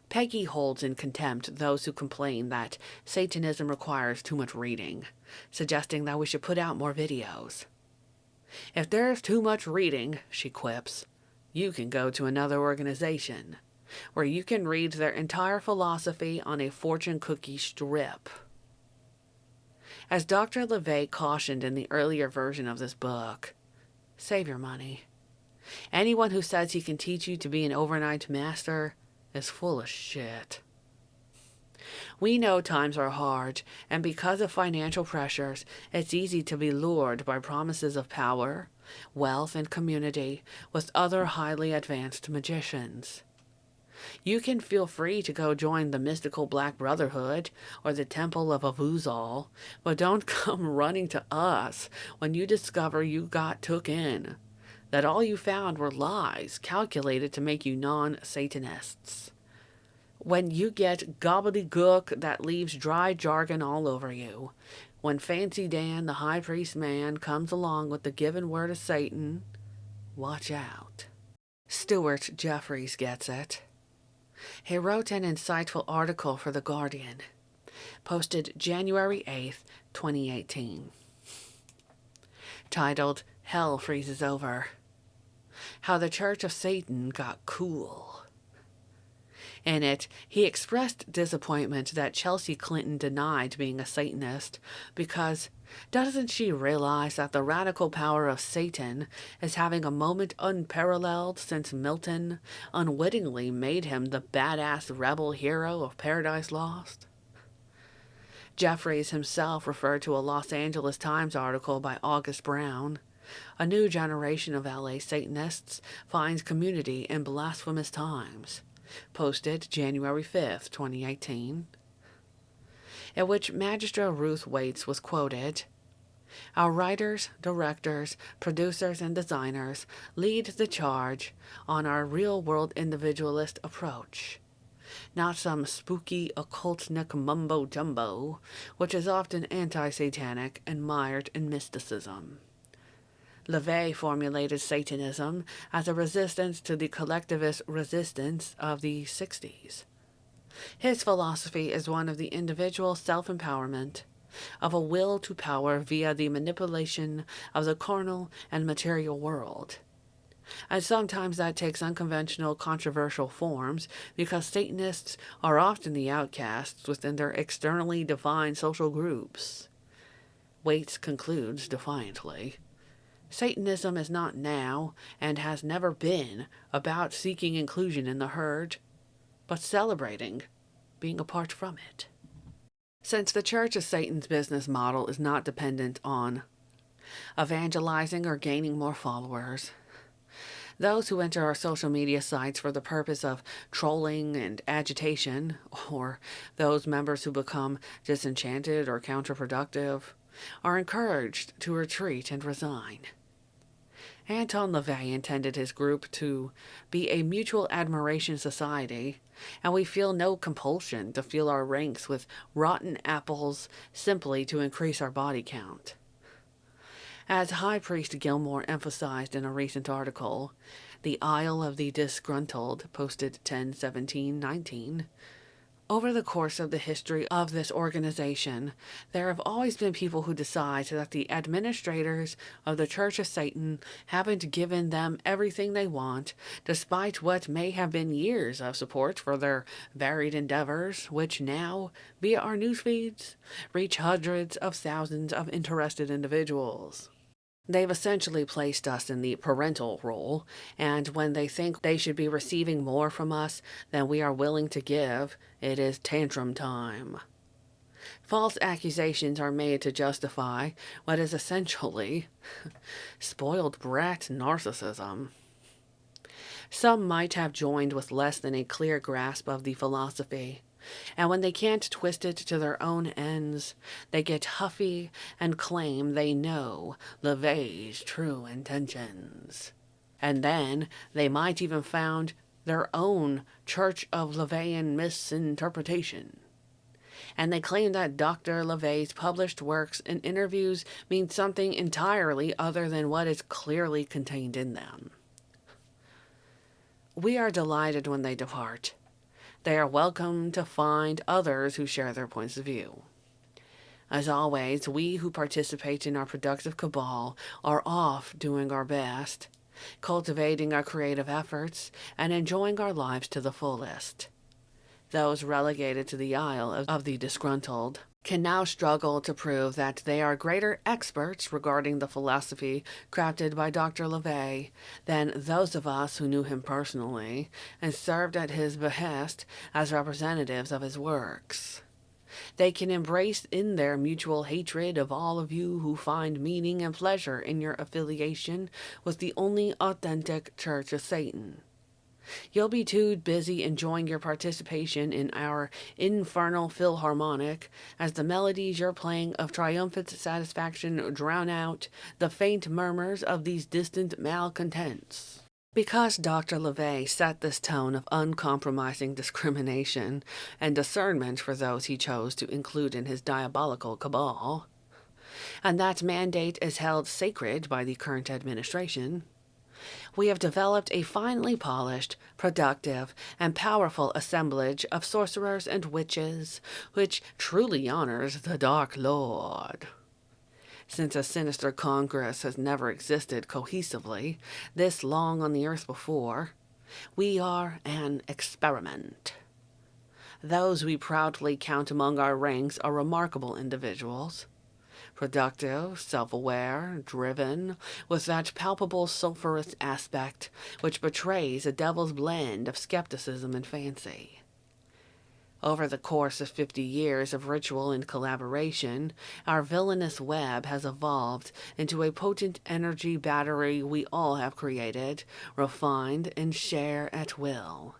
S1: Peggy holds in contempt those who complain that Satanism requires too much reading, suggesting that we should put out more videos. If there's too much reading, she quips, you can go to another organization, where you can read their entire philosophy on a fortune cookie strip. As Dr. LaVey cautioned in the earlier version of this book, save your money. Anyone who says he can teach you to be an overnight master is full of shit. We know times are hard, and because of financial pressures, it's easy to be lured by promises of power, wealth, and community with other highly advanced magicians. You can feel free to go join the mystical Black Brotherhood or the Temple of Avuzal, but don't come running to us when you discover you got took in, that all you found were lies calculated to make you non-Satanists. When you get gobbledygook that leaves dry jargon all over you, when Fancy Dan, the high priest man, comes along with the given word of Satan, watch out. Stuart Jeffries gets it. He wrote an insightful article for The Guardian, posted January 8th, 2018, titled Hell Freezes Over. How the Church of Satan Got Cool. In it, he expressed disappointment that Chelsea Clinton denied being a Satanist because doesn't she realize that the radical power of Satan is having a moment unparalleled since Milton unwittingly made him the badass rebel hero of Paradise Lost? Jeffries himself referred to a Los Angeles Times article by August Brown. A new generation of LA Satanists finds community in blasphemous times. Posted January 5th, 2018, in which Magistra Ruth Waits was quoted. Our writers, directors, producers, and designers lead the charge on our real-world individualist approach. Not some spooky occultnik mumbo-jumbo, which is often anti-satanic and mired in mysticism. LaVey formulated Satanism as a resistance to the collectivist resistance of the 60s. His philosophy is one of the individual self-empowerment, of a will to power via the manipulation of the carnal and material world. And sometimes that takes unconventional, controversial forms because Satanists are often the outcasts within their externally defined social groups. Waits concludes defiantly. Satanism is not now, and has never been, about seeking inclusion in the herd, but celebrating being apart from it. Since the Church of Satan's business model is not dependent on evangelizing or gaining more followers, those who enter our social media sites for the purpose of trolling and agitation, or those members who become disenchanted or counterproductive, are encouraged to retreat and resign. Anton LaVey intended his group to be a mutual admiration society, and we feel no compulsion to fill our ranks with rotten apples simply to increase our body count. As High Priest Gilmore emphasized in a recent article, the Isle of the Disgruntled, posted 10/17/19, over the course of the history of this organization, there have always been people who decide that the administrators of the Church of Satan haven't given them everything they want, despite what may have been years of support for their varied endeavors, which now, via our news feeds, reach hundreds of thousands of interested individuals. They've essentially placed us in the parental role, and when they think they should be receiving more from us than we are willing to give, it is tantrum time. False accusations are made to justify what is essentially spoiled brat narcissism. Some might have joined with less than a clear grasp of the philosophy, and when they can't twist it to their own ends, they get huffy and claim they know LaVey's true intentions. And then they might even found their own Church of LaVeyan misinterpretation. And they claim that Dr. LaVey's published works and interviews mean something entirely other than what is clearly contained in them. We are delighted when they depart. They are welcome to find others who share their points of view. As always, we who participate in our productive cabal are off doing our best, cultivating our creative efforts, and enjoying our lives to the fullest. Those relegated to the Isle of the Disgruntled can now struggle to prove that they are greater experts regarding the philosophy crafted by Dr. LaVey than those of us who knew him personally and served at his behest as representatives of his works. They can embrace in their mutual hatred of all of you who find meaning and pleasure in your affiliation with the only authentic Church of Satan. You'll be too busy enjoying your participation in our infernal philharmonic as the melodies you're playing of triumphant satisfaction drown out the faint murmurs of these distant malcontents. Because Dr. LaVey set this tone of uncompromising discrimination and discernment for those he chose to include in his diabolical cabal, and that mandate is held sacred by the current administration, we have developed a finely polished, productive, and powerful assemblage of sorcerers and witches, which truly honors the Dark Lord. Since a sinister Congress has never existed cohesively this long on the earth before, we are an experiment. Those we proudly count among our ranks are remarkable individuals. Productive, self-aware, driven, with that palpable sulphurous aspect which betrays a devil's blend of skepticism and fancy. Over the course of 50 years of ritual and collaboration, our villainous web has evolved into a potent energy battery we all have created, refined, and share at will.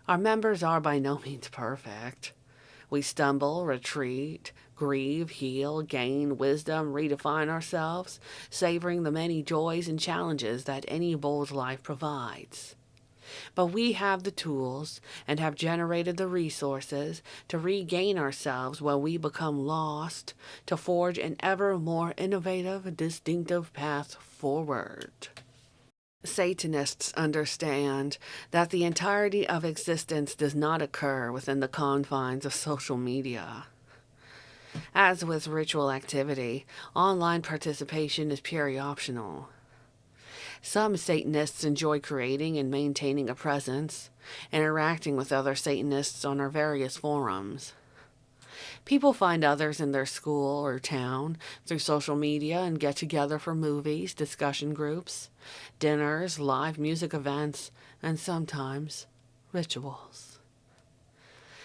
S1: Our members are by no means perfect. We stumble, retreat, grieve, heal, gain wisdom, redefine ourselves, savoring the many joys and challenges that any bold life provides. But we have the tools and have generated the resources to regain ourselves when we become lost, to forge an ever more innovative, distinctive path forward. Satanists understand that the entirety of existence does not occur within the confines of social media. As with ritual activity, online participation is purely optional. Some Satanists enjoy creating and maintaining a presence, interacting with other Satanists on our various forums. People find others in their school or town through social media and get together for movies, discussion groups, dinners, live music events, and sometimes rituals.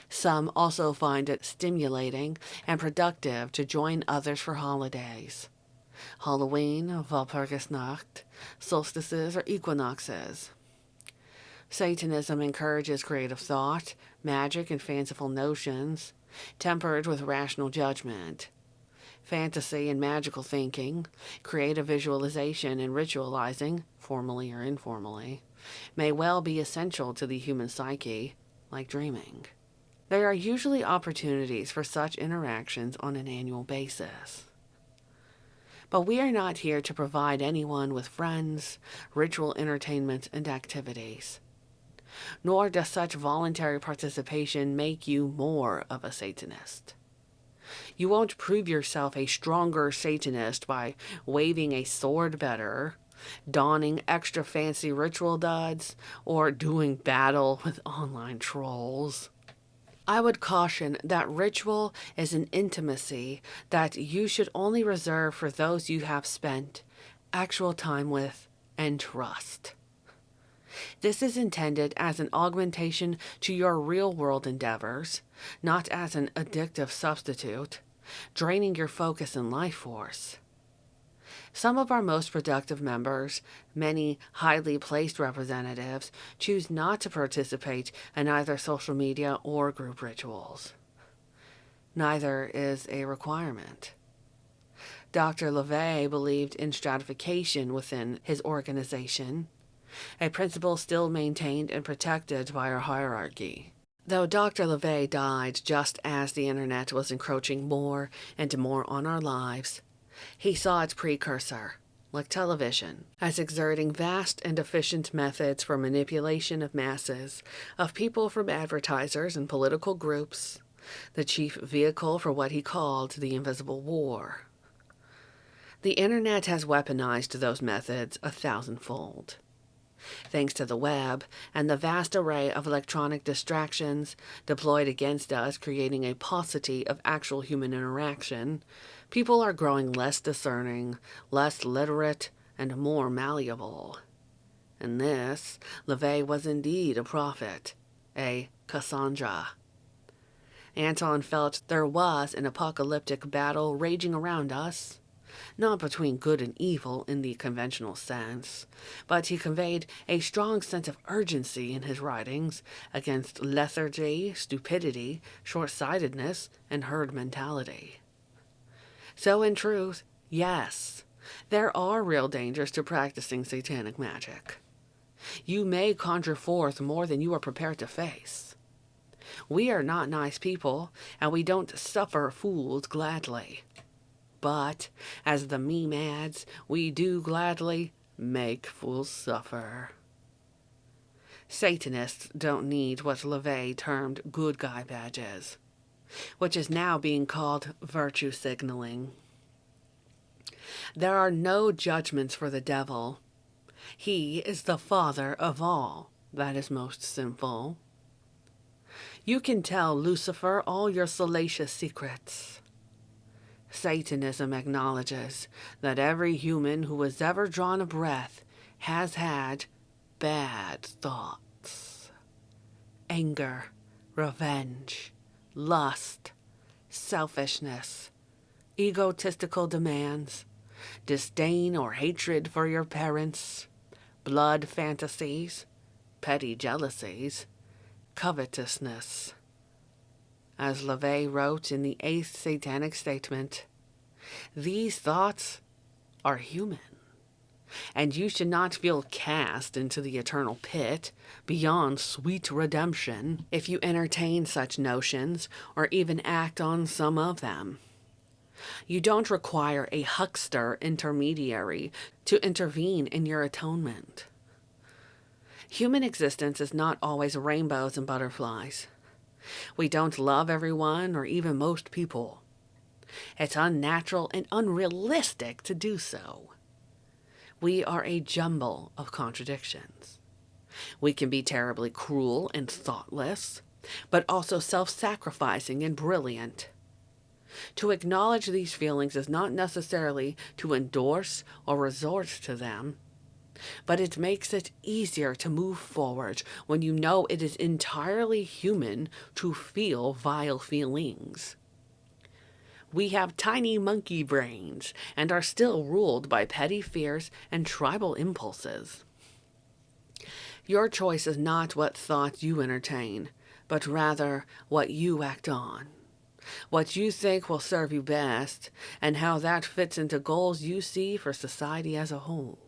S1: Some also find it stimulating and productive to join others for holidays. Halloween, Walpurgisnacht, solstices, or equinoxes. Satanism encourages creative thought, magic, and fanciful notions, tempered with rational judgment. Fantasy and magical thinking, creative visualization and ritualizing, formally or informally, may well be essential to the human psyche, like dreaming. There are usually opportunities for such interactions on an annual basis. But we are not here to provide anyone with friends, ritual entertainment, and activities. Nor does such voluntary participation make you more of a Satanist. You won't prove yourself a stronger Satanist by waving a sword better, donning extra fancy ritual duds, or doing battle with online trolls. I would caution that ritual is an intimacy that you should only reserve for those you have spent actual time with and trust. This is intended as an augmentation to your real-world endeavors, not as an addictive substitute, draining your focus and life force. Some of our most productive members, many highly placed representatives, choose not to participate in either social media or group rituals. Neither is a requirement. Dr. LaVey believed in stratification within his organization, a principle still maintained and protected by our hierarchy. Though Dr. LaVey died just as the internet was encroaching more and more on our lives, he saw its precursor, like television, as exerting vast and efficient methods for manipulation of masses, of people from advertisers and political groups, the chief vehicle for what he called the invisible war. The internet has weaponized those methods 1,000-fold. Thanks to the web and the vast array of electronic distractions deployed against us, creating a paucity of actual human interaction, people are growing less discerning, less literate, and more malleable. In this, LaVey was indeed a prophet, a Cassandra. Anton felt there was an apocalyptic battle raging around us, not between good and evil in the conventional sense, but he conveyed a strong sense of urgency in his writings against lethargy, stupidity, short-sightedness, and herd mentality. So in truth, yes, there are real dangers to practicing satanic magic. You may conjure forth more than you are prepared to face. We are not nice people, and we don't suffer fools gladly. But, as the meme adds, we do gladly make fools suffer. Satanists don't need what LaVey termed good guy badges, which is now being called virtue signaling. There are no judgments for the devil. He is the father of all that is most sinful. You can tell Lucifer all your salacious secrets. Satanism acknowledges that every human who has ever drawn a breath has had bad thoughts. Anger, revenge, lust, selfishness, egotistical demands, disdain or hatred for your parents, blood fantasies, petty jealousies, covetousness. As LaVey wrote in the 8th Satanic Statement, these thoughts are human, and you should not feel cast into the eternal pit beyond sweet redemption if you entertain such notions or even act on some of them. You don't require a huckster intermediary to intervene in your atonement. Human existence is not always rainbows and butterflies. We don't love everyone or even most people. It's unnatural and unrealistic to do so. We are a jumble of contradictions. We can be terribly cruel and thoughtless, but also self-sacrificing and brilliant. To acknowledge these feelings is not necessarily to endorse or resort to them, but it makes it easier to move forward when you know it is entirely human to feel vile feelings. We have tiny monkey brains and are still ruled by petty fears and tribal impulses. Your choice is not what thoughts you entertain, but rather what you act on. What you think will serve you best, and how that fits into goals you see for society as a whole.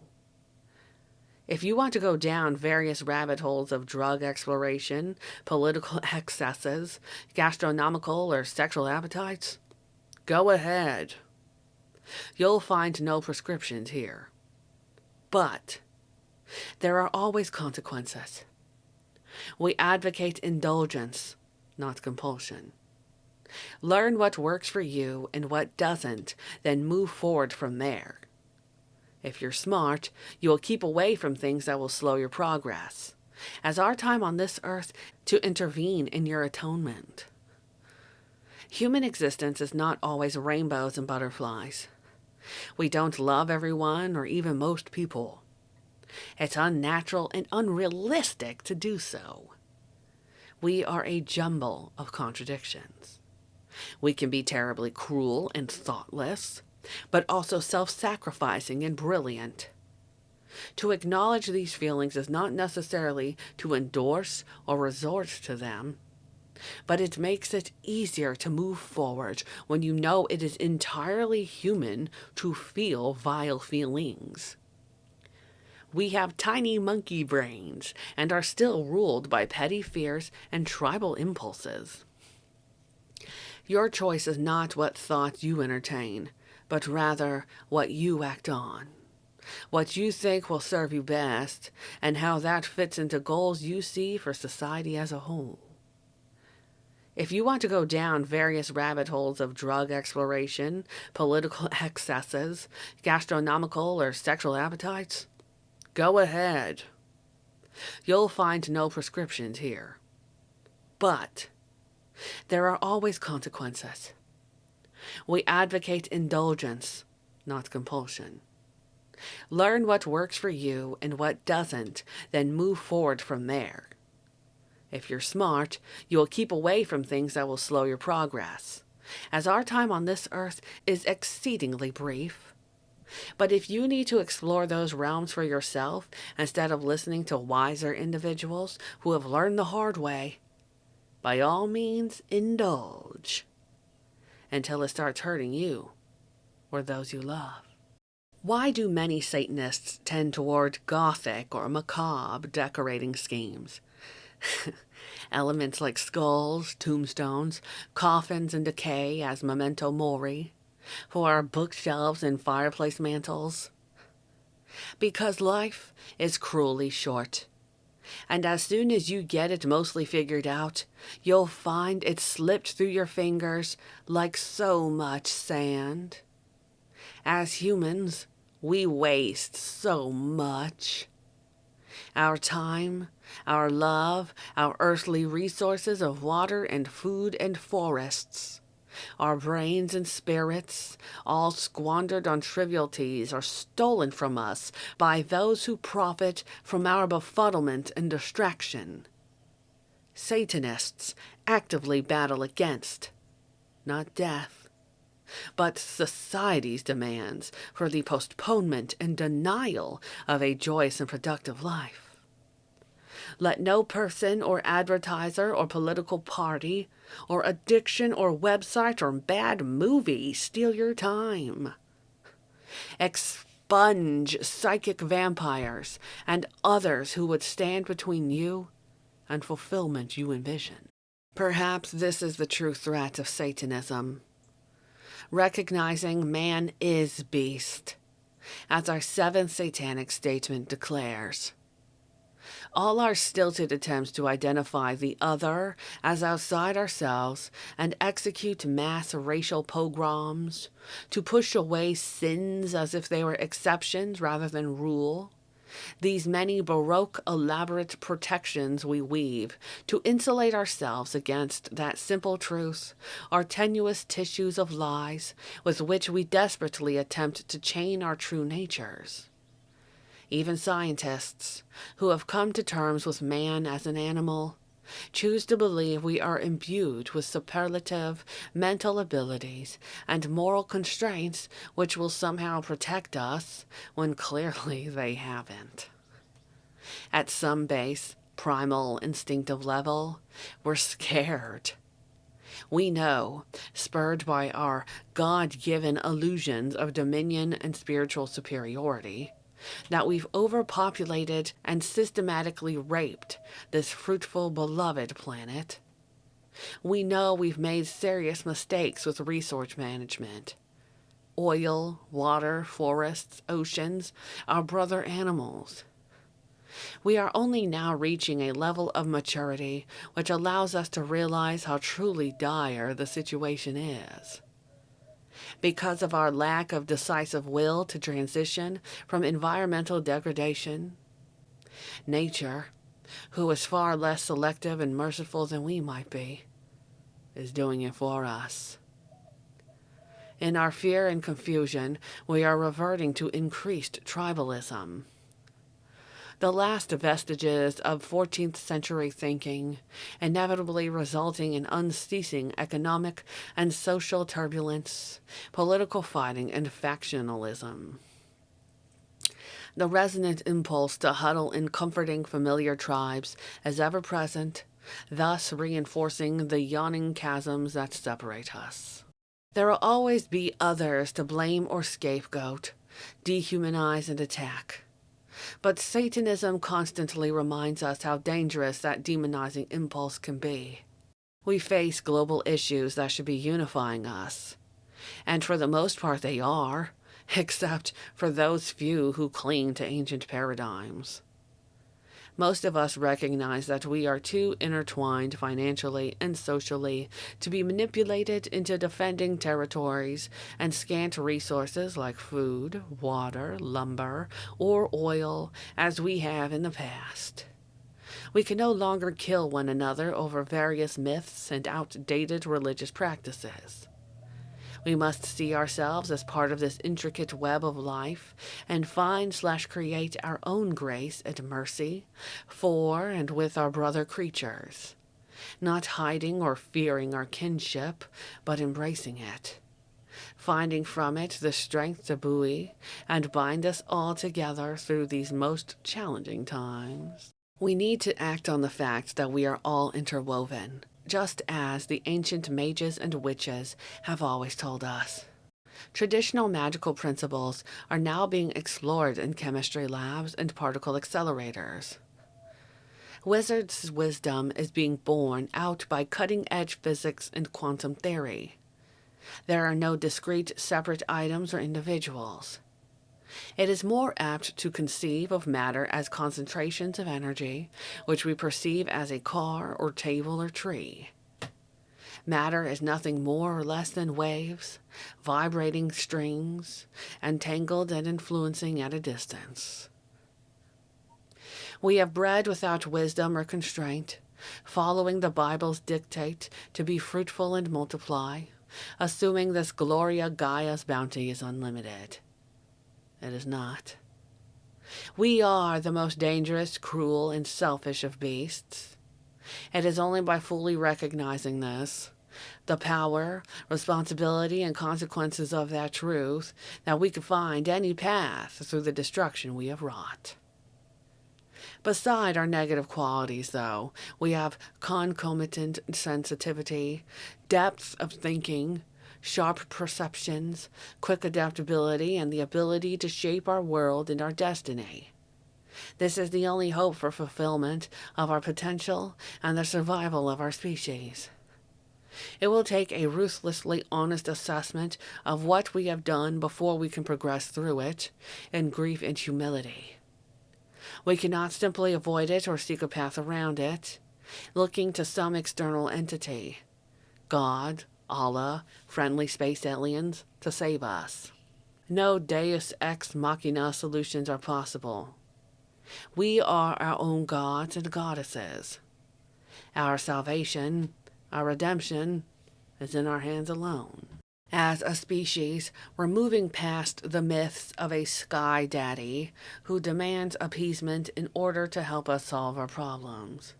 S1: If you want to go down various rabbit holes of drug exploration, political excesses, gastronomical or sexual appetites, go ahead. You'll find no prescriptions here. But there are always consequences. We advocate indulgence, not compulsion. Learn what works for you and what doesn't, then move forward from there. If you're smart, you will keep away from things that will slow your progress, as our time on this earth to intervene in your atonement. Human existence is not always rainbows and butterflies. We don't love everyone or even most people. It's unnatural and unrealistic to do so. We are a jumble of contradictions. We can be terribly cruel and thoughtless, but also self-sacrificing and brilliant. To acknowledge these feelings is not necessarily to endorse or resort to them, but it makes it easier to move forward when you know it is entirely human to feel vile feelings. We have tiny monkey brains and are still ruled by petty fears and tribal impulses. Your choice is not what thoughts you entertain, but rather what you act on. What you think will serve you best, and how that fits into goals you see for society as a whole. If you want to go down various rabbit holes of drug exploration, political excesses, gastronomical or sexual appetites, go ahead. You'll find no prescriptions here. But there are always consequences. We advocate indulgence, not compulsion. Learn what works for you and what doesn't, then move forward from there. If you're smart, you will keep away from things that will slow your progress, as our time on this earth is exceedingly brief. But if you need to explore those realms for yourself instead of listening to wiser individuals who have learned the hard way, by all means indulge until it starts hurting you or those you love. Why do many Satanists tend toward gothic or macabre decorating schemes? Elements like skulls, tombstones, coffins and decay as memento mori, for our bookshelves and fireplace mantels. Because life is cruelly short, and as soon as you get it mostly figured out, you'll find it slipped through your fingers like so much sand. As humans, we waste so much. Our time, our love, our earthly resources of water and food and forests, our brains and spirits, all squandered on trivialities, are stolen from us by those who profit from our befuddlement and distraction. Satanists actively battle against, not death, but society's demands for the postponement and denial of a joyous and productive life. Let no person or advertiser or political party or addiction or website or bad movie steal your time. Expunge psychic vampires and others who would stand between you and fulfillment you envision. Perhaps this is the true threat of Satanism. Recognizing man is beast, as our seventh satanic statement declares. All our stilted attempts to identify the other as outside ourselves and execute mass racial pogroms, to push away sins as if they were exceptions rather than rule, these many Baroque elaborate protections we weave to insulate ourselves against that simple truth, are tenuous tissues of lies with which we desperately attempt to chain our true natures. Even scientists, who have come to terms with man as an animal, choose to believe we are imbued with superlative mental abilities and moral constraints which will somehow protect us, when clearly they haven't. At some base, primal, instinctive level, we're scared. We know, spurred by our God-given illusions of dominion and spiritual superiority, that we've overpopulated and systematically raped this fruitful, beloved planet. We know we've made serious mistakes with resource management. Oil, water, forests, oceans, our brother animals. We are only now reaching a level of maturity which allows us to realize how truly dire the situation is. Because of our lack of decisive will to transition from environmental degradation, nature, who is far less selective and merciful than we might be, is doing it for us. In our fear and confusion, we are reverting to increased tribalism. The last vestiges of 14th century thinking, inevitably resulting in unceasing economic and social turbulence, political fighting, and factionalism. The resonant impulse to huddle in comforting familiar tribes is ever present, thus reinforcing the yawning chasms that separate us. There will always be others to blame or scapegoat, dehumanize, and attack. But Satanism constantly reminds us how dangerous that demonizing impulse can be. We face global issues that should be unifying us, and for the most part they are, except for those few who cling to ancient paradigms. Most of us recognize that we are too intertwined financially and socially to be manipulated into defending territories and scant resources like food, water, lumber, or oil as we have in the past. We can no longer kill one another over various myths and outdated religious practices. We must see ourselves as part of this intricate web of life and find/create our own grace and mercy for and with our brother creatures, not hiding or fearing our kinship, but embracing it, finding from it the strength to buoy and bind us all together through these most challenging times. We need to act on the fact that we are all interwoven, just as the ancient mages and witches have always told us. Traditional magical principles are now being explored in chemistry labs and particle accelerators. Wizards' wisdom is being borne out by cutting-edge physics and quantum theory. There are no discrete, separate items or individuals. It is more apt to conceive of matter as concentrations of energy, which we perceive as a car or table or tree. Matter is nothing more or less than waves, vibrating strings, entangled and influencing at a distance. We have bred without wisdom or constraint, following the Bible's dictate to be fruitful and multiply, assuming this Gloria Gaia's bounty is unlimited. It is not. We are the most dangerous, cruel, and selfish of beasts. It is only by fully recognizing this, the power, responsibility, and consequences of that truth, that we can find any path through the destruction we have wrought. Beside our negative qualities, though, we have concomitant sensitivity, depth of thinking, sharp perceptions, quick adaptability, and the ability to shape our world and our destiny. This is the only hope for fulfillment of our potential and the survival of our species. It will take a ruthlessly honest assessment of what we have done before we can progress through it in grief and humility. We cannot simply avoid it or seek a path around it, looking to some external entity, God, Allah, friendly space aliens, to save us. No Deus ex machina solutions are possible. We are our own gods and goddesses. Our salvation, our redemption, is in our hands alone. As a species, we're moving past the myths of a sky daddy who demands appeasement in order to help us solve our problems.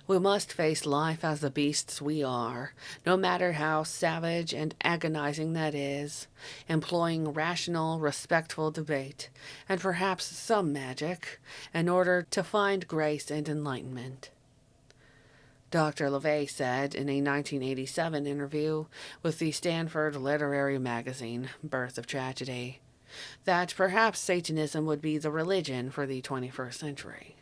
S1: We must face life as the beasts we are, no matter how savage and agonizing that is, employing rational, respectful debate, and perhaps some magic, in order to find grace and enlightenment. Dr. LaVey said in a 1987 interview with the Stanford literary magazine, Birth of Tragedy, that perhaps Satanism would be the religion for the 21st century.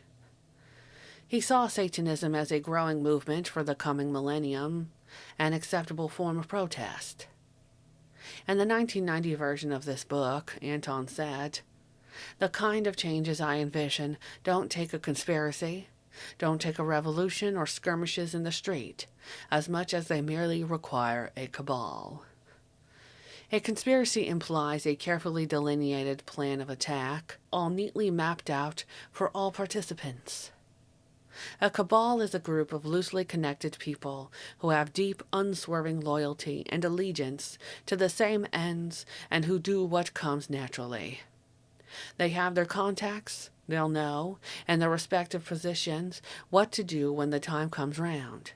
S1: He saw Satanism as a growing movement for the coming millennium, an acceptable form of protest. In the 1990 version of this book, Anton said, "The kind of changes I envision don't take a conspiracy, don't take a revolution or skirmishes in the street, as much as they merely require a cabal." A conspiracy implies a carefully delineated plan of attack, all neatly mapped out for all participants. A cabal is a group of loosely connected people who have deep, unswerving loyalty and allegiance to the same ends and who do what comes naturally. They have their contacts, they'll know, in their respective positions, what to do when the time comes round.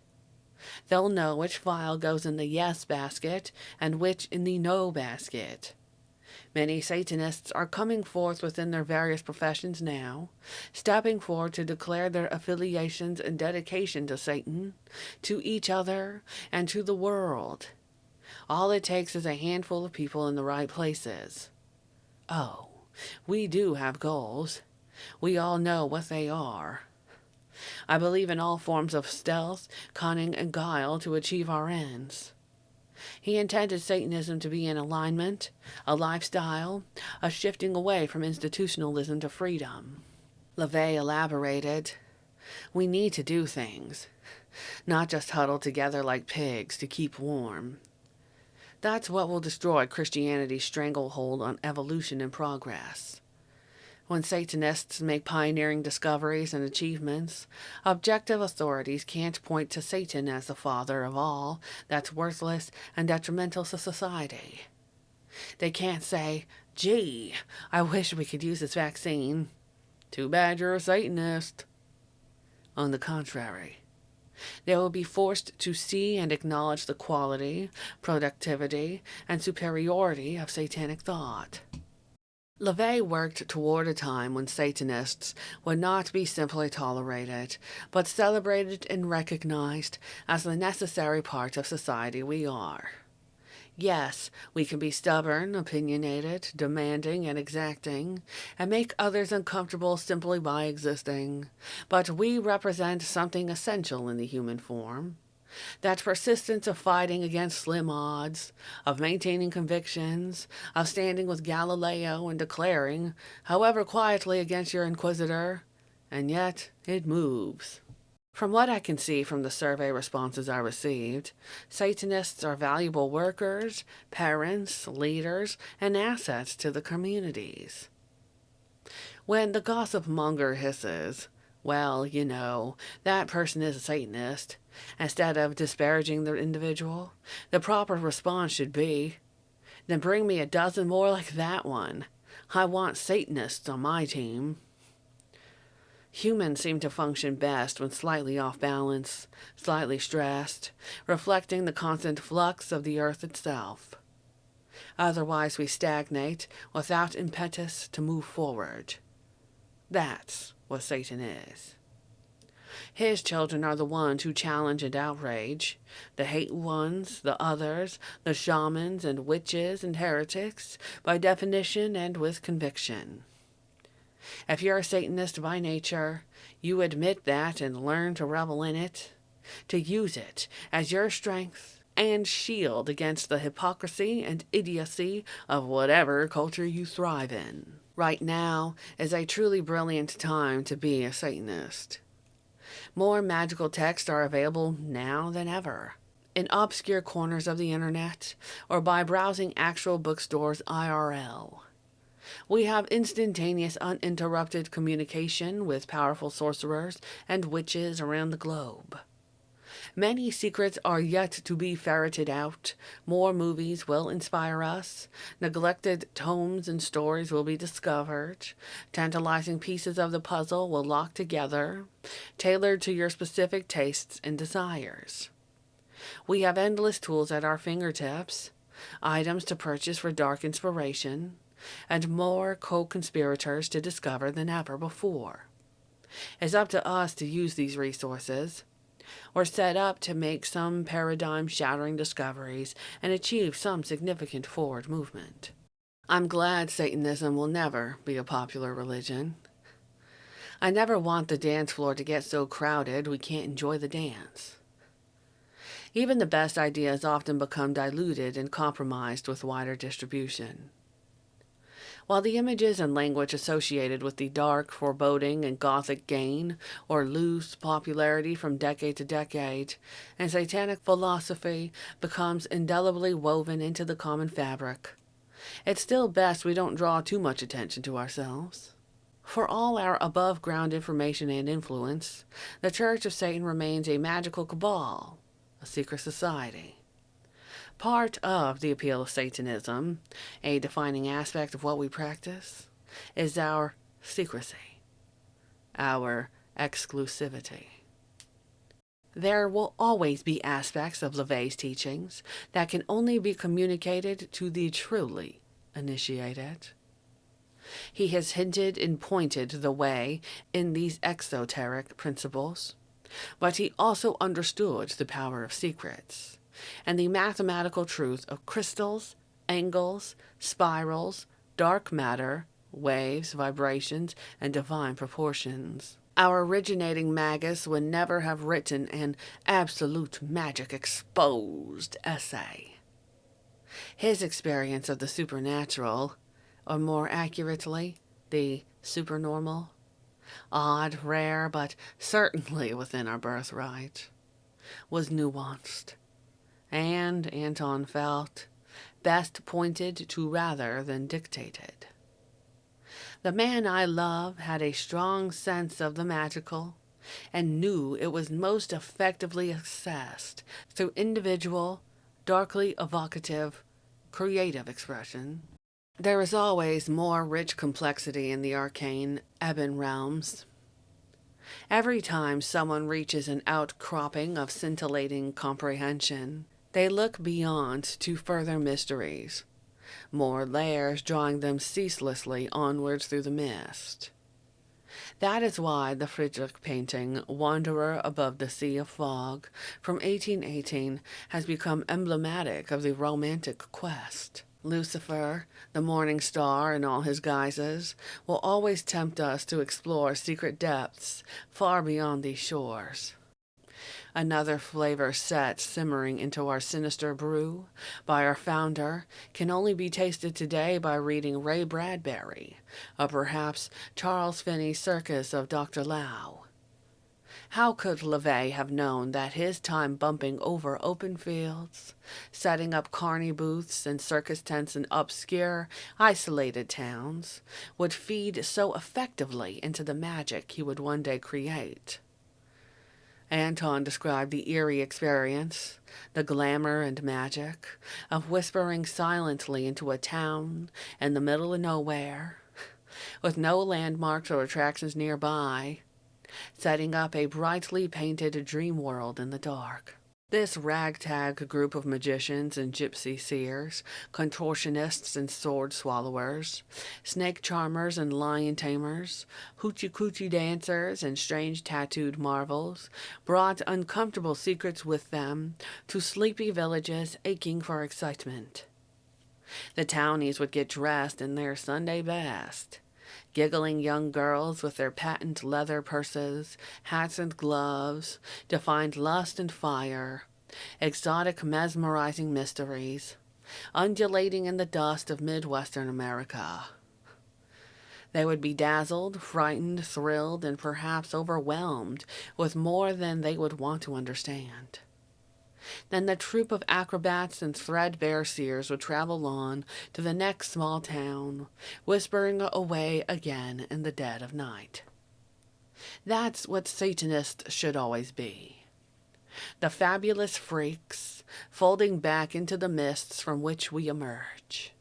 S1: They'll know which file goes in the yes basket and which in the no basket. Many Satanists are coming forth within their various professions now, stepping forward to declare their affiliations and dedication to Satan, to each other, and to the world. All it takes is a handful of people in the right places. Oh, we do have goals. We all know what they are. I believe in all forms of stealth, cunning, and guile to achieve our ends. He intended Satanism to be an alignment, a lifestyle, a shifting away from institutionalism to freedom. LaVey elaborated, "We need to do things, not just huddle together like pigs to keep warm. That's what will destroy Christianity's stranglehold on evolution and progress. When Satanists make pioneering discoveries and achievements, objective authorities can't point to Satan as the father of all that's worthless and detrimental to society. They can't say, 'Gee, I wish we could use this vaccine. Too bad you're a Satanist.' On the contrary, they will be forced to see and acknowledge the quality, productivity, and superiority of satanic thought." LaVey worked toward a time when Satanists would not be simply tolerated, but celebrated and recognized as the necessary part of society we are. Yes, we can be stubborn, opinionated, demanding, and exacting, and make others uncomfortable simply by existing, but we represent something essential in the human form. That persistence of fighting against slim odds, of maintaining convictions, of standing with Galileo and declaring, however quietly, against your inquisitor, and yet it moves. From what I can see from the survey responses I received, Satanists are valuable workers, parents, leaders, and assets to the communities. When the gossip monger hisses, well, that person is a Satanist, instead of disparaging the individual, the proper response should be, then bring me a dozen more like that one. I want Satanists on my team. Humans seem to function best when slightly off balance, slightly stressed, reflecting the constant flux of the earth itself. Otherwise, we stagnate without impetus to move forward. That's what Satan is. His children are the ones who challenge and outrage. The hate ones, the others, the shamans and witches and heretics, by definition and with conviction. If you're a Satanist by nature, you admit that and learn to revel in it, to use it as your strength and shield against the hypocrisy and idiocy of whatever culture you thrive in. Right now is a truly brilliant time to be a Satanist. More magical texts are available now than ever, in obscure corners of the internet or by browsing actual bookstores IRL. We have instantaneous, uninterrupted communication with powerful sorcerers and witches around the globe. Many secrets are yet to be ferreted out. More movies will inspire us. Neglected tomes and stories will be discovered. Tantalizing pieces of the puzzle will lock together, tailored to your specific tastes and desires. We have endless tools at our fingertips, items to purchase for dark inspiration, and more co-conspirators to discover than ever before. It's up to us to use these resources. We're set up to make some paradigm-shattering discoveries and achieve some significant forward movement. I'm glad Satanism will never be a popular religion. I never want the dance floor to get so crowded we can't enjoy the dance. Even the best ideas often become diluted and compromised with wider distribution. While the images and language associated with the dark, foreboding, and gothic gain or lose popularity from decade to decade, and satanic philosophy becomes indelibly woven into the common fabric, it's still best we don't draw too much attention to ourselves. For all our above-ground information and influence, the Church of Satan remains a magical cabal, a secret society. Part of the appeal of Satanism, a defining aspect of what we practice, is our secrecy, our exclusivity. There will always be aspects of LaVey's teachings that can only be communicated to the truly initiated. He has hinted and pointed the way in these exoteric principles, but he also understood the power of secrets and the mathematical truth of crystals, angles, spirals, dark matter, waves, vibrations, and divine proportions. Our originating magus would never have written an absolute magic exposed essay. His experience of the supernatural, or more accurately, the supernormal, odd, rare, but certainly within our birthright, was nuanced, and, Anton felt, best pointed to rather than dictated. The man I love had a strong sense of the magical and knew it was most effectively accessed through individual, darkly evocative, creative expression. There is always more rich complexity in the arcane, ebon realms. Every time someone reaches an outcropping of scintillating comprehension, they look beyond to further mysteries, more layers drawing them ceaselessly onwards through the mist. That is why the Friedrich painting, Wanderer Above the Sea of Fog, from 1818, has become emblematic of the romantic quest. Lucifer, the morning star in all his guises, will always tempt us to explore secret depths far beyond these shores. Another flavor set simmering into our sinister brew by our founder can only be tasted today by reading Ray Bradbury, or perhaps Charles Finney's Circus of Dr. Lau. How could LaVey have known that his time bumping over open fields, setting up carny booths and circus tents in obscure, isolated towns, would feed so effectively into the magic he would one day create? Anton described the eerie experience, the glamour and magic, of whispering silently into a town in the middle of nowhere, with no landmarks or attractions nearby, setting up a brightly painted dream world in the dark. This ragtag group of magicians and gypsy seers, contortionists and sword swallowers, snake charmers and lion tamers, hoochie coochie dancers and strange tattooed marvels, brought uncomfortable secrets with them to sleepy villages aching for excitement. The townies would get dressed in their Sunday best. Giggling young girls with their patent leather purses, hats and gloves, to find lust and fire, exotic mesmerizing mysteries, undulating in the dust of Midwestern America. They would be dazzled, frightened, thrilled, and perhaps overwhelmed with more than they would want to understand. Then the troupe of acrobats and threadbare seers would travel on to the next small town, whispering away again in the dead of night. That's what Satanists should always be. The fabulous freaks, folding back into the mists from which we emerge.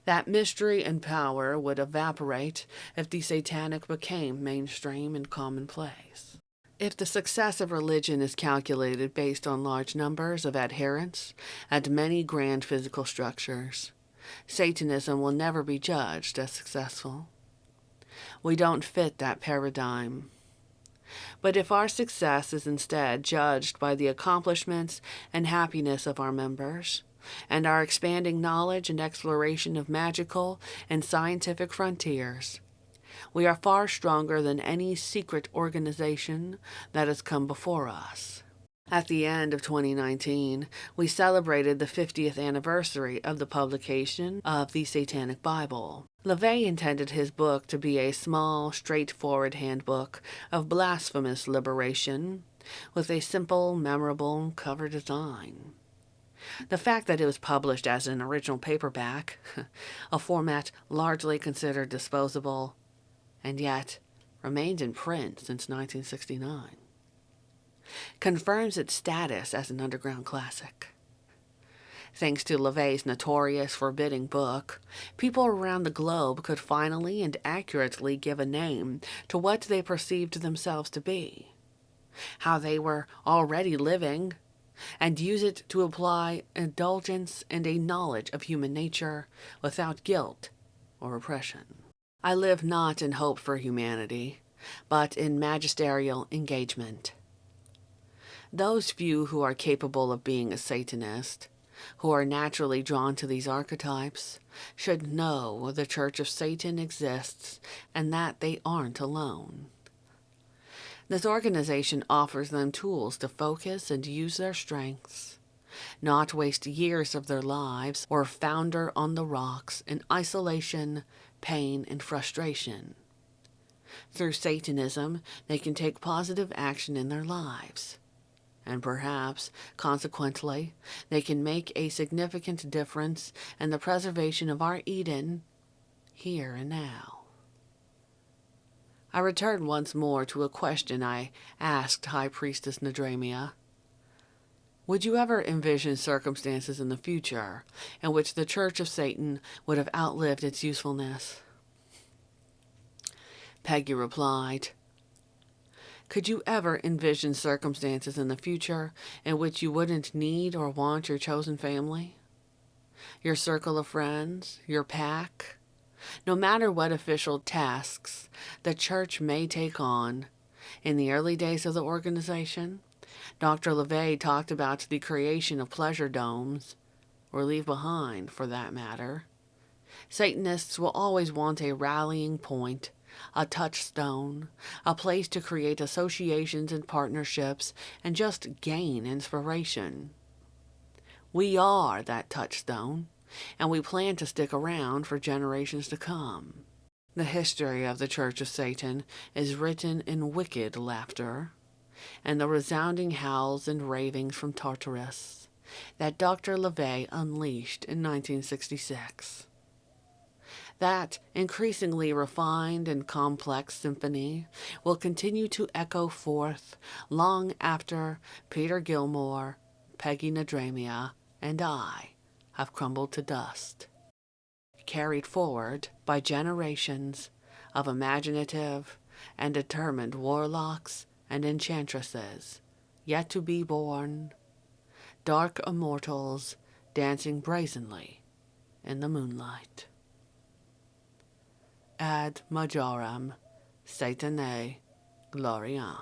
S1: That mystery and power would evaporate if the satanic became mainstream and commonplace. If the success of religion is calculated based on large numbers of adherents and many grand physical structures, Satanism will never be judged as successful. We don't fit that paradigm. But if our success is instead judged by the accomplishments and happiness of our members, and our expanding knowledge and exploration of magical and scientific frontiers, we are far stronger than any secret organization that has come before us. At the end of 2019, we celebrated the 50th anniversary of the publication of the Satanic Bible. LaVey intended his book to be a small, straightforward handbook of blasphemous liberation, with a simple, memorable cover design. The fact that it was published as an original paperback, a format largely considered disposable, and yet remained in print since 1969, confirms its status as an underground classic. Thanks to LaVey's notorious forbidding book, people around the globe could finally and accurately give a name to what they perceived themselves to be, how they were already living, and use it to apply indulgence and a knowledge of human nature without guilt or oppression. I live not in hope for humanity, but in magisterial engagement. Those few who are capable of being a Satanist, who are naturally drawn to these archetypes, should know the Church of Satan exists and that they aren't alone. This organization offers them tools to focus and use their strengths, not waste years of their lives or founder on the rocks in isolation, pain, and frustration. Through Satanism, they can take positive action in their lives, and perhaps, consequently, they can make a significant difference in the preservation of our Eden, here and now. I return once more to a question I asked High Priestess Nadramia. Would you ever envision circumstances in the future in which the Church of Satan would have outlived its usefulness? Peggy replied, could you ever envision circumstances in the future in which you wouldn't need or want your chosen family, your circle of friends, your pack? No matter what official tasks the church may take on, in the early days of the organization, Dr. LaVey talked about the creation of pleasure domes, or leave behind, for that matter. Satanists will always want a rallying point, a touchstone, a place to create associations and partnerships and just gain inspiration. We are that touchstone, and we plan to stick around for generations to come. The history of the Church of Satan is written in wicked laughter. and the resounding howls and ravings from Tartarus that Dr. LaVey unleashed in 1966. That increasingly refined and complex symphony will continue to echo forth long after Peter Gilmore, Peggy Nadramia, and I have crumbled to dust, carried forward by generations of imaginative and determined warlocks and enchantresses, yet to be born, dark immortals dancing brazenly in the moonlight. Ad majorem Satanae gloriam.